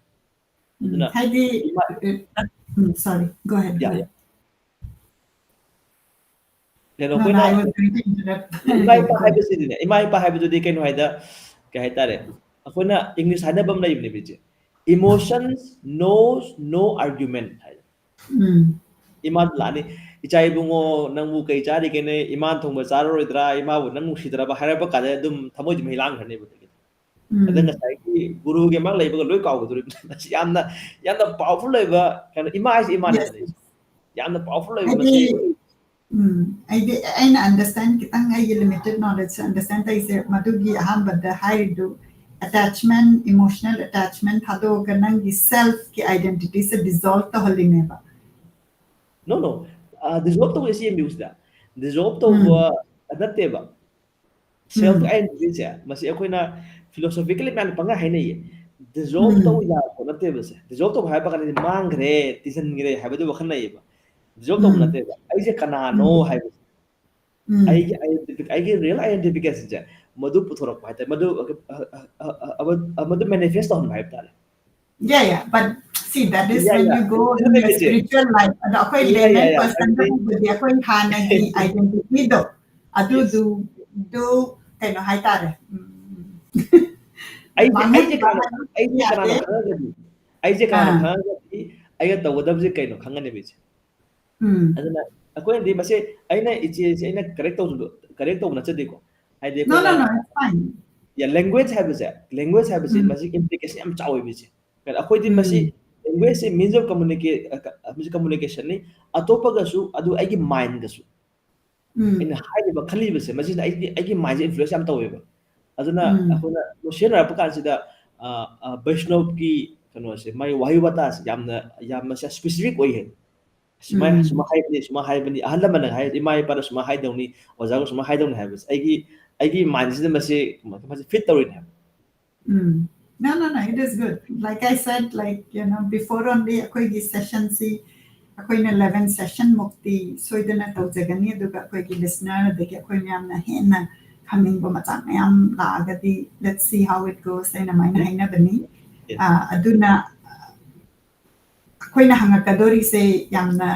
ꯑꯗꯨꯅ ꯍꯥꯏꯗꯤ sorry go ahead ꯀꯩꯅꯣ no ꯑꯩꯈꯣꯏꯅ I was going to interrupt ꯏꯃꯥ ꯏꯄꯥ ꯍꯥꯏꯕꯁꯤꯗꯤꯅꯦ ꯏꯃꯥ ꯏꯄꯥ ꯍꯥꯏꯕꯗꯨꯗꯤ ꯀꯩꯅꯣ ꯍꯥꯏꯗ ꯀꯩ ꯍꯥꯏꯇꯥꯔꯦ ꯑꯩꯈꯣꯏꯅ ꯏꯪꯂꯤꯁ ꯍꯥꯏꯅꯕ ꯑꯃ ꯂꯩꯕꯅꯦꯕ ꯏꯆꯦ ꯏꯃꯣꯁꯟꯁ ꯅꯣꯁ ꯅꯣ ꯑꯥꯔꯒꯨꯃꯦꯟ ꯍꯥꯏ ꯏꯃꯥꯗꯨ ꯂꯥꯛꯑꯅꯤ ꯏꯆꯥ ꯏꯕꯨꯡꯉꯣ ꯅꯪꯕꯨ ꯀꯩ ꯆꯥꯔꯤꯒꯦꯅꯦ ꯏꯃꯥ ꯊꯣꯡꯕ ꯆꯥꯔꯔꯣꯏꯗ꯭ꯔꯥ ꯏꯃꯥꯕꯨ ꯅꯪ ꯅꯨꯡꯁꯤꯗ꯭ꯔꯕ ꯍꯥꯏꯔꯛꯄ ꯀꯥꯟꯗ ꯑꯗꯨꯝ ꯊꯃꯣꯏꯗꯤ ꯃꯍꯤ ꯂꯥꯡꯈ꯭ꯔꯅꯦꯕ ꯑꯗ ꯉꯁꯥꯏꯒꯤ ꯒꯨꯔꯨꯒꯤ ꯑꯃ ꯂꯩꯕꯒ ꯂꯣꯏ ꯀꯥꯎꯒꯗꯧꯔꯤꯕꯅꯤ ꯃꯁꯤ ꯌꯥꯝꯅ ꯄꯥꯋꯔꯐꯨꯜ ꯑꯣꯏꯕ ꯀꯩꯅꯣ ꯏꯃꯥ ꯍꯥꯏꯁꯤ ꯏꯃꯥꯅꯦ ꯍꯥꯏꯕꯅꯤ ꯌꯥꯝꯅ ꯄꯥꯋꯔꯐꯨꯜ ꯑꯣꯏꯕ ꯃꯁꯤ ꯑꯩꯅ ꯑꯟꯗꯔꯁꯇꯦꯟ ꯈꯤꯇꯪ ꯑꯩꯒꯤ ꯂꯤꯃꯤꯇꯦꯠ ꯅꯣꯂꯦꯖ ꯑꯟꯗꯔꯁꯇꯦꯟ ꯇꯧꯔꯤꯁꯦ ꯃꯗꯨꯒꯤ ꯑꯍꯥꯟꯕꯗ ꯍꯥꯏꯔꯤꯗꯨ ꯑꯦꯇꯦꯆꯃꯦꯟ ꯏꯃꯣꯁꯅꯦꯜ ꯑꯦꯇꯦꯆꯃꯦꯟ ꯊꯥꯗꯣꯛꯑꯒ ꯅꯪꯒꯤ ꯁꯦꯜꯐꯀꯤ ꯑꯥꯏꯗꯦꯟꯇꯤꯇꯤꯁꯦ ꯗꯤꯖꯣꯜቭ ꯇꯧꯍꯜꯂꯤꯅꯦꯕ ꯅꯣ ꯗꯤꯖꯣꯜꯕ ꯇꯧꯕ ꯁꯤ ꯌꯦꯡꯕꯤꯌꯨꯁꯤꯗ ꯗꯤꯖꯣꯜꯕ ꯇꯧꯕ ꯅꯠꯇꯦꯕ ꯁꯦꯜꯐ ꯑꯥꯏꯗꯦꯟꯇꯤꯇꯤꯁꯦ ꯃꯁꯤ ꯑꯩꯈꯣꯏꯅ ꯐꯤꯂꯣꯁꯣꯐꯤꯀꯦꯜꯂꯤ ꯃꯌꯥꯝ ꯄꯪꯍꯥꯏ ꯍꯥꯏꯅꯩꯌꯦ ꯗꯤꯖꯣꯜꯕ ꯇꯧꯕ ꯌꯥꯕ ꯅꯠꯇꯦꯕꯁꯦ ꯗꯤꯖꯣꯜꯕ ꯇꯧꯕ ꯍꯥꯏꯕ ꯀꯥꯟꯗꯗꯤ ꯃꯥꯡꯈ꯭ꯔꯦ ꯇꯤꯁꯤꯟꯈ꯭ꯔꯦ ꯍꯥꯏꯕꯗꯨ ꯋꯥꯈꯜ ꯂꯩꯌꯦꯕ ꯗꯤꯖꯣꯜꯕ ꯇꯧꯕ ꯅꯠꯇꯦꯕ ꯑꯩꯁꯦ ꯀꯅꯥꯅꯣ ꯍꯥꯏꯕꯁꯦ ꯑꯩꯒꯤ ꯔꯤꯌꯦꯜ ꯑꯥꯏꯗꯦꯟꯇꯤꯐꯤꯀꯦꯁꯟꯁꯦ ꯃꯗꯨ ꯄꯨꯊꯣꯔꯛꯄ ꯍꯥꯏꯇꯥꯔꯦ ꯃꯗꯨ ꯃꯦꯅꯤꯐꯦꯁ ꯇꯧꯍꯟꯕ ꯍꯥꯏꯕ ꯇꯥꯔꯦ but see that is when you go in your spiritual life and akwai layman person da ubudi akwai hanagi identity do do kaino hai tare ꯑꯩꯁꯦ ꯀꯅꯥꯅꯣ ꯈꯪꯉꯒꯗꯤ ꯑꯩꯒ ꯇꯧꯒꯗꯕꯁꯦ ꯀꯩꯅꯣ ꯈꯪꯒꯅꯦꯕ ꯏꯆꯦ ꯑꯗꯨꯅ ꯑꯩꯈꯣꯏꯅꯗꯤ ꯃꯁꯤ ꯑꯩꯅ ꯏꯆꯦꯁꯦ ꯑꯩꯅ ꯀꯔꯦꯛ ꯇꯧꯕ ꯅꯠꯆꯗꯦꯀꯣ ꯍꯥꯏꯗꯤ ꯑꯩꯈꯣꯏꯅ ꯂꯦꯡꯒ꯭ꯋꯦꯖ ꯍꯥꯏꯕꯁꯤ ꯃꯁꯤ ꯏꯝꯄ꯭ꯂꯤꯀꯦꯁꯟ ꯌꯥꯝ ꯆꯥꯎꯋꯦꯕ ꯏꯆꯦ ꯑꯩꯈꯣꯏꯗꯤ ꯃꯁꯤ ꯂꯦꯡꯒ꯭ꯋꯦꯖꯁꯦ ꯃꯤꯟꯁ ꯑꯣꯐ ꯀꯝꯃꯨꯅꯤꯀꯦꯁꯟꯅꯤ ꯑꯇꯣꯞꯄꯒꯁꯨ ꯑꯗꯨ ꯑꯩꯒꯤ ꯃꯥꯏꯟꯗꯁꯨ ꯑꯩꯅ ꯍꯥꯏꯔꯤꯕ ꯈꯜꯂꯤꯕꯁꯦ ꯃꯁꯤꯅ ꯑꯩꯒꯤ ꯃꯥꯏꯟꯁꯦ ꯏꯟꯐ꯭ꯂꯨꯌꯦꯟꯁ ꯌꯥꯝ ꯇꯧꯋꯦꯕ ꯑꯗꯨꯅ ꯑꯩꯈꯣꯏꯅ ꯁꯤꯖꯤꯟꯅꯔꯛꯄ ꯀꯥꯟꯁꯤꯗ ꯕꯩꯁꯅꯣꯞꯀꯤ ꯀꯩꯅꯣꯁꯦ ꯃꯥꯒꯤ ꯋꯥꯍꯩ ꯋꯥꯇꯥꯁꯦ ꯌꯥꯝꯅ ꯁ꯭ꯄꯦꯁꯤꯐꯤꯛ ꯑꯣꯏꯌꯦ ꯁꯨꯃꯥꯏ ꯍꯥꯏꯕꯅꯤ ꯑꯍꯜ ꯂꯃꯟꯅ ꯍꯥꯏ ꯏꯃꯥ ꯏꯄꯥꯅ ꯁꯨꯃꯥꯏ ꯍꯥꯏꯗꯧꯅꯤ ꯑꯣꯖꯥꯒ ꯁꯨꯃꯥꯏ ꯍꯥꯏꯗꯧꯅꯤ ꯍꯥꯏꯕꯁꯦ ꯑꯩꯒꯤ ꯃꯥꯏꯟꯁꯤꯗ ꯃꯁꯤ ꯐꯤꯠ ꯇꯧꯔꯤꯅꯦ ꯍꯥꯏꯕ No, it is good. Like I said, before only akoigi session si akoina 11 session mukti soidana tawjagani aduga akoigi listener adagi akoi myamna henna khamingba matang mayam laagadi let's see how it goes aina maina haina bani aduna ꯑꯩꯈꯣꯏꯅ ꯍꯪꯉꯛꯀꯗꯣꯔꯤꯁꯦ ꯌꯥꯝꯅ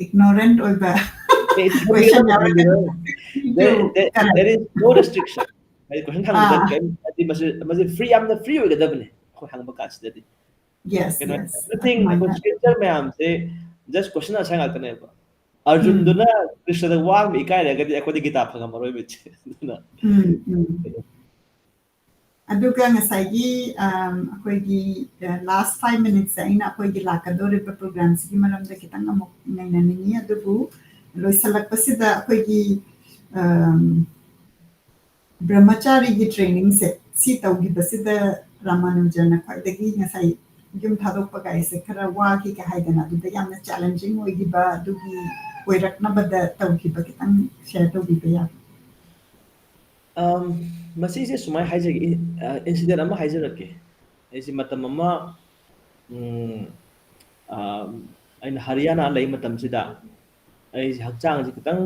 ignorant ꯑꯣꯏꯕ question ꯌꯥꯎꯔꯒꯗꯤ there is no restriction. question hangꯕꯗ ꯃꯁꯤ free ꯌꯥꯝꯅ free ꯑꯣꯏꯒꯗꯕꯅꯤ ꯑꯩꯈꯣꯏ ꯍꯪꯕ ꯀꯥꯟꯁꯤꯗꯗꯤ yes ꯀꯩꯅꯣ yes everything ꯑꯩꯈꯣꯏ scripture ꯃꯌꯥꯝꯁꯦ just question answer ꯉꯥꯛꯇꯅꯦꯕ ꯑꯔꯖꯨꯟꯗꯨꯅ ꯀ꯭ꯔꯤꯁꯅꯗ ꯋꯥꯡꯕ ꯏꯀꯥꯏꯔꯒꯗꯤ ꯑꯩꯈꯣꯏꯗ ꯒꯤꯇꯥ ꯐꯪꯉꯝꯃꯔꯣꯏꯕ ꯑꯗꯨꯅ ꯑꯗꯨꯒ ꯉꯁꯥꯏꯒꯤ ꯑꯩꯈꯣꯏꯒꯤ last 5 minutes ꯑꯩꯅ ꯑꯩꯈꯣꯏꯒꯤ ꯂꯥꯛꯀꯗꯧꯔꯤꯕ ꯄ꯭ꯔꯣꯒ꯭ꯔꯥꯝꯁꯤꯒꯤ ꯃꯔꯝꯗ ꯈꯤꯇꯪ ꯑꯃꯨꯛ ꯅꯩꯅꯅꯤꯡꯉꯤ ꯑꯗꯨꯕꯨ ꯂꯣꯏꯁꯤꯜꯂꯛꯄꯁꯤꯗ ꯑꯩꯈꯣꯏꯒꯤ ꯕ꯭ꯔꯍ꯭ꯃꯆꯥꯔꯤꯒꯤ ꯇ꯭ꯔꯦꯅꯤꯡꯁꯦ ꯁꯤ ꯇꯧꯈꯤꯕꯁꯤꯗ ꯔꯥꯃꯥꯅꯨꯖꯅ ꯈ꯭ꯋꯥꯏꯗꯒꯤ ꯉꯁꯥꯏ ꯌꯨꯝ ꯊꯥꯗꯣꯛꯄ ꯀꯥꯏꯁꯦ ꯈꯔ ꯋꯥꯈꯤꯒ ꯍꯥꯏꯗꯅ ꯑꯗꯨꯗ ꯌꯥꯝꯅ ꯆꯦꯂꯦꯟꯖꯤꯡ ꯑꯣꯏꯈꯤꯕ ꯑꯗꯨꯒꯤ ꯑꯣꯏꯔꯛꯅꯕꯗ ꯇꯧꯈꯤꯕ ꯈꯤꯇꯪ ꯁꯦꯌꯔ ꯇꯧꯕꯤꯕ ꯌꯥꯕ ꯃꯁꯤꯁꯦ ꯁꯨꯃꯥꯏꯅ ꯍꯥꯏꯖꯒꯦ ꯏꯟꯁꯤꯗꯦꯟꯠ ꯑꯃ ꯍꯥꯏꯖꯔꯛꯀꯦ ꯑꯩꯁꯦ ꯃꯇꯝ ꯑꯃ ꯑꯩꯅ ꯍꯔꯤꯌꯥꯅꯥ ꯂꯩ ꯃꯇꯝꯁꯤꯗ ꯑꯩꯁꯦ ꯍꯛꯆꯥꯡꯁꯦ ꯈꯤꯇꯪ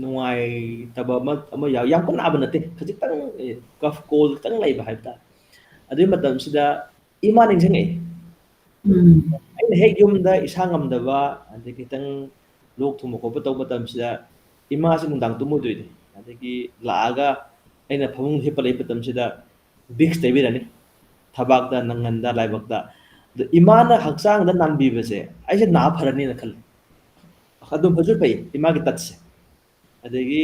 ꯅꯨꯡꯉꯥꯏꯇꯕ ꯑꯃ ꯌꯥꯝ ꯀꯟꯅ ꯅꯥꯕ ꯅꯠꯇꯦ ꯈꯖꯤꯛꯇꯪ ꯀꯐ ꯀꯣꯜ ꯈꯤꯇꯪ ꯂꯩꯕ ꯍꯥꯏꯕ ꯇꯥꯔꯦ ꯑꯗꯨꯒꯤ ꯃꯇꯝꯁꯤꯗ ꯏꯃꯥ ꯅꯤꯡꯁꯤꯡꯉꯛꯏ ꯑꯩꯅ ꯍꯦꯛ ꯌꯨꯝꯗ ꯏꯁꯥ ꯉꯝꯗꯕ ꯑꯗꯩ ꯈꯤꯇꯪ ꯂꯣꯛ ꯊꯨꯡꯕ ꯈꯣꯠꯄ ꯇꯧꯕ ꯃꯇꯝꯁꯤꯗ ꯏꯃꯥꯁꯦ ꯅꯨꯡꯗꯥꯡ ꯇꯨꯝꯃꯣꯏꯗꯣꯏꯅꯤ ꯑꯗꯒꯤ ꯂꯥꯛꯑꯒ ꯑꯩꯅ ꯐꯃꯨꯡ ꯍꯤꯞꯄ ꯂꯩꯕ ꯃꯇꯝꯁꯤꯗ ꯕꯤꯛꯁ ꯇꯩꯕꯤꯔꯅꯤ ꯊꯕꯥꯛꯇ ꯅꯪꯒꯟꯗ ꯂꯥꯏꯕꯛꯇ ꯑꯗꯣ ꯏꯃꯥꯅ ꯍꯛꯆꯥꯡꯗ ꯅꯥꯟꯕꯤꯕꯁꯦ ꯑꯩꯁꯦ ꯅꯥ ꯐꯔꯅꯤꯅ ꯈꯜꯂꯤ ꯑꯗꯨꯝ ꯐꯁꯨ ꯐꯩ ꯏꯃꯥꯒꯤ ꯇꯠꯁꯦ ꯑꯗꯒꯤ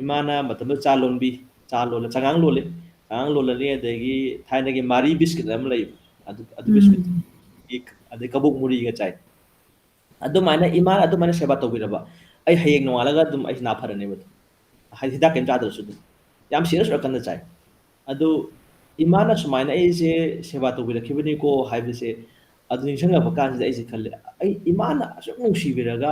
ꯏꯃꯥꯅ ꯃꯇꯝꯗ ꯆꯥ ꯂꯣꯟꯕꯤ ꯆꯥ ꯂꯣꯜꯂ ꯆꯉꯥꯡ ꯂꯣꯜꯂꯤ ꯆꯉꯥꯡ ꯂꯣꯜꯂꯅꯤ ꯑꯗꯒꯤ ꯊꯥꯏꯅꯒꯤ ꯃꯥꯔꯤ ꯕꯤꯁꯀꯤꯠ ꯑꯃ ꯂꯩꯕ ꯑꯗꯨ ꯕꯤꯁꯀꯤꯠ ꯑꯗꯩ ꯀꯕꯣꯛ ꯃꯨꯔꯤꯒ ꯆꯥꯏ ꯑꯗꯨꯃꯥꯏꯅ ꯏꯃꯥꯅ ꯑꯗꯨꯃꯥꯏꯅ ꯁꯦꯕꯥ ꯇꯧꯕꯤꯔꯕ ꯑꯩ ꯍꯌꯦꯡ ꯅꯣꯡꯉꯥꯜꯂꯒ ꯑꯗꯨꯝ ꯑꯩꯁꯦ ꯅꯥ ꯐꯔꯅꯦꯕ ꯍꯥꯏꯗꯤ ꯍꯤꯗꯥꯛ ꯀꯩꯝ ꯆꯥꯗ꯭ꯔꯁꯨ ꯑꯗꯨꯝ ꯌꯥꯝ ꯁꯤꯔꯁ ꯑꯣꯏꯔꯀꯥꯟꯗ ꯆꯥꯏ ꯑꯗꯨ ꯏꯃꯥꯅ ꯁꯨꯃꯥꯏꯅ ꯑꯩꯁꯦ ꯁꯦꯕꯥ ꯇꯧꯕꯤꯔꯛꯈꯤꯕꯅꯤꯀꯣ ꯍꯥꯏꯕꯁꯦ ꯑꯗꯨ ꯅꯤꯡꯁꯤꯡꯉꯛꯄ ꯀꯥꯟꯁꯤꯗ ꯑꯩꯁꯦ ꯈꯜꯂꯦ ꯑꯩ ꯏꯃꯥꯅ ꯑꯁꯨꯛ ꯅꯨꯡꯁꯤꯕꯤꯔꯒ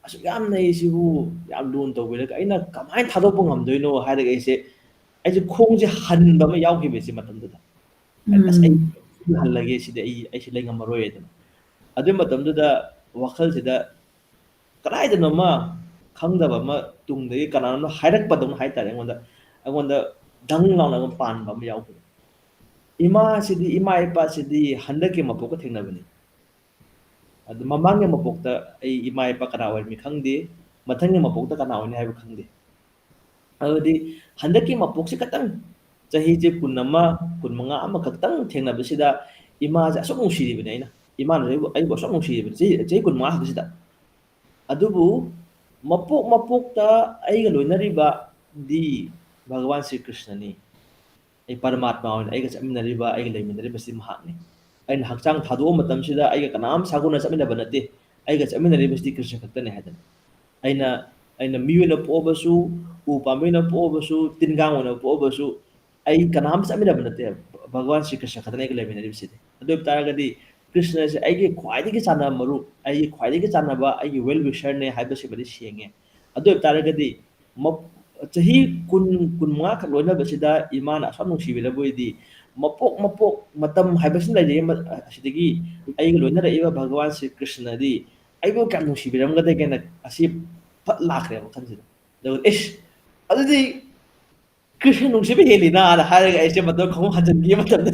ꯑꯁꯨꯛ ꯌꯥꯝꯅ ꯑꯩꯁꯤꯕꯨ ꯌꯥꯝ ꯂꯨꯅ ꯇꯧꯕꯤꯔꯒ ꯑꯩꯅ ꯀꯃꯥꯏꯅ ꯊꯥꯗꯣꯛꯄꯉꯝꯗꯣꯏꯅೋ ꯍꯥꯏꯔꯒ ꯑꯩꯁꯦ ꯈꯣꯡꯁꯦ ꯍꯟꯕ ꯑꯃ ꯌꯥꯎꯈꯤꯕ ꯁꯤ ꯃꯇꯝꯗꯨꯗ ꯑꯁ ꯑꯩ ꯍꯜꯂꯒꯦ ꯁꯤꯗꯤ ꯑꯩꯁꯤ ꯂꯩ ꯉꯝꯃꯔꯣꯏꯗꯅ ꯑꯗꯨꯒꯤ ꯃꯇꯝꯗꯨꯗ ꯋꯥꯈꯜꯁꯤꯗ ꯀꯗꯥꯏꯗꯅꯣꯃ ꯈꯪꯗꯕ ꯑꯃ ꯇꯨꯡꯗꯒꯤ ꯀꯅꯥꯅꯣ ꯍꯥꯏꯔꯛꯄꯗꯧꯅ ꯍꯥꯏꯇꯥꯔꯦ ꯑꯩꯉꯣꯟꯗ ꯙꯪ ꯂꯥꯎꯅ ꯄꯥꯟꯕ ꯑꯃ ꯌꯥꯎꯈꯤꯕ ꯏꯃꯥ ꯏꯄꯥꯁꯤꯗꯤ ꯍꯟꯗꯛꯀꯤ ꯃꯄꯣꯛꯀ ꯊꯦꯡꯅꯕꯅꯤ ꯑꯗꯨ ꯃꯃꯥꯡꯒꯤ ꯃꯄꯣꯛꯇ ꯑꯩ ꯏꯃꯥ ꯏꯄꯥ ꯀꯅꯥ ꯑꯣꯏꯔꯝꯃꯤ ꯈꯪꯗꯦ ꯃꯊꯪꯒꯤ ꯃꯄꯣꯛꯇ ꯀꯅꯥ ꯑꯣꯏꯅꯤ ꯍꯥꯏꯕ ꯈꯪꯗꯦ ꯑꯗꯨꯗꯤ ꯍꯟꯗꯛꯀꯤ ꯃꯄꯣꯛꯁꯤ ꯈꯛꯇꯪ ꯆꯍꯤꯁꯦ 21 25 ꯑꯃꯈꯛꯇꯪ ꯊꯦꯡꯅꯕꯁꯤꯗ ꯏꯃꯥꯁꯦ ꯑꯁꯨꯛ ꯅꯨꯡꯁꯤꯔꯤꯕꯅꯤ ꯑꯩꯕꯨ ꯑꯁꯨꯛ ꯅꯨꯡꯁꯤꯔꯤꯕꯅꯤ ꯆꯍꯤ 25 ꯈꯛꯇꯁꯤꯗ ꯑꯗꯨꯕꯨ ꯃꯄꯣꯛꯇ ꯑꯩꯒ ꯂꯣꯏꯅꯔꯤꯕꯗꯤ ꯚꯒꯋꯥꯟ ꯁ꯭ꯔꯤ ꯀ꯭ꯔꯤꯁꯅꯅꯤ ꯑꯩ ꯄꯔꯃꯥꯠꯃꯥ ꯑꯣꯏꯅ ꯑꯩꯒ ꯆꯠꯃꯤꯟꯅꯔꯤꯕ ꯑꯩꯒ ꯂꯩꯃꯤꯟꯅꯔꯤꯕꯁꯤ ꯃꯍꯥꯛꯅꯤ ꯑꯩꯅ ꯍꯛꯆꯥꯡ ꯊꯥꯗꯣꯛꯑ ꯃꯇꯝꯁꯤꯗ ꯑꯩꯒ ꯀꯅꯥꯝ ꯁꯥꯒꯣꯟꯅ ꯆꯠꯃꯤꯟꯅꯕ ꯅꯠꯇꯦ ꯑꯩꯒ ꯆꯠꯃꯤꯟꯅꯔꯤꯕꯁꯤꯗꯤ ꯀ꯭ꯔꯤꯁꯅ ꯈꯛꯇꯅꯤ ꯍꯥꯏꯗꯅ ꯑꯩꯅ ꯃꯤ ꯑꯣꯏꯅ ꯄꯣꯛꯑꯕꯁꯨ ꯎ ꯄꯥꯝꯕꯤ ꯑꯣꯏꯅ ꯄꯣꯛꯑꯕꯁꯨ ꯇꯤꯟꯒꯥꯡ ꯑꯣꯏꯅ ꯄꯣꯛꯑꯕꯁꯨ ꯑꯩ ꯀꯅꯥꯝ ꯆꯠꯃꯤꯟꯅꯕ ꯅꯠꯇꯦ ꯚꯒꯋꯥꯟ ꯁ꯭ꯔꯤ ꯀ꯭ꯔꯤꯁꯅ ꯈꯛꯇꯅ ꯑꯩꯒ ꯂꯩꯃꯤꯟꯅꯔꯤꯕꯁꯤꯗꯤ ꯑꯗꯨ ꯑꯣꯏꯕ ꯇꯥꯔꯒꯗꯤ ꯀ꯭ꯔꯤꯁꯅꯁꯦ ꯑꯩꯒꯤ ꯈ꯭ꯋꯥꯏꯗꯒꯤ ꯆꯥꯟꯅꯕ ꯃꯔꯨꯞ ꯑꯩꯒꯤ ꯈ꯭ꯋꯥꯏꯗꯒꯤ ꯆꯥꯟꯅꯕ ꯑꯩꯒꯤ ꯋꯦꯜ ꯋꯤꯁꯔꯅꯦ ꯍꯥꯏꯕꯁꯤꯃꯗꯤ ꯁꯦꯡꯉꯦ ꯑꯗꯨ ꯑꯣꯏꯕ ꯇꯥꯔꯒꯗꯤ ꯆꯍꯤ 25 ꯈꯛ ꯂꯣꯏꯅꯕꯁꯤda ꯏꯃꯥꯅ ꯑꯁꯨꯛ ꯅꯨꯡꯁꯤꯕꯤꯔꯕꯣꯏꯗꯤ ꯃꯄꯣꯛ ꯃꯇꯝ ꯍꯥꯏꯕꯁꯤ ꯂꯩꯔꯤ ꯑꯁꯤꯗꯒꯤ ꯑꯩꯒ ꯂꯣꯏꯅꯔꯛꯏꯕ ꯚꯒꯋꯥꯟ ꯁ꯭ꯔꯤ ꯀ꯭ꯔꯤꯁꯅꯗꯤ ꯑꯩꯕꯨ ꯀꯌꯥꯝ ꯅꯨꯡꯁꯤꯕꯤꯔꯝꯒꯗꯒꯦꯅ ꯑꯁꯤ ꯐꯠ ꯂꯥꯛꯈ꯭ꯔꯦ ꯋꯥꯈꯜꯁꯤꯗ ꯑꯗꯨꯒ ꯑꯗꯨꯗꯤ ꯀ꯭ꯔꯤꯁꯅ ꯅꯨꯡꯁꯤꯕ ꯍꯦꯜꯂꯤꯅꯥꯅ ꯍꯥꯏꯔꯒ ꯑꯩꯁꯦ ꯃꯇꯝ ꯈꯣꯡ ꯍꯟꯖꯤꯟꯈꯤꯕ ꯃꯇꯝꯗ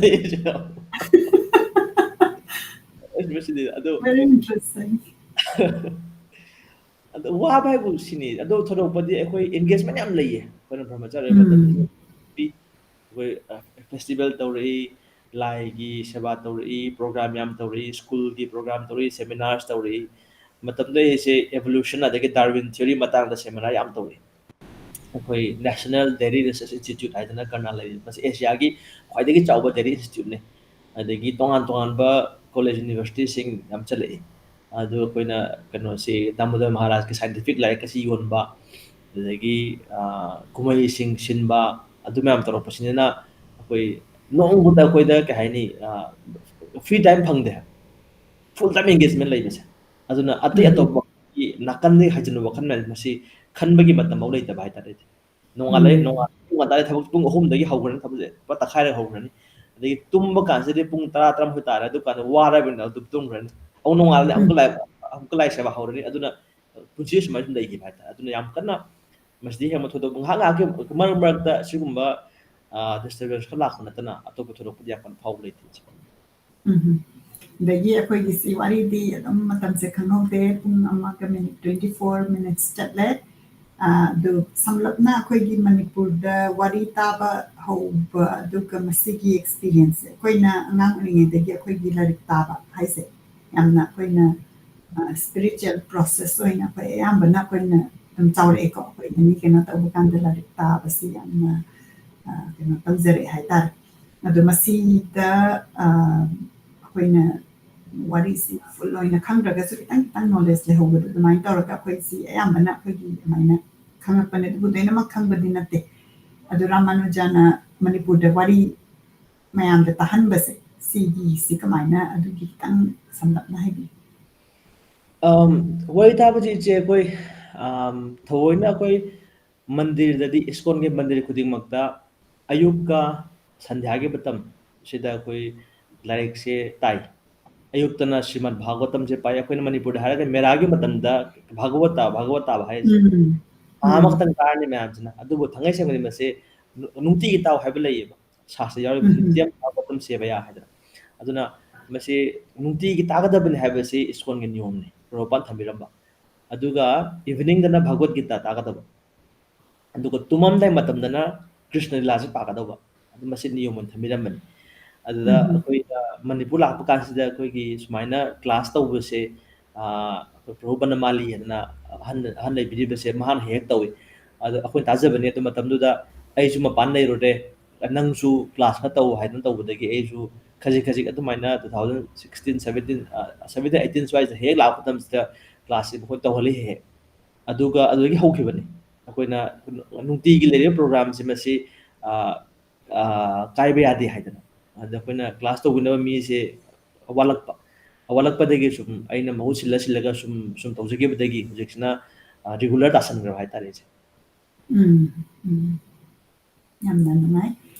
Very interesting. ꯑꯗꯣ ꯋꯥꯕ ꯍꯥꯏꯕꯨ ꯁꯤꯅꯤ ꯑꯗꯣ ꯊꯣꯏꯗꯣꯛꯄꯗꯤ ꯑꯩꯈꯣꯏ ꯑꯦꯡꯒꯦꯖꯃꯦꯟ ꯌꯥꯝ ꯂꯩꯌꯦ ꯑꯩꯈꯣꯏꯅ ꯕ꯭ꯔꯍ꯭ꯃꯆꯥꯔꯤ ꯃꯇꯝꯁꯤꯗ ꯑꯩꯈꯣꯏ ꯐꯦꯁꯇꯤꯚꯦꯜ ꯇꯧꯔꯛꯏ ꯂꯥꯏꯒꯤ ꯁꯦꯕꯥ ꯇꯧꯔꯛꯏ ꯄ꯭ꯔꯣꯒ꯭ꯔꯥꯝ ꯌꯥꯝ ꯇꯧꯔꯛꯏ ꯁ꯭ꯀꯨꯜꯒꯤ ꯄ꯭ꯔꯣꯒ꯭ꯔꯥꯝ ꯇꯧꯔꯛꯏ ꯁꯦꯃꯤꯅꯥꯔꯁ ꯇꯧꯔꯛꯏ ꯃꯇꯝꯗ ꯑꯩꯁꯦ ꯑꯦꯚꯣꯂꯨꯁꯟ ꯑꯗꯒꯤ ꯗꯥꯔꯋꯤꯟ ꯊꯤꯑꯣꯔꯤ ꯃꯇꯥꯡꯗ ꯁꯦꯃꯤꯅꯥꯔ ꯌꯥꯝ ꯇꯧꯔꯛꯏ ꯑꯩꯈꯣꯏ ꯅꯦꯁꯅꯦꯜ ꯗꯦꯔꯤ ꯔꯤꯁꯔꯁ ꯏꯟꯁꯇꯤꯇ꯭ꯌꯨꯠ ꯍꯥꯏꯗꯅ ꯀꯔꯅꯥ ꯂꯩꯔꯤ ꯃꯁꯤ ꯑꯦꯁꯤꯌꯥꯒꯤ ꯈ꯭ꯋꯥꯏꯗꯒꯤ ꯆꯥꯎꯕ ꯗꯦꯔꯤ ꯏꯟꯁꯇꯤꯇ꯭ꯌꯨꯠꯅꯤ ꯑꯗꯒꯤ ꯇꯣꯉꯥꯟꯕ ꯀꯣꯂꯦꯖ ꯌꯨꯅꯤꯚꯔꯁꯤꯇꯤꯁꯤꯡ ꯌꯥꯝ ꯆꯠꯂꯛꯏ ꯑꯗꯨ ꯑꯩꯈꯣꯏꯅ ꯀꯩꯅꯣꯁꯤ ꯗꯥꯃꯣꯗꯔ ꯃꯍꯥꯔꯥꯖꯀꯤ ꯁꯥꯏꯟꯇꯤꯐꯤꯛ ꯂꯥꯏꯔꯤꯛ ꯑꯁꯤ ꯌꯣꯟꯕ ꯑꯗꯒꯤ ꯀꯨꯝꯍꯩꯁꯤꯡ ꯁꯤꯟꯕ ꯑꯗꯨ ꯃꯌꯥꯝ ꯇꯧꯔꯛꯄꯁꯤꯅ ꯑꯩꯈꯣꯏ ꯅꯣꯡꯃꯗ ꯑꯩꯈꯣꯏꯗ ꯀꯩ ꯍꯥꯏꯅꯤ ꯐ꯭ꯔꯤ ꯇꯥꯏꯝ ꯐꯪꯗꯦ ꯐꯨꯜ ꯇꯥꯏꯝ ꯑꯦꯡꯒꯦꯖꯃꯦꯟ ꯂꯩꯕꯁꯦ ꯑꯗꯨꯅ ꯑꯇꯩ ꯑꯇꯣꯞꯄ ꯅꯥꯀꯟꯗꯒꯤ ꯍꯥꯏꯖꯤꯟꯕ ꯋꯥꯈꯜ ꯃꯁꯤ ꯈꯟꯕꯒꯤ ꯃꯇꯝꯐꯥꯎ ꯂꯩꯇꯕ ꯍꯥꯏꯇꯥꯔꯦ ꯅꯣꯡꯉꯥꯜꯂꯦ ꯊꯕꯛ ꯄꯨꯡ 3ꯗꯒꯤ ꯍꯧꯈ꯭ꯔꯅꯤ ꯊꯕꯛꯁꯦ ꯄꯨꯡ ꯇꯛꯈꯥꯏꯔꯒ ꯍꯧꯈ꯭ꯔꯅꯤ ꯑꯗꯒꯤ ꯇꯨꯝꯕ ꯀꯥꯟꯁꯤꯗꯤ ꯄꯨꯡ 10 11 ꯇꯥꯔꯦ ꯑꯗꯨꯀꯥꯟꯗ ꯋꯥꯔꯕꯅꯤꯅ ꯑꯗꯨꯝ ꯇꯨꯝꯈ꯭ꯔꯅꯤ ꯅꯣꯡꯉꯥꯜꯂꯅꯤ ꯑꯃꯨꯛꯀ ꯂꯥꯏꯔꯤꯛ ꯁꯦꯕꯥ ꯍꯧꯔꯅꯤ ꯑꯗꯨꯅ ꯄꯨꯟꯁꯤ ꯁꯨꯃꯥꯏꯅ ꯁꯨꯝ ꯂꯩꯈꯤꯕ ꯍꯥꯏꯇꯥꯔꯦ ꯑꯗꯨꯅ ꯌꯥꯝ ꯀꯟꯅ ꯃꯁꯤꯗꯤ ꯍꯦꯟꯕ ꯊꯣꯏꯗꯣꯛꯄ ꯉꯥꯏꯍꯥꯛꯀꯤ ꯃꯔꯛꯇ ꯁꯤꯒꯨꯝꯕ ꯗꯤꯁꯇꯔꯕꯦꯟꯁ ꯈꯔ ꯂꯥꯛꯄ ꯅꯠꯇꯅ ꯑꯇꯣꯞꯄ ꯊꯣꯏꯗꯣꯛꯄꯗꯤ ꯌꯥꯝ ꯀꯟꯅ ꯐꯥꯎꯕ ꯂꯩꯇꯦ ꯗꯒꯤ ꯑꯩꯈꯣꯏꯒꯤ ꯁꯤ ꯋꯥꯔꯤꯗꯤ ꯑꯗꯨꯝ ꯃꯇꯝꯁꯦ ꯈꯪꯍꯧꯗꯦ ꯄꯨꯡ ꯑꯃꯒ ꯃꯤꯅꯤꯠ 24 ꯃꯤꯅꯤꯠꯁ ꯆꯠꯂꯦ ꯑꯗꯨ ꯁꯝꯂꯞꯅ ꯑꯩꯈꯣꯏꯒꯤ ꯃꯅꯤꯄꯨꯔꯗ ꯋꯥꯔꯤ ꯇꯥꯕ ꯍꯧꯕ ꯑꯗꯨꯒ ꯃꯁꯤꯒꯤ ꯑꯦꯛꯁꯄꯤꯔꯤꯌꯦꯟꯁꯁꯦ ꯑꯩꯈꯣꯏꯅ ꯑꯉꯥꯡ ꯑꯣꯏꯔꯤꯉꯩꯗꯒꯤ ꯑꯩꯈꯣꯏꯒꯤ ꯂꯥꯏꯔꯤꯛ ꯇꯥꯕ ꯍꯥꯏꯁꯦ ꯌꯥꯝꯅ ꯑꯩꯈꯣꯏꯅ ꯁ꯭ꯄꯤꯔꯤꯆꯨꯋꯦꯜ ꯄ꯭ꯔꯣꯁꯦꯁ ꯑꯣꯏꯅ ꯑꯩꯈꯣꯏ ꯑꯌꯥꯝꯕꯅ ꯑꯩꯈꯣꯏꯅ ꯑꯗꯨꯝ ꯆꯥꯎꯔꯛꯑꯦꯀꯣ ꯑꯩꯈꯣꯏ ꯀꯩꯅꯣ ꯇꯧꯕ ꯀꯥꯟꯗ ꯂꯥꯏꯔꯤꯛ ꯇꯥꯕꯁꯤ ꯌꯥꯝꯅ ꯀꯩꯅꯣ ꯇꯧꯖꯔꯛꯑꯦ ꯍꯥꯏꯇꯥꯔꯦ ꯑꯗꯣ ꯃꯁꯤꯗ ꯑꯩꯈꯣꯏꯅ ꯋꯥꯔꯤꯁꯤ ꯐꯨꯜ ꯑꯣꯏꯅ ꯈꯪꯗ꯭ꯔꯒꯁꯨ ꯈꯤꯇꯪ ꯈꯤꯇꯪ ꯅꯣꯂꯦꯖ ꯂꯩꯍꯧꯕꯗꯣ ꯑꯗꯨꯃꯥꯏꯅ ꯇꯧꯔꯒ ꯑꯩꯈꯣꯏꯁꯤ ꯑꯌꯥꯝꯕꯅ ꯑꯩꯈꯣꯏꯒꯤ ꯑꯗꯨꯃꯥꯏꯅ ꯈꯪꯉꯛꯄꯅꯦ ꯑꯗꯨꯕꯨ ꯂꯣꯏꯅꯃꯛ ꯈꯪꯕꯗꯤ ꯅꯠꯇꯦ ꯑꯗꯨ ꯔꯥꯃꯥꯅꯨꯖꯥꯅ ꯃꯅꯤꯄꯨꯔꯗ ꯋꯥꯔꯤ ꯃꯌꯥꯝꯗ ꯇꯥꯍꯟꯕꯁꯦ ꯁꯤꯒꯤꯁꯤ ꯀꯃꯥꯏꯅ ꯑꯗꯨꯒꯤ ꯈꯤꯇꯪ ꯁꯝꯂꯞꯅ ꯍꯥꯏꯕꯤꯌꯨ ꯋꯥꯔꯤ ꯇꯥꯕꯁꯤ ꯏꯆꯦ ꯑꯩꯈꯣꯏ ꯊꯑꯣꯏꯅ ꯑꯩꯈꯣꯏ ꯃꯟꯗꯤꯔꯗꯗꯤ ꯏꯁꯀꯣꯟꯒꯤ ꯃꯟꯗꯤꯔ ꯈꯨꯗꯤꯡꯃꯛꯇ ꯑꯌꯨꯛꯀ ꯁꯟꯙ꯭ꯌꯥꯒꯤ ꯃꯇꯝ ꯁꯤꯗ ꯑꯩꯈꯣꯏ ꯂꯥꯏꯔꯤꯛꯁꯦ ꯇꯥꯏ ꯑꯌꯨꯛꯇꯅ ꯁ꯭ꯔꯤꯃꯗ ꯚꯥꯒꯋꯇꯝꯁꯦ ꯄꯥꯏ ꯑꯩꯈꯣꯏꯅ ꯃꯅꯤꯄꯨꯔꯗ ꯍꯥꯏꯔꯒ ꯃꯦꯔꯥꯒꯤ ꯃꯇꯝꯗ ꯚꯥꯒꯋत ꯇꯥꯕ ꯍꯥꯏꯔꯤꯁꯦ ꯑꯃꯈꯛꯇꯪ ꯇꯥꯔꯅꯤ ꯃꯌꯥꯝꯁꯤꯅ ꯑꯗꯨꯕꯨ ꯊꯥꯡꯉꯩ ꯁꯦꯡꯅꯗꯤ ꯃꯁꯤ ꯅꯨꯡꯇꯤꯒꯤ ꯇꯥꯎ ꯍꯥꯏꯕ ꯂꯩꯌꯦꯕ ꯁꯥꯁꯇ꯭ꯔ ꯌꯥꯎꯔꯤꯕ ꯅꯤꯇ꯭ꯌꯝ ꯚꯥꯒꯋꯇꯝ ꯁꯦꯚꯌꯥ ꯍꯥꯏꯗꯅ ꯑꯗꯨꯅ ꯃꯁꯤ ꯅꯨꯡꯇꯤꯒꯤ ꯇꯥꯒꯗꯕꯅꯤ ꯍꯥꯏꯕꯁꯤ ꯏꯁꯀꯣꯟꯒꯤ ꯅꯤꯌꯣꯝꯅꯤ ꯄ꯭ꯔꯚꯨꯄꯥꯗ ꯊꯝꯕꯤꯔꯝꯕ ꯑꯗꯨꯒ ꯏꯚꯤꯅꯤꯡꯗꯅ ꯚꯒꯋꯠ ꯒꯤꯇꯥ ꯇꯥꯒꯗꯕ ꯑꯗꯨꯒ ꯇꯨꯝꯃꯝꯗꯥꯏ ꯃꯇꯝꯗꯅ ꯀ꯭ꯔꯤꯁꯅ ꯂꯤꯂꯥꯁꯤ ꯄꯥꯒꯗꯧꯕ ꯑꯗꯨ ꯃꯁꯤ ꯅꯤꯌꯣꯝ ꯑꯣꯏꯅ ꯊꯝꯕꯤꯔꯝꯕꯅꯤ ꯑꯗꯨꯗ ꯑꯩꯈꯣꯏꯅ ꯃꯅꯤꯄꯨꯔ ꯂꯥꯛꯄ ꯀꯥꯟꯁꯤꯗ ꯑꯩꯈꯣꯏꯒꯤ ꯁꯨꯃꯥꯏꯅ ꯀ꯭ꯂꯥꯁ ꯇꯧꯕꯁꯦ ꯑꯩꯈꯣꯏ ꯄ꯭ꯔꯚꯨ ꯃꯥꯂꯤ ꯍꯥꯏꯗꯅ ꯑꯍꯟ ꯂꯩꯕꯤꯔꯤꯕꯁꯦ ꯃꯍꯥꯛꯅ ꯍꯦꯛ ꯇꯧꯏ ꯑꯗꯣ ꯑꯩꯈꯣꯏ ꯇꯥꯖꯕꯅꯤ ꯑꯗꯨ ꯃꯇꯝꯗꯨꯗ ꯑꯩꯁꯨ ꯃꯄꯥꯟ ꯂꯩꯔꯨꯔꯦ ꯅꯪꯁꯨ ꯀ꯭ꯂꯥꯁ ꯈꯔ ꯇꯧ ꯍꯥꯏꯗꯅ ꯇꯧꯕꯗꯒꯤ ꯑꯩꯁꯨ ꯈꯖꯤꯛ ꯈꯖꯤꯛ ꯑꯗꯨꯃꯥꯏꯅ 2016 17 18 ꯁ꯭ꯋꯥꯏꯁꯤꯗ ꯍꯦꯛ ꯂꯥꯛꯄ ꯃꯇꯝꯁꯤꯗ ꯀ꯭ꯂꯥꯁꯁꯤ ꯃꯈꯣꯏ ꯇꯧꯍꯜꯂꯤ ꯍꯦꯛ ꯑꯗꯨꯒ ꯑꯗꯨꯗꯒꯤ ꯍꯧꯈꯤꯕꯅꯤ ꯑꯩꯈꯣꯏꯅ ꯅꯨꯡꯇꯤꯒꯤ ꯂꯩꯔꯤꯕ ꯄ꯭ꯔꯣꯒ꯭ꯔꯥꯝꯁꯤ ꯃꯁꯤ ꯀꯥꯏꯕ ꯌꯥꯗꯦ ꯍꯥꯏꯗꯅ ꯑꯗ ꯑꯩꯈꯣꯏꯅ ꯀ꯭ꯂꯥꯁ ꯇꯧꯕꯤꯅꯕ ꯃꯤꯁꯦ ꯋꯥꯠꯂꯛꯄꯗꯒꯤ ꯁꯨꯝ ꯑꯩꯅ ꯃꯍꯨꯠ ꯁꯤꯜꯂꯒ ꯁꯨꯝ ꯇꯧꯖꯈꯤꯕꯗꯒꯤ ꯍꯧꯖꯤꯛꯁꯤꯅ ꯔꯤꯒꯨꯂꯔ ꯇꯥꯁꯟꯈ꯭ꯔꯕ ꯍꯥꯏꯇꯥꯔꯦ ꯏꯆꯦ ꯌꯥꯝꯅ ꯅꯨꯡꯉꯥꯏ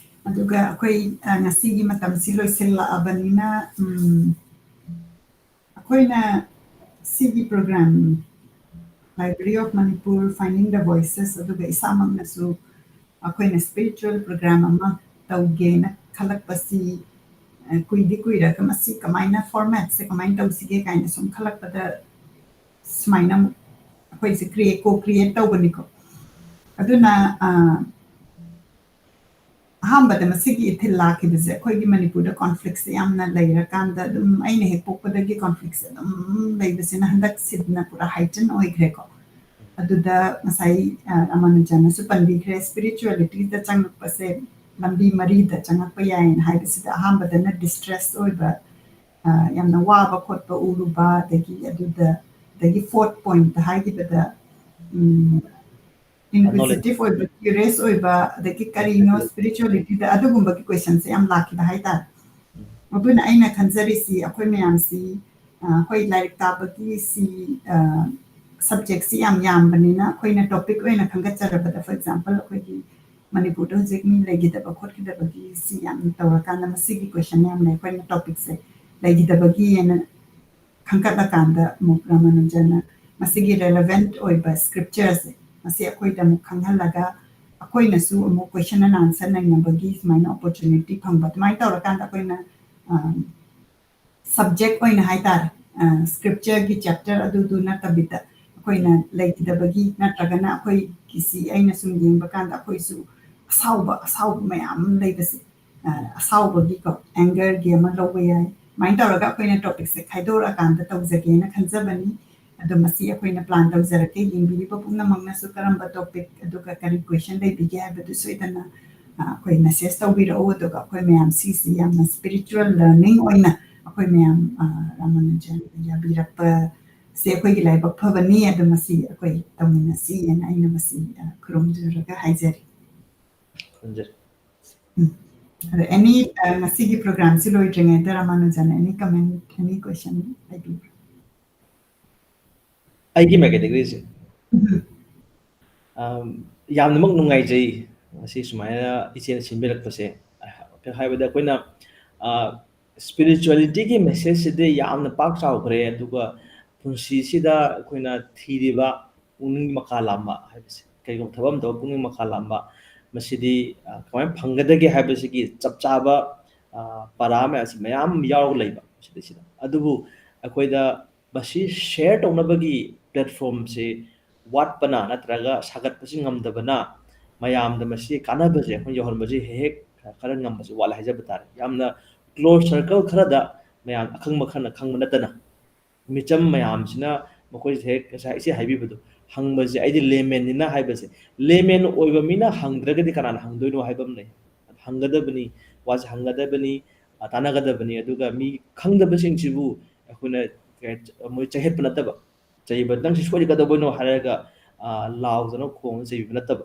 ꯑꯗꯨꯒ ꯑꯩꯈꯣꯏ ꯉꯁꯤꯒꯤ ꯃꯇꯝꯁꯤ ꯂꯣꯏꯁꯤꯜꯂꯛꯑꯕꯅꯤ나 ꯑꯩꯈꯣꯏꯅ ꯁꯤꯒꯤ ꯄ꯭ꯔꯣꯒ꯭ꯔꯥꯝ ꯂꯥꯏꯕ꯭ꯔꯦꯔꯤ ꯑꯣꯐ ꯃꯅꯤꯄꯨꯔ ꯐꯥꯏꯟꯗꯤꯡ ꯗ ꯚꯣꯏꯁꯦꯁ ꯑꯗꯨꯒ ꯏꯁꯥꯃꯛꯅꯁꯨ ꯑꯩꯈꯣꯏꯅ ꯁ꯭ꯄꯤꯔꯤꯆꯨꯋꯦꯜ ꯄ꯭ꯔꯣꯒ꯭ꯔꯥꯝ ꯑꯃ ꯇꯧꯒꯦꯅ ꯈꯜꯂꯛꯄꯁꯤ ꯀꯨꯏꯗꯤ ꯀꯨꯏꯔꯒ ꯃꯁꯤ ꯀꯃꯥꯏꯅ ꯐꯣꯔꯃꯦꯠꯁꯦ ꯀꯃꯥꯏꯅ ꯇꯧꯁꯤꯒꯦ ꯀꯥꯏꯅ ꯁꯨꯝ ꯈꯜꯂꯛꯄꯗ ꯁꯨꯃꯥꯏꯅ ꯑꯩꯈꯣꯏꯁꯦ ꯀꯣ-ꯀ꯭ꯔꯤꯌꯦꯠ ꯇꯧꯕꯅꯤꯀꯣ ꯑꯗꯨꯅ ꯑꯍꯥꯟꯕꯗ ꯃꯁꯤꯒꯤ ꯏꯊꯤꯜ ꯂꯥꯛꯈꯤꯕꯁꯦ ꯑꯩꯈꯣꯏꯒꯤ ꯃꯅꯤꯄꯨꯔꯗ ꯀꯣꯟꯐ꯭ꯂꯤꯛꯁꯦ ꯌꯥꯝꯅ ꯂꯩꯔꯀꯥꯟꯗ ꯑꯗꯨꯝ ꯑꯩꯅ ꯍꯦꯛ ꯄꯣꯛꯄꯗꯒꯤ ꯀꯣꯟꯐ꯭ꯂꯤꯛꯁꯦ ꯑꯗꯨꯝ ꯂꯩꯕꯁꯤꯅ ꯍꯟꯗꯛꯁꯤꯗꯅ ꯄꯨꯔꯥ ꯍꯥꯏꯇꯟ ꯑꯣꯏꯈ꯭ꯔꯦꯀꯣ ꯑꯗꯨꯗ ꯉꯁꯥꯏ ꯔꯥꯃꯥꯅꯨꯖꯥꯅꯁꯨ ꯄꯟꯕꯤꯈ꯭ꯔꯦ ꯁ꯭ꯄꯤꯔꯤꯆꯨꯋꯦꯂꯤꯇꯤꯗ ꯆꯪꯉꯛꯄꯁꯦ ꯂꯝꯕꯤ ꯃꯔꯤꯗ ꯆꯪꯉꯛꯄ ꯌꯥꯏꯅ ꯍꯥꯏꯕꯁꯤꯗ ꯑꯍꯥꯟꯕꯗꯅ ꯗꯤꯁꯇ꯭ꯔꯦꯁ ꯑꯣꯏꯕ ꯌꯥꯝꯅ ꯋꯥꯕ ꯈꯣꯠꯄ ꯎꯔꯨꯕ ꯑꯗꯒꯤ ꯐꯣꯔꯠ ꯄꯣꯏꯟꯠꯇ ꯍꯥꯏꯈꯤꯕꯗ ꯅꯣꯂꯦꯖ ꯏꯟꯀ꯭ꯋꯤꯖꯤꯇꯤꯚ ꯑꯣꯏꯕ ꯀ꯭ꯌꯨꯔꯤꯌꯁ ꯑꯣꯏꯕ ꯑꯗꯒꯤ ꯀꯔꯤꯅꯣ ꯁ꯭ꯄꯤꯔꯤꯆꯨꯋꯦꯂꯤꯇꯤꯗ ꯑꯗꯨꯒꯨꯝꯕꯒꯤ ꯀꯣꯏꯁꯟꯁꯦ ꯌꯥꯝ ꯂꯥꯛꯈꯤꯕ ꯍꯥꯏꯇꯥꯔꯦ ꯑꯗꯨꯅ ꯑꯩꯅ ꯈꯟꯖꯔꯤꯁꯤ ꯑꯩꯈꯣꯏ ꯃꯌꯥꯝꯁꯤ ꯑꯩꯈꯣꯏ ꯂꯥꯏꯔꯤꯛ ꯇꯥꯕꯒꯤ ꯁꯕꯖꯦꯛꯁꯤ ꯌꯥꯝ ꯌꯥꯝꯕꯅꯤꯅ ꯑꯩꯈꯣꯏꯅ ꯇꯣꯄꯤꯛ ꯑꯣꯏꯅ ꯈꯟꯒꯠꯆꯔꯕꯗ ꯐꯣꯔ ꯑꯦꯛꯖꯥꯝꯄꯜ ꯑꯩꯈꯣꯏꯒꯤ ꯃꯅꯤꯄꯨꯔꯗ ꯍꯧꯖꯤꯛ ꯃꯤ ꯂꯩꯈꯤꯗꯕ ꯈꯣꯠꯈꯤꯗꯕꯒꯤ ꯁꯤ ꯌꯥꯝꯅ ꯇꯧꯔꯀꯥꯟꯗ ꯃꯁꯤꯒꯤ ꯀꯣꯏꯁꯟ ꯌꯥꯝꯅ ꯑꯩꯈꯣꯏꯅ ꯇꯣꯄꯤꯛꯁꯦ ꯂꯩꯈꯤꯗꯕꯒꯤꯅ ꯈꯟꯒꯠꯂꯀꯥꯟꯗ ꯑꯃꯨꯛ ꯔꯥꯃꯥꯅꯨꯖꯥꯅ ꯃꯁꯤꯒꯤ ꯔꯦꯂꯦꯚꯦꯟꯠ ꯑꯣꯏꯕ ꯁ꯭ꯀ꯭ꯔꯤꯞꯆꯔꯁꯦ ꯃꯁꯤ ꯑꯩꯈꯣꯏꯗ ꯑꯃꯨꯛ ꯈꯪꯍꯜꯂꯒ ꯑꯩꯈꯣꯏꯅꯁꯨ ꯑꯃꯨꯛ ꯀꯣꯏꯁꯟ ꯑꯦꯟ ꯑꯟꯁꯔ ꯅꯩꯅꯕꯒꯤ ꯁꯨꯃꯥꯏꯅ ꯑꯣꯄꯣꯔꯆꯨꯅꯤꯇꯤ ꯐꯪꯕ ꯑꯗꯨꯃꯥꯏꯅ ꯇꯧꯔꯀꯥꯟꯗ ꯑꯩꯈꯣꯏꯅ ꯁꯕꯖꯦꯛ ꯑꯣꯏꯅ ꯍꯥꯏꯇꯥꯔꯦ ꯁ꯭ꯀ꯭ꯔꯤꯞꯆꯔꯒꯤ ꯆꯦꯞꯇꯔ ꯑꯗꯨꯗꯨ ꯅꯠꯇꯕꯤꯗ ꯑꯩꯈꯣꯏꯅ ꯂꯩꯈꯤꯗꯕꯒꯤ ꯅꯠꯇ꯭ꯔꯒꯅ ꯑꯩꯈꯣꯏꯒꯤꯁꯤ ꯑꯩꯅ ꯁꯨꯝ ꯌꯦꯡꯕ ꯀꯥꯟꯗ ꯑꯩꯈꯣꯏꯁꯨ ꯑꯁꯥꯎꯕ ꯃꯌꯥꯝ ꯑꯃ ꯂꯩꯕꯁꯦ ꯑꯁꯥꯎꯕꯒꯤꯀꯣ ꯑꯦꯡꯒꯔꯒꯤ ꯑꯃ ꯂꯧꯕ ꯌꯥꯏ ꯁꯨꯃꯥꯏꯅ ꯇꯧꯔꯒ ꯑꯩꯈꯣꯏꯅ ꯇꯣꯄꯤꯛꯁꯦ ꯈꯥꯏꯗꯣꯔꯛꯑꯀꯥꯟꯗ ꯇꯧꯖꯒꯦꯅ ꯈꯟꯖꯕꯅꯤ ꯑꯗꯣ ꯃꯁꯤ ꯑꯩꯈꯣꯏꯅ ꯄ꯭ꯂꯥꯟ ꯇꯧꯖꯔꯛꯀꯦ ꯌꯦꯡꯕꯤꯔꯤꯕ ꯄꯨꯝꯅꯃꯛꯅꯁꯨ ꯀꯔꯝꯕ ꯇꯣꯄꯤꯛ ꯑꯗꯨꯒ ꯀꯔꯤ ꯀꯣꯏꯁꯟ ꯂꯩꯕꯤꯒꯦ ꯍꯥꯏꯕꯗꯨ ꯁꯣꯏꯗꯅ ꯑꯩꯈꯣꯏ ꯃꯦꯁꯦꯖ ꯇꯧꯕꯤꯔꯛꯎ ꯑꯗꯨꯒ ꯑꯩꯈꯣꯏ ꯃꯌꯥꯝ ꯁꯤꯁꯤ ꯌꯥꯝꯅ ꯁ꯭ꯄꯤꯔꯤꯆꯨꯋꯦꯜ ꯂꯔꯅꯤꯡ ꯑꯣꯏꯅ ꯑꯩꯈꯣꯏ ꯃꯌꯥꯝ ꯔꯥꯃꯥꯅꯨꯖꯥꯅ ꯌꯥꯕꯤꯔꯛꯄꯁꯦ ꯑꯩꯈꯣꯏꯒꯤ ꯂꯥꯏꯕꯛ ꯐꯕꯅꯤ ꯑꯗꯣ ꯃꯁꯤ ꯑꯩꯈꯣꯏ ꯇꯧꯃꯤꯟꯅꯁꯤꯅ ꯑꯩꯅ ꯃꯁꯤ ꯈꯨꯔꯨꯝꯖꯔꯒ ꯍꯥꯏꯖꯔꯤ ꯑꯗꯣ ꯑꯦꯅꯤ ꯉꯁꯤꯒꯤ ꯄ꯭ꯔꯣꯒ꯭ꯔꯥꯝꯁꯤ ꯂꯣꯏꯗ꯭ꯔꯤꯉꯩꯗ ꯔꯥꯃꯥꯅꯨꯖꯥꯅ ꯑꯦꯅꯤ ꯀꯃꯦꯟ ꯑꯦꯅꯤ ꯀꯣꯏꯁꯟ ꯂꯩꯕꯤꯕ꯭ꯔꯥ ꯑꯩꯒꯤ ꯃꯥꯏꯀꯩꯗꯒꯤꯁꯦ ꯌꯥꯝꯅꯃꯛ ꯅꯨꯡꯉꯥꯏꯖꯩ ꯉꯁꯤ ꯁꯨꯃꯥꯏꯅ ꯏꯆꯦꯅ ꯁꯤꯟꯕꯤꯔꯛꯄꯁꯦ ꯍꯥꯏꯕꯗꯤ ꯑꯩꯈꯣꯏꯅ ꯁ꯭ꯄꯤꯔꯤꯆꯨꯋꯦꯂꯤꯇꯤꯒꯤ ꯃꯦꯁꯦꯖꯁꯤꯗꯤ ꯌꯥꯝꯅ ꯄꯥꯛ ꯆꯥꯎꯈ꯭ꯔꯦ ꯑꯗꯨꯒ ꯄꯨꯟꯁꯤꯁꯤꯗ ꯑꯩꯈꯣꯏꯅ ꯊꯤꯔꯤꯕ ꯄꯨꯛꯅꯤꯡ ꯃꯈꯥ ꯂꯥꯝꯕ ꯍꯥꯏꯕꯁꯦ ꯀꯩꯒꯨꯝꯕ ꯊꯕꯛ ꯑꯃ ꯇꯧꯕ ꯄꯨꯛꯅꯤꯡ ꯃꯈꯥ ꯂꯥꯝꯕ ꯃꯁꯤꯗꯤ ꯀꯃꯥꯏꯅ ꯐꯪꯒꯗꯒꯦ ꯍꯥꯏꯕꯁꯤꯒꯤ ꯆꯞ ꯆꯥꯕ ꯄꯔꯥ ꯃꯌꯥꯝꯁꯤ ꯃꯌꯥꯝ ꯌꯥꯎꯔꯒ ꯂꯩꯕ ꯁꯤꯗꯩꯁꯤꯗ ꯑꯗꯨꯕꯨ ꯑꯩꯈꯣꯏꯗ ꯃꯁꯤ ꯁꯦꯌꯔ ꯇꯧꯅꯕꯒꯤ ꯄ꯭ꯂꯦꯠꯐꯣꯝꯁꯤ ꯋꯥꯠꯄꯅ ꯅꯠꯇ꯭ꯔꯒ ꯁꯥꯒꯠꯄꯁꯤ ꯉꯝꯗꯕꯅ ꯃꯌꯥꯝꯗ ꯃꯁꯤ ꯀꯥꯟꯅꯕꯁꯦ ꯑꯩꯈꯣꯏ ꯌꯧꯍꯟꯕꯁꯤ ꯍꯦꯛ ꯈꯔ ꯉꯝꯕꯁꯤ ꯋꯥꯠꯂꯦ ꯍꯥꯏꯖꯕ ꯇꯥꯔꯦ ꯌꯥꯝꯅ ꯀ꯭ꯂꯣꯖ ꯁꯔꯀꯜ ꯈꯔꯗ ꯃꯌꯥꯝ ꯑꯈꯪꯕ ꯈꯔꯅ ꯈꯪꯕ ꯅꯠꯇꯅ ꯃꯤꯆꯝ ꯃꯌꯥꯝꯁꯤꯅ ꯃꯈꯣꯏꯁꯦ ꯍꯦꯛ ꯉꯁꯥꯏ ꯏꯆꯦ ꯍꯥꯏꯕꯤꯕꯗꯣ ꯍꯪꯕꯁꯦ ꯑꯩꯗꯤ ꯂꯦꯃꯦꯟꯅꯤꯅ ꯍꯥꯏꯕꯁꯦ ꯂꯦꯃꯦꯟ ꯑꯣꯏꯕ ꯃꯤꯅ ꯍꯪꯗ꯭ꯔꯒꯗꯤ ꯀꯅꯥꯅ ꯍꯪꯗꯣꯏꯅꯣ ꯍꯥꯏꯕ ꯑꯃ ꯂꯩ ꯍꯪꯒꯗꯕꯅꯤ ꯋꯥꯁꯦ ꯍꯪꯒꯗꯕꯅꯤ ꯇꯥꯟꯅꯒꯗꯕꯅꯤ ꯑꯗꯨꯒ ꯃꯤ ꯈꯪꯗꯕꯁꯤꯡꯁꯤꯕꯨ ꯑꯩꯈꯣꯏꯅ ꯃꯣꯏ ꯆꯌꯦꯠꯄ ꯅꯠꯇꯕ ꯆꯩꯕ ꯅꯪꯁꯤ ꯁꯣꯏꯗꯤ ꯀꯩꯗꯧꯕꯩꯅꯣ ꯍꯥꯏꯔꯒ ꯂꯥꯎꯗꯅ ꯈꯣꯡꯅ ꯆꯩꯕꯤꯕ ꯅꯠꯇꯕ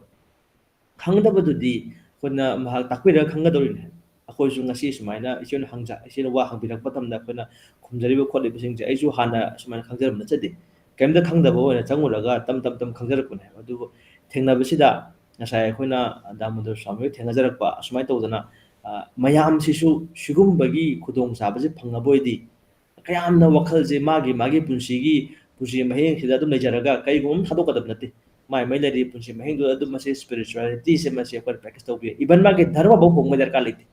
ꯈꯪꯗꯕꯗꯨꯗꯤ ꯑꯩꯈꯣꯏꯅ ꯃꯍꯥꯛ ꯇꯥꯛꯄꯤꯔꯒ ꯈꯪꯒꯗꯧꯔꯤꯅꯦ ꯑꯩꯈꯣꯏꯁꯨ ꯉꯁꯤ ꯁꯨꯃꯥꯏꯅ ꯏꯆꯦꯅ ꯏꯆꯦꯅ ꯋꯥ ꯍꯪꯕꯤꯔꯛꯄ ꯃꯇꯝꯗ ꯑꯩꯈꯣꯏꯅ ꯈꯨꯝꯖꯔꯤꯕ ꯈꯣꯠꯂꯤꯕꯁꯤꯡꯁꯦ ꯑꯩꯁꯨ ꯍꯥꯟꯅ ꯁꯨꯃꯥꯏꯅ ꯈꯪꯖꯔꯝꯕ ꯅꯠꯆꯗꯦ ꯀꯩꯝꯇ ꯈꯪꯗꯕ ꯑꯣꯏꯅ ꯆꯪꯉꯨꯔꯒ ꯇꯝ ꯈꯪꯖꯔꯛꯄꯅꯦ ꯑꯗꯨꯕꯨ ꯊꯦꯡꯅꯕꯁꯤꯗ ꯉꯁꯥꯏ ꯑꯩꯈꯣꯏꯅ ꯗꯥꯃꯣꯗꯔ ꯁ꯭ꯋꯥꯃꯤ ꯊꯦꯡꯅꯖꯔꯛꯄ ꯑꯁꯨꯃꯥꯏꯅ ꯇꯧꯗꯅ ꯃꯌꯥꯝꯁꯤꯁꯨ ꯁꯤꯒꯨꯝꯕꯒꯤ ꯈꯨꯗꯣꯡꯆꯥꯕꯁꯤ ꯐꯪꯉꯕ ꯑꯣꯏꯗꯤ ꯀꯌꯥꯝꯅ ꯋꯥꯈꯜꯁꯦ ꯃꯥꯒꯤ ꯄꯨꯟꯁꯤ ꯃꯍꯤꯡꯁꯤꯗ ꯑꯗꯨꯝ ꯂꯩꯖꯔꯒ ꯀꯩꯒꯨꯝꯕ ꯊꯥꯗꯣꯛꯀꯗꯕ ꯅꯠꯇꯦ ꯃꯥꯏ ꯂꯩꯔꯤꯕ ꯄꯨꯟꯁꯤ ꯃꯍꯤꯡꯗꯨꯗ ꯑꯗꯨꯝ ꯃꯁꯤ ꯁ꯭ꯄꯤꯔꯤꯆꯨꯋꯦꯂꯤꯇꯤꯁꯦ ꯃꯁꯤ ꯑꯩꯈꯣꯏꯅ ꯄ꯭ꯔꯦꯛꯇꯤꯁ ꯇꯧꯕꯤ ꯌꯥꯏ ꯏꯚꯟ ꯃꯥꯒꯤ ꯙꯔꯃꯐꯥꯎ ꯍꯣꯡꯕ ꯗꯔꯀꯥꯔ ꯂꯩꯇꯦ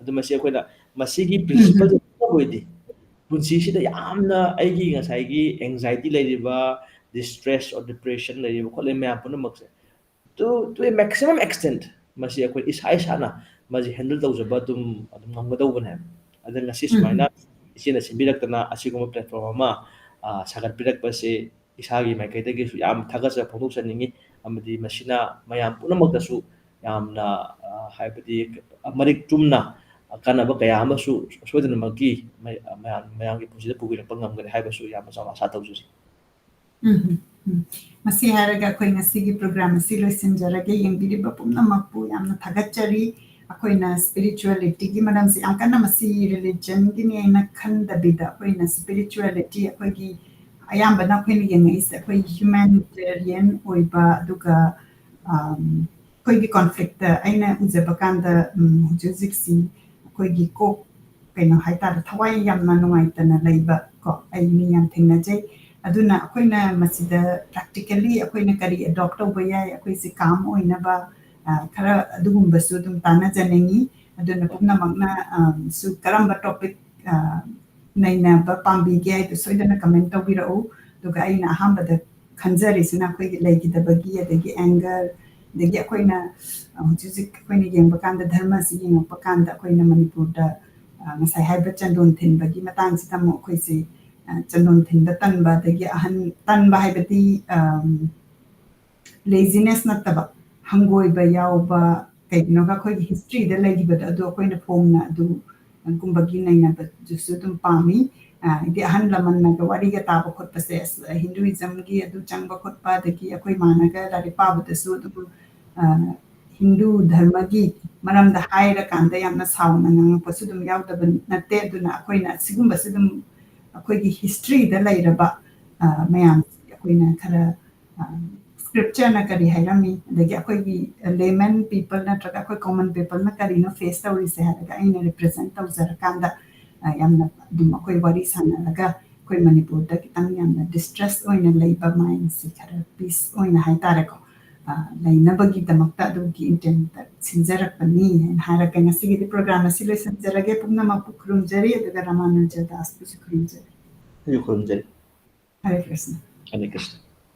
ꯑꯗꯨ ꯃꯁꯤ ꯑꯩꯈꯣꯏꯅ ꯃꯁꯤꯒꯤ ꯄ꯭ꯔꯤꯟꯁꯤꯄꯜ ꯑꯣꯏꯗꯤ ꯄꯨꯟꯁꯤꯁꯤꯗ ꯌꯥꯝꯅ ꯑꯩꯒꯤ ꯉꯁꯥꯏꯒꯤ ꯑꯦꯡꯖꯥꯏꯇꯤ ꯂꯩꯔꯤꯕ ꯗꯤꯁꯇ꯭ꯔꯦꯁ ꯑꯣꯔ ꯗꯤꯄ꯭ꯔꯦꯁꯟ ꯂꯩꯔꯤꯕ ꯈꯣꯠꯂꯤꯕ ꯃꯌꯥꯝ ꯄꯨꯝꯅꯃꯛꯁꯦ ꯇꯨ ꯑꯦ ꯃꯦꯛꯁꯤꯃꯝ ꯑꯦꯛꯁꯇꯦꯟꯠ ꯃꯁꯤ ꯑꯩꯈꯣꯏ ꯏꯁꯥꯅ ꯃꯁꯤ ꯍꯦꯟꯗꯜ ꯇꯧꯖꯕ ꯑꯗꯨꯝ ꯉꯝꯒꯗꯧꯕꯅꯦ ꯑꯗ ꯉꯁꯤ ꯁꯨꯃꯥꯏꯅ ꯏꯆꯦꯅ ꯁꯤꯟꯕꯤꯔꯛꯇꯅ ꯑꯁꯤꯒꯨꯝꯕ ꯄ꯭ꯂꯦꯠꯐꯣꯝ ꯑꯃ ꯁꯥꯒꯠꯄꯤꯔꯛꯄꯁꯤ ꯏꯁꯥꯒꯤ ꯃꯥꯏꯀꯩꯗꯒꯤꯁꯨ ꯌꯥꯝ ꯊꯥꯒꯠꯆꯕ ꯐꯣꯡꯗꯣꯛꯆꯅꯤꯡꯉꯤ ꯑꯃꯗꯤ ꯃꯁꯤꯅ ꯃꯌꯥꯝ ꯄꯨꯝꯅꯃꯛꯇꯁꯨ ꯌꯥꯝꯅ ꯍꯥꯏꯕꯗꯤ ꯃꯔꯤꯛ ꯆꯨꯝꯅ ꯀꯥꯟꯅꯕ ꯀꯌꯥ ꯑꯃꯁꯨ ꯁꯣꯏꯗꯅꯃꯛꯀꯤ ꯃꯌꯥꯝꯒꯤ ꯄꯨꯟꯁꯤꯗ ꯄꯨꯕꯤꯔꯛꯄ ꯉꯝꯒꯅꯤ ꯍꯥꯏꯕꯁꯨ ꯌꯥꯝꯅ ꯆꯥꯎꯅ ꯑꯁꯥ ꯇꯧꯖꯔꯤ ꯃꯁꯤ ꯍꯥꯏꯔꯒ ꯑꯩꯈꯣꯏ ꯉꯁꯤꯒꯤ ꯄ꯭ꯔꯣꯒ꯭ꯔꯥꯝ ꯑꯁꯤ ꯂꯣꯏꯁꯤꯟꯖꯔꯒꯦ ꯌꯦꯡꯕꯤꯔꯤꯕ ꯄꯨꯝꯅꯃꯛꯄꯨ ꯌꯥꯝꯅ ꯊꯥꯒꯠꯆꯔꯤ ꯑꯩꯈꯣꯏꯅ ꯁ꯭ꯄꯤꯔꯤꯆꯨꯋꯦꯂꯤꯇꯤꯒꯤ ꯃꯔꯝꯁꯦ ꯌꯥꯝ ꯀꯟꯅ ꯃꯁꯤ ꯔꯤꯂꯤꯖꯟꯒꯤꯅꯤ ꯍꯥꯏꯅ ꯈꯟꯗꯕꯤꯗ ꯑꯩꯈꯣꯏꯅ ꯁ꯭ꯄꯤꯔꯤꯆꯨꯋꯦꯂꯤꯇꯤ ꯑꯩꯈꯣꯏꯒꯤ ꯑꯌꯥꯝꯕꯅ ꯑꯩꯈꯣꯏꯅ ꯌꯦꯡꯉꯛꯏꯁꯦ ꯑꯩꯈꯣꯏ ꯍ꯭ꯌꯨꯃꯦꯅꯤꯇꯦꯔꯤꯌꯟ ꯑꯣꯏꯕ ꯑꯗꯨꯒ ꯑꯩꯈꯣꯏꯒꯤ ꯀꯣꯟꯐ꯭ꯂꯤꯛꯇ ꯑꯩꯅ ꯎꯖꯕ ꯀꯥꯟꯗ ꯍꯧꯖꯤꯛ ꯍꯧꯖꯤꯛꯁꯤ ꯑꯩꯈꯣꯏꯒꯤ ꯀꯣꯛ ꯀꯩꯅꯣ ꯍꯥꯏꯇꯥꯔꯦ ꯊꯋꯥꯏ ꯌꯥꯝꯅ ꯅꯨꯡꯉꯥꯏꯇꯅ ꯂꯩꯕ ꯀꯣ ꯑꯩ ꯃꯤ ꯌꯥꯝ ꯊꯦꯡꯅꯖꯩ ꯑꯗꯨꯅ ꯑꯩꯈꯣꯏꯅ ꯃꯁꯤꯗ ꯄ꯭ꯔꯥꯛꯇꯤꯀꯦꯜꯂꯤ ꯑꯩꯈꯣꯏꯅ ꯀꯔꯤ ꯑꯦꯗꯣꯞ ꯇꯧꯕ ꯌꯥꯏ ꯑꯩꯈꯣꯏꯁꯦ ꯀꯥꯝ ꯑꯣꯏꯅꯕ ꯈꯔ ꯑꯗꯨꯒꯨꯝꯕꯁꯨ ꯑꯗꯨꯝ ꯇꯥꯟꯅꯖꯅꯤꯡꯉꯤ ꯑꯗꯨꯅ ꯄꯨꯝꯅꯃꯛꯅ ꯁꯨ ꯀꯔꯝꯕ ꯇꯣꯄꯤꯛ ꯅꯩꯅꯕ ꯄꯥꯝꯕꯤꯒꯦ ꯍꯥꯏꯗꯨ ꯁꯣꯏꯗꯅ ꯀꯃꯦꯟ ꯇꯧꯕꯤꯔꯛꯎ ꯑꯗꯨꯒ ꯑꯩꯅ ꯑꯍꯥꯟꯕꯗ ꯈꯟꯖꯔꯤꯁꯤꯅ ꯑꯩꯈꯣꯏꯒꯤ ꯂꯩꯈꯤꯗꯕꯒꯤ ꯑꯗꯒꯤ ꯑꯦꯡꯒꯔ ꯑꯗꯒꯤ ꯑꯩꯈꯣꯏꯅ ꯍꯧꯖꯤꯛ ꯑꯩꯈꯣꯏꯅ ꯌꯦꯡꯕ ꯀꯥꯟꯗ ꯙꯔꯃꯁꯤ ꯌꯦꯡꯉꯛꯄ ꯀꯥꯟꯗ ꯑꯩꯈꯣꯏꯅ ꯃꯅꯤꯄꯨꯔꯗ ꯉꯁꯥꯏ ꯍꯥꯏꯕ ꯆꯟꯗꯣꯟ ꯊꯤꯟꯕꯒꯤ ꯃꯇꯥꯡꯁꯤꯗ ꯑꯃꯨꯛ ꯑꯩꯈꯣꯏꯁꯦ ꯆꯟꯗꯣꯟ ꯊꯤꯟꯕ ꯇꯟꯕ ꯑꯗꯒꯤ ꯑꯍꯟ ꯇꯟꯕ ꯍꯥꯏꯕꯗꯤ ꯂꯦꯖꯤꯅꯦꯁ ꯅꯠꯇꯕ ꯍꯪꯒꯣꯏꯕ ꯌꯥꯎꯕ ꯀꯩꯒꯤꯅꯣꯒ ꯑꯩꯈꯣꯏꯒꯤ ꯍꯤꯁꯇ꯭ꯔꯤꯗ ꯂꯩꯈꯤꯕꯗꯣ ꯑꯗꯨ ꯑꯩꯈꯣꯏꯅ ꯐꯣꯡꯅ ꯑꯗꯨꯒꯨꯝꯕꯒꯤ ꯅꯩꯅꯕꯗꯨꯁꯨ ꯑꯗꯨꯝ ꯄꯥꯝꯃꯤ ꯍꯥꯏꯗꯤ ꯑꯍꯜ ꯂꯃꯟꯅꯒ ꯋꯥꯔꯤꯒ ꯇꯥꯕ ꯈꯣꯠꯄꯁꯦ ꯍꯤꯟꯗꯨꯏꯖꯝꯒꯤ ꯑꯗꯨ ꯆꯪꯕ ꯈꯣꯠꯄ ꯑꯗꯒꯤ ꯑꯩꯈꯣꯏ ꯃꯥꯅꯒ ꯂꯥꯏꯔꯤꯛ ꯄꯥꯕꯗꯁꯨ ꯑꯗꯨꯝ ꯍꯤꯟꯗꯨ ꯙꯔꯃꯒꯤ ꯃꯔꯝꯗ ꯍꯥꯏꯔꯀꯥꯟꯗ ꯌꯥꯝꯅ ꯁꯥꯎꯅ ꯉꯥꯡꯉꯛꯄꯁꯨ ꯑꯗꯨꯝ ꯌꯥꯎꯗꯕ ꯅꯠꯇꯦ ꯑꯗꯨꯅ ꯑꯩꯈꯣꯏꯅ ꯁꯤꯒꯨꯝꯕꯁꯨ ꯑꯗꯨꯝ ꯑꯩꯈꯣꯏꯒꯤ ꯍꯤꯁꯇ꯭ꯔꯤꯗ ꯂꯩꯔꯕ ꯃꯌꯥꯝꯁꯤ ꯑꯩꯈꯣꯏꯅ ꯈꯔ ꯁ꯭ꯀ꯭ꯔꯤꯞꯆꯔꯅ ꯀꯔꯤ ꯍꯥꯏꯔꯝꯃꯤ ꯑꯗꯒꯤ ꯑꯩꯈꯣꯏꯒꯤ ꯂꯦꯃꯟ ꯄꯤꯄꯜ ꯅꯠꯇ꯭ꯔꯒ ꯑꯩꯈꯣꯏ ꯀꯣꯃꯟ ꯄꯤꯄꯜꯅ ꯀꯔꯤꯅꯣ ꯐꯦꯁ ꯇꯧꯔꯤꯁꯦ ꯍꯥꯏꯔꯒ ꯑꯩꯅ ꯔꯤꯄ꯭ꯔꯖꯦꯟ ꯇꯧꯖꯔꯀꯥꯟꯗ ꯌꯥꯝꯅ ꯑꯗꯨꯝ ꯑꯩꯈꯣꯏ ꯋꯥꯔꯤ ꯁꯥꯟꯅꯔꯒ ꯑꯩꯈꯣꯏ ꯃꯅꯤꯄꯨꯔꯗ ꯈꯤꯇꯪ ꯌꯥꯝꯅ ꯗꯤꯁꯇ꯭ꯔꯦꯁ ꯑꯣꯏꯅ ꯂꯩꯕ ꯃꯥꯏꯟꯁꯤ ꯈꯔ ꯄꯤꯁ ꯑꯣꯏꯅ ꯍꯥꯏꯇꯥꯔꯦꯀꯣ ꯂꯩꯅꯕꯒꯤꯗꯃꯛꯇ ꯑꯗꯨꯒꯤ ꯏꯟꯇꯦꯟꯇ ꯁꯤꯟꯖꯔꯛꯄꯅꯤ ꯍꯥꯏꯅ ꯍꯥꯏꯔꯒ ꯉꯁꯤꯒꯤꯗꯤ ꯄ꯭ꯔꯣꯒ꯭ꯔꯥꯝ ꯑꯁꯤ ꯂꯣꯏꯁꯤꯟꯖꯔꯒꯦ ꯄꯨꯝꯅꯃꯛꯄꯨ ꯈꯨꯔꯨꯝꯖꯔꯤ ꯑꯗꯨꯒ ꯔꯥꯃꯥꯅꯨꯖ ꯗꯥꯁꯄꯨꯁꯨ ꯈꯨꯔꯨꯝꯖꯔꯤ ꯑꯩꯁꯨ ꯈꯨꯔꯨꯝꯖꯔꯤ Hare Krishna. ꯍꯔꯦ ꯀ꯭ꯔꯤꯁꯅ